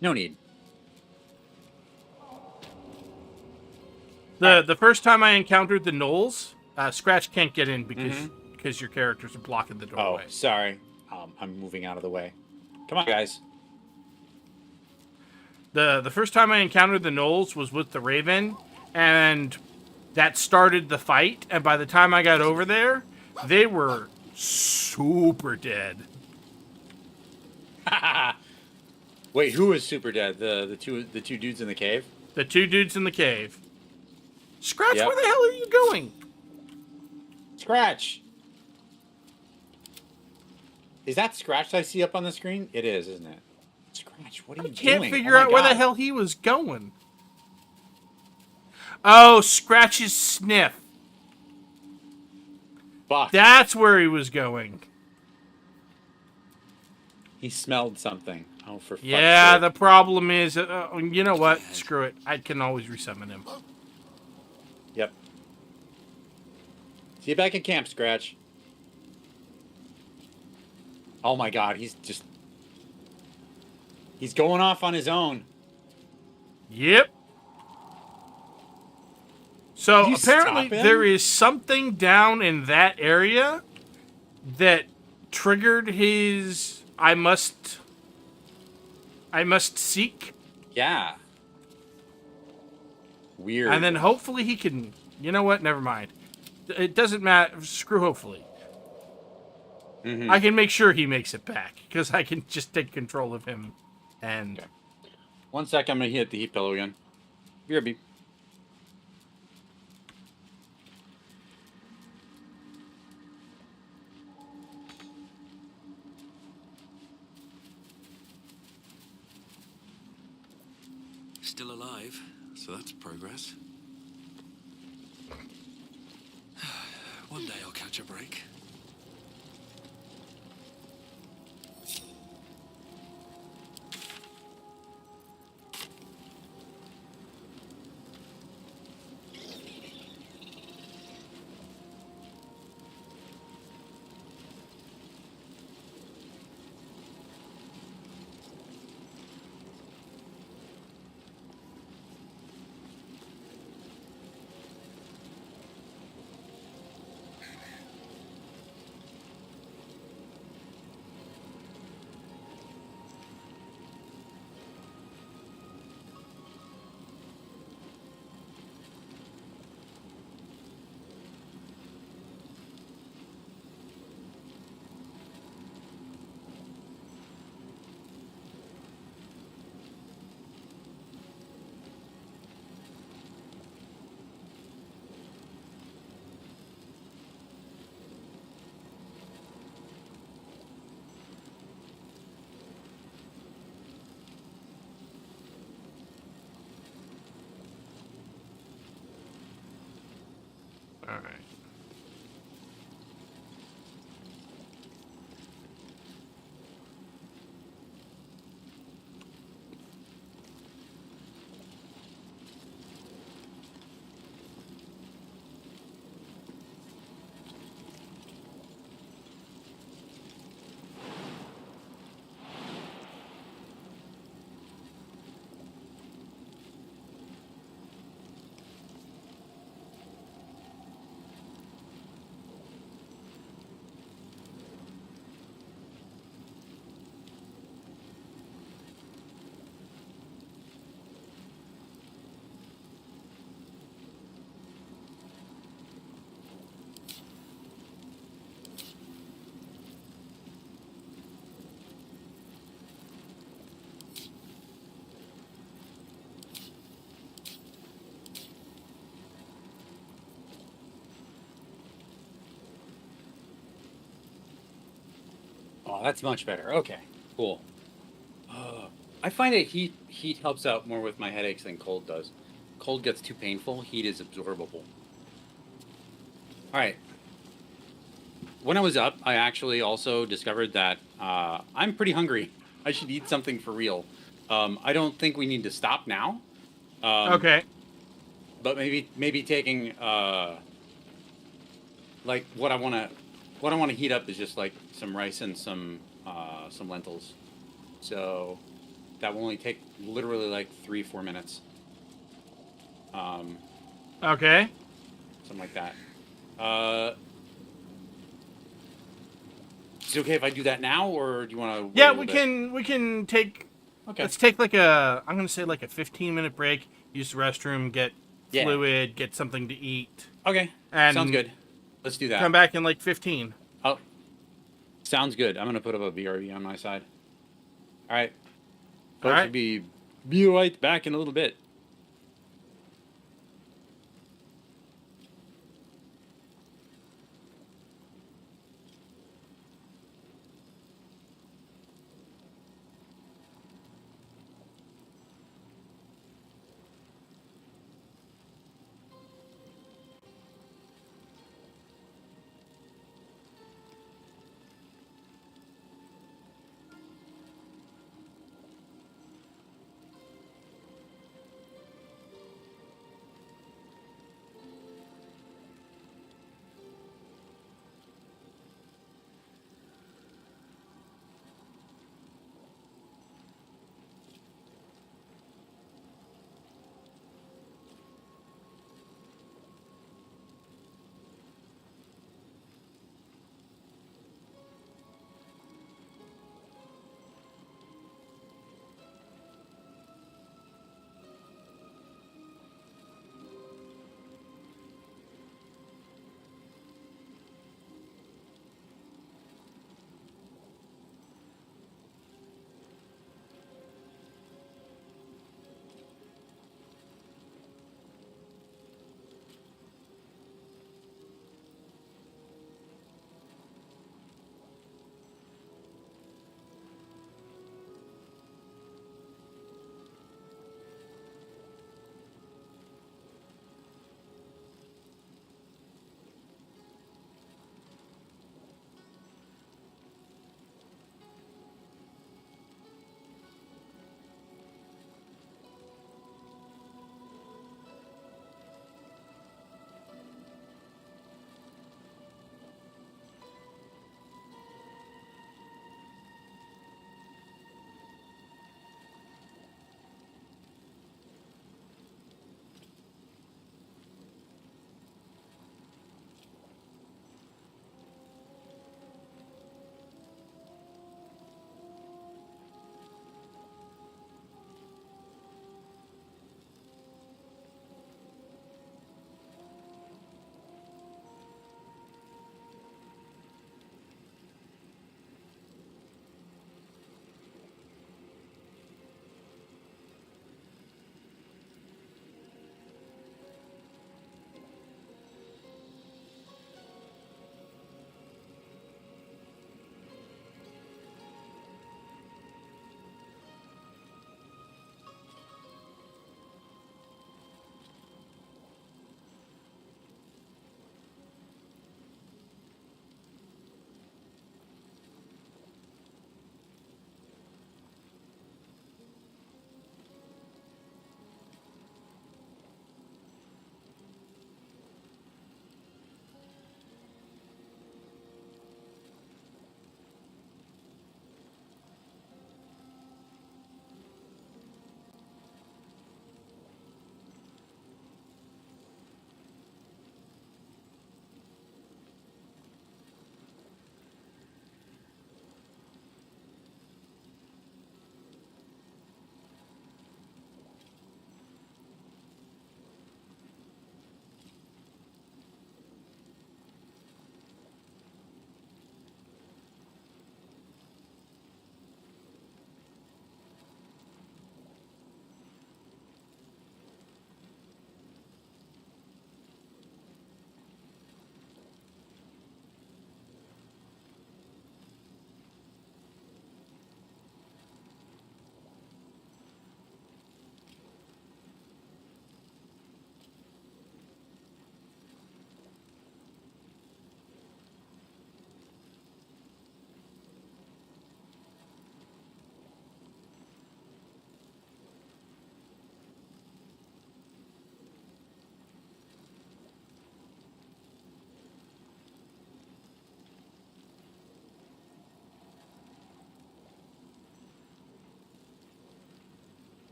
[SPEAKER 2] No need.
[SPEAKER 1] The first time I encountered the gnolls, Scratch can't get in because your characters are blocking the
[SPEAKER 2] Oh,
[SPEAKER 1] doorway.
[SPEAKER 2] sorry. I'm moving out of the way. Come on, guys.
[SPEAKER 1] The first time I encountered the gnolls was with the Raven, and that started the fight. And by the time I got over there, they were super dead.
[SPEAKER 2] Wait, who is super dead? The two dudes in the cave?
[SPEAKER 1] The two dudes in the cave. Scratch,
[SPEAKER 2] Yep.
[SPEAKER 1] where the hell are you going?
[SPEAKER 2] Scratch. Is that Scratch I see up on the screen? It is, isn't it? Scratch, what are you doing?
[SPEAKER 1] Can't figure
[SPEAKER 2] Oh my
[SPEAKER 1] out where the
[SPEAKER 2] God.
[SPEAKER 1] hell he was going. Oh, Scratch's sniff.
[SPEAKER 2] Fuck.
[SPEAKER 1] That's where he was going.
[SPEAKER 2] He smelled something. Oh, for fuck's
[SPEAKER 1] Yeah,
[SPEAKER 2] sake.
[SPEAKER 1] the problem is, you know what? Screw it. I can always resummon him.
[SPEAKER 2] Yep. See you back at camp, Scratch. Oh my God, he's going off on his own.
[SPEAKER 1] Yep. So
[SPEAKER 2] Can you
[SPEAKER 1] apparently
[SPEAKER 2] stop him?
[SPEAKER 1] there is something down in that area that triggered his I must seek,
[SPEAKER 2] Yeah. Weird.
[SPEAKER 1] and then hopefully he can, you know what? Never mind. It doesn't matter. Screw hopefully.
[SPEAKER 2] Mhm.
[SPEAKER 1] I can make sure he makes it back because I can just take control of him and
[SPEAKER 2] Okay. 1 sec, I'm gonna hit the heat pillow again. BRB.
[SPEAKER 3] Still alive, so that's progress. One day I'll catch a break.
[SPEAKER 1] All right.
[SPEAKER 2] Oh, that's much better. Okay, cool. I find that heat helps out more with my headaches than cold does. Cold gets too painful. Heat is absorbable. All right. When I was up, I actually also discovered that I'm pretty hungry. I should eat something for real. I don't think we need to stop now.
[SPEAKER 1] Okay.
[SPEAKER 2] But maybe taking like what I want to heat up is just like some rice and some lentils. So that will only take literally like 3-4 minutes.
[SPEAKER 1] Okay.
[SPEAKER 2] Something like that. Is it okay if I do that now, or do you want to?
[SPEAKER 1] Yeah, we can take.
[SPEAKER 2] Okay.
[SPEAKER 1] Let's take like I'm gonna say like a 15-minute break. Use the restroom, get
[SPEAKER 2] Yeah.
[SPEAKER 1] fluid, get something to eat.
[SPEAKER 2] Okay.
[SPEAKER 1] And
[SPEAKER 2] sounds good. Let's do that.
[SPEAKER 1] Come back in like 15.
[SPEAKER 2] Oh, sounds good. I'm gonna put up a VRV on my side. All right. Folks,
[SPEAKER 1] right.
[SPEAKER 2] will be right back in a little bit.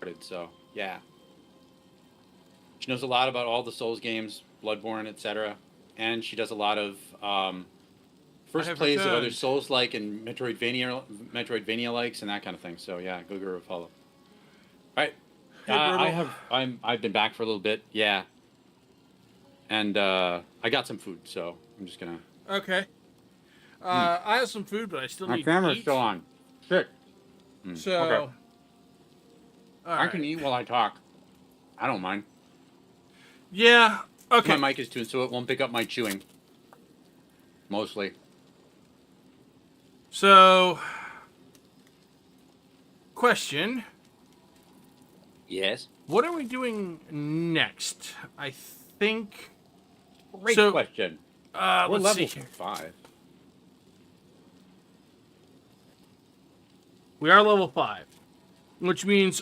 [SPEAKER 2] started. So yeah, she knows a lot about all the Souls games, Bloodborne, etc., and she does a lot of first
[SPEAKER 1] have
[SPEAKER 2] plays of other
[SPEAKER 1] returned.
[SPEAKER 2] Souls-like and Metroidvania likes and that kind of thing. So yeah, go give her a follow. All right,
[SPEAKER 1] Hey,
[SPEAKER 2] I've been back for a little bit. Yeah, and I got some food, so I'm just gonna.
[SPEAKER 1] Okay. I have some food, but I still
[SPEAKER 2] My
[SPEAKER 1] need to
[SPEAKER 2] camera's
[SPEAKER 1] eat.
[SPEAKER 2] still on. Shit.
[SPEAKER 1] So,
[SPEAKER 2] Okay.
[SPEAKER 1] all
[SPEAKER 2] I can
[SPEAKER 1] right.
[SPEAKER 2] eat while I talk. I don't mind.
[SPEAKER 1] Yeah. Okay.
[SPEAKER 2] My mic is tuned, so it won't pick up my chewing. Mostly.
[SPEAKER 1] So, question:
[SPEAKER 2] Yes.
[SPEAKER 1] what are we doing next? I think.
[SPEAKER 2] Great
[SPEAKER 1] So,
[SPEAKER 2] question. We're
[SPEAKER 1] let's see
[SPEAKER 2] level
[SPEAKER 1] here.
[SPEAKER 2] 5.
[SPEAKER 1] We are level 5, which means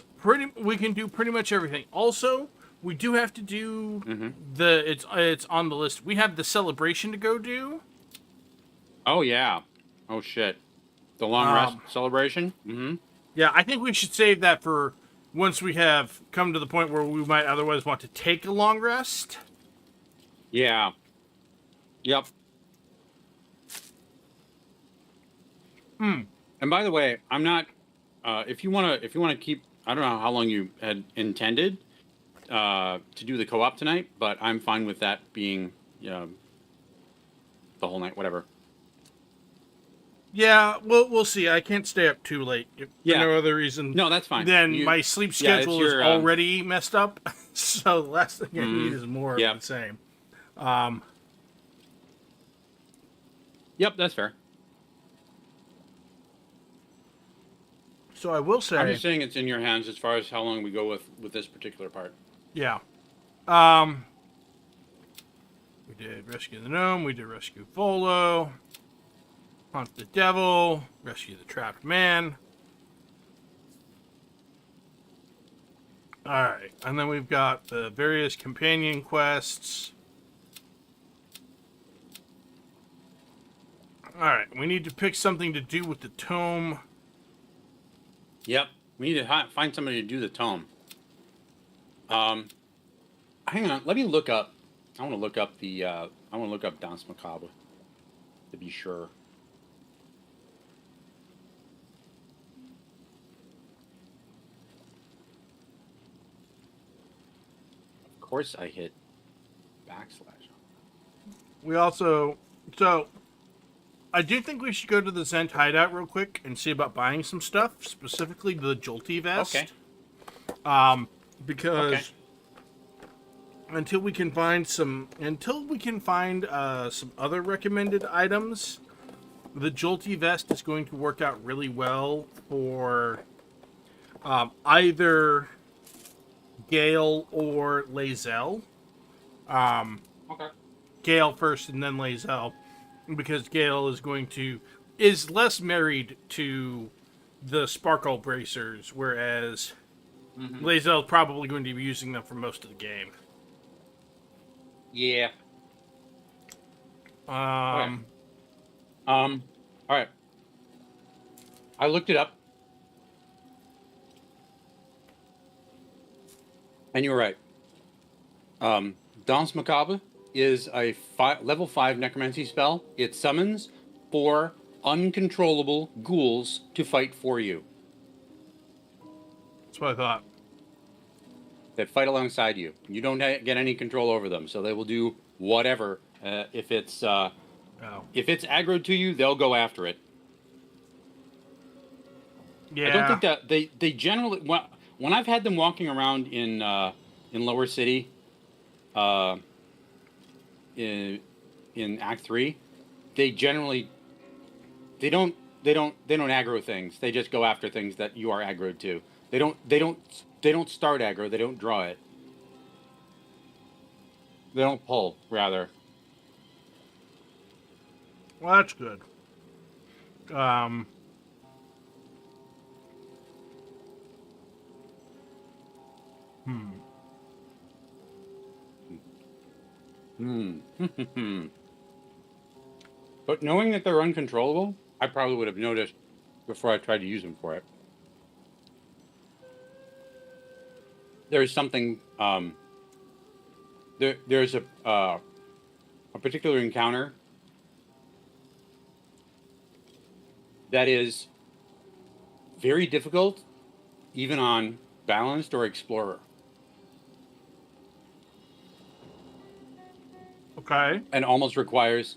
[SPEAKER 1] we can do pretty much everything. Also, we do have to do it's on the list. We have the celebration to go do.
[SPEAKER 2] Oh yeah. Oh shit. The long rest celebration. Mm-hmm.
[SPEAKER 1] Yeah, I think we should save that for once we have come to the point where we might otherwise want to take a long rest.
[SPEAKER 2] Yeah. Yep. And by the way, I'm not. If you wanna keep, I don't know how long you had intended to do the co-op tonight, but I'm fine with that being the whole night, whatever.
[SPEAKER 1] Yeah, we'll see. I can't stay up too late if
[SPEAKER 2] Yeah.
[SPEAKER 1] for no other reason.
[SPEAKER 2] No, that's fine.
[SPEAKER 1] Then
[SPEAKER 2] You-
[SPEAKER 1] my sleep
[SPEAKER 2] yeah, it's
[SPEAKER 1] schedule
[SPEAKER 2] your,
[SPEAKER 1] is already messed up, so the last thing I need is more
[SPEAKER 2] Yep.
[SPEAKER 1] of the same.
[SPEAKER 2] Yep, that's fair.
[SPEAKER 1] So I will say,
[SPEAKER 2] I'm just saying it's in your hands as far as how long we go with this particular part.
[SPEAKER 1] yeah. We did rescue the gnome. We did rescue Volo. Hunt the devil. Rescue the trapped man. All right, and then we've got the various companion quests. All right, we need to pick something to do with the tome.
[SPEAKER 2] Yep, we need to find somebody to do the tome. Hang on, let me look up. I want to look up the. I want to look up Danse Macabre to be sure. Of course, I hit backslash.
[SPEAKER 1] We also, so I do think we should go to the Zent hideout real quick and see about buying some stuff, specifically the Jolty vest.
[SPEAKER 2] Okay.
[SPEAKER 1] Because until we can find some other recommended items, the Jolty vest is going to work out really well for either Gale or Lae'zel.
[SPEAKER 2] Okay.
[SPEAKER 1] Gale first and then Lae'zel, because Gale is less married to the sparkle bracers, whereas Lae'zel is probably going to be using them for most of the game.
[SPEAKER 2] Yeah.
[SPEAKER 1] Okay.
[SPEAKER 2] All right. I looked it up. And you were right. Danse Macabre is a level 5 necromancy spell. It summons 4 uncontrollable ghouls to fight for you.
[SPEAKER 1] That's what I thought.
[SPEAKER 2] That fight alongside you. You don't get any control over them, so they will do whatever. If it's aggroed to you, they'll go after it.
[SPEAKER 1] Yeah.
[SPEAKER 2] I don't think that they generally when I've had them walking around in Lower City, in Act 3, they generally they don't aggro things. They just go after things that you are aggroed to. They don't start aggro. They don't draw it. They don't pull, rather.
[SPEAKER 1] Well, that's good.
[SPEAKER 2] But knowing that they're uncontrollable, I probably would have noticed before I tried to use them for it. there's something. There's a particular encounter that is very difficult, even on balanced or explorer.
[SPEAKER 1] Okay.
[SPEAKER 2] And almost requires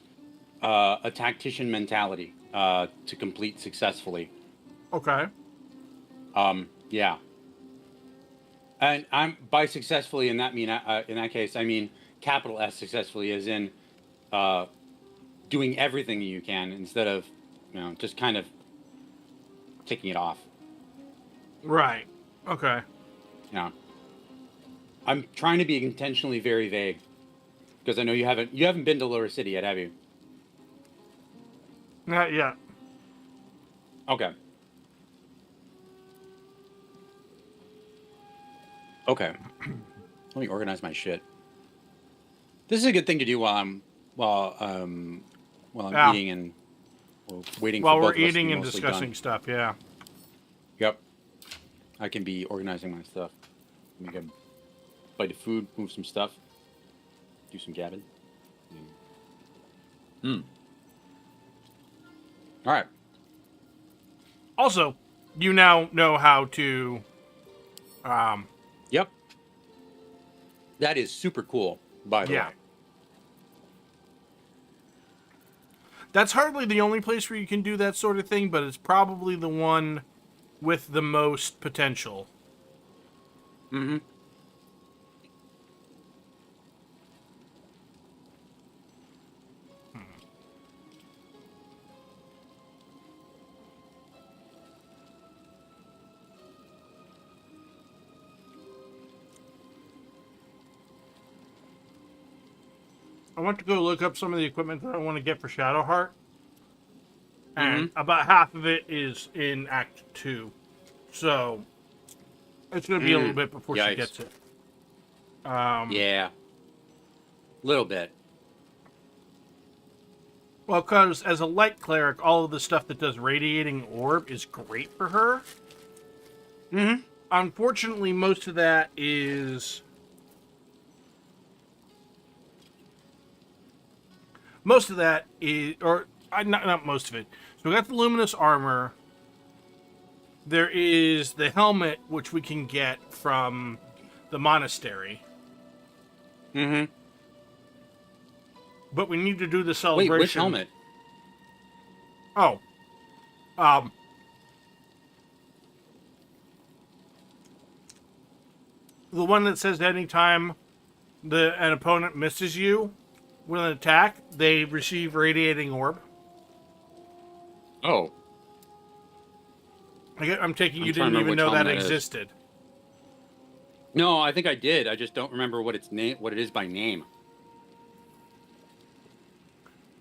[SPEAKER 2] a tactician mentality to complete successfully.
[SPEAKER 1] Okay.
[SPEAKER 2] Yeah. And I'm by successfully in that case I mean capital S successfully, as in doing everything you can instead of just kind of ticking it off.
[SPEAKER 1] Right. Okay.
[SPEAKER 2] Yeah. I'm trying to be intentionally very vague because I know you haven't been to Lower City yet, have you?
[SPEAKER 1] Not yet.
[SPEAKER 2] Okay. Okay. Let me organize my shit. This is a good thing to do while I'm
[SPEAKER 1] Yeah.
[SPEAKER 2] eating and waiting
[SPEAKER 1] While
[SPEAKER 2] for
[SPEAKER 1] we're
[SPEAKER 2] both of us to
[SPEAKER 1] eating
[SPEAKER 2] be
[SPEAKER 1] and
[SPEAKER 2] mostly
[SPEAKER 1] discussing
[SPEAKER 2] done.
[SPEAKER 1] stuff, yeah.
[SPEAKER 2] Yep. I can be organizing my stuff. Make a bite of food, move some stuff, do some gabbing. All right.
[SPEAKER 1] Also, you now know how to.
[SPEAKER 2] Yep. That is super cool, by the way.
[SPEAKER 1] That's hardly the only place where you can do that sort of thing, but it's probably the one with the most potential.
[SPEAKER 2] Mm-hmm.
[SPEAKER 1] I want to go look up some of the equipment that I want to get for Shadowheart. And about half of it is in Act 2. So, it's going to be a little bit before she
[SPEAKER 2] Yikes.
[SPEAKER 1] gets it.
[SPEAKER 2] Yeah. Little bit.
[SPEAKER 1] Well, because as a light cleric, all of the stuff that does radiating orb is great for her.
[SPEAKER 2] Mm-hmm.
[SPEAKER 1] Unfortunately, most of that is... Most of that is... Or, not most of it. So we got the luminous armor. There is the helmet, which we can get from the monastery.
[SPEAKER 2] Mm-hmm.
[SPEAKER 1] But we need to do the celebration.
[SPEAKER 2] Wait, which helmet?
[SPEAKER 1] Oh. The one that says that anytime an opponent misses you with an attack, they receive radiating orb.
[SPEAKER 2] Oh.
[SPEAKER 1] I'm taking you
[SPEAKER 2] trying
[SPEAKER 1] didn't
[SPEAKER 2] to remember
[SPEAKER 1] even
[SPEAKER 2] which
[SPEAKER 1] know that
[SPEAKER 2] helmet that is.
[SPEAKER 1] existed.
[SPEAKER 2] No, I think I did. I just don't remember what its name, what it is by name.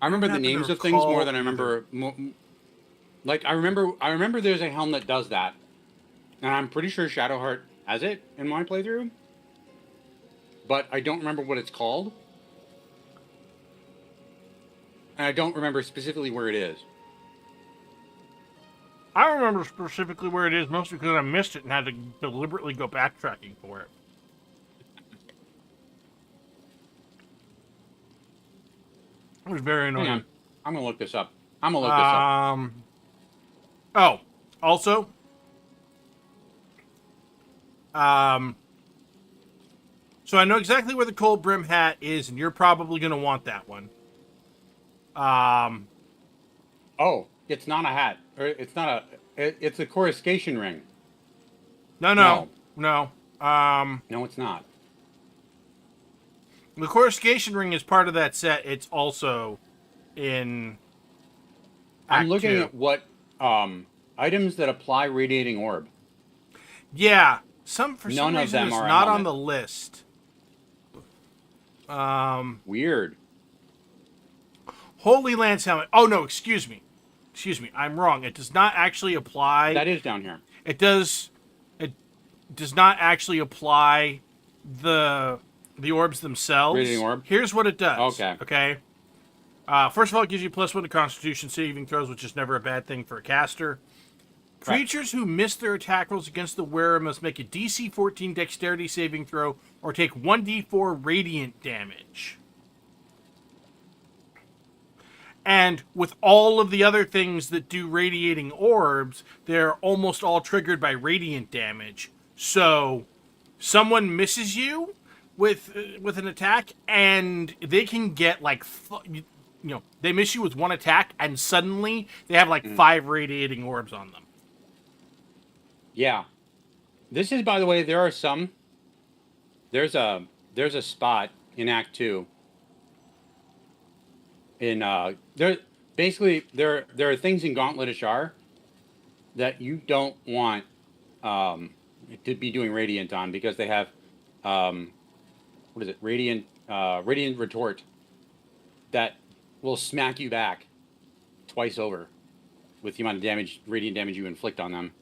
[SPEAKER 2] I remember the
[SPEAKER 1] happen to
[SPEAKER 2] names of things more
[SPEAKER 1] recall
[SPEAKER 2] than I remember. Like I remember there's a helm that does that, and I'm pretty sure Shadowheart has it in my playthrough. But I don't remember what it's called, and I don't remember specifically where it is.
[SPEAKER 1] I remember specifically where it is, mostly because I missed it and had to deliberately go backtracking for it. It was very annoying.
[SPEAKER 2] Hang on. I'm gonna look this up.
[SPEAKER 1] Oh, also, so I know exactly where the Cold Brim hat is, and you're probably going to want that one.
[SPEAKER 2] Oh, it's not a hat. Or it's not a. It's a coruscation ring.
[SPEAKER 1] No.
[SPEAKER 2] No, it's not.
[SPEAKER 1] The coruscation ring is part of that set. It's also in
[SPEAKER 2] I'm
[SPEAKER 1] Act
[SPEAKER 2] looking
[SPEAKER 1] 2.
[SPEAKER 2] at what items that apply radiating orb.
[SPEAKER 1] Yeah, for some
[SPEAKER 2] None of
[SPEAKER 1] reason
[SPEAKER 2] them
[SPEAKER 1] it's
[SPEAKER 2] are a
[SPEAKER 1] not on
[SPEAKER 2] helmet.
[SPEAKER 1] the list.
[SPEAKER 2] Weird.
[SPEAKER 1] Holy Lance helmet. Oh no, excuse me. I'm wrong. It does not actually apply.
[SPEAKER 2] That is down here.
[SPEAKER 1] It does not actually apply the orbs themselves.
[SPEAKER 2] Radiating orb?
[SPEAKER 1] Here's what it does.
[SPEAKER 2] Okay.
[SPEAKER 1] Okay. First of all, it gives you +1 to Constitution saving throws, which is never a bad thing for a caster. Creatures who miss their attack rolls against the wearer must make a DC 14 dexterity saving throw or take 1d4 radiant damage. And with all of the other things that do radiating orbs, they're almost all triggered by radiant damage. So someone misses you with an attack, and they can get like, they miss you with one attack, and suddenly they have like 5 radiating orbs on them.
[SPEAKER 2] Yeah. This is, by the way, there are some. There's a spot in Act 2. In there are things in Gauntlet of Shar that you don't want to be doing Radiant on, because they have what is it? Radiant Retort that will smack you back twice over with the amount of damage, radiant damage you inflict on them.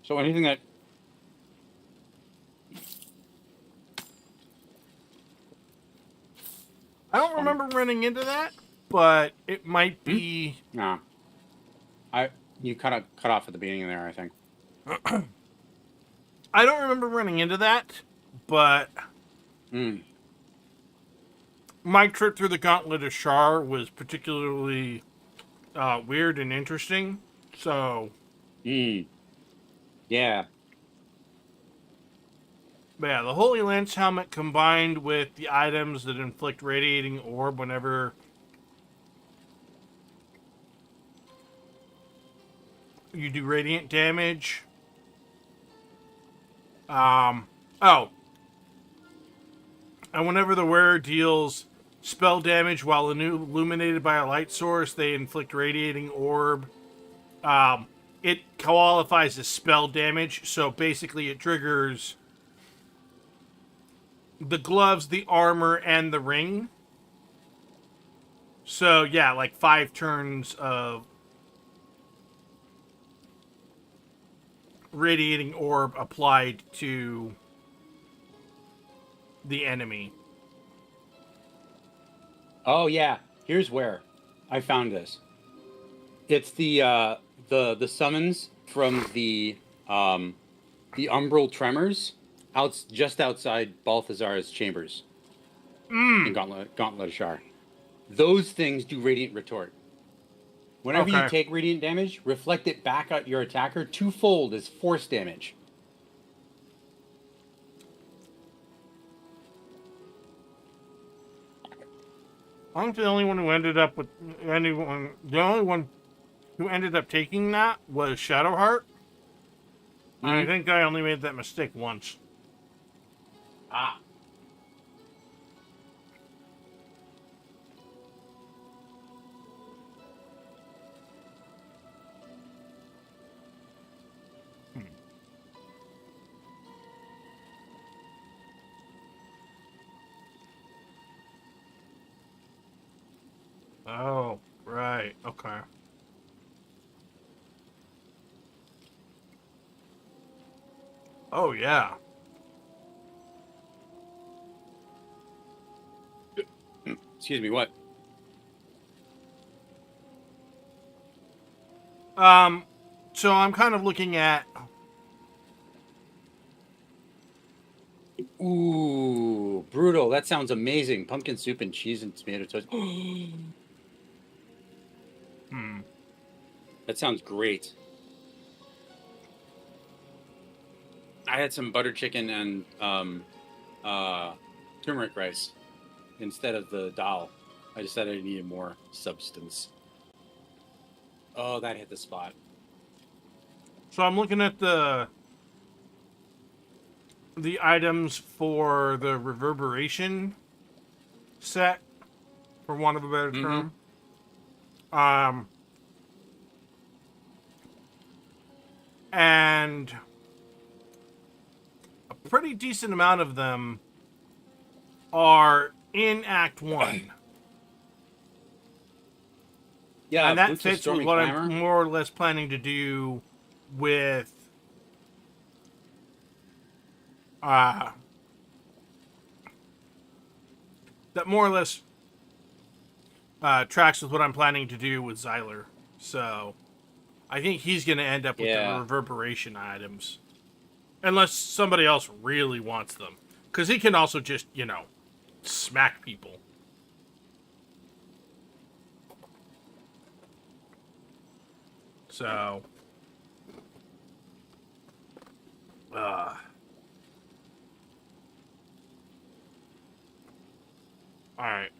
[SPEAKER 2] So anything that
[SPEAKER 1] I don't remember running into that, but it might be.
[SPEAKER 2] No. You kind of cut off at the beginning there, I think.
[SPEAKER 1] I don't remember running into that, but my trip through the Gauntlet of Shar was particularly weird and interesting. So.
[SPEAKER 2] Yeah.
[SPEAKER 1] But yeah, the Holy Lance helmet combined with the items that inflict radiating orb whenever you do radiant damage. And whenever the wearer deals spell damage while illuminated by a light source, they inflict radiating orb. It qualifies as spell damage, so basically it triggers the gloves, the armor, and the ring. So yeah, like 5 turns of radiating orb applied to the enemy.
[SPEAKER 2] Oh yeah, here's where I found this. It's the summons from the Umbral Tremors just outside Balthazar's chambers in Gauntlet of Shar. Those things do Radiant Retort. Whenever you take radiant damage, reflect it back at your attacker twofold as force damage.
[SPEAKER 1] I'm the only one who ended up with anyone. The only one who ended up taking that was Shadowheart. And I think I only made that mistake once.
[SPEAKER 2] Ah.
[SPEAKER 1] Oh, right. Okay. Oh, yeah.
[SPEAKER 2] Excuse me, what?
[SPEAKER 1] So I'm kind of looking at...
[SPEAKER 2] Ooh, brutal. That sounds amazing. Pumpkin soup and cheese and tomato toast. That sounds great. I had some butter chicken and turmeric rice instead of the dal. I decided I needed more substance. Oh, that hit the spot.
[SPEAKER 1] So I'm looking at the items for the reverberation set, for want of a better term. And a pretty decent amount of them are in Act 1.
[SPEAKER 2] Yeah,
[SPEAKER 1] and that fits with what I'm more or less planning to do with that more or less tracks with what I'm planning to do with Xyler. So I think he's going to end up with
[SPEAKER 2] Yeah.
[SPEAKER 1] the reverberation items. Unless somebody else really wants them. Because he can also just, smack people. So... Alright.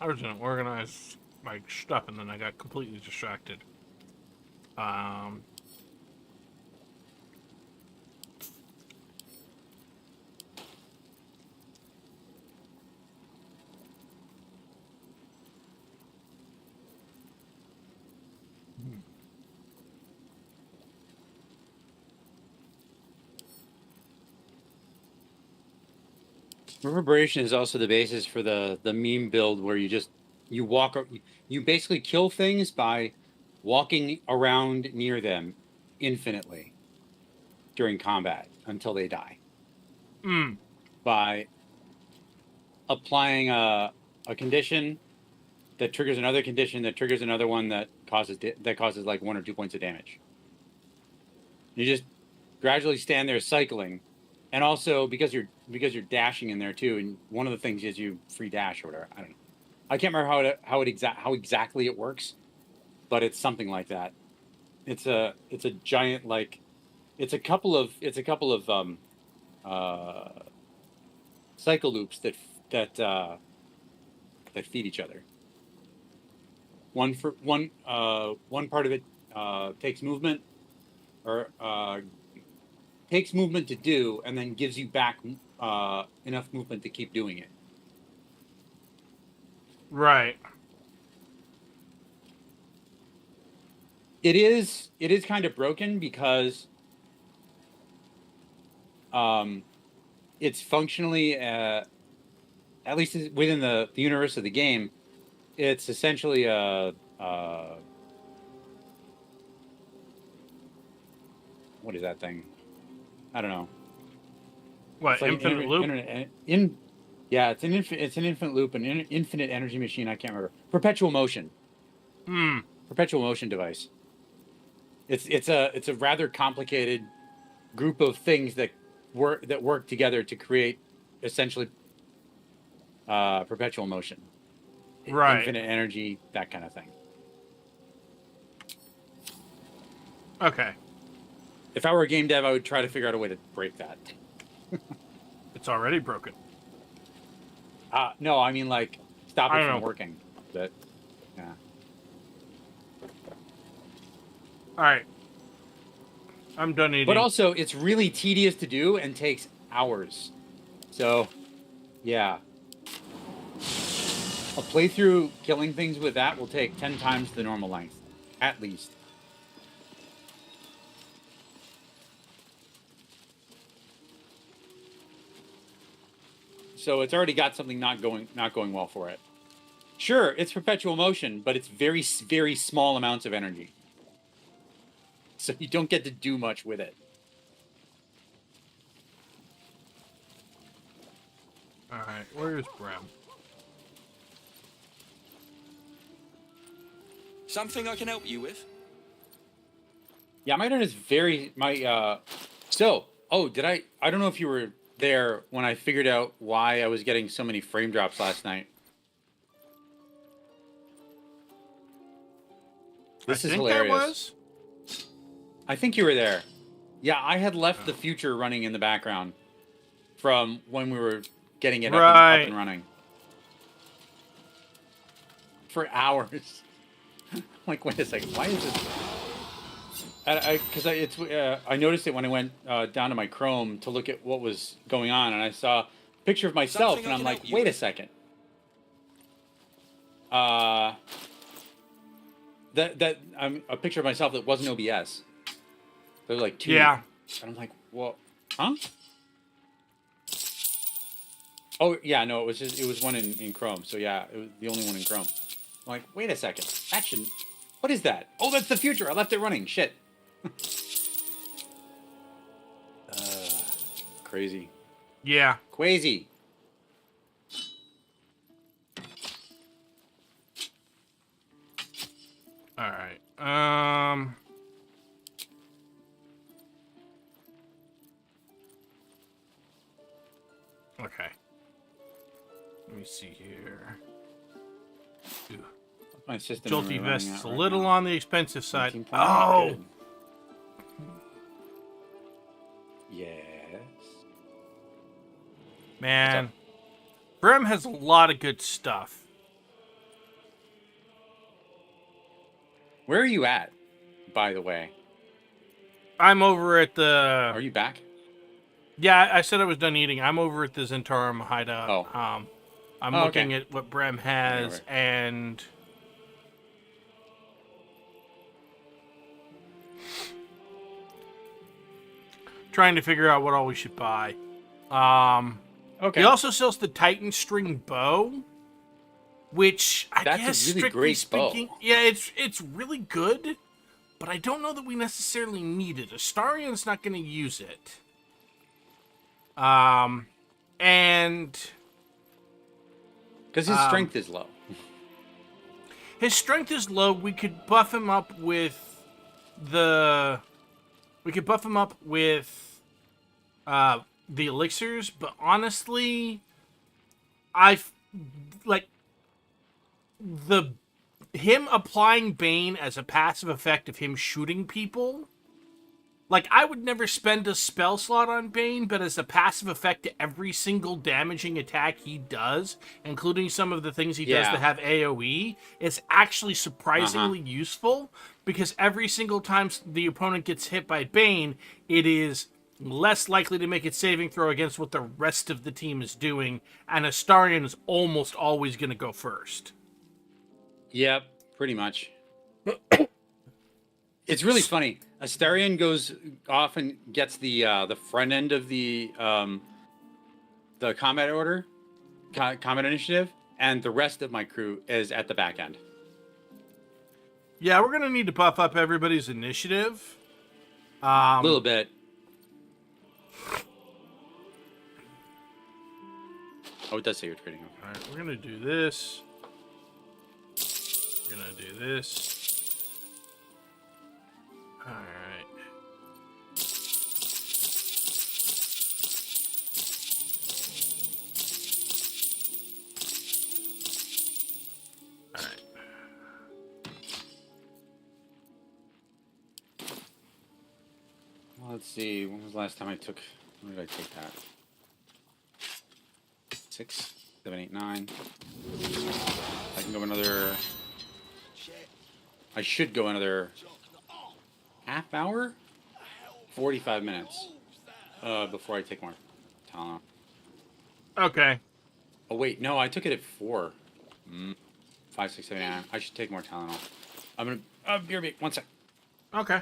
[SPEAKER 1] I was gonna organize my stuff and then I got completely distracted.
[SPEAKER 2] Reverberation is also the basis for the meme build where you basically kill things by walking around near them infinitely during combat until they die. By applying a condition that triggers another condition that triggers another one that causes like 1 or 2 points of damage. You just gradually stand there cycling. And also because you're dashing in there too, and one of the things is you free dash or whatever. I don't know. I can't remember how exactly it works, but it's something like that. It's a giant it's a couple of cycle loops that feed each other. One part of it takes movement to do, and then gives you back enough movement to keep doing it.
[SPEAKER 1] Right.
[SPEAKER 2] It is kind of broken because it's functionally, at least within the universe of the game, it's essentially what is that thing? I don't know.
[SPEAKER 1] What,
[SPEAKER 2] like
[SPEAKER 1] infinite loop?
[SPEAKER 2] Yeah, it's an infinite loop, an infinite energy machine. I can't remember. Perpetual motion. Perpetual motion device. It's a rather complicated group of things that work together to create essentially perpetual motion.
[SPEAKER 1] Right.
[SPEAKER 2] Infinite energy, that kind of thing.
[SPEAKER 1] Okay.
[SPEAKER 2] If I were a game dev, I would try to figure out a way to break that.
[SPEAKER 1] It's already broken.
[SPEAKER 2] No, I mean like stop it from
[SPEAKER 1] know.
[SPEAKER 2] working. But yeah.
[SPEAKER 1] All right. I'm done eating.
[SPEAKER 2] But also, it's really tedious to do and takes hours. So, yeah. A playthrough killing things with that will take 10 times the normal length, at least. So it's already got something not going well for it. Sure, it's perpetual motion, but it's very, very small amounts of energy. So you don't get to do much with it.
[SPEAKER 1] All right, where's Bram?
[SPEAKER 8] Something I can help you with?
[SPEAKER 2] Yeah, my internet is very I don't know if you were there when I figured out why I was getting so many frame drops last night. This is hilarious.
[SPEAKER 1] I was.
[SPEAKER 2] I think you were there. Yeah, I had left the future running in the background from when we were getting it up and running. For hours. I'm like, wait a second, why is this? Because I noticed it when I went down to my Chrome to look at what was going on, and I saw a picture of myself, and I'm like, wait a second. A picture of myself that wasn't OBS. There were like two.
[SPEAKER 1] Yeah.
[SPEAKER 2] And I'm like, what? Huh? Oh yeah, no, it was one in Chrome. So yeah, it was the only one in Chrome. I'm like, wait a second, that shouldn't. What is that? Oh, that's the future. I left it running. Shit. Crazy.
[SPEAKER 1] Yeah.
[SPEAKER 2] Crazy.
[SPEAKER 1] Okay. Let me see here. Ooh.
[SPEAKER 2] My system
[SPEAKER 1] Jolty
[SPEAKER 2] memory
[SPEAKER 1] vest
[SPEAKER 2] running
[SPEAKER 1] is
[SPEAKER 2] out
[SPEAKER 1] a
[SPEAKER 2] right
[SPEAKER 1] little
[SPEAKER 2] now.
[SPEAKER 1] on the expensive side.
[SPEAKER 2] 19.8,
[SPEAKER 1] Oh!
[SPEAKER 2] good. Yes.
[SPEAKER 1] Man. Brim has a lot of good stuff.
[SPEAKER 2] Where are you at, by the way?
[SPEAKER 1] I'm over at the...
[SPEAKER 2] Are you back?
[SPEAKER 1] Yeah, I said I was done eating. I'm over at the Zentarum hideout.
[SPEAKER 2] Oh.
[SPEAKER 1] I'm
[SPEAKER 2] Oh,
[SPEAKER 1] looking
[SPEAKER 2] okay.
[SPEAKER 1] at what Brim has,
[SPEAKER 2] over.
[SPEAKER 1] and... trying to figure out what all we should buy.
[SPEAKER 2] Okay.
[SPEAKER 1] He also sells the Titan string bow, which I
[SPEAKER 2] That's a
[SPEAKER 1] guess
[SPEAKER 2] really
[SPEAKER 1] strictly
[SPEAKER 2] great bow.
[SPEAKER 1] speaking, yeah, it's really good, but I don't know that we necessarily need it. Astarion's not going to use it. And
[SPEAKER 2] Because his strength is low.
[SPEAKER 1] his strength is low. We could buff him up with the the elixirs, but honestly, him applying Bane as a passive effect of him shooting people. Like, I would never spend a spell slot on Bane, but as a passive effect to every single damaging attack he does, including some of the things he does that have AoE, is actually surprisingly useful, because every single time the opponent gets hit by Bane, it is less likely to make its saving throw against what the rest of the team is doing, and Astarion is almost always going to go first.
[SPEAKER 2] Yep, pretty much. It's really funny. Astarion goes off and gets the front end of the combat order, combat initiative, and the rest of my crew is at the back end.
[SPEAKER 1] Yeah, we're gonna need to buff up everybody's initiative.
[SPEAKER 2] A little bit. Oh, it does say you're trading.
[SPEAKER 1] All right, we're gonna do this. We're gonna do this. All right. All right.
[SPEAKER 2] Well, let's see. When was the last time I took? When did I take that? 6, 7, 8, 9. I can go another. I should go another half hour, 45 minutes before I take more Tylenol.
[SPEAKER 1] Okay.
[SPEAKER 2] Oh wait, no, I took it at 4. 5, 6, 7, 8, 9. I should take more Tylenol. I'm gonna. Be right back. 1 sec.
[SPEAKER 1] Okay.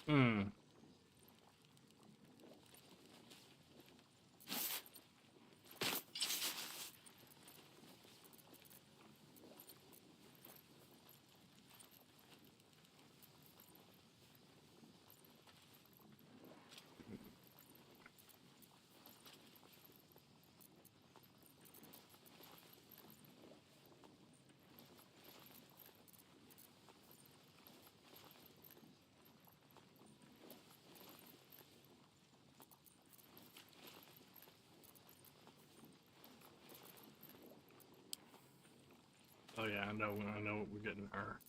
[SPEAKER 1] Hmm. Oh yeah, I know what we're getting her.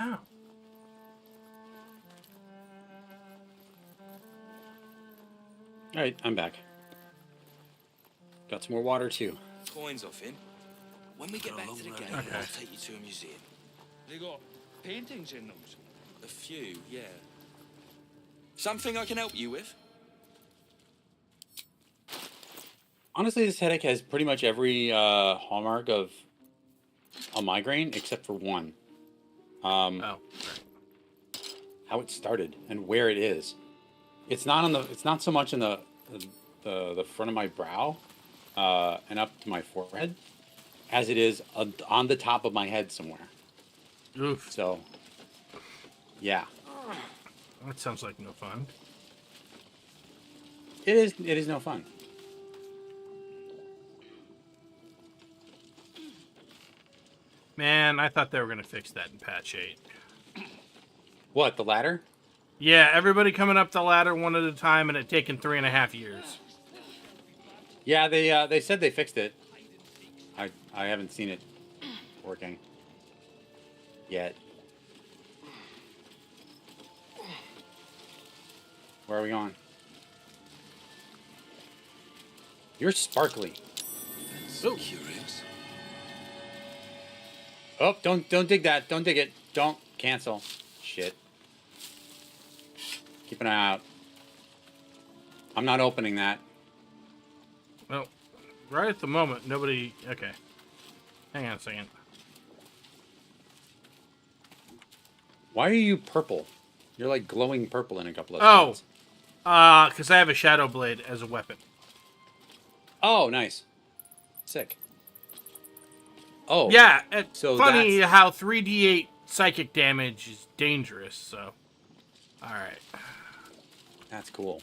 [SPEAKER 1] Oh.
[SPEAKER 2] All right, I'm back. Got some more water too.
[SPEAKER 8] Coins off him. When we get back to the gate,
[SPEAKER 1] Okay.
[SPEAKER 8] I'll take you to a museum.
[SPEAKER 12] They got paintings in them.
[SPEAKER 8] A few, yeah. Something I can help you with?
[SPEAKER 2] Honestly, this headache has pretty much every hallmark of a migraine except for one.
[SPEAKER 1] Oh.
[SPEAKER 2] How it started and where it is. It's not on the. It's not so much in the front of my brow and up to my forehead, as it is on the top of my head somewhere.
[SPEAKER 1] Oof.
[SPEAKER 2] So, yeah,
[SPEAKER 1] That sounds like no fun.
[SPEAKER 2] it is. It is no fun.
[SPEAKER 1] Man, I thought they were going to fix that in patch 8.
[SPEAKER 2] What, the ladder?
[SPEAKER 1] Yeah, everybody coming up the ladder one at a time, and it taken 3.5 years.
[SPEAKER 2] Yeah, they said they fixed it. I haven't seen it working yet. Where are we going? You're sparkly.
[SPEAKER 3] So curious.
[SPEAKER 2] Oh, don't dig that. Don't dig it. Don't cancel. Shit. Keep an eye out. I'm not opening that.
[SPEAKER 1] Well, right at the moment, nobody... Okay. Hang on a second.
[SPEAKER 2] Why are you purple? You're like glowing purple in a couple of
[SPEAKER 1] Oh!
[SPEAKER 2] spots.
[SPEAKER 1] Because I have a Shadow Blade as a weapon.
[SPEAKER 2] Oh, nice. Sick. Oh.
[SPEAKER 1] Yeah, it's
[SPEAKER 2] So
[SPEAKER 1] funny
[SPEAKER 2] that's-
[SPEAKER 1] how 3d8 psychic damage is dangerous, so... Alright.
[SPEAKER 2] That's cool.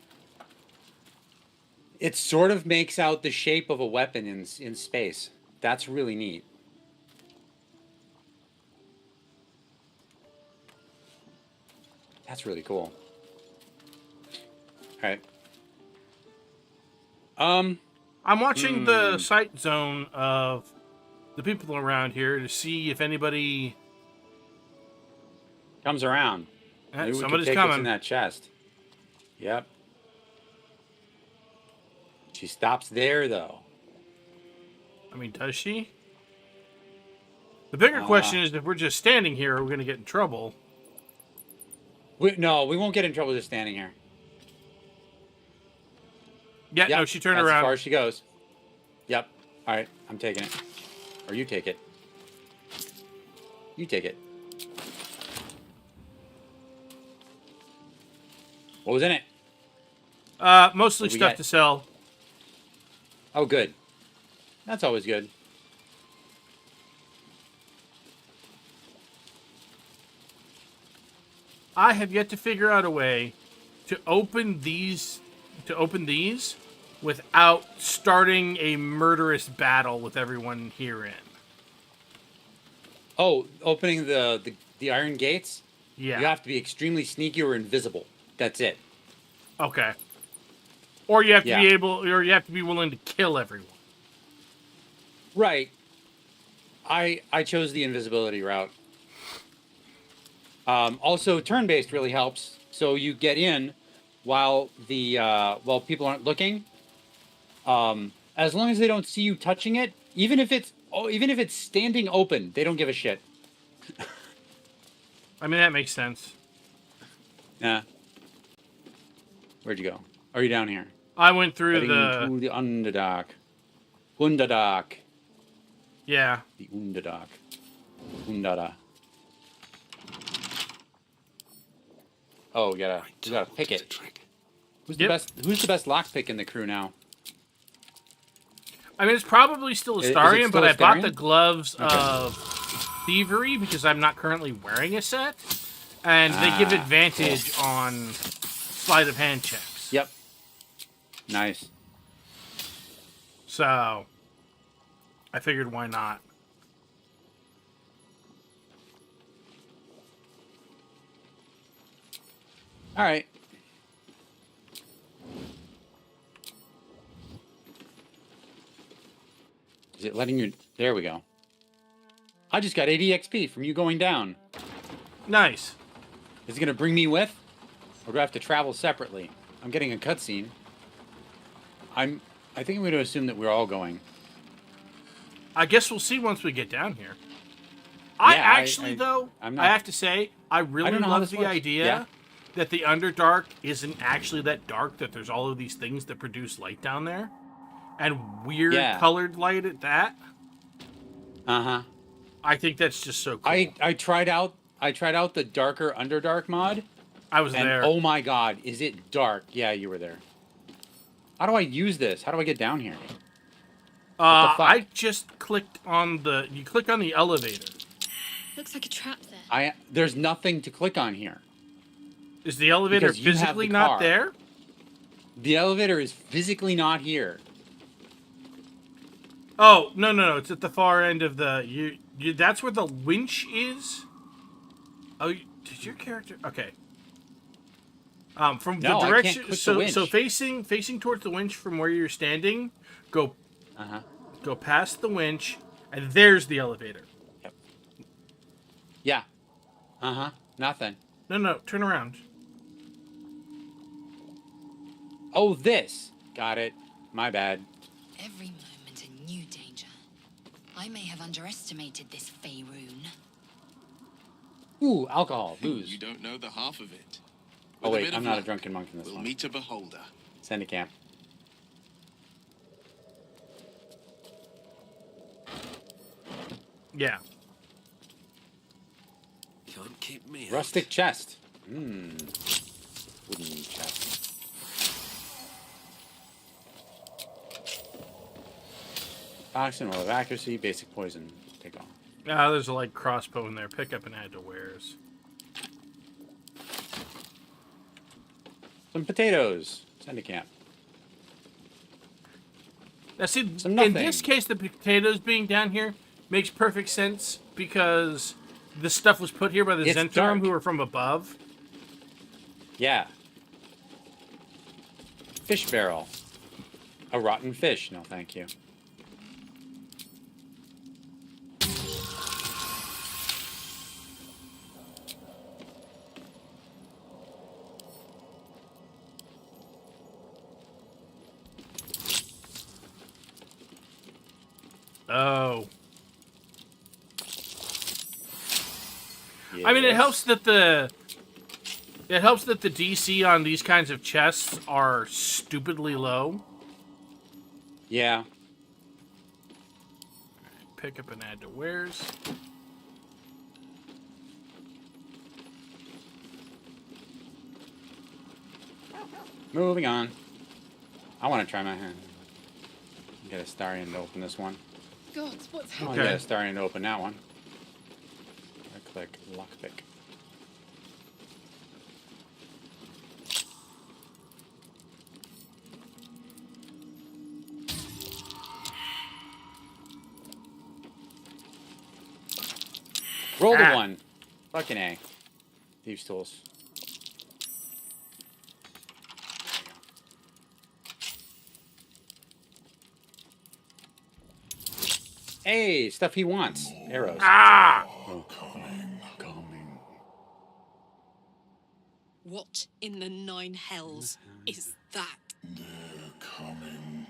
[SPEAKER 2] It sort of makes out the shape of a weapon in space. That's really neat. That's really cool. All right.
[SPEAKER 1] I'm watching the sight zone of the people around here to see if anybody...
[SPEAKER 2] Comes around. Maybe we could
[SPEAKER 1] somebody's
[SPEAKER 2] take what's in
[SPEAKER 1] coming.
[SPEAKER 2] that chest. Yep. She stops there, though.
[SPEAKER 1] I mean, does she? The bigger question is if we're just standing here, are we going to get in trouble?
[SPEAKER 2] No, we won't get in trouble just standing here.
[SPEAKER 1] Yeah,
[SPEAKER 2] Yep,
[SPEAKER 1] no, she turned
[SPEAKER 2] that's
[SPEAKER 1] around.
[SPEAKER 2] as far as she goes. Yep. All right, I'm taking it. Or you take it. You take it. What was in it?
[SPEAKER 1] Mostly
[SPEAKER 2] What we
[SPEAKER 1] stuff
[SPEAKER 2] got?
[SPEAKER 1] to sell.
[SPEAKER 2] Oh, good. That's always good.
[SPEAKER 1] I have yet to figure out a way to open these without starting a murderous battle with everyone herein.
[SPEAKER 2] Oh, opening the iron gates?
[SPEAKER 1] Yeah.
[SPEAKER 2] You have to be extremely sneaky or invisible. That's it.
[SPEAKER 1] Okay. Or you have to
[SPEAKER 2] Yeah.
[SPEAKER 1] be able, or you have to be willing to kill everyone.
[SPEAKER 2] Right. I chose the invisibility route. Also, turn-based really helps. So you get in while while people aren't looking. As long as they don't see you touching it, even if it's standing open, they don't give a shit.
[SPEAKER 1] I mean, that makes sense.
[SPEAKER 2] Nah. Where'd you go? Are you down here?
[SPEAKER 1] I went through
[SPEAKER 2] Heading
[SPEAKER 1] the...
[SPEAKER 2] to the Underdark. Underdark.
[SPEAKER 1] Yeah.
[SPEAKER 2] The Underdark. Undada. Oh, we gotta pick it. Who's the best lockpick in the crew now?
[SPEAKER 1] I mean, it's probably still
[SPEAKER 2] Is it
[SPEAKER 1] Astarion,
[SPEAKER 2] still
[SPEAKER 1] but I bought the
[SPEAKER 2] Astarion?
[SPEAKER 1] gloves of thievery because I'm not currently wearing a set, and they give advantage on sleight of hand checks.
[SPEAKER 2] Yep. Nice.
[SPEAKER 1] So, I figured why not.
[SPEAKER 2] All right. Is it letting you? There we go. I just got 80 XP from you going down.
[SPEAKER 1] Nice.
[SPEAKER 2] Is it gonna bring me with, or do I have to travel separately? I'm getting a cutscene. I think I'm going to assume that we're all going.
[SPEAKER 1] I guess we'll see once we get down here.
[SPEAKER 2] Yeah,
[SPEAKER 1] though,
[SPEAKER 2] I'm
[SPEAKER 1] I
[SPEAKER 2] not-
[SPEAKER 1] have to say, I really
[SPEAKER 2] don't know how
[SPEAKER 1] love
[SPEAKER 2] this
[SPEAKER 1] the
[SPEAKER 2] works.
[SPEAKER 1] idea
[SPEAKER 2] Yeah.
[SPEAKER 1] that the Underdark isn't actually that dark, that there's all of these things that produce light down there. And weird
[SPEAKER 2] Yeah.
[SPEAKER 1] colored light at that.
[SPEAKER 2] Uh-huh.
[SPEAKER 1] I think that's just so cool.
[SPEAKER 2] I tried out the darker Underdark mod.
[SPEAKER 1] I was
[SPEAKER 2] and
[SPEAKER 1] there.
[SPEAKER 2] oh my god, is it dark? Yeah, you were there. How do I use this? How do I get down here? What the fuck?
[SPEAKER 1] I just clicked on you click on the elevator.
[SPEAKER 4] Looks like a trap there.
[SPEAKER 2] There's nothing to click on here.
[SPEAKER 1] Is the elevator
[SPEAKER 2] Because you have
[SPEAKER 1] physically
[SPEAKER 2] the
[SPEAKER 1] not
[SPEAKER 2] car.
[SPEAKER 1] there?
[SPEAKER 2] The elevator is physically not here.
[SPEAKER 1] Oh, no. It's at the far end of the... that's where the winch is? Oh, did your character... Okay. From
[SPEAKER 2] No,
[SPEAKER 1] the
[SPEAKER 2] I
[SPEAKER 1] direction...
[SPEAKER 2] can't click the
[SPEAKER 1] so
[SPEAKER 2] winch.
[SPEAKER 1] facing towards the winch from where you're standing, go past the winch, and there's the elevator.
[SPEAKER 2] Yep. Yeah. Nothing.
[SPEAKER 1] No, turn around.
[SPEAKER 2] Oh, this. Got it. My bad.
[SPEAKER 6] Every moment a new danger. I may have underestimated this Faerun.
[SPEAKER 2] Ooh, alcohol, booze.
[SPEAKER 7] You don't know the half of it.
[SPEAKER 2] Oh
[SPEAKER 7] With a
[SPEAKER 2] wait,
[SPEAKER 7] bit
[SPEAKER 2] I'm
[SPEAKER 7] of
[SPEAKER 2] not a
[SPEAKER 7] luck,
[SPEAKER 2] drunken monk in this
[SPEAKER 7] we'll
[SPEAKER 2] one.
[SPEAKER 7] meet a beholder.
[SPEAKER 2] Send a camp.
[SPEAKER 1] Yeah.
[SPEAKER 3] Can't keep me out.
[SPEAKER 2] Rustic chest. Wooden chest. Toxin, roll of accuracy, basic poison. Take off.
[SPEAKER 1] There's a light crossbow in there. Pick up and add to wares.
[SPEAKER 2] Some potatoes. Send a camp.
[SPEAKER 1] Now, see,
[SPEAKER 2] Some
[SPEAKER 1] in
[SPEAKER 2] nothing.
[SPEAKER 1] this case, the potatoes being down here makes perfect sense because this stuff was put here by the
[SPEAKER 2] It's
[SPEAKER 1] Zentrum,
[SPEAKER 2] dark.
[SPEAKER 1] who are from above.
[SPEAKER 2] Yeah. Fish barrel. A rotten fish. No, thank you.
[SPEAKER 1] Oh. I mean, it
[SPEAKER 2] Yes.
[SPEAKER 1] helps that the DC on these kinds of chests are stupidly low.
[SPEAKER 2] Yeah.
[SPEAKER 1] Pick up and add to wares.
[SPEAKER 2] Moving on. I want to try my hand. Get a Starion to open this one.
[SPEAKER 6] God, what's
[SPEAKER 2] I
[SPEAKER 1] Okay.
[SPEAKER 2] get a Starion to open that one. I click lockpick. Roll the
[SPEAKER 1] Ah.
[SPEAKER 2] one. Fucking A. Thieves' tools. Hey, stuff he wants. Arrows.
[SPEAKER 1] Ah!
[SPEAKER 9] What in the nine hells is that?
[SPEAKER 2] Coming.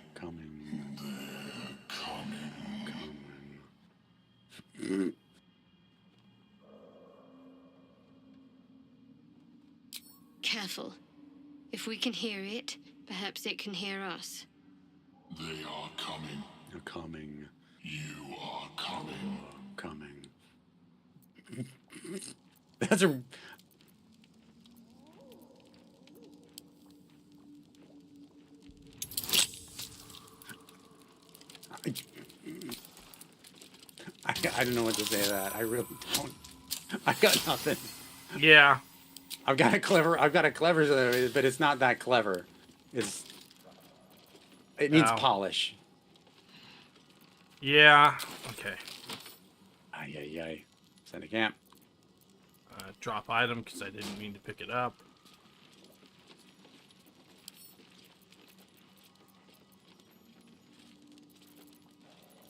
[SPEAKER 4] Careful. If we can hear it, perhaps it can hear us.
[SPEAKER 13] They are coming.
[SPEAKER 2] They're coming.
[SPEAKER 13] You are coming.
[SPEAKER 2] Coming. That's a... I don't know what to say to that. I really don't. I got nothing.
[SPEAKER 1] Yeah.
[SPEAKER 2] I've got a clever, but it's not that clever. It needs
[SPEAKER 1] Ow.
[SPEAKER 2] polish.
[SPEAKER 1] Yeah. Okay.
[SPEAKER 2] Ay. Send a camp.
[SPEAKER 1] Drop item because I didn't mean to pick it up.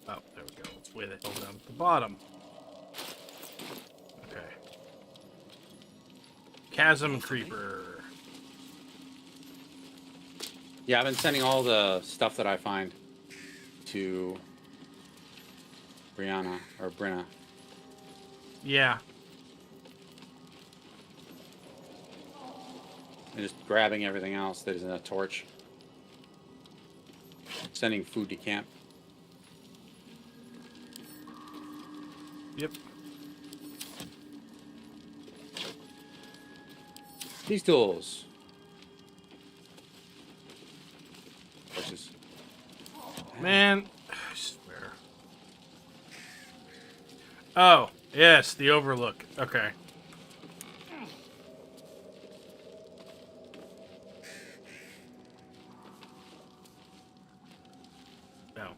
[SPEAKER 1] Oh, there we go. It's way the hell down at the bottom. Okay. Chasm Creeper.
[SPEAKER 2] Yeah, I've been sending all the stuff that I find to Brianna or Brenna.
[SPEAKER 1] Yeah.
[SPEAKER 2] And just grabbing everything else that isn't a torch. Sending food to camp.
[SPEAKER 1] Yep.
[SPEAKER 2] These tools. Horses.
[SPEAKER 1] Man, I swear. Oh, yes, the overlook. Okay. No.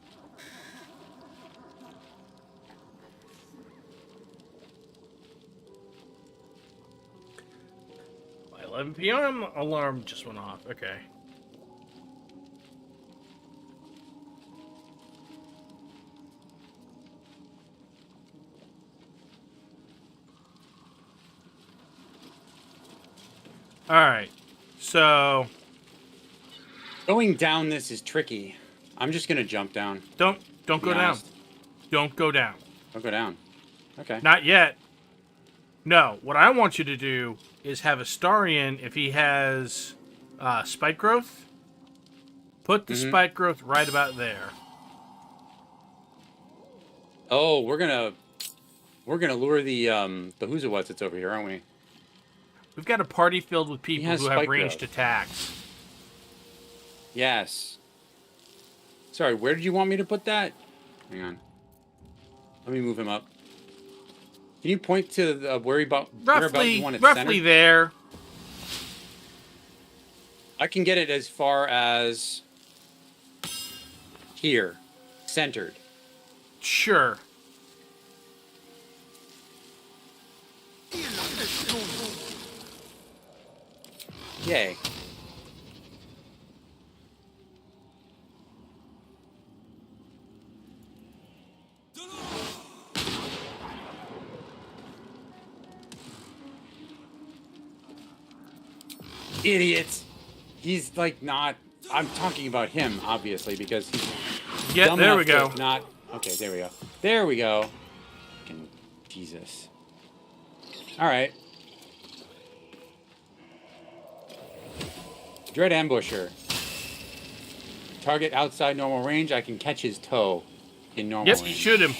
[SPEAKER 1] 11 p.m. alarm just went off. Okay. All right. So
[SPEAKER 2] going down this is tricky. I'm just gonna jump down.
[SPEAKER 1] Don't go down. Don't go down.
[SPEAKER 2] Don't go down. Okay.
[SPEAKER 1] Not yet. No. What I want you to do is have Astarion, if he has spike growth, put the spike growth right about there.
[SPEAKER 2] Oh, we're gonna lure the who's it what's that's over here, aren't we?
[SPEAKER 1] We've got a party filled with people who have
[SPEAKER 2] spike
[SPEAKER 1] ranged
[SPEAKER 2] growth.
[SPEAKER 1] attacks.
[SPEAKER 2] Yes. Sorry, where did you want me to put that? Hang on. Let me move him up. Can you point to the where about you want it
[SPEAKER 1] Roughly
[SPEAKER 2] centered?
[SPEAKER 1] there.
[SPEAKER 2] I can get it as far as here, centered.
[SPEAKER 1] Sure.
[SPEAKER 2] Yay. Idiots. He's like not. I'm talking about him, obviously, because he's
[SPEAKER 1] Yeah,
[SPEAKER 2] dumb
[SPEAKER 1] there we
[SPEAKER 2] enough
[SPEAKER 1] go.
[SPEAKER 2] to not. Okay, there we go. There we go. Fucking Jesus. All right. Dread Ambusher. Target outside normal range. I can catch his toe in normal
[SPEAKER 1] Yep,
[SPEAKER 2] range.
[SPEAKER 1] shoot him.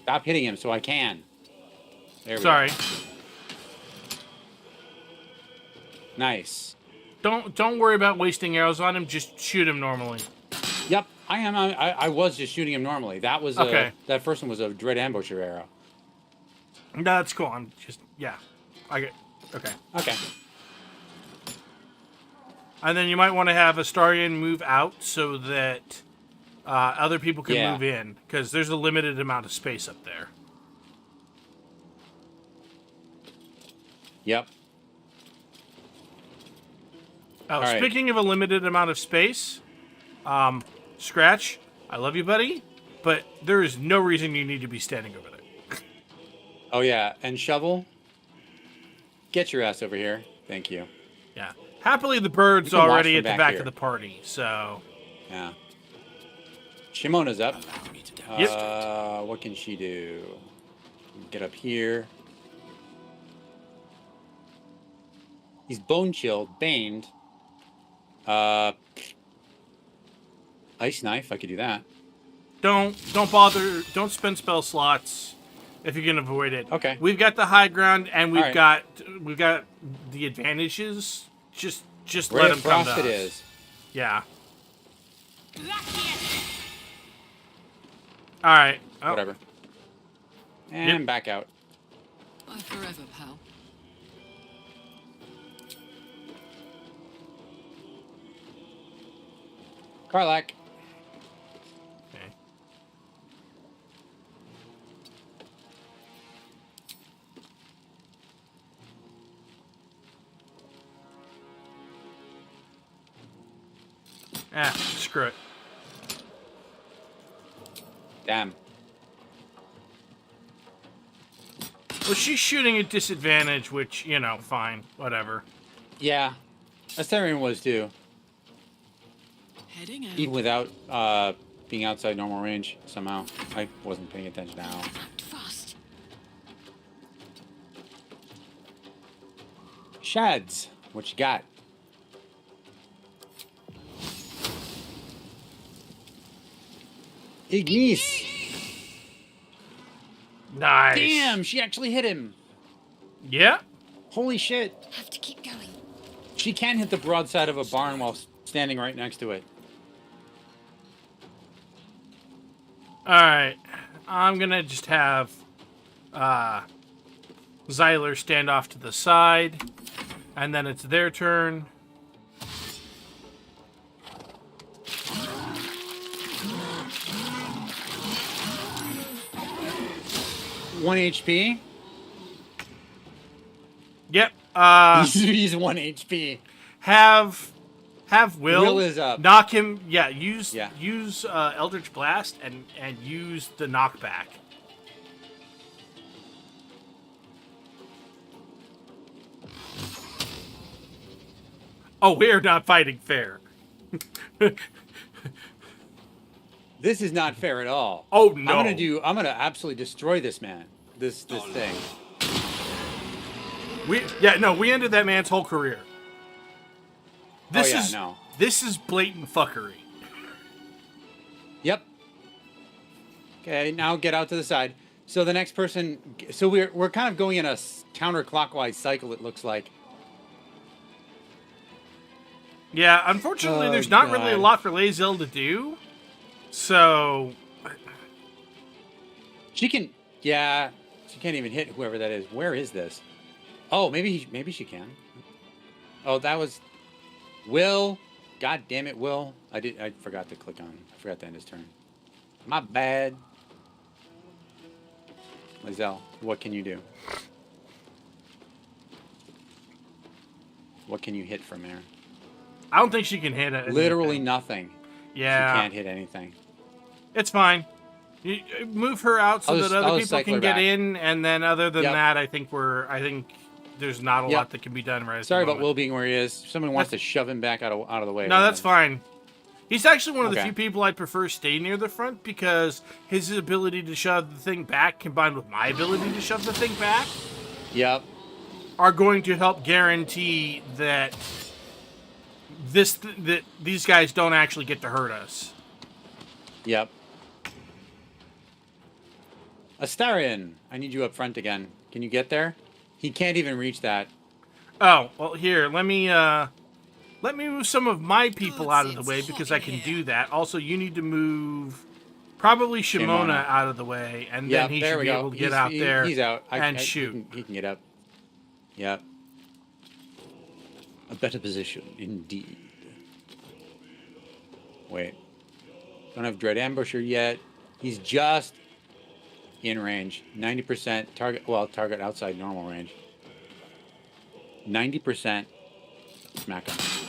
[SPEAKER 2] Stop hitting him so I can. There we
[SPEAKER 1] Sorry.
[SPEAKER 2] go. Nice.
[SPEAKER 1] Don't worry about wasting arrows on him. Just shoot him normally.
[SPEAKER 2] Yep, I am. I was just shooting him normally. That was
[SPEAKER 1] Okay.
[SPEAKER 2] That first one was a Dread Ambusher arrow.
[SPEAKER 1] No, that's cool. I'm just I get okay.
[SPEAKER 2] Okay.
[SPEAKER 1] And then you might want to have Astarion move out so that other people can
[SPEAKER 2] Yeah.
[SPEAKER 1] move in, because there's a limited amount of space up there.
[SPEAKER 2] Yep.
[SPEAKER 1] Oh,
[SPEAKER 2] All right.
[SPEAKER 1] speaking of a limited amount of space, Scratch, I love you, buddy, but there is no reason you need to be standing over there.
[SPEAKER 2] Oh yeah, and Shovel. Get your ass over here. Thank you.
[SPEAKER 1] Yeah. Happily, the bird's
[SPEAKER 2] You can watch
[SPEAKER 1] already
[SPEAKER 2] from
[SPEAKER 1] at the
[SPEAKER 2] back
[SPEAKER 1] back
[SPEAKER 2] here.
[SPEAKER 1] of the party, so...
[SPEAKER 2] Yeah. Shimona's up.
[SPEAKER 1] Yep.
[SPEAKER 2] What can she do? Get up here. He's bone chilled, baned. Ice knife. I could do that.
[SPEAKER 1] Don't bother. Don't spend spell slots if you can avoid it.
[SPEAKER 2] Okay.
[SPEAKER 1] We've got the high ground, and we've
[SPEAKER 2] All right.
[SPEAKER 1] got the advantages. Just
[SPEAKER 2] Ray
[SPEAKER 1] let
[SPEAKER 2] of
[SPEAKER 1] them come to
[SPEAKER 2] Frost
[SPEAKER 1] us.
[SPEAKER 2] it is.
[SPEAKER 1] Yeah. All right. Oh,
[SPEAKER 2] Whatever. And back out.
[SPEAKER 9] Bye forever, pal.
[SPEAKER 2] Karlak.
[SPEAKER 1] Okay. Screw it.
[SPEAKER 2] Damn.
[SPEAKER 1] Well, she's shooting at disadvantage, which, fine. Whatever.
[SPEAKER 2] Yeah. Astarion was too.
[SPEAKER 9] Heading out.
[SPEAKER 2] Even without being outside normal range somehow. I wasn't paying attention now.
[SPEAKER 4] Fast.
[SPEAKER 2] Shads, what you got? Ignis.
[SPEAKER 1] Nice.
[SPEAKER 2] Damn, she actually hit him.
[SPEAKER 1] Yeah.
[SPEAKER 2] Holy shit.
[SPEAKER 4] Have to keep going.
[SPEAKER 2] She can hit the broadside of a barn while standing right next to it.
[SPEAKER 1] All right. I'm gonna just have Xyler stand off to the side, and then it's their turn.
[SPEAKER 2] One HP.
[SPEAKER 1] Yep.
[SPEAKER 2] He's 1 HP.
[SPEAKER 1] Have Will.
[SPEAKER 2] Will is up.
[SPEAKER 1] Knock him. Yeah. Use
[SPEAKER 2] Yeah.
[SPEAKER 1] Eldritch Blast and use the knockback. Oh, we're not fighting fair.
[SPEAKER 2] This is not fair at all.
[SPEAKER 1] Oh no.
[SPEAKER 2] I'm gonna absolutely destroy this man. This thing.
[SPEAKER 1] We ended that man's whole career. This
[SPEAKER 2] no.
[SPEAKER 1] This is blatant fuckery.
[SPEAKER 2] Yep. Okay, now get out to the side. So the next person. So we're kind of going in a counterclockwise cycle. It looks like.
[SPEAKER 1] Yeah, unfortunately,
[SPEAKER 2] Oh,
[SPEAKER 1] there's not really a
[SPEAKER 2] God.
[SPEAKER 1] lot for Lae'zel to do. So
[SPEAKER 2] She can. Yeah. She can't even hit whoever that is. Where is this? Oh, maybe she can. Oh, that was Will. God damn it, Will. I forgot to click on. I forgot to end his turn. My bad. Lae'zel, what can you do? What can you hit from there?
[SPEAKER 1] I don't think she can hit it.
[SPEAKER 2] Literally nothing.
[SPEAKER 1] Yeah.
[SPEAKER 2] She can't hit anything.
[SPEAKER 1] It's fine. You move her out so
[SPEAKER 2] I'll
[SPEAKER 1] that
[SPEAKER 2] just-
[SPEAKER 1] other
[SPEAKER 2] I'll just
[SPEAKER 1] people
[SPEAKER 2] cycle
[SPEAKER 1] can
[SPEAKER 2] her
[SPEAKER 1] get
[SPEAKER 2] back.
[SPEAKER 1] in, and then other than
[SPEAKER 2] Yep.
[SPEAKER 1] that, I think there's not a
[SPEAKER 2] Yep.
[SPEAKER 1] lot that can be done right. at the
[SPEAKER 2] Sorry about
[SPEAKER 1] moment.
[SPEAKER 2] Will being where he is. Someone wants to shove him back out of the way.
[SPEAKER 1] No, that's fine. He's actually one of the
[SPEAKER 2] Okay.
[SPEAKER 1] few people I'd prefer stay near the front because his ability to shove the thing back combined with my ability to shove the thing back
[SPEAKER 2] Yep.
[SPEAKER 1] are going to help guarantee that that these guys don't actually get to hurt us.
[SPEAKER 2] Yep. Astarion, I need you up front again. Can you get there? He can't even reach that.
[SPEAKER 1] Oh, well, here, let me move some of my people out of the way because I can do that. Also, you need to move probably Shimona out of the way, and
[SPEAKER 2] Yep,
[SPEAKER 1] then he
[SPEAKER 2] there
[SPEAKER 1] should
[SPEAKER 2] we
[SPEAKER 1] be
[SPEAKER 2] go.
[SPEAKER 1] able to get out
[SPEAKER 2] He-
[SPEAKER 1] there
[SPEAKER 2] He's out.
[SPEAKER 1] and shoot.
[SPEAKER 2] He can get up. Yep. A better position, indeed. Wait. Don't have Dread Ambusher yet. He's just in range. 90% target. Well, target outside normal range. 90%. Smack him.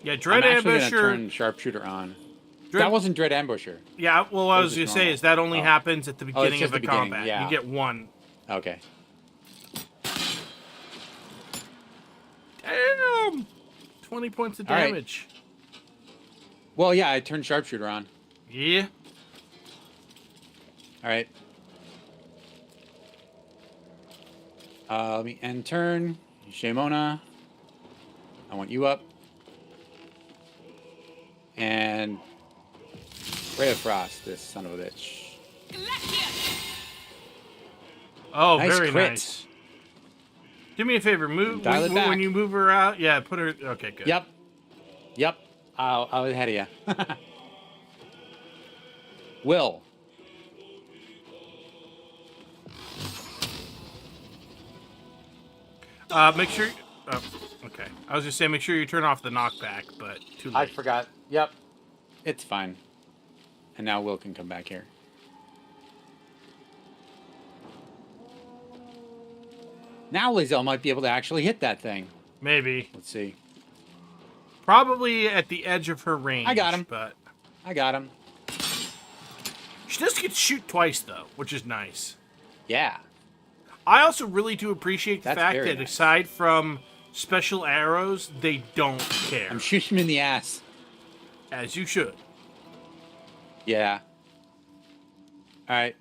[SPEAKER 1] Yeah, Dread
[SPEAKER 2] I'm actually gonna
[SPEAKER 1] Ambusher.
[SPEAKER 2] turn Sharpshooter on.
[SPEAKER 1] Dread-
[SPEAKER 2] That wasn't Dread Ambusher.
[SPEAKER 1] Yeah, well, I
[SPEAKER 2] That
[SPEAKER 1] was
[SPEAKER 2] was
[SPEAKER 1] gonna
[SPEAKER 2] just
[SPEAKER 1] say
[SPEAKER 2] normal.
[SPEAKER 1] is that only
[SPEAKER 2] Oh.
[SPEAKER 1] happens at the
[SPEAKER 2] Oh, it's
[SPEAKER 1] beginning
[SPEAKER 2] just
[SPEAKER 1] of the
[SPEAKER 2] the beginning,
[SPEAKER 1] combat.
[SPEAKER 2] yeah.
[SPEAKER 1] You get one.
[SPEAKER 2] Okay.
[SPEAKER 1] Damn! 20 points of
[SPEAKER 2] All right.
[SPEAKER 1] damage.
[SPEAKER 2] Well, yeah, I turned Sharpshooter on.
[SPEAKER 1] Yeah.
[SPEAKER 2] All right. Let me end turn. Shimona. I want you up. And Ray of Frost, this son of a bitch.
[SPEAKER 1] Oh,
[SPEAKER 2] Nice
[SPEAKER 1] very
[SPEAKER 2] crit.
[SPEAKER 1] nice. Do me a favor, move
[SPEAKER 2] Dial it
[SPEAKER 1] when
[SPEAKER 2] back.
[SPEAKER 1] you move her out. Yeah, put her. Okay, good.
[SPEAKER 2] Yep. Yep. I was ahead of you. Will.
[SPEAKER 1] Make sure. Oh, okay. I was just saying, make sure you turn off the knockback, but too late.
[SPEAKER 2] I forgot. Yep. It's fine. And now Will can come back here. Now Lae'zel might be able to actually hit that thing.
[SPEAKER 1] Maybe.
[SPEAKER 2] Let's see.
[SPEAKER 1] Probably at the edge of her range.
[SPEAKER 2] I got him.
[SPEAKER 1] But
[SPEAKER 2] I got him.
[SPEAKER 1] she does get to shoot twice though, which is nice.
[SPEAKER 2] Yeah.
[SPEAKER 1] I also really do appreciate the
[SPEAKER 2] That's
[SPEAKER 1] fact
[SPEAKER 2] very
[SPEAKER 1] that
[SPEAKER 2] nice.
[SPEAKER 1] aside from special arrows, they don't care.
[SPEAKER 2] I'm shooting him in the ass.
[SPEAKER 1] As you should.
[SPEAKER 2] Yeah. All right.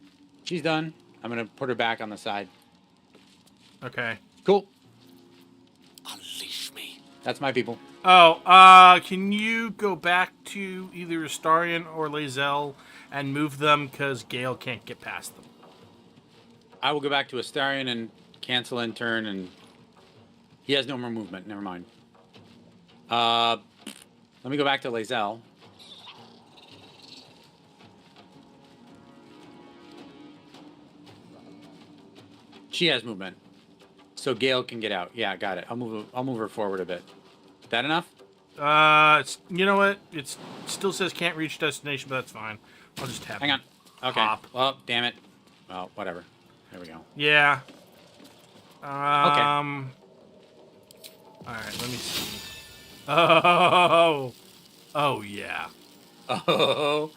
[SPEAKER 2] She's done. I'm going to put her back on the side.
[SPEAKER 1] Okay.
[SPEAKER 2] Cool.
[SPEAKER 3] Unleash me.
[SPEAKER 2] That's my people.
[SPEAKER 1] Oh, can you go back to either Astarion or Lae'zel and move them because Gale can't get past them?
[SPEAKER 2] I will go back to Astarion and cancel in turn, and he has no more movement. Never mind. Let me go back to Lae'zel. She has movement, so Gale can get out. Yeah, got it. I'll move her forward a bit. That enough?
[SPEAKER 1] You know what? It still says can't reach destination, but that's fine. I'll just have
[SPEAKER 2] Hang on. Okay.
[SPEAKER 1] hop.
[SPEAKER 2] Well, damn it. Well, whatever. There we go.
[SPEAKER 1] Yeah.
[SPEAKER 2] Okay.
[SPEAKER 1] Alright, let me see. Oh. Oh, yeah.
[SPEAKER 2] Oh.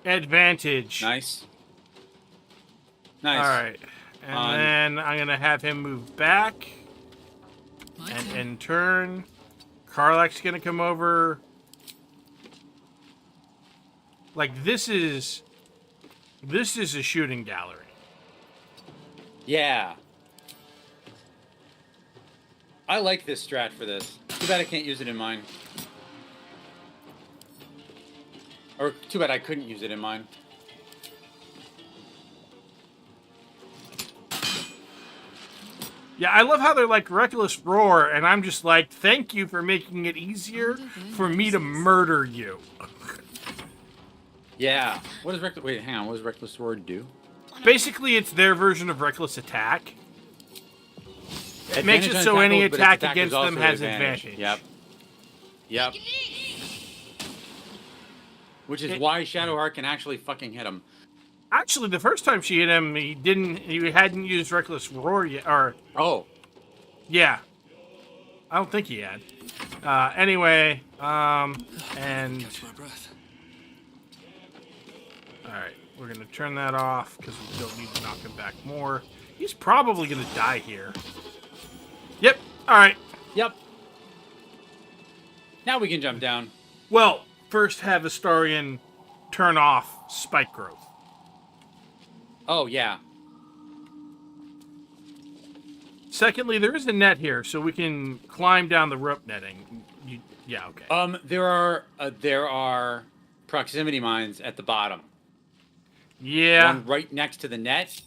[SPEAKER 1] Advantage.
[SPEAKER 2] Nice. Nice.
[SPEAKER 1] Alright. And then I'm going to have him move back. And in turn, Karlach's going to come over. Like, this is a shooting gallery.
[SPEAKER 2] Yeah. I like this strat for this. Too bad I can't use it in mine. Or too bad I couldn't use it in mine.
[SPEAKER 1] Yeah, I love how they're like Reckless Roar, and I'm just like, thank you for making it easier for me to murder you.
[SPEAKER 2] Yeah. What does Reckless... Wait, hang on. What does Reckless Roar do?
[SPEAKER 1] Basically, it's their version of Reckless Attack. It makes it
[SPEAKER 2] Advantage on
[SPEAKER 1] so any
[SPEAKER 2] tackles, but its
[SPEAKER 1] attack
[SPEAKER 2] attack
[SPEAKER 1] against
[SPEAKER 2] is
[SPEAKER 1] them
[SPEAKER 2] also
[SPEAKER 1] has advantage.
[SPEAKER 2] Yep. Yep. Which is why Shadowheart can actually fucking hit him.
[SPEAKER 1] Actually, the first time she hit him, he hadn't used Reckless Roar yet, or...
[SPEAKER 2] Oh.
[SPEAKER 1] Yeah. I don't think he had. Anyway, and...
[SPEAKER 3] Catch my breath.
[SPEAKER 1] Alright, we're gonna turn that off, because we don't need to knock him back more. He's probably gonna die here. Yep, alright.
[SPEAKER 2] Yep. Now we can jump down.
[SPEAKER 1] Well, first have Astarion turn off Spike Growth.
[SPEAKER 2] Oh, yeah.
[SPEAKER 1] Secondly, there is a net here, so we can climb down the rope netting. Yeah, okay.
[SPEAKER 2] There are proximity mines at the bottom.
[SPEAKER 1] Yeah.
[SPEAKER 2] One right next to the net.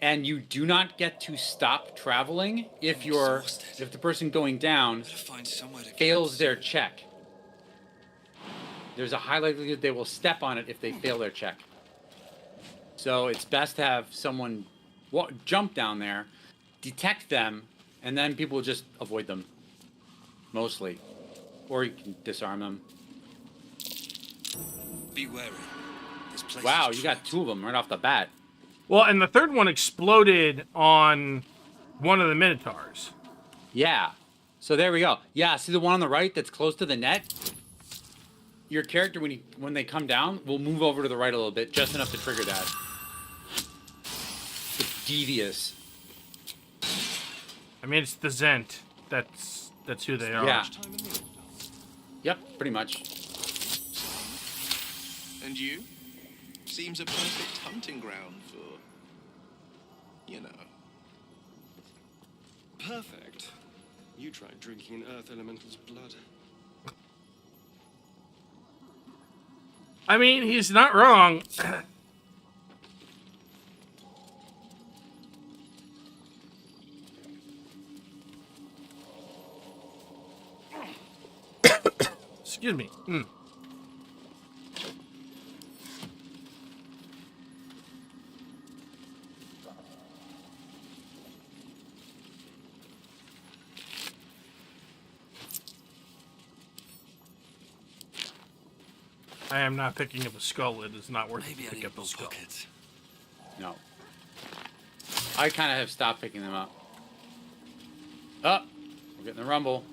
[SPEAKER 2] And you do not get to stop traveling if the person going down fails their check. There's a high likelihood they will step on it if they fail their check. So it's best to have someone jump down there, detect them, and then people will just avoid them. Mostly. Or you can disarm them.
[SPEAKER 3] Be wary. This place
[SPEAKER 2] Wow,
[SPEAKER 3] is
[SPEAKER 2] you got two of them right off the bat.
[SPEAKER 1] Well, and the third one exploded on one of the Minotaurs.
[SPEAKER 2] Yeah. So there we go. Yeah, see the one on the right that's close to the net? Your character, when they come down, will move over to the right a little bit, just enough to trigger that. It's devious.
[SPEAKER 1] I mean, it's the Zent. That's who they are.
[SPEAKER 2] Yeah. Yep, pretty much.
[SPEAKER 7] And you? Seems a perfect hunting ground for, you know.
[SPEAKER 5] Perfect. You tried drinking an Earth Elemental's blood.
[SPEAKER 1] I mean, he's not wrong. Excuse me. I am not picking up a skull. It is not worth it to pick up a skull.
[SPEAKER 3] Pockets.
[SPEAKER 2] No. I kind of have stopped picking them up. Oh, we're getting the rumble.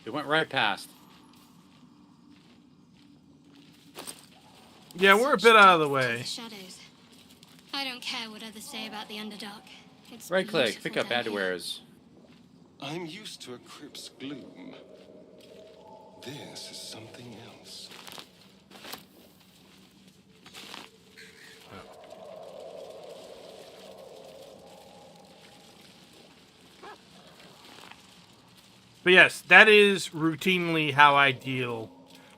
[SPEAKER 2] It went right past.
[SPEAKER 1] Yeah, we're a bit out of the way.
[SPEAKER 4] The shadows. I don't care what others say about the Underdark. It's
[SPEAKER 2] Right click,
[SPEAKER 4] beautiful
[SPEAKER 2] pick up
[SPEAKER 4] down here.
[SPEAKER 2] Adwares.
[SPEAKER 5] I'm used to a crypt's gloom. This is something else.
[SPEAKER 1] But yes, that is routinely how I deal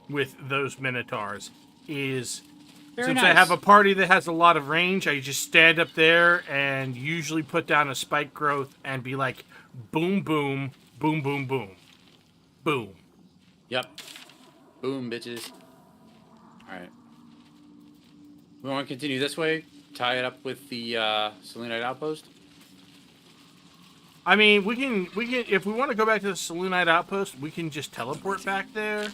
[SPEAKER 1] with those Minotaurs. Is
[SPEAKER 2] Very
[SPEAKER 1] since
[SPEAKER 2] nice.
[SPEAKER 1] I have a party that has a lot of range, I just stand up there and usually put down a spike growth and be like, boom, boom, boom, boom, boom, boom.
[SPEAKER 2] Yep. Boom, bitches. Alright. We want to continue this way? Tie it up with the Selenite Outpost?
[SPEAKER 1] I mean, we can, if we want to go back to the Selenite Outpost, we can just teleport back there.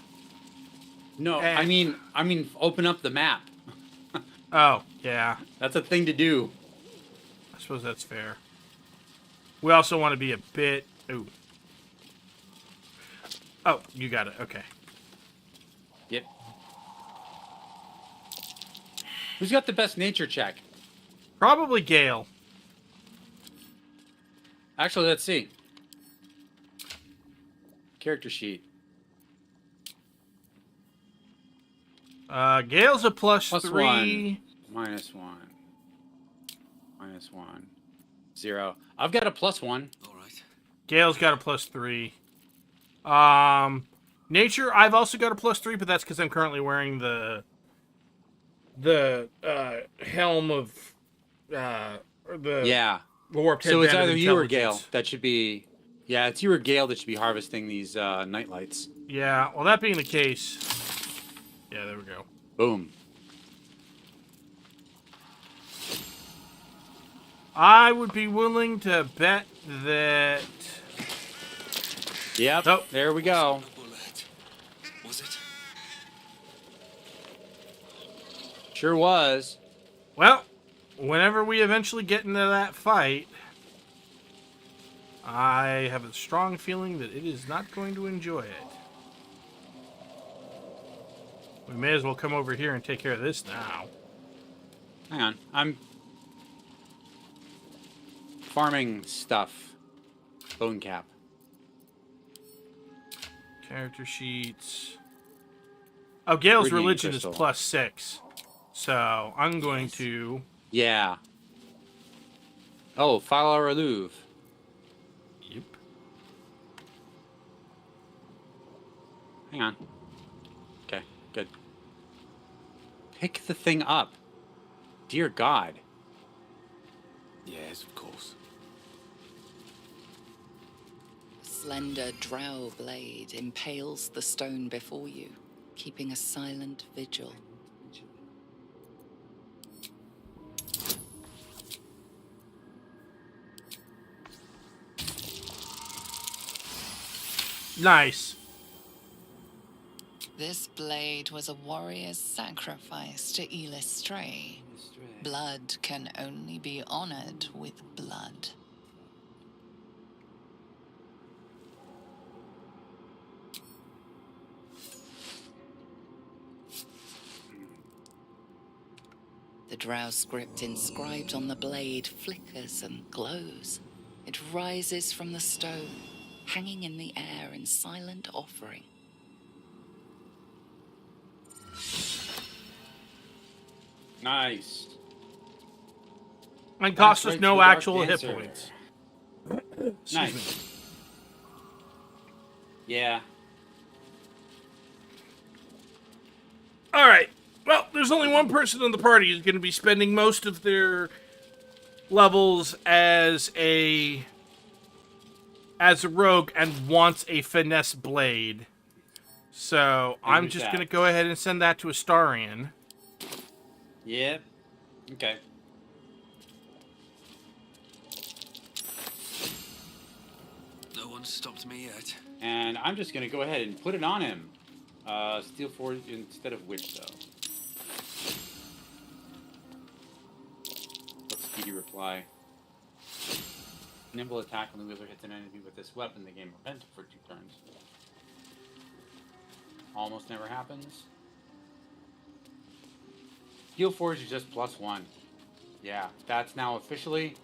[SPEAKER 2] No,
[SPEAKER 1] And-
[SPEAKER 2] I mean, open up the map.
[SPEAKER 1] Oh, yeah.
[SPEAKER 2] That's a thing to do.
[SPEAKER 1] I suppose that's fair. We also want to be a bit... Ooh. Oh, you got it. Okay.
[SPEAKER 2] Yep. Who's got the best nature check?
[SPEAKER 1] Probably Gale.
[SPEAKER 2] Actually, let's see. Character sheet.
[SPEAKER 1] Gale's a plus
[SPEAKER 2] Plus
[SPEAKER 1] 3.
[SPEAKER 2] 1. Minus 1. Minus 1. 0. I've got a plus 1.
[SPEAKER 3] All right.
[SPEAKER 1] Gale's got a plus 3. Nature, I've also got a plus 3, but that's because I'm currently wearing the helm of or the
[SPEAKER 2] Yeah.
[SPEAKER 1] warped
[SPEAKER 2] So it's
[SPEAKER 1] headband of
[SPEAKER 2] either you or Gale
[SPEAKER 1] intelligence.
[SPEAKER 2] that should be... Yeah, it's you or Gale that should be harvesting these night lights.
[SPEAKER 1] Yeah, well, that being the case... Yeah, there we go.
[SPEAKER 2] Boom.
[SPEAKER 1] I would be willing to bet that...
[SPEAKER 2] Yep,
[SPEAKER 1] Oh.
[SPEAKER 2] there we go.
[SPEAKER 3] A bullet. Was it?
[SPEAKER 2] Sure was.
[SPEAKER 1] Well, whenever we eventually get into that fight, I have a strong feeling that it is not going to enjoy it. We may as well come over here and take care of this now.
[SPEAKER 2] Hang on, I'm farming stuff. Bone cap.
[SPEAKER 1] Character sheets. Oh, Gale's
[SPEAKER 2] Radiant
[SPEAKER 1] religion
[SPEAKER 2] crystal.
[SPEAKER 1] is plus 6. So, I'm going to...
[SPEAKER 2] Yeah. Oh, Fala Reluve.
[SPEAKER 1] Yep.
[SPEAKER 2] Hang on. Okay, good. Pick the thing up. Dear God.
[SPEAKER 3] Yes, of course.
[SPEAKER 11] Slender drow blade impales the stone before you, keeping a silent vigil.
[SPEAKER 1] Nice.
[SPEAKER 11] This blade was a warrior's sacrifice to Illustray. Blood can only be honored with blood. The drow script inscribed on the blade flickers and glows. It rises from the stone, hanging in the air in silent offering.
[SPEAKER 2] Nice.
[SPEAKER 1] And costs
[SPEAKER 2] Right
[SPEAKER 1] us
[SPEAKER 2] to
[SPEAKER 1] no
[SPEAKER 2] the Dark
[SPEAKER 1] actual hit
[SPEAKER 2] Dancer.
[SPEAKER 1] points.
[SPEAKER 2] Nice. Yeah.
[SPEAKER 1] Alright. Well, there's only one person in the party who's going to be spending most of their levels as a rogue and wants a finesse blade. So I'm
[SPEAKER 2] who's
[SPEAKER 1] just
[SPEAKER 2] that?
[SPEAKER 1] going to go ahead and send that to Astarion.
[SPEAKER 2] Yep. Okay.
[SPEAKER 3] No one stopped me yet.
[SPEAKER 2] And I'm just gonna go ahead and put it on him. Steel Forge instead of Witch, though. What speedy reply? Nimble attack when the wielder hits an enemy with this weapon. The game momentum for 2 turns. Almost never happens. Steel Forge is just +1. Yeah, that's now officially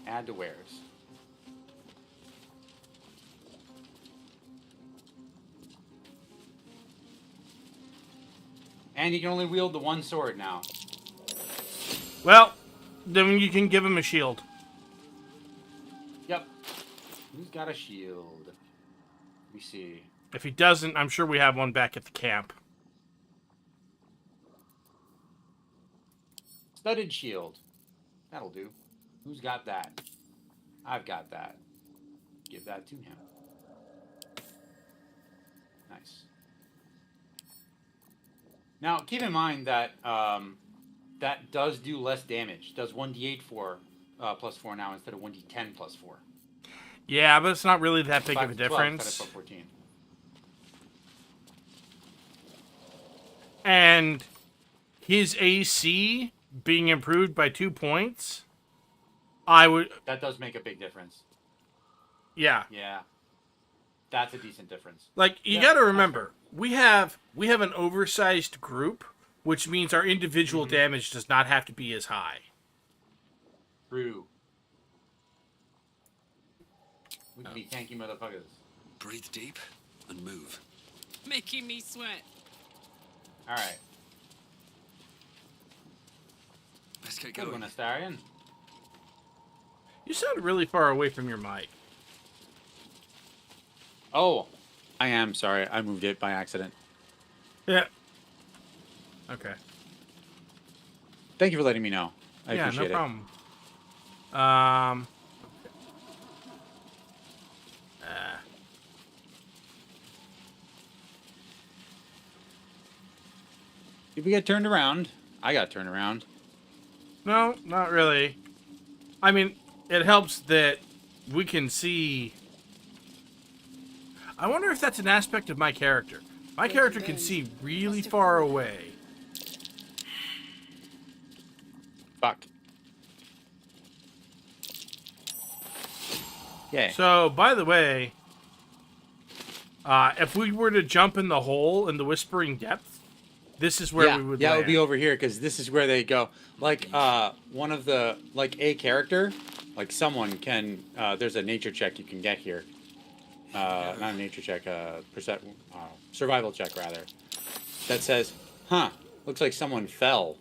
[SPEAKER 2] add to wares. And you can only wield the one sword now.
[SPEAKER 1] Well, then you can give him a shield.
[SPEAKER 2] Yep. Who's got a shield? Let me see.
[SPEAKER 1] If he doesn't, I'm sure we have one back at the camp.
[SPEAKER 2] Studded shield. That'll do. Who's got that? I've got that. Give that to him. Nice. Now, keep in mind that that does do less damage. Does 1d8 for +4 now instead of 1d10 +4.
[SPEAKER 1] Yeah, but it's not really that big of a
[SPEAKER 2] 5 to 12
[SPEAKER 1] difference.
[SPEAKER 2] instead of 14.
[SPEAKER 1] And his AC being improved by 2 points, I would...
[SPEAKER 2] That does make a big difference.
[SPEAKER 1] Yeah.
[SPEAKER 2] Yeah. That's a decent difference.
[SPEAKER 1] Like, you gotta remember, we have an oversized group, which means our individual damage does not have to be as high.
[SPEAKER 2] True. We can be tanky motherfuckers.
[SPEAKER 3] Breathe deep and move.
[SPEAKER 9] Making me sweat.
[SPEAKER 2] Alright.
[SPEAKER 3] Let's get
[SPEAKER 2] Good
[SPEAKER 3] going.
[SPEAKER 2] one, Astarion.
[SPEAKER 1] You sound really far away from your mic.
[SPEAKER 2] Oh, I am sorry. I moved it by accident.
[SPEAKER 1] Yeah. Okay.
[SPEAKER 2] Thank you for letting me know. I
[SPEAKER 1] yeah,
[SPEAKER 2] appreciate
[SPEAKER 1] no problem.
[SPEAKER 2] Did we get turned around? I got turned around.
[SPEAKER 1] No, not really. I mean, it helps that we can see... I wonder if that's an aspect of my character. My character can see really far away.
[SPEAKER 2] Fuck. Yeah.
[SPEAKER 1] So, by the way, if we were to jump in the hole in the Whispering Depths, this is where we would
[SPEAKER 2] Yeah,
[SPEAKER 1] land.
[SPEAKER 2] it would be over here, because this is where they go. Like, one of the, like, a character, like, someone can, there's a nature check you can get here. Not a nature check, survival check, rather. That says, huh, looks like someone fell.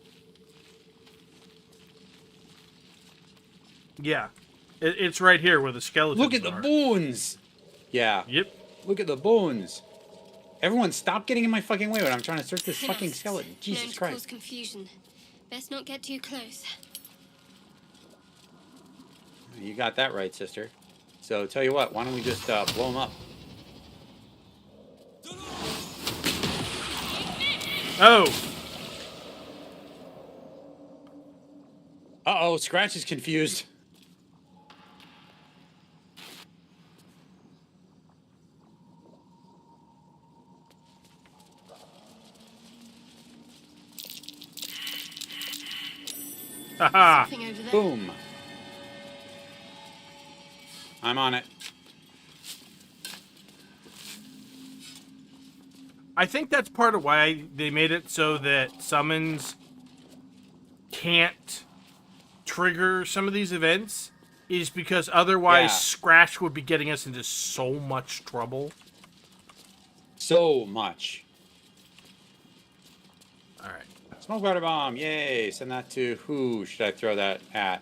[SPEAKER 1] Yeah. It's right here where the skeletons
[SPEAKER 2] Look at the
[SPEAKER 1] are.
[SPEAKER 2] bones! Yeah.
[SPEAKER 1] Yep.
[SPEAKER 2] Look at the bones. Everyone, stop getting in my fucking way when I'm trying to search this fucking skeleton.
[SPEAKER 10] Known
[SPEAKER 2] Jesus
[SPEAKER 10] to
[SPEAKER 2] Christ.
[SPEAKER 10] cause confusion. Best not get too close.
[SPEAKER 2] You got that right, sister. So, tell you what, why don't we just blow them up?
[SPEAKER 1] Oh!
[SPEAKER 2] Uh-oh, Scratch is confused.
[SPEAKER 1] Haha!
[SPEAKER 10] Something over there.
[SPEAKER 2] Boom. I'm on it.
[SPEAKER 1] I think that's part of why they made it so that summons can't trigger some of these events, is because otherwise
[SPEAKER 2] Yeah.
[SPEAKER 1] Scratch would be getting us into so much trouble.
[SPEAKER 2] So much.
[SPEAKER 1] Alright.
[SPEAKER 2] Smoke water bomb, yay! Send that to who should I throw that at?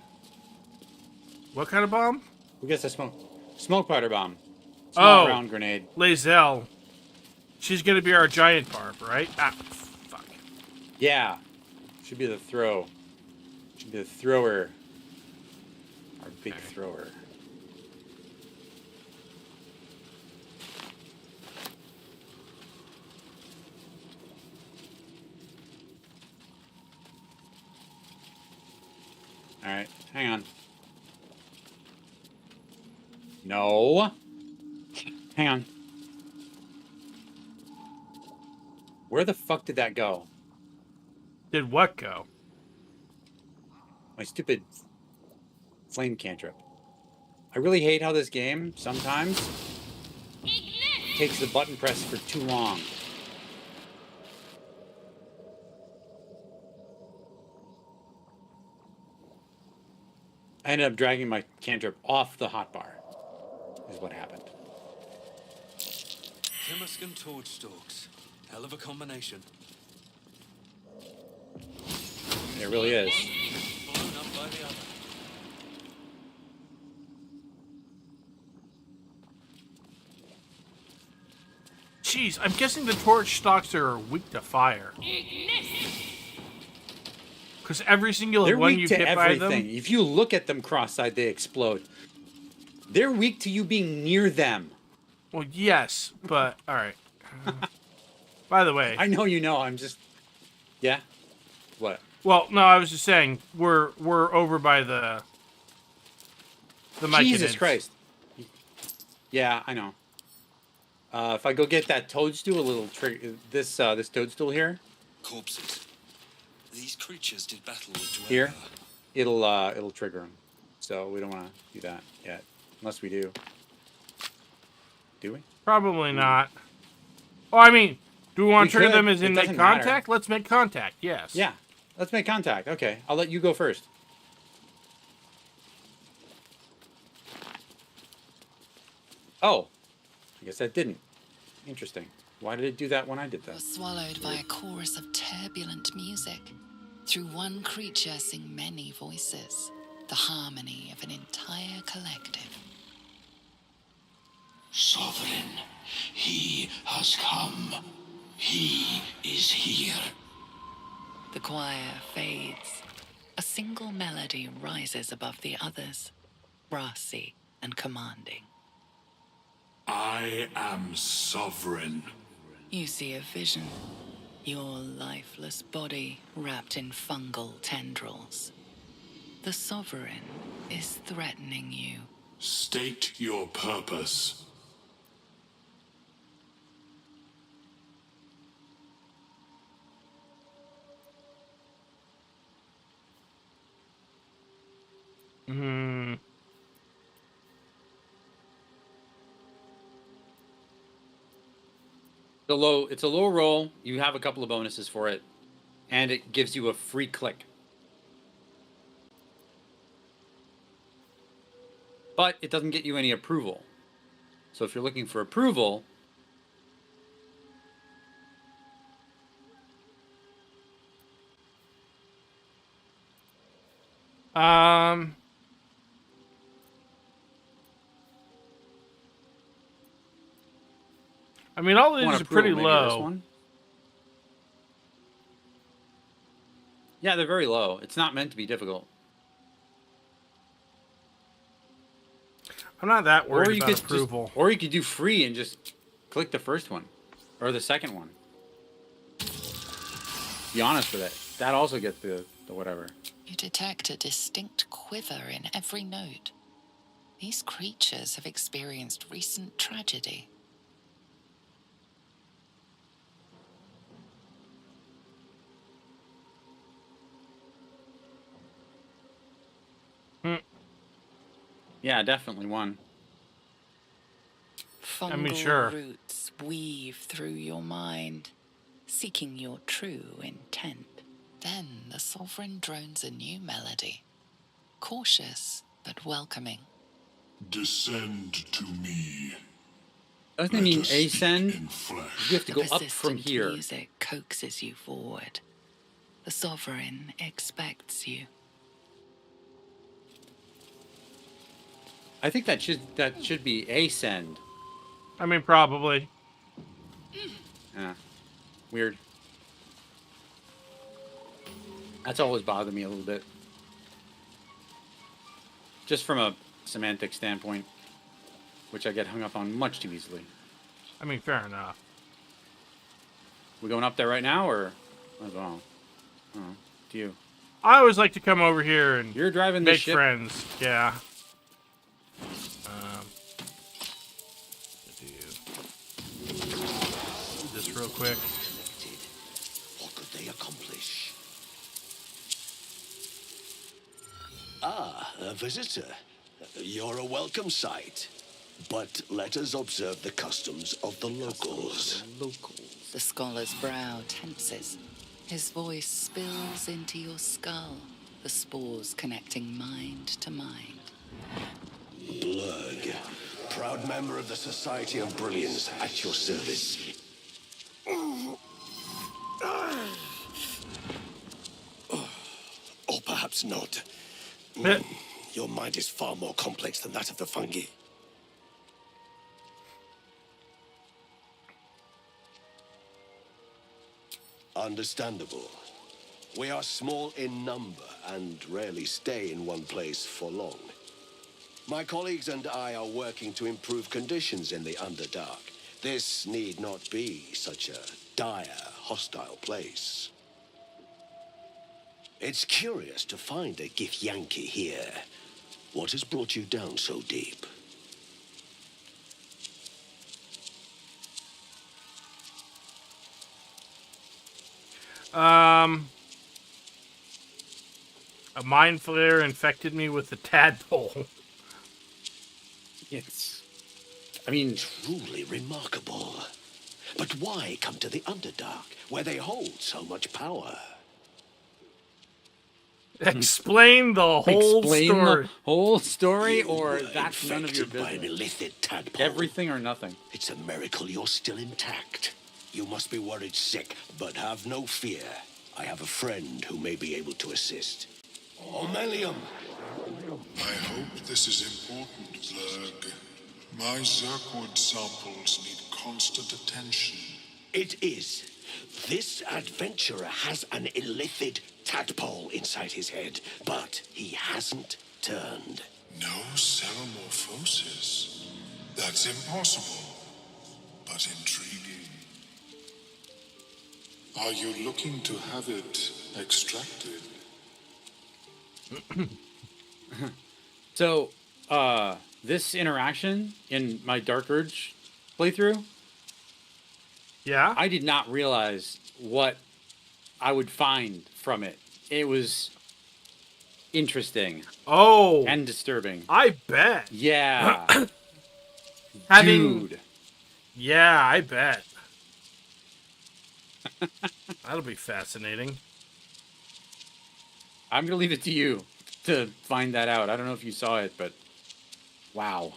[SPEAKER 1] What kind of bomb?
[SPEAKER 2] Who gets a smoke powder bomb? Small
[SPEAKER 1] Oh.
[SPEAKER 2] round grenade.
[SPEAKER 1] Lae'zel. She's gonna be our giant barb, right? Ah, fuck.
[SPEAKER 2] Yeah. Should be the throw. Should be the thrower. Our big thrower. Alright, hang on. No. Hang on. Where the fuck did that go?
[SPEAKER 1] Did what go?
[SPEAKER 2] My stupid flame cantrip. I really hate how this game sometimes takes the button press for too long. I ended up dragging my cantrip off the hotbar. Is what happened.
[SPEAKER 3] Timuscan Toadstalks. Hell of a combination.
[SPEAKER 2] It really is.
[SPEAKER 3] Blown up by the other.
[SPEAKER 1] Jeez, I'm guessing the torch stalks are weak to fire. Because every single
[SPEAKER 2] They're
[SPEAKER 1] one
[SPEAKER 2] weak
[SPEAKER 1] you
[SPEAKER 2] to
[SPEAKER 1] hit by them.
[SPEAKER 2] everything. If you look at them cross-eyed, they explode. They're weak to you being near them.
[SPEAKER 1] Well, yes, but all right. By the way,
[SPEAKER 2] I know you know. I'm just. Yeah. What?
[SPEAKER 1] well, no, I was just saying we're over by the
[SPEAKER 2] Jesus
[SPEAKER 1] Myconids.
[SPEAKER 2] Christ. Yeah, I know. If I go get that toadstool, a little this toadstool here.
[SPEAKER 3] Corpses. These creatures did battle with Dweller.
[SPEAKER 2] Here, it'll trigger them. So we don't want to do that yet, unless we do. Do we?
[SPEAKER 1] Probably not. Oh, I mean, do we want
[SPEAKER 2] We
[SPEAKER 1] to trigger
[SPEAKER 2] could.
[SPEAKER 1] them as
[SPEAKER 2] It
[SPEAKER 1] in make
[SPEAKER 2] doesn't matter.
[SPEAKER 1] contact? Let's make contact. Yes.
[SPEAKER 2] Yeah. Let's make contact. Okay, I'll let you go first. Oh, I guess that didn't. Interesting. Why did it do that when I did that?
[SPEAKER 11] You're swallowed by a chorus of turbulent music. Through one creature sing many voices, the harmony of an entire collective.
[SPEAKER 13] Sovereign, he has come. He is here.
[SPEAKER 11] The choir fades. A single melody rises above the others, brassy and commanding.
[SPEAKER 13] I am sovereign.
[SPEAKER 11] You see a vision. Your lifeless body wrapped in fungal tendrils. The Sovereign is threatening you.
[SPEAKER 13] State your purpose.
[SPEAKER 1] Hmm.
[SPEAKER 2] It's a low roll. You have a couple of bonuses for it, and it gives you a free click. But it doesn't get you any approval. So if you're looking for approval,
[SPEAKER 1] I mean, all
[SPEAKER 2] want
[SPEAKER 1] these are
[SPEAKER 2] approval,
[SPEAKER 1] pretty
[SPEAKER 2] maybe this
[SPEAKER 1] low.
[SPEAKER 2] one? Yeah, they're very low. It's not meant to be difficult.
[SPEAKER 1] I'm not that
[SPEAKER 2] Or
[SPEAKER 1] worried
[SPEAKER 2] you
[SPEAKER 1] about
[SPEAKER 2] could
[SPEAKER 1] approval.
[SPEAKER 2] or you could do free and just click the first one or the second one. Be honest with it. That also gets the whatever.
[SPEAKER 11] You detect a distinct quiver in every note. These creatures have experienced recent tragedy.
[SPEAKER 2] Yeah, definitely one.
[SPEAKER 11] Fungal
[SPEAKER 1] sure.
[SPEAKER 11] roots weave through your mind, seeking your true intent. Then the Sovereign drones a new melody, cautious but welcoming.
[SPEAKER 13] Descend to me.
[SPEAKER 2] Doesn't it mean
[SPEAKER 13] Let us speak
[SPEAKER 2] ascend?
[SPEAKER 13] in flesh.
[SPEAKER 2] You have to
[SPEAKER 11] The
[SPEAKER 2] go up from
[SPEAKER 11] persistent
[SPEAKER 2] here.
[SPEAKER 11] music coaxes you forward. The Sovereign expects you.
[SPEAKER 2] I think that should be ascend.
[SPEAKER 1] I mean, probably.
[SPEAKER 2] Yeah. Weird. That's always bothered me a little bit. Just from a semantic standpoint, which I get hung up on much too easily.
[SPEAKER 1] I mean, fair enough.
[SPEAKER 2] We going up there right now, or as well? Oh, to you.
[SPEAKER 1] I always like to come over here and
[SPEAKER 2] You're driving this
[SPEAKER 1] make
[SPEAKER 2] ship.
[SPEAKER 1] friends. Yeah. Do this real quick.
[SPEAKER 3] What could they accomplish? Ah, a visitor. You're a welcome sight. But let us observe the customs of the locals.
[SPEAKER 11] The scholar's brow tenses. His voice spills into your skull, the spores connecting mind to mind.
[SPEAKER 3] Blurg, proud member of the Society of Brilliance, at your service. Or perhaps not. Your mind is far more complex than that of the fungi. Understandable. We are small in number and rarely stay in one place for long. My colleagues and I are working to improve conditions in the Underdark. This need not be such a dire, hostile place. It's curious to find a Githyanki here. What has brought you down so deep?
[SPEAKER 1] A mind flare infected me with a tadpole.
[SPEAKER 2] I mean,
[SPEAKER 3] truly remarkable. But why come to the Underdark, where they hold so much power?
[SPEAKER 1] Explain the whole story.
[SPEAKER 2] The whole story, or
[SPEAKER 3] You were
[SPEAKER 2] that's none of your
[SPEAKER 3] infected by an
[SPEAKER 2] business.
[SPEAKER 3] illithid tadpole.
[SPEAKER 2] Everything or nothing.
[SPEAKER 3] It's a miracle you're still intact. You must be worried sick, but have no fear. I have a friend who may be able to assist. Omelium!
[SPEAKER 13] I hope this is important, Blurg. My Zirkwood samples need constant attention.
[SPEAKER 3] It is. This adventurer has an illithid tadpole inside his head, but he hasn't turned.
[SPEAKER 13] No ceremorphosis. That's impossible, but intriguing. Are you looking to have it extracted?
[SPEAKER 2] So, this interaction in my Dark Urge playthrough,
[SPEAKER 1] yeah,
[SPEAKER 2] I did not realize what I would find from it. It was interesting.
[SPEAKER 1] Oh,
[SPEAKER 2] and disturbing.
[SPEAKER 1] I bet.
[SPEAKER 2] Yeah.
[SPEAKER 1] Dude. Yeah, I bet. That'll be fascinating.
[SPEAKER 2] I'm gonna leave it to you to find that out. I don't know if you saw it, but wow.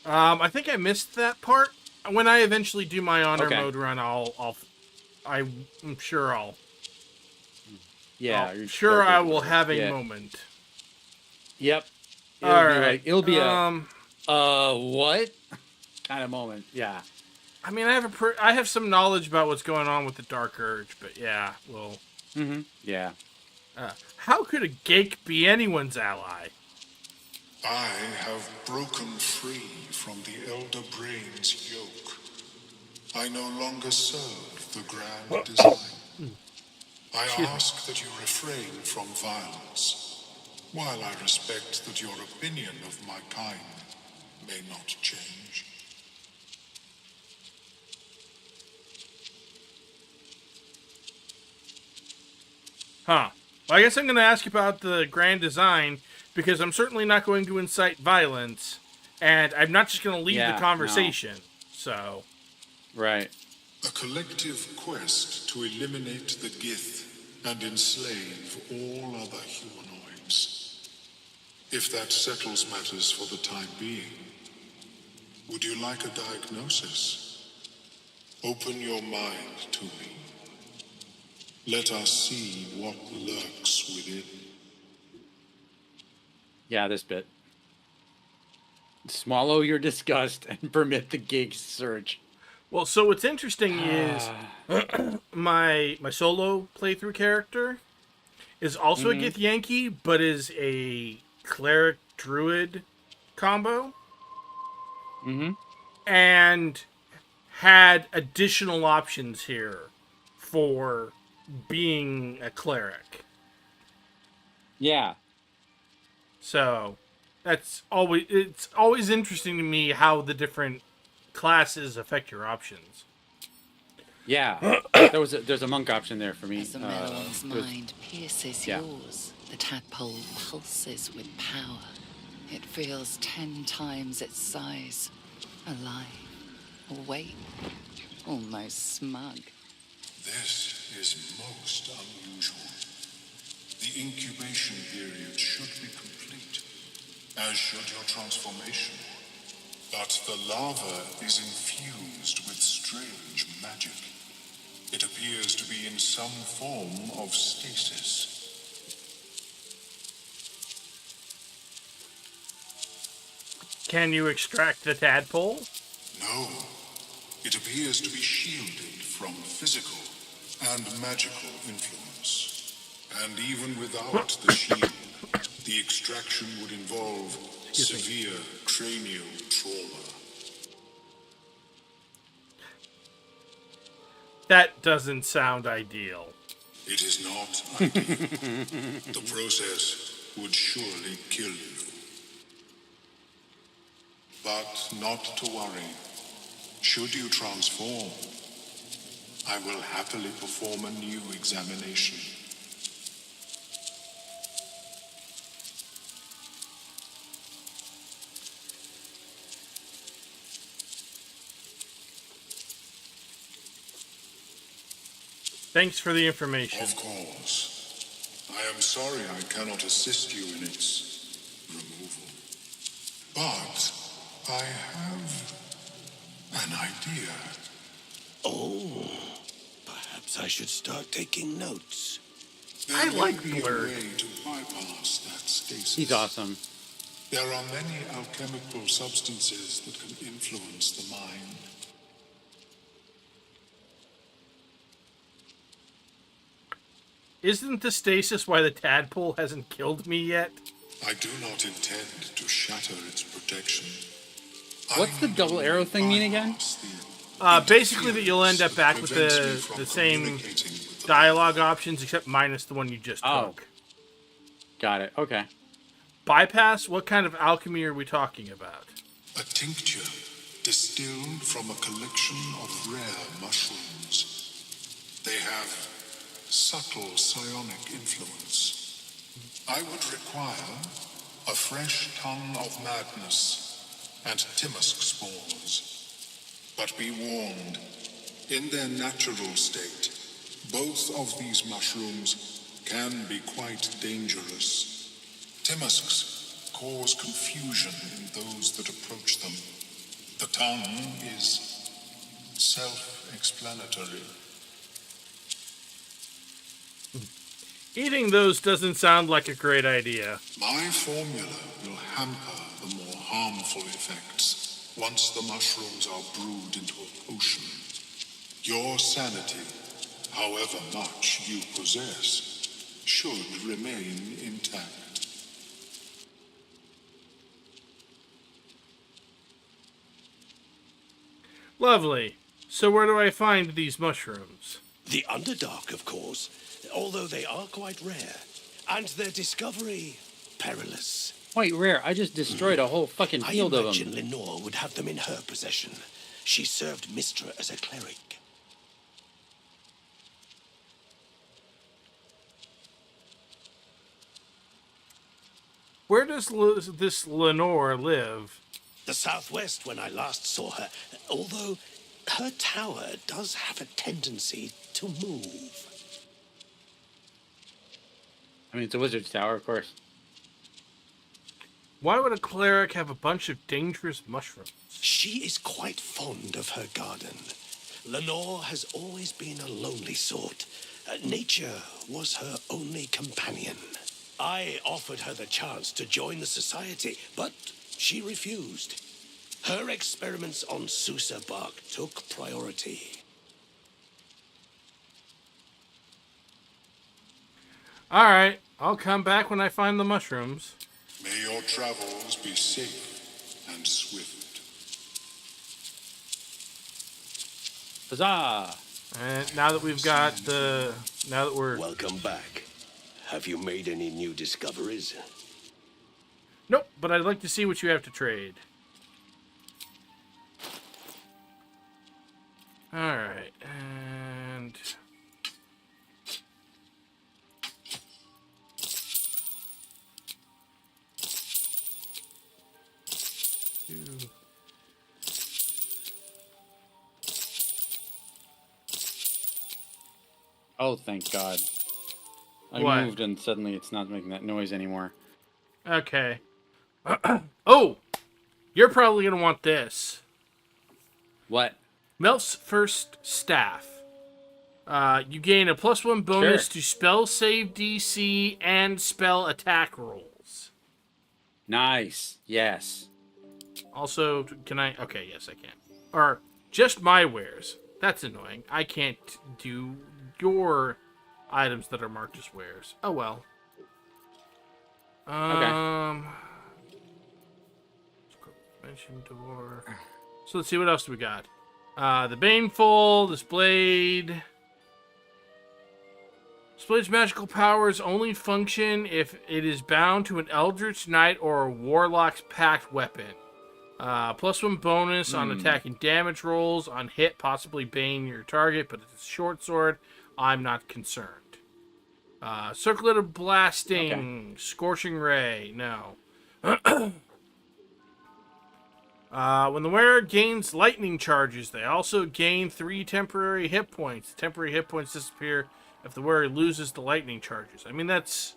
[SPEAKER 1] I think I missed that part. When I eventually do my honor
[SPEAKER 2] Okay.
[SPEAKER 1] mode run, I'm sure I'll.
[SPEAKER 2] Yeah,
[SPEAKER 1] I'm
[SPEAKER 2] you're
[SPEAKER 1] sure
[SPEAKER 2] Dark
[SPEAKER 1] I
[SPEAKER 2] Urge
[SPEAKER 1] will
[SPEAKER 2] Lord.
[SPEAKER 1] have a
[SPEAKER 2] Yeah.
[SPEAKER 1] moment.
[SPEAKER 2] Yep. It'll be what kind of moment? Yeah.
[SPEAKER 1] I mean, I have some knowledge about what's going on with the Dark Urge, but yeah, well.
[SPEAKER 2] Mm-hmm. Yeah.
[SPEAKER 1] How could a Gake be anyone's ally?
[SPEAKER 13] I have broken free from the Elder Brain's yoke. I no longer serve the grand design. I ask that you refrain from violence, while I respect that your opinion of my kind may not change.
[SPEAKER 1] Huh. Well, I guess I'm going to ask you about the grand design, because I'm certainly not going to incite violence, and I'm not just going to leave the conversation. So.
[SPEAKER 2] Right.
[SPEAKER 13] A collective quest to eliminate the Gith and enslave all other humanoids. If that settles matters for the time being, would you like a diagnosis? Open your mind to me. Let us see what lurks within.
[SPEAKER 2] Yeah, this bit. Swallow your disgust and permit the Gig's surge.
[SPEAKER 1] Well, so what's interesting is my solo playthrough character is also a Githyanki, but is a cleric druid combo.
[SPEAKER 2] Mm-hmm.
[SPEAKER 1] And had additional options here for being a cleric.
[SPEAKER 2] Yeah.
[SPEAKER 1] So it's always interesting to me how the different classes affect your options.
[SPEAKER 2] Yeah. There's a monk option there for me.
[SPEAKER 11] As the Melon's mind pierces yours, the tadpole pulses with power. It feels 10 times its size. Alive, awake, almost smug.
[SPEAKER 13] This is most unusual. The incubation period should be complete, as should your transformation. But the larva is infused with strange magic. It appears to be in some form of stasis.
[SPEAKER 1] Can you extract the tadpole?
[SPEAKER 13] No. It appears to be shielded from physical and magical influence. And even without the shield, the extraction would involve severe cranial trauma.
[SPEAKER 1] That doesn't sound ideal.
[SPEAKER 13] It is not ideal. The process would surely kill you. But not to worry. Should you transform, I will happily perform a new examination.
[SPEAKER 1] Thanks for the information.
[SPEAKER 13] Of course. I am sorry I cannot assist you in its removal. But I have an idea.
[SPEAKER 3] Oh, perhaps I should start taking notes.
[SPEAKER 1] I like
[SPEAKER 13] There may be a
[SPEAKER 1] Blurg.
[SPEAKER 13] way to bypass that stasis.
[SPEAKER 2] He's awesome.
[SPEAKER 13] There are many alchemical substances that can influence the mind.
[SPEAKER 1] Isn't the stasis why the tadpole hasn't killed me yet?
[SPEAKER 13] I do not intend to shatter its protection.
[SPEAKER 2] What's the double arrow thing mean again?
[SPEAKER 1] Basically that you'll end up back with the same dialogue options except minus the one you just took.
[SPEAKER 2] Got it. Okay.
[SPEAKER 1] Bypass? What kind of alchemy are we talking about?
[SPEAKER 13] A tincture distilled from a collection of rare mushrooms. They have subtle psionic influence. I would require a fresh tongue of madness and Timosk spores. But be warned, in their natural state, both of these mushrooms can be quite dangerous. Timusks cause confusion in those that approach them. The tongue is self-explanatory.
[SPEAKER 1] Eating those doesn't sound like a great idea.
[SPEAKER 13] My formula will hamper the more harmful effects once the mushrooms are brewed into a potion. Your sanity, however much you possess, should remain intact.
[SPEAKER 1] Lovely. So where do I find these mushrooms?
[SPEAKER 3] The Underdark, of course, although they are quite rare. And their discovery, perilous.
[SPEAKER 2] Quite rare. I just destroyed a whole fucking field of
[SPEAKER 3] I
[SPEAKER 2] them.
[SPEAKER 3] imagine Lenore would have them in her possession. She served Mystra as a cleric.
[SPEAKER 1] Where does this Lenore live?
[SPEAKER 3] The southwest when I last saw her, although her tower does have a tendency to move.
[SPEAKER 2] I mean, it's a wizard's tower, of course.
[SPEAKER 1] Why would a cleric have a bunch of dangerous mushrooms?
[SPEAKER 3] She is quite fond of her garden. Lenore has always been a lonely sort. Nature was her only companion. I offered her the chance to join the society, but she refused. Her experiments on Susa bark took priority.
[SPEAKER 1] Alright, I'll come back when I find the mushrooms.
[SPEAKER 13] May your travels be safe and swift.
[SPEAKER 2] Huzzah!
[SPEAKER 1] And now that we've got now that we're...
[SPEAKER 3] Welcome back. Have you made any new discoveries?
[SPEAKER 1] Nope, but I'd like to see what you have to trade. Alright, and...
[SPEAKER 2] Oh, thank God. I
[SPEAKER 1] What?
[SPEAKER 2] moved and suddenly it's not making that noise anymore.
[SPEAKER 1] Okay. Oh! You're probably going to want this.
[SPEAKER 2] What?
[SPEAKER 1] Melf's first staff. You gain a +1 bonus
[SPEAKER 2] Sure.
[SPEAKER 1] to spell save DC and spell attack rolls.
[SPEAKER 2] Nice. Yes.
[SPEAKER 1] Also, can I? Okay, yes, I can. Or just my wares. That's annoying. I can't do your items that are marked as wares. Oh well. Mention door. So let's see, what else do we got? The Baneful, this blade. This blade's magical powers only function if it is bound to an Eldritch Knight or a Warlock's pact weapon. +1 bonus on attacking damage rolls. On hit, possibly bane your target, but it's a short sword. I'm not concerned. Circlet of Blasting.
[SPEAKER 2] Okay.
[SPEAKER 1] Scorching Ray. No. When the wearer gains lightning charges, they also gain 3 temporary hit points. Temporary hit points disappear if the wearer loses the lightning charges. I mean, that's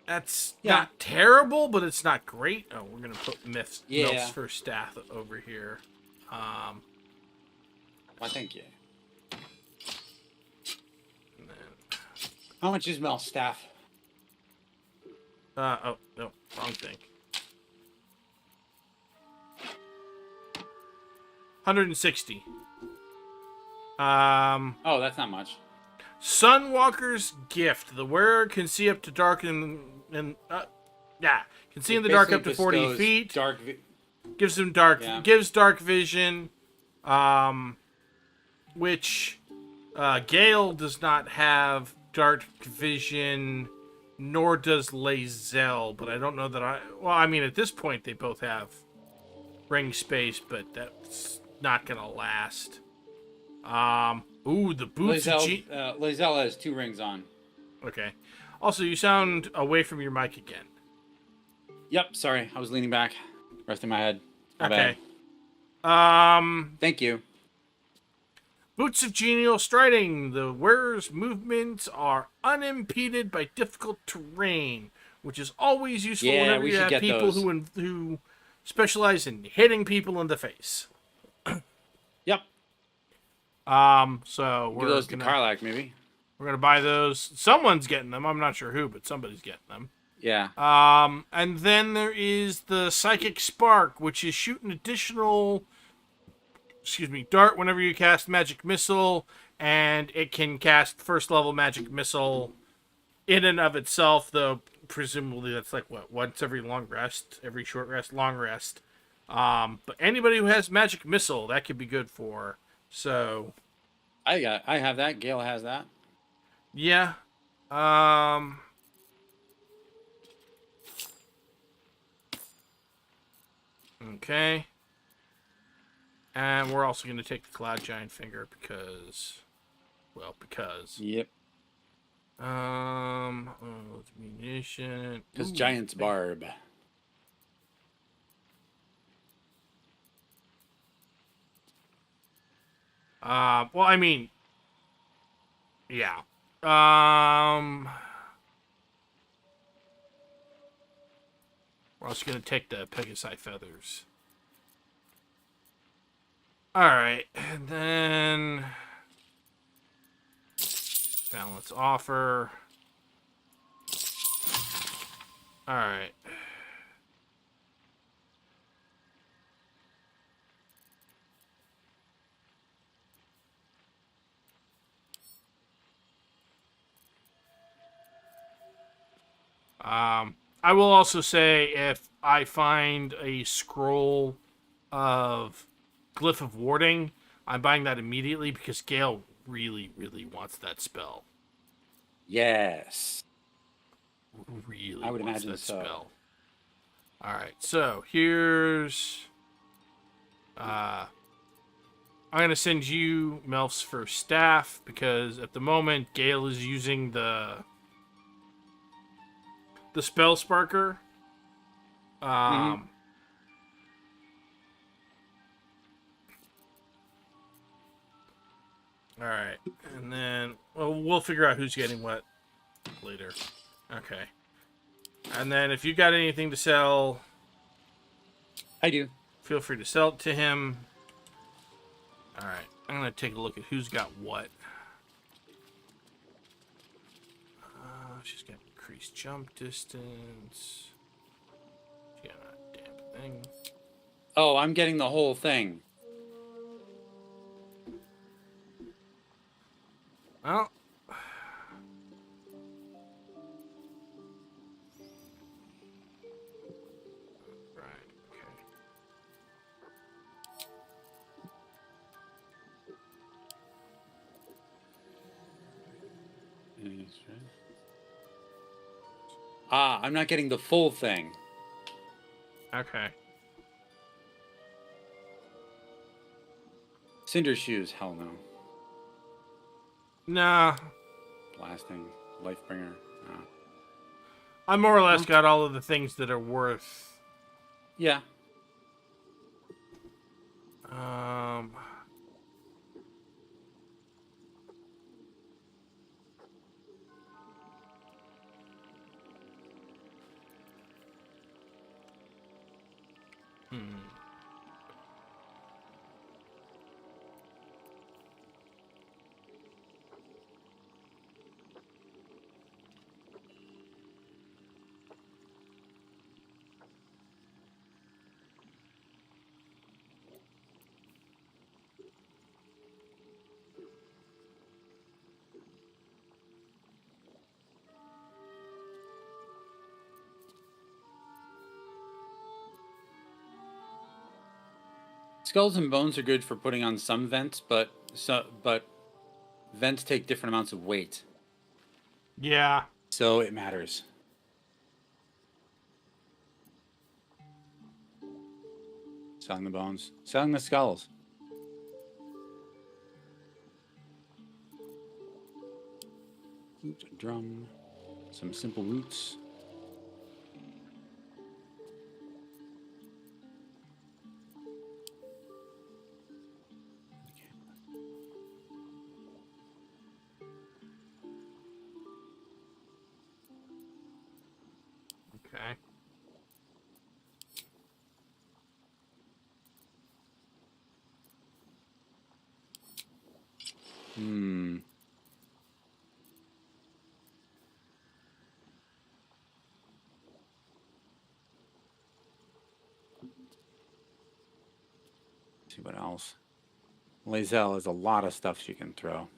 [SPEAKER 1] not terrible, but it's not great. Oh, we're gonna put Melf's first staff over here.
[SPEAKER 2] Why, thank you.
[SPEAKER 1] And then,
[SPEAKER 2] How much is Mel's staff?
[SPEAKER 1] oh no, wrong thing. 160.
[SPEAKER 2] Oh, that's not much.
[SPEAKER 1] Sunwalker's Gift. The wearer can see up to dark can see in the dark up to 40 feet. Gives them gives dark vision, which Gale does not have dark vision, nor does Lae'zel, but I don't know that well, I mean, at this point they both have ring space, but that's not gonna last. Ooh, the boots of
[SPEAKER 2] Lae'zel has 2 rings on.
[SPEAKER 1] Okay. Also, you sound away from your mic again.
[SPEAKER 2] Yep, sorry. I was leaning back, resting my head. My
[SPEAKER 1] Okay.
[SPEAKER 2] bad. Thank you.
[SPEAKER 1] Boots of Genial Striding. The wearer's movements are unimpeded by difficult terrain, which is always useful whenever you have people who specialize in hitting people in the face.
[SPEAKER 2] Yep.
[SPEAKER 1] So we're
[SPEAKER 2] those to Karlach, maybe.
[SPEAKER 1] We're gonna buy those. Someone's getting them. I'm not sure who, but somebody's getting them.
[SPEAKER 2] Yeah.
[SPEAKER 1] And then there is the Psychic Spark, which is shoot an additional, dart whenever you cast Magic Missile, and it can cast first level Magic Missile in and of itself, though presumably that's like once every long rest, every short rest, long rest. But anybody who has Magic Missile, that could be good for. So
[SPEAKER 2] I have that. Gale has that.
[SPEAKER 1] Yeah. Okay. And we're also going to take the Cloud Giant Finger because.
[SPEAKER 2] Yep.
[SPEAKER 1] It's munition.
[SPEAKER 2] Because Giant's Barb.
[SPEAKER 1] Well, I mean, yeah. We're also going to take the Pegasi Feathers. Alright, and then Balance Offer. Alright. I will also say if I find a scroll of Glyph of Warding, I'm buying that immediately because Gale really, really wants that spell.
[SPEAKER 2] Yes.
[SPEAKER 1] Really
[SPEAKER 2] I would
[SPEAKER 1] wants
[SPEAKER 2] imagine
[SPEAKER 1] that
[SPEAKER 2] so.
[SPEAKER 1] spell. Alright, so here's... I'm going to send you Melf's first staff because at the moment Gale is using the Spell Sparker. Alright, and then we'll figure out who's getting what later. Okay. And then if you got anything to sell,
[SPEAKER 2] I do.
[SPEAKER 1] Feel free to sell it to him. All right. I'm going to take a look at who's got what. She's got increased jump distance. She got a damn thing.
[SPEAKER 2] Oh, I'm getting the whole thing.
[SPEAKER 1] Well, right, okay.
[SPEAKER 2] I'm not getting the full thing.
[SPEAKER 1] Okay.
[SPEAKER 2] Cinder shoes, hell no.
[SPEAKER 1] Nah.
[SPEAKER 2] Blasting, Lifebringer, no.
[SPEAKER 1] I more or less got all of the things that are worth.
[SPEAKER 2] Yeah. Skulls and bones are good for putting on some vents, but vents take different amounts of weight.
[SPEAKER 1] Yeah.
[SPEAKER 2] So it matters. Selling the bones. Selling the skulls. Flute, drum. Some simple roots.
[SPEAKER 1] Okay.
[SPEAKER 2] See what else. Lae'zel has a lot of stuff she can throw.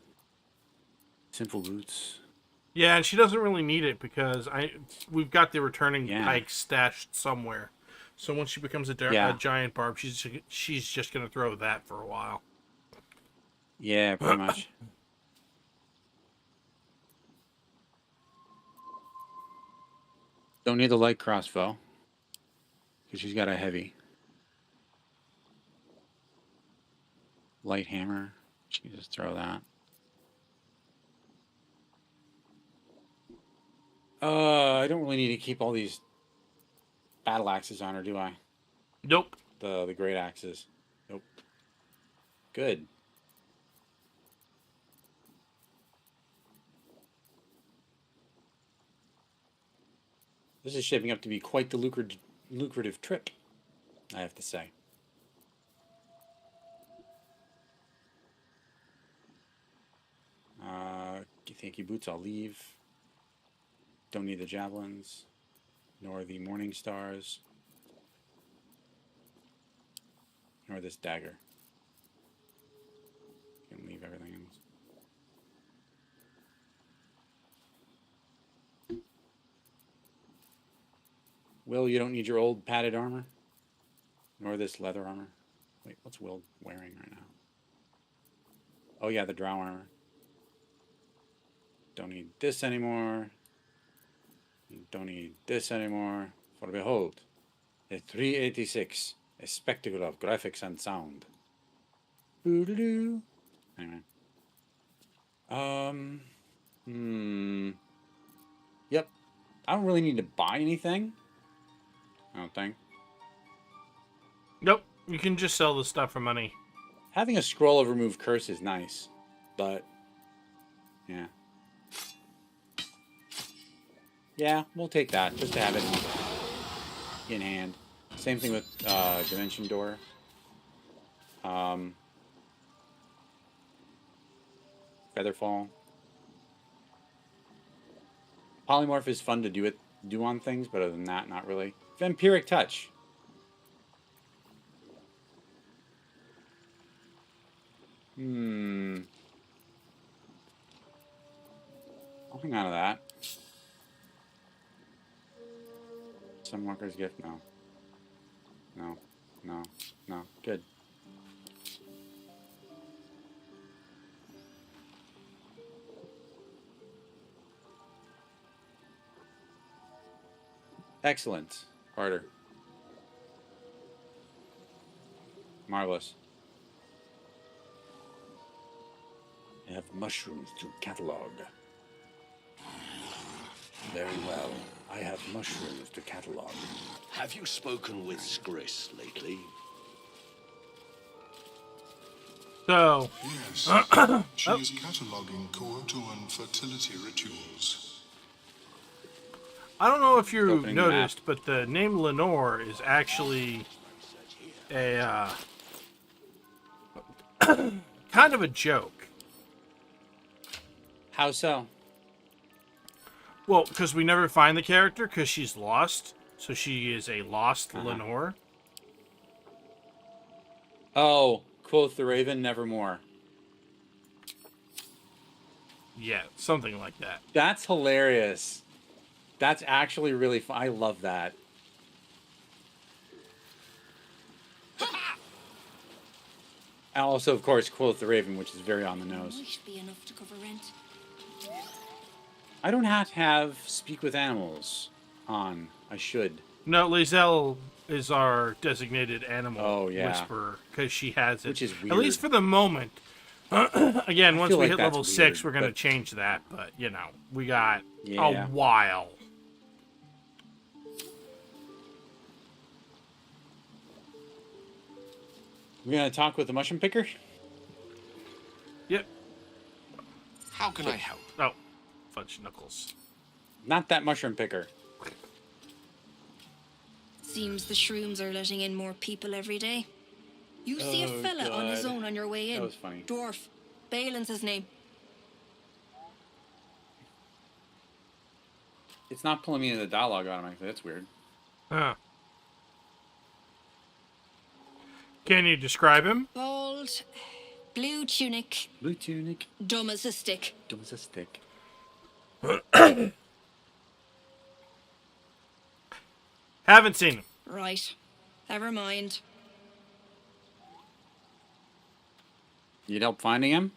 [SPEAKER 2] Simple roots.
[SPEAKER 1] Yeah, and she doesn't really need it because we've got the returning
[SPEAKER 2] Yeah.
[SPEAKER 1] pike stashed somewhere. So once she becomes a giant barb, she's just gonna throw that for a while.
[SPEAKER 2] Yeah, pretty much. Don't need the light crossbow because she's got a heavy. Light hammer. She can just throw that. I don't really need to keep all these battle axes on her, do I?
[SPEAKER 1] Nope.
[SPEAKER 2] The great axes. Nope. Good. This is shaping up to be quite the lucrative trip, I have to say. Thank you, boots. I'll leave. Don't need the javelins, nor the morning stars, nor this dagger. Can leave everything else. Will, you don't need your old padded armor, nor this leather armor. Wait, what's Will wearing right now? Oh yeah, the drow armor. Don't need this anymore. Don't need this anymore. For behold, a 386, a spectacle of graphics and sound. Boo-doo-doo. Anyway. Yep. I don't really need to buy anything. I don't think.
[SPEAKER 1] Nope. You can just sell the stuff for money.
[SPEAKER 2] Having a scroll of remove curse is nice, but yeah. Yeah, we'll take that just to have it in hand. Same thing with Dimension Door. Featherfall. Polymorph is fun to do on things, but other than that, not really. Vampiric Touch. I'll hang on to that. Sunwalker's Gift? No. No. No. No. Good. Excellent. Carter. Marvelous. I have mushrooms to catalog. Very well. I have mushrooms to catalog.
[SPEAKER 3] Have you spoken with Skris lately?
[SPEAKER 1] So,
[SPEAKER 13] Yes. She is cataloguing Kohotoan fertility rituals.
[SPEAKER 1] I don't know if you
[SPEAKER 2] Opening the
[SPEAKER 1] noticed, but the name Lenore is actually a kind of a joke.
[SPEAKER 2] How so?
[SPEAKER 1] Well, because we never find the character because she's lost, so she is a lost Lenore.
[SPEAKER 2] Oh, quoth the Raven, nevermore.
[SPEAKER 1] Yeah, something like that.
[SPEAKER 2] That's hilarious. That's actually really fun. I love that. And also, of course, quoth the Raven, which is very on the nose.
[SPEAKER 6] Should be enough to cover rent.
[SPEAKER 2] I don't have to have Speak with Animals on. I should.
[SPEAKER 1] No, Lae'zel is our designated animal
[SPEAKER 2] yeah.
[SPEAKER 1] whisperer because she has it.
[SPEAKER 2] Which is
[SPEAKER 1] At
[SPEAKER 2] weird.
[SPEAKER 1] least for the moment. Again, once
[SPEAKER 2] feel
[SPEAKER 1] we
[SPEAKER 2] like
[SPEAKER 1] hit
[SPEAKER 2] that's
[SPEAKER 1] level 6,
[SPEAKER 2] weird,
[SPEAKER 1] we're going to
[SPEAKER 2] but-
[SPEAKER 1] change that. But, you know, we got
[SPEAKER 2] Yeah.
[SPEAKER 1] a while.
[SPEAKER 2] We're going to talk with the mushroom picker?
[SPEAKER 1] Yep.
[SPEAKER 7] How can I help?
[SPEAKER 1] Oh, fudge knuckles.
[SPEAKER 2] Not that mushroom picker.
[SPEAKER 6] Seems the shrooms are letting in more people every day. You see a
[SPEAKER 2] Oh,
[SPEAKER 6] fella on his
[SPEAKER 2] God.
[SPEAKER 6] own on your way in.
[SPEAKER 2] That was funny.
[SPEAKER 6] Dwarf. Balin's his name.
[SPEAKER 2] It's not pulling me into the dialogue automatically. That's weird.
[SPEAKER 1] Huh. Can you describe him?
[SPEAKER 6] Bald, blue tunic,
[SPEAKER 2] Blue tunic.
[SPEAKER 6] dumb as a stick.
[SPEAKER 2] Dumb as a stick.
[SPEAKER 1] Haven't seen him.
[SPEAKER 6] Right. Never mind.
[SPEAKER 2] Need help finding him?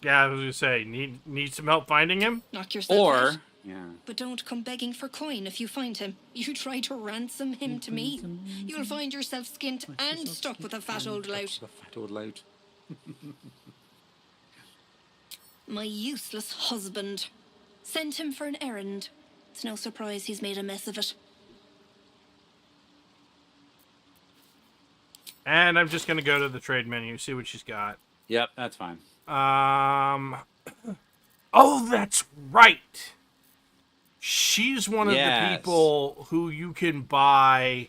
[SPEAKER 1] Yeah, I was going to say, need some help finding him?
[SPEAKER 6] Knock yourself out.
[SPEAKER 2] Or, yeah.
[SPEAKER 6] But don't come begging for coin if you find him. You try to ransom him to me. You'll find yourself skint and stuck with a fat old lout.
[SPEAKER 2] The fat old lout.
[SPEAKER 6] My useless husband. Sent him for an errand. It's no surprise he's made a mess of it.
[SPEAKER 1] And I'm just going to go to the trade menu, see what she's got.
[SPEAKER 2] Yep, that's fine.
[SPEAKER 1] Oh, that's right. She's one of the
[SPEAKER 2] Yes.
[SPEAKER 1] people who you can buy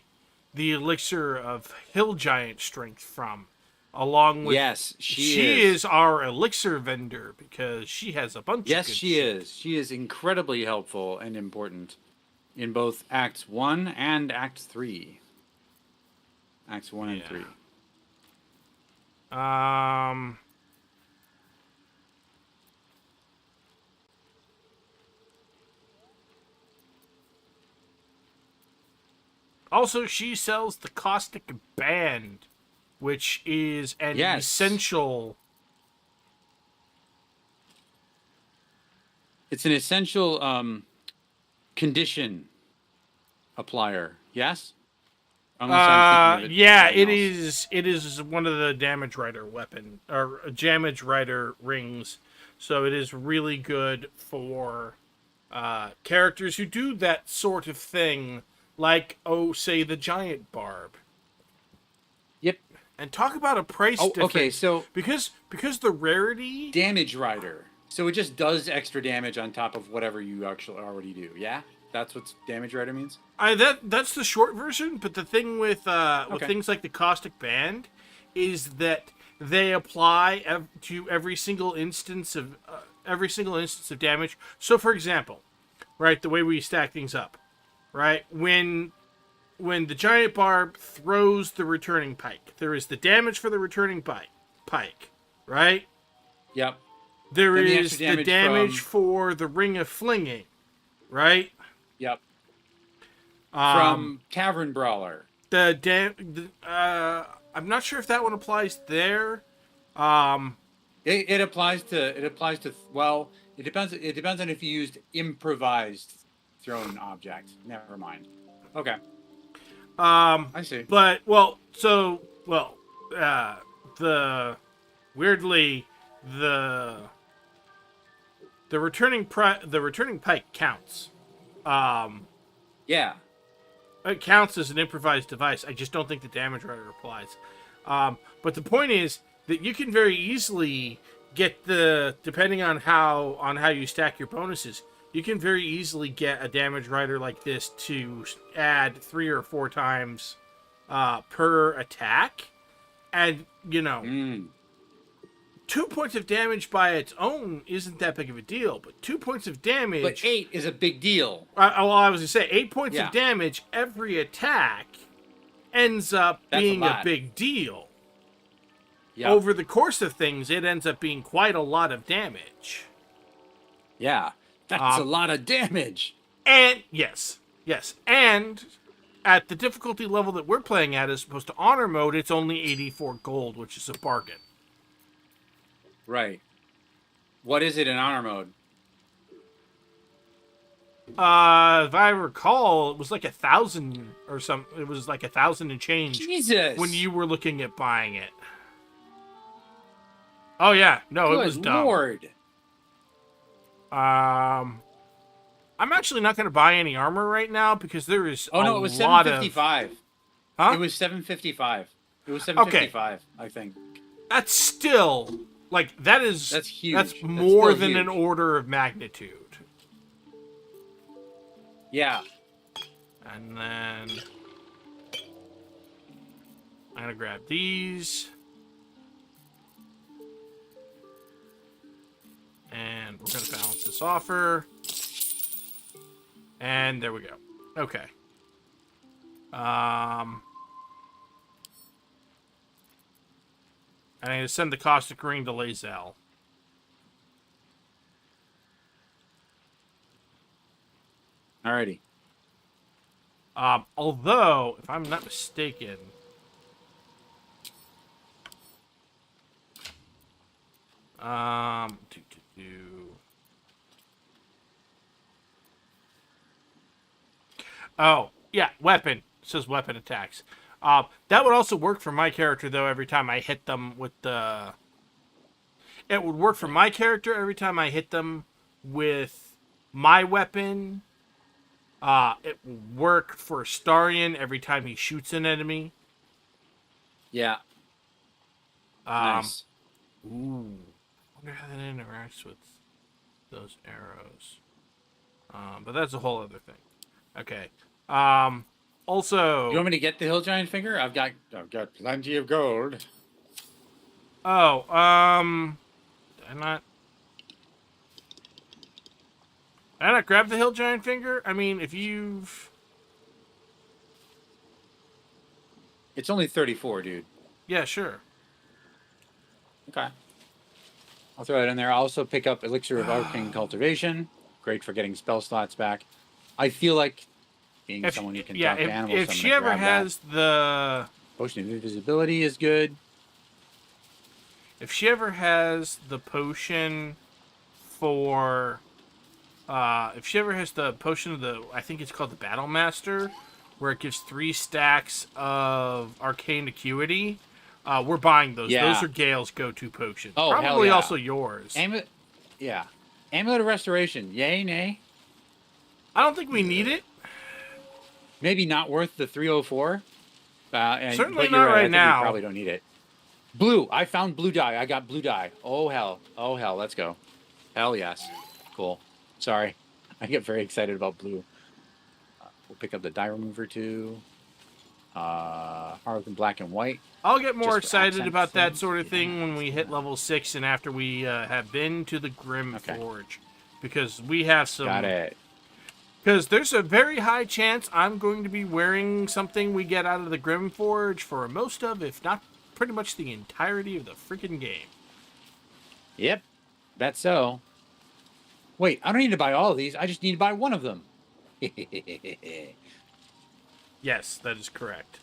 [SPEAKER 1] the elixir of hill giant strength from, along with.
[SPEAKER 2] Yes, she
[SPEAKER 1] is our elixir vendor because she has a bunch.
[SPEAKER 2] Yes,
[SPEAKER 1] of good
[SPEAKER 2] she
[SPEAKER 1] shit.
[SPEAKER 2] is. She is incredibly helpful and important in both Acts 1 and Act 3. Acts 1 and 3.
[SPEAKER 1] Also, she sells the Caustic Band, which is an
[SPEAKER 2] Yes.
[SPEAKER 1] essential.
[SPEAKER 2] It's an essential condition applier. Yes? Unless I'm thinking of
[SPEAKER 1] Yeah,
[SPEAKER 2] something
[SPEAKER 1] it
[SPEAKER 2] else.
[SPEAKER 1] is. It is one of the damage rider weapon or damage rider rings, so it is really good for characters who do that sort of thing, like say the giant barb.
[SPEAKER 2] Yep.
[SPEAKER 1] And talk about a price
[SPEAKER 2] Oh,
[SPEAKER 1] difference.
[SPEAKER 2] okay, so
[SPEAKER 1] because the rarity.
[SPEAKER 2] Damage rider. So it just does extra damage on top of whatever you actually already do. Yeah. That's what damage rider means?
[SPEAKER 1] That's the short version, but the thing with things like the caustic band is that they apply to every single instance of damage. So, for example, right, the way we stack things up, right, when the giant barb throws the returning pike, there is the damage for the returning pike, right?
[SPEAKER 2] Yep.
[SPEAKER 1] There
[SPEAKER 2] Then
[SPEAKER 1] is the damage for the ring of flinging, right?
[SPEAKER 2] Yep. From Tavern Brawler.
[SPEAKER 1] I'm not sure if that one applies there.
[SPEAKER 2] It applies to. Well, it depends. It depends on if you used improvised thrown object. Never mind. Okay. I see.
[SPEAKER 1] But weirdly the returning pike counts.
[SPEAKER 2] Yeah.
[SPEAKER 1] It counts as an improvised device. I just don't think the damage rider applies. But the point is that you can very easily get depending on how you stack your bonuses, you can very easily get a damage rider like this to add 3 or 4 times per attack. And, 2 points of damage by its own isn't that big of a deal, but 2 points of damage...
[SPEAKER 2] But 8 is a big deal.
[SPEAKER 1] I was going to say, 8 points of damage every attack ends up being a big deal. Yep. Over the course of things, it ends up being quite a lot of damage.
[SPEAKER 2] Yeah, that's a lot of damage.
[SPEAKER 1] And, yes. And at the difficulty level that we're playing at, as opposed to Honor Mode, it's only 84 gold, which is a bargain.
[SPEAKER 2] Right. What is it in Honor Mode?
[SPEAKER 1] If I recall, it was like 1,000 or something. It was like 1,000 and change.
[SPEAKER 2] Jesus!
[SPEAKER 1] When you were looking at buying it. Oh yeah, no,
[SPEAKER 2] Good
[SPEAKER 1] it was dumb.
[SPEAKER 2] Lord.
[SPEAKER 1] I'm actually not going to buy any armor right now because there is
[SPEAKER 2] it was 755.
[SPEAKER 1] Huh?
[SPEAKER 2] It was 755. It was 755, I think.
[SPEAKER 1] That's still that's
[SPEAKER 2] huge.
[SPEAKER 1] That's more than
[SPEAKER 2] huge.
[SPEAKER 1] an order of magnitude.
[SPEAKER 2] Yeah.
[SPEAKER 1] And then I'm gonna grab these. And we're gonna balance this offer. And there we go. Okay. And I'm gonna send the caustic ring to Lae'zel.
[SPEAKER 2] Alrighty.
[SPEAKER 1] Although, if I'm not mistaken, Oh, yeah, weapon. It says weapon attacks. That would also work for my character, though, every time I hit them with the... It would work for my character every time I hit them with my weapon. It would work for Starion every time he shoots an enemy.
[SPEAKER 2] Yeah. Nice.
[SPEAKER 1] Ooh. I wonder how that interacts with those arrows. But that's a whole other thing. Okay. Also...
[SPEAKER 2] You want me to get the Hill Giant Finger? I've got plenty of gold.
[SPEAKER 1] Oh, did I not grab the Hill Giant Finger? I mean, if you've...
[SPEAKER 2] It's only 34, dude.
[SPEAKER 1] Yeah, sure.
[SPEAKER 2] Okay. I'll throw it in there. I'll also pick up Elixir of Arcane Cultivation. Great for getting spell slots back. I feel like being someone who can talk to animals.
[SPEAKER 1] If she ever has the...
[SPEAKER 2] Potion of Invisibility is good.
[SPEAKER 1] If she ever has the potion for... if she ever has the potion of the... I think it's called the Battle Master, where it gives 3 stacks of Arcane Acuity, we're buying those.
[SPEAKER 2] Yeah.
[SPEAKER 1] Those are Gale's go-to potions.
[SPEAKER 2] Oh,
[SPEAKER 1] Probably
[SPEAKER 2] hell yeah.
[SPEAKER 1] also yours.
[SPEAKER 2] Yeah. Amulet of Restoration. Yay, nay?
[SPEAKER 1] I don't think we need it.
[SPEAKER 2] Maybe not worth the 304.
[SPEAKER 1] Certainly
[SPEAKER 2] but
[SPEAKER 1] not right
[SPEAKER 2] I think
[SPEAKER 1] now.
[SPEAKER 2] We probably don't need it. Blue. I found blue dye. I got blue dye. Oh, hell. Oh, hell. Let's go. Hell yes. Cool. Sorry. I get very excited about blue. We'll pick up the die remover too. Harlequin black and white.
[SPEAKER 1] I'll get more
[SPEAKER 2] Just for
[SPEAKER 1] excited
[SPEAKER 2] accent
[SPEAKER 1] about that
[SPEAKER 2] sake.
[SPEAKER 1] sort of thing when we hit level 6 and after we have been to the Grim
[SPEAKER 2] Okay.
[SPEAKER 1] Forge. Because we have some...
[SPEAKER 2] Got it.
[SPEAKER 1] Because there's a very high chance I'm going to be wearing something we get out of the Grim Forge for most of, if not pretty much the entirety of the freaking game.
[SPEAKER 2] Yep. Bet so. Wait, I don't need to buy all of these. I just need to buy one of them.
[SPEAKER 1] Yes, that is correct.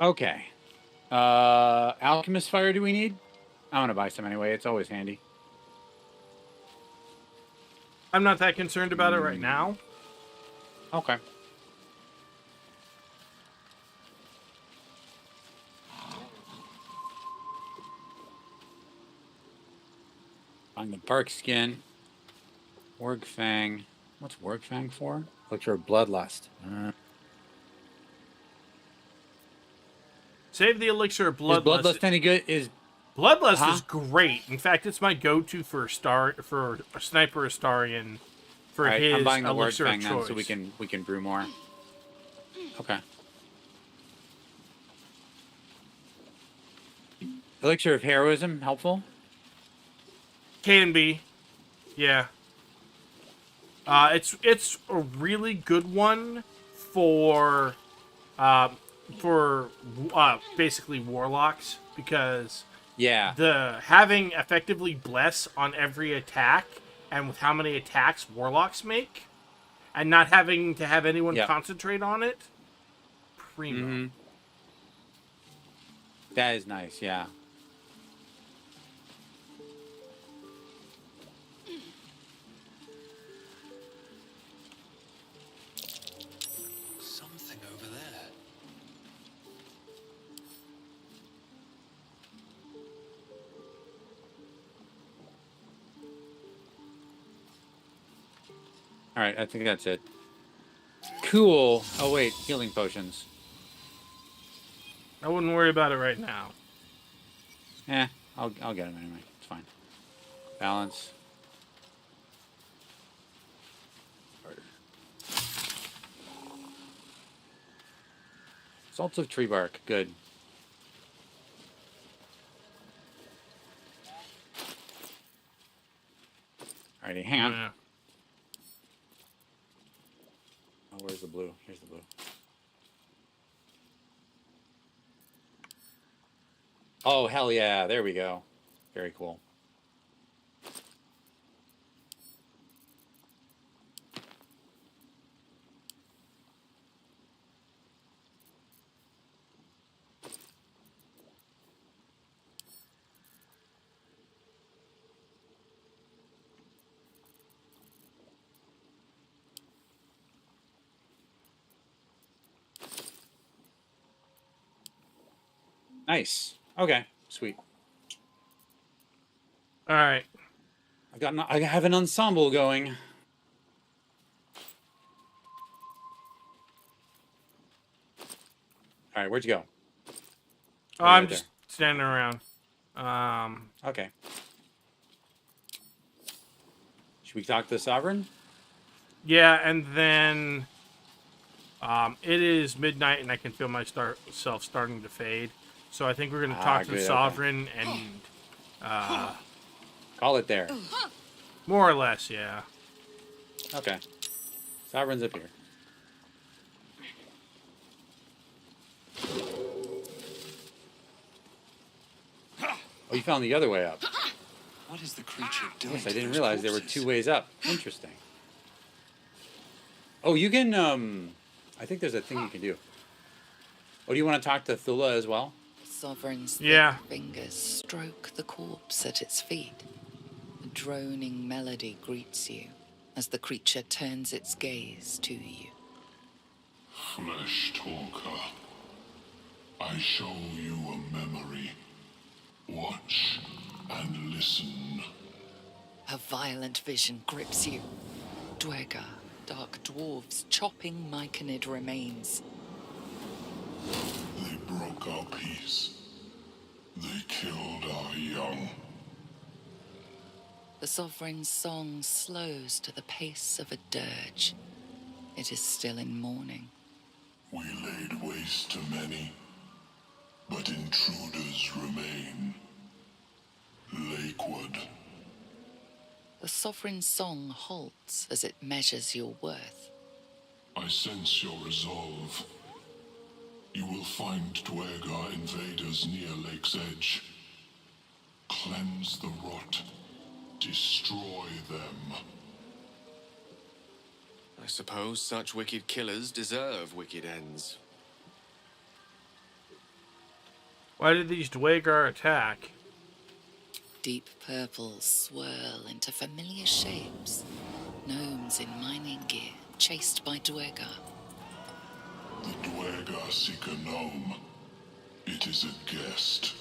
[SPEAKER 2] Okay. Alchemist fire do we need? I want to buy some anyway. It's always handy.
[SPEAKER 1] I'm not that concerned about it right now.
[SPEAKER 2] Okay. On the bark skin. Warg Fang. What's Warg Fang for? Elixir of Bloodlust.
[SPEAKER 1] Save the Elixir of
[SPEAKER 2] Is
[SPEAKER 1] Bloodlust.
[SPEAKER 2] Bloodlust any good?
[SPEAKER 1] Bloodlust is great. In fact, it's my go-to for a Sniper Astarian for
[SPEAKER 2] All right,
[SPEAKER 1] his
[SPEAKER 2] I'm buying the Warg
[SPEAKER 1] Elixir
[SPEAKER 2] Fang
[SPEAKER 1] of
[SPEAKER 2] then,
[SPEAKER 1] choice.
[SPEAKER 2] so we can brew more. Okay. Elixir of Heroism helpful?
[SPEAKER 1] Can be, yeah. It's a really good one for basically warlocks, because
[SPEAKER 2] yeah,
[SPEAKER 1] having effectively bless on every attack, and with how many attacks warlocks make, and not having to have anyone concentrate on it, primo.
[SPEAKER 2] Mm-hmm. That is nice, yeah.
[SPEAKER 3] Something over there.
[SPEAKER 2] All right, I think that's it. Cool. Oh wait, healing potions.
[SPEAKER 1] I wouldn't worry about it right now.
[SPEAKER 2] I'll get them anyway. It's fine. Balance. Salts of tree bark. Good. Alrighty, hang on.
[SPEAKER 1] Yeah.
[SPEAKER 2] Oh, where's the blue? Here's the blue. Oh, hell yeah. There we go. Very cool. Nice. Okay. Sweet.
[SPEAKER 1] All right.
[SPEAKER 2] I have an ensemble going. All right, where'd you go?
[SPEAKER 1] Oh, I'm just standing around.
[SPEAKER 2] Okay. Should we talk to the Sovereign?
[SPEAKER 1] Yeah, and then it is midnight, and I can feel myself starting to fade. So I think we're going to talk to the
[SPEAKER 2] good,
[SPEAKER 1] Sovereign and
[SPEAKER 2] call it there.
[SPEAKER 1] more or less, yeah.
[SPEAKER 2] Okay. Sovereign's up here. Oh, you found the other way up.
[SPEAKER 3] What is the creature doing?
[SPEAKER 2] Yes, I
[SPEAKER 3] to
[SPEAKER 2] didn't
[SPEAKER 3] those
[SPEAKER 2] realize there were
[SPEAKER 3] corpses?
[SPEAKER 2] two ways up. Interesting. Oh, you can, I think there's a thing you can do. Oh, do you want to talk to Thula as well?
[SPEAKER 11] Sovereign's thick
[SPEAKER 1] Yeah.
[SPEAKER 11] fingers stroke the corpse at its feet. A droning melody greets you as the creature turns its gaze to you.
[SPEAKER 13] Flesh talker, I show you a memory. Watch and listen.
[SPEAKER 11] A violent vision grips you. Dwergar, dark dwarves chopping myconid remains.
[SPEAKER 13] They broke our peace. They killed our young.
[SPEAKER 11] The Sovereign's song slows to the pace of a dirge. It is still in mourning.
[SPEAKER 13] We laid waste to many, but intruders remain. Lakewood.
[SPEAKER 11] The Sovereign's song halts as it measures your worth.
[SPEAKER 13] I sense your resolve. You will find Dwergar invaders near Lake's Edge. Cleanse the rot. Destroy them.
[SPEAKER 7] I suppose such wicked killers deserve wicked ends.
[SPEAKER 1] Why did these Dwergar attack?
[SPEAKER 11] Deep purples swirl into familiar shapes. Gnomes in mining gear, chased by Dwergar.
[SPEAKER 13] The Dwergar seek a gnome. It is a guest.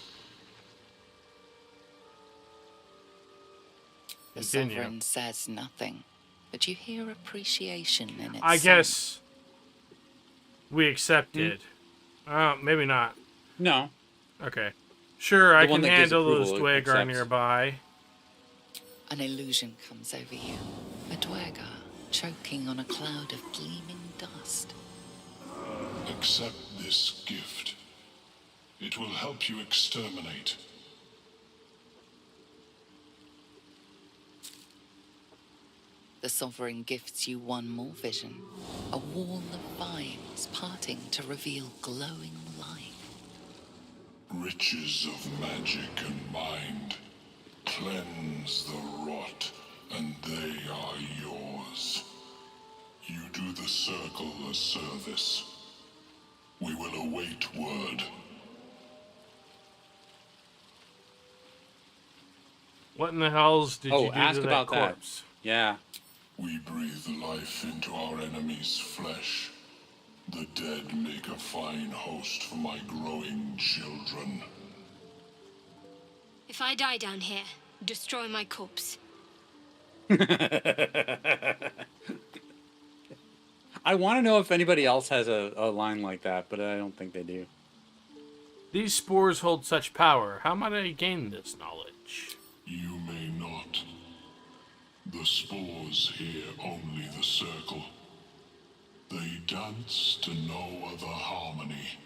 [SPEAKER 11] The
[SPEAKER 1] Continue.
[SPEAKER 11] Sovereign says nothing, but you hear appreciation in its
[SPEAKER 1] I
[SPEAKER 11] song.
[SPEAKER 1] guess we accepted. Maybe not.
[SPEAKER 2] No.
[SPEAKER 1] Okay. Sure, I
[SPEAKER 2] one
[SPEAKER 1] can
[SPEAKER 2] that gives
[SPEAKER 1] handle those
[SPEAKER 2] approval
[SPEAKER 1] Dwergar
[SPEAKER 2] accepts.
[SPEAKER 1] nearby.
[SPEAKER 11] An illusion comes over you. A Dwergar choking on a cloud of gleaming dust.
[SPEAKER 13] Accept this gift. It will help you exterminate.
[SPEAKER 11] The Sovereign gifts you one more vision. A wall of vines parting to reveal glowing light.
[SPEAKER 13] Riches of magic and mind. Cleanse the rot, and they are yours. You do the Circle a service. We will await word.
[SPEAKER 1] What in the hells did you do
[SPEAKER 2] ask
[SPEAKER 1] to that
[SPEAKER 2] about that.
[SPEAKER 1] corpse?
[SPEAKER 2] Yeah.
[SPEAKER 13] We breathe life into our enemy's flesh. The dead make a fine host for my growing children.
[SPEAKER 10] If I die down here, destroy my corpse.
[SPEAKER 2] I want to know if anybody else has a line like that, but I don't think they do.
[SPEAKER 1] These spores hold such power. How might I gain this knowledge?
[SPEAKER 13] You may not. The spores hear only the Circle. They dance to no other harmony.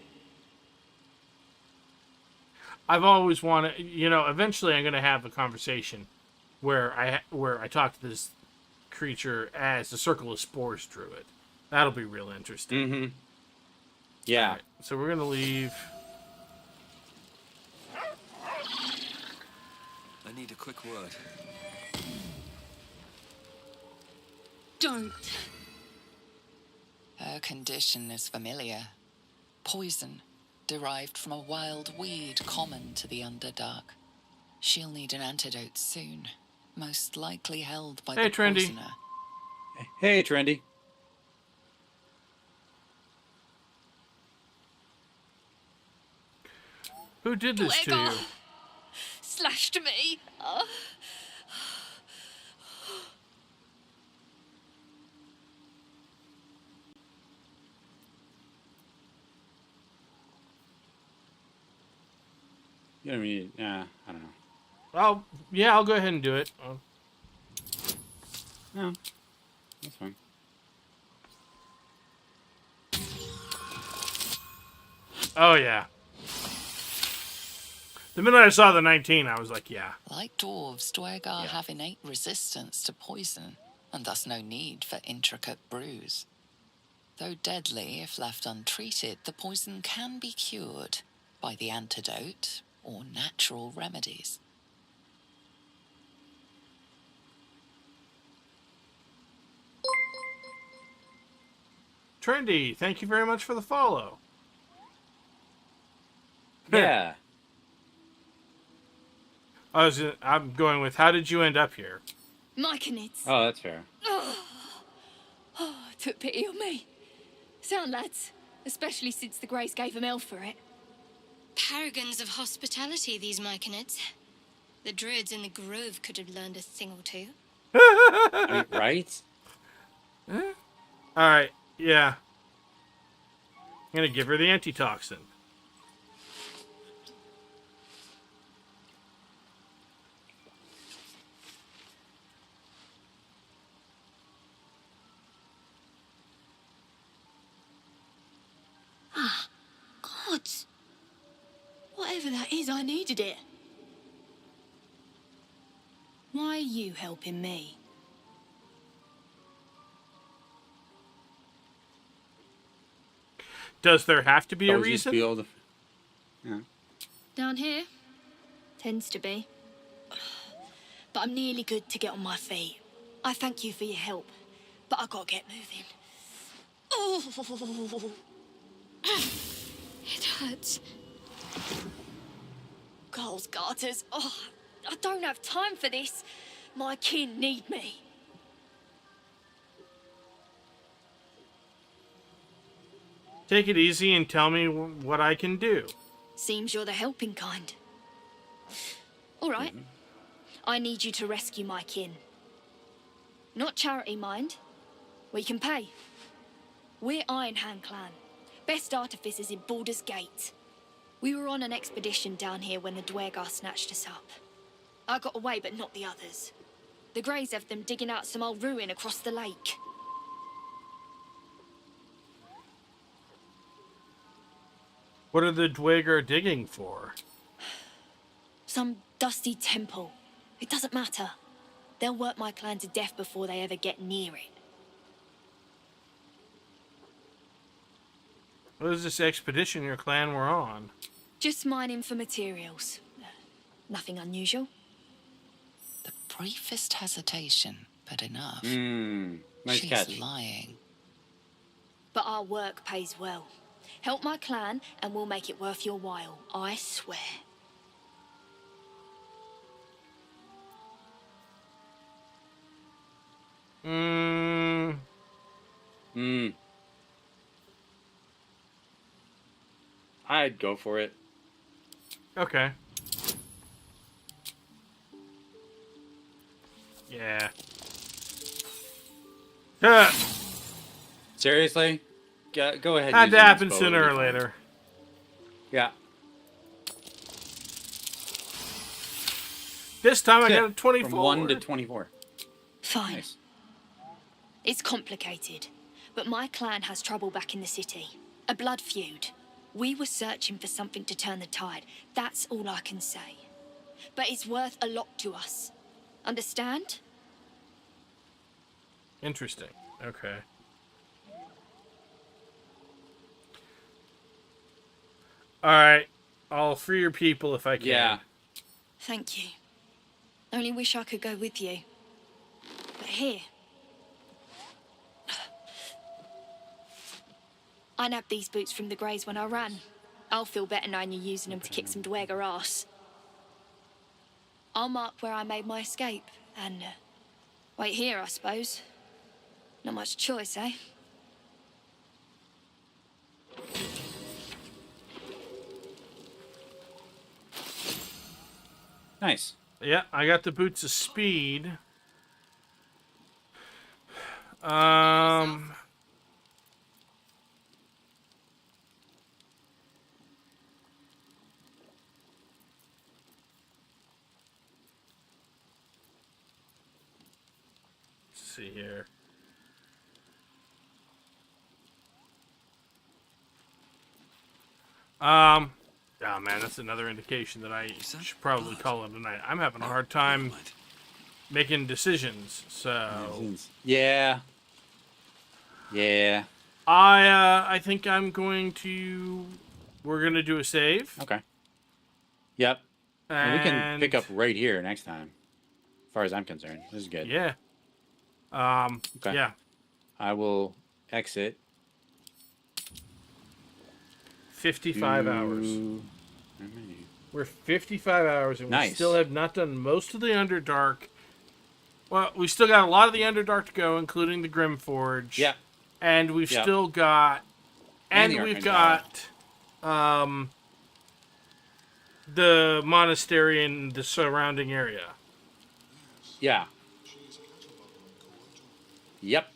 [SPEAKER 1] I've always wanted, eventually I'm going to have a conversation where I talk to this creature as the Circle of Spores Druid. That'll be real interesting.
[SPEAKER 2] Mm-hmm. Yeah.
[SPEAKER 1] All right, so we're going to leave.
[SPEAKER 8] I need a quick word.
[SPEAKER 9] Don't.
[SPEAKER 11] Her condition is familiar. Poison, derived from a wild weed common to the Underdark. She'll need an antidote soon, most likely held by
[SPEAKER 1] Hey,
[SPEAKER 11] the
[SPEAKER 1] Trendy.
[SPEAKER 11] poisoner.
[SPEAKER 2] Hey, Trendy.
[SPEAKER 1] Who did this to you?
[SPEAKER 9] Slashed me. Oh.
[SPEAKER 2] You know what I mean? Yeah, I don't know.
[SPEAKER 1] Oh, yeah, I'll go ahead and do it.
[SPEAKER 2] No, that's fine.
[SPEAKER 1] Oh, yeah. The minute I saw the 19, I was like, yeah.
[SPEAKER 11] Like dwarves, Dwergar have innate resistance to poison, and thus no need for intricate brews. Though deadly if left untreated, the poison can be cured by the antidote or natural remedies.
[SPEAKER 1] Trendy, thank you very much for the follow.
[SPEAKER 2] Yeah.
[SPEAKER 1] I'm going with, how did you end up here?
[SPEAKER 6] Myconids.
[SPEAKER 2] Oh, that's fair.
[SPEAKER 6] Took pity on me. Sound, lads. Especially since the Greys gave him hell for it.
[SPEAKER 4] Paragons of hospitality, these Myconids. The druids in the grove could have learned a thing or two.
[SPEAKER 2] Right?
[SPEAKER 1] Alright, yeah. I'm gonna give her the antitoxin.
[SPEAKER 6] Ah, gods. Whatever that is, I needed it. Why are you helping me?
[SPEAKER 1] Does there have to be a
[SPEAKER 2] Always used to
[SPEAKER 1] reason?
[SPEAKER 2] be able to... Yeah.
[SPEAKER 6] Down here? Tends to be. But I'm nearly good to get on my feet. I thank you for your help, but I gotta get moving. Oh!
[SPEAKER 4] It hurts.
[SPEAKER 6] Girls, garters. Oh, I don't have time for this. My kin need me.
[SPEAKER 1] Take it easy and tell me what I can do.
[SPEAKER 6] Seems you're the helping kind. All right. I need you to rescue my kin. Not charity, mind. We can pay. We're Ironhand Clan. Best artificers in Baldur's Gate. We were on an expedition down here when the Dwergar snatched us up. I got away, but not the others. The Greys have them digging out some old ruin across the lake.
[SPEAKER 1] What are the Dwegar digging for?
[SPEAKER 6] Some dusty temple. It doesn't matter. They'll work my clan to death before they ever get near it.
[SPEAKER 1] What is this expedition your clan were on?
[SPEAKER 6] Just mining for materials. Nothing unusual.
[SPEAKER 11] The briefest hesitation, but enough.
[SPEAKER 2] Nice
[SPEAKER 11] She's
[SPEAKER 2] catch.
[SPEAKER 11] lying.
[SPEAKER 6] But our work pays well. Help my clan and we'll make it worth your while, I swear.
[SPEAKER 2] I'd go for it.
[SPEAKER 1] Okay. Yeah.
[SPEAKER 2] Seriously? Go ahead.
[SPEAKER 1] Had
[SPEAKER 2] use
[SPEAKER 1] to
[SPEAKER 2] your
[SPEAKER 1] happen
[SPEAKER 2] bow,
[SPEAKER 1] sooner
[SPEAKER 2] it'll
[SPEAKER 1] or
[SPEAKER 2] be fine.
[SPEAKER 1] later.
[SPEAKER 2] Yeah.
[SPEAKER 1] This time I
[SPEAKER 2] Yeah,
[SPEAKER 1] got a 24.
[SPEAKER 2] From 1 to 24.
[SPEAKER 6] Fine.
[SPEAKER 2] Nice.
[SPEAKER 6] It's complicated, but my clan has trouble back in the city. A blood feud. We were searching for something to turn the tide. That's all I can say. But it's worth a lot to us. Understand?
[SPEAKER 1] Interesting. Okay. Alright. I'll free your people if I can.
[SPEAKER 2] Yeah.
[SPEAKER 6] Thank you. Only wish I could go with you. But here. I nabbed these boots from the Greys when I ran. I'll feel better knowing you're using them to kick some Dwergar ass. I'll mark where I made my escape, and wait here, I suppose. Not much choice, eh?
[SPEAKER 2] Nice.
[SPEAKER 1] Yeah, I got the boots of speed. Let's see here. Oh man, that's another indication that I should probably call him tonight. I'm having a hard time making decisions, so
[SPEAKER 2] Yeah. Yeah.
[SPEAKER 1] I think I'm going to. We're gonna do a save.
[SPEAKER 2] Okay. Yep. And we can
[SPEAKER 1] And
[SPEAKER 2] pick up right here next time. As far as I'm concerned, this is good.
[SPEAKER 1] Yeah.
[SPEAKER 2] Okay.
[SPEAKER 1] Yeah.
[SPEAKER 2] I will exit.
[SPEAKER 1] 55 hours. We're 55 hours, and we
[SPEAKER 2] Nice.
[SPEAKER 1] still have not done most of the Underdark. Well, we still got a lot of the Underdark to go, including the Grimforge.
[SPEAKER 2] Yeah.
[SPEAKER 1] And we've
[SPEAKER 2] Yep.
[SPEAKER 1] still got...
[SPEAKER 2] And
[SPEAKER 1] And
[SPEAKER 2] the
[SPEAKER 1] we've
[SPEAKER 2] Arcane
[SPEAKER 1] got... the monastery and the surrounding area.
[SPEAKER 2] Yeah. Yep.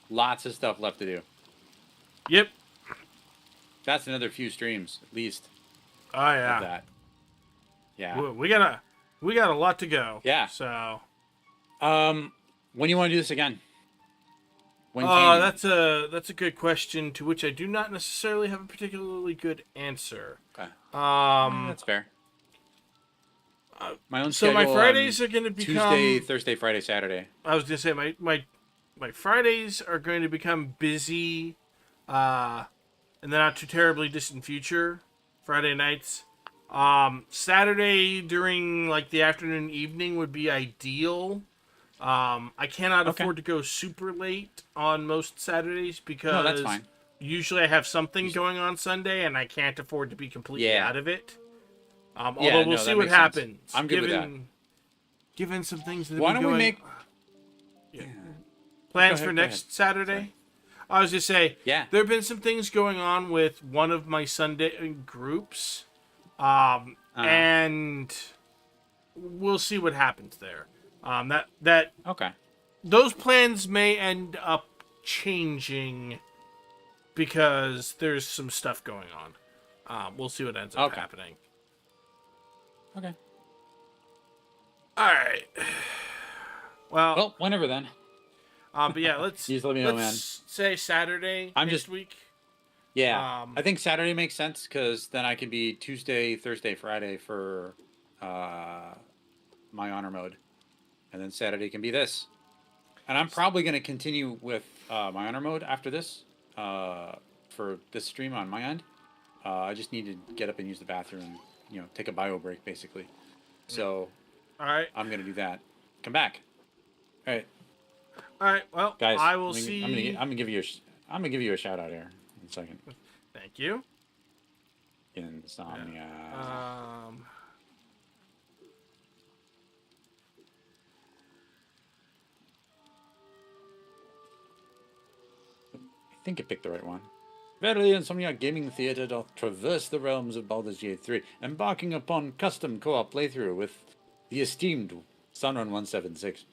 [SPEAKER 2] Lots of stuff left to do.
[SPEAKER 1] Yep.
[SPEAKER 2] That's another few streams, at least.
[SPEAKER 1] Oh, yeah.
[SPEAKER 2] Of that. Yeah.
[SPEAKER 1] We got a lot to go.
[SPEAKER 2] Yeah.
[SPEAKER 1] So...
[SPEAKER 2] When do you want to do this again? When can you?
[SPEAKER 1] That's a good question to which I do not necessarily have a particularly good answer.
[SPEAKER 2] Okay.
[SPEAKER 1] That's
[SPEAKER 2] fair. My own
[SPEAKER 1] so
[SPEAKER 2] schedule.
[SPEAKER 1] my Fridays are going to become
[SPEAKER 2] Tuesday, Thursday, Friday, Saturday.
[SPEAKER 1] I was going to say my Fridays are going to become busy, in the not too terribly distant future. Friday nights. Saturday during like the afternoon, evening would be ideal. I cannot afford to go super late on most Saturdays because
[SPEAKER 2] No, that's fine.
[SPEAKER 1] usually I have something going on Sunday and I can't afford to be completely out of it. Although we'll see what happens.
[SPEAKER 2] I'm good with that.
[SPEAKER 1] Given some things that have
[SPEAKER 2] Why
[SPEAKER 1] been
[SPEAKER 2] don't we
[SPEAKER 1] going...
[SPEAKER 2] make
[SPEAKER 1] plans
[SPEAKER 2] Go
[SPEAKER 1] for
[SPEAKER 2] ahead,
[SPEAKER 1] next Saturday? I was just say,
[SPEAKER 2] Yeah.
[SPEAKER 1] there have been some things going on with one of my Sunday groups, and we'll see what happens there.
[SPEAKER 2] Okay.
[SPEAKER 1] Those plans may end up changing because there's some stuff going on. We'll see what ends up happening.
[SPEAKER 2] Okay.
[SPEAKER 1] All right. Well,
[SPEAKER 2] whenever then.
[SPEAKER 1] But yeah, let's
[SPEAKER 2] You just let me know,
[SPEAKER 1] let's say Saturday next week.
[SPEAKER 2] Yeah, I think Saturday makes sense because then I can be Tuesday, Thursday, Friday for my honor mode, and then Saturday can be this. And I'm probably going to continue with my honor mode after this for this stream on my end. I just need to get up and use the bathroom, take a bio break basically. So,
[SPEAKER 1] all right,
[SPEAKER 2] I'm going to do that. Come back. All right.
[SPEAKER 1] All right. Well,
[SPEAKER 2] guys,
[SPEAKER 1] I will
[SPEAKER 2] see. I'm gonna give you a shout out here in a second.
[SPEAKER 1] Thank you.
[SPEAKER 2] Insomnia. I think I picked the right one. Verily, Insomnia Gaming Theatre doth traverse the realms of Baldur's Gate 3, embarking upon custom co-op playthrough with the esteemed Sunrun 176.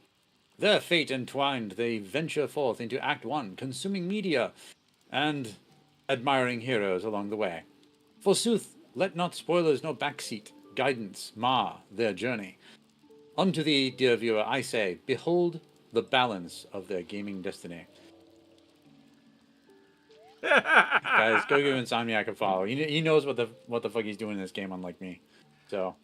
[SPEAKER 2] Their fate entwined, they venture forth into Act 1, consuming media and admiring heroes along the way. Forsooth, let not spoilers nor backseat guidance mar their journey. Unto thee, dear viewer, I say, behold the balance of their gaming destiny. Guys, go give Insomniac a follow. He knows what the fuck he's doing in this game, unlike me. So...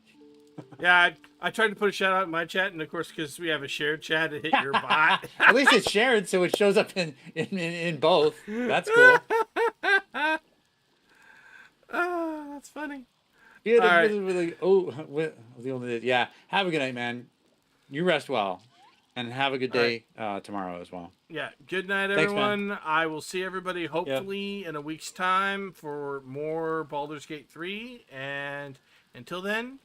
[SPEAKER 1] Yeah, I tried to put a shout out in my chat, and of course, because we have a shared chat, it hit your bot.
[SPEAKER 2] At least it's shared, so it shows up in both. That's cool.
[SPEAKER 1] That's funny.
[SPEAKER 2] Yeah,
[SPEAKER 1] All right.
[SPEAKER 2] really. Yeah. Have a good night, man. You rest well, and have a good day tomorrow as well.
[SPEAKER 1] Yeah. Good night,
[SPEAKER 2] Thanks,
[SPEAKER 1] everyone.
[SPEAKER 2] man.
[SPEAKER 1] I will see everybody hopefully in a week's time for more Baldur's Gate 3, and until then.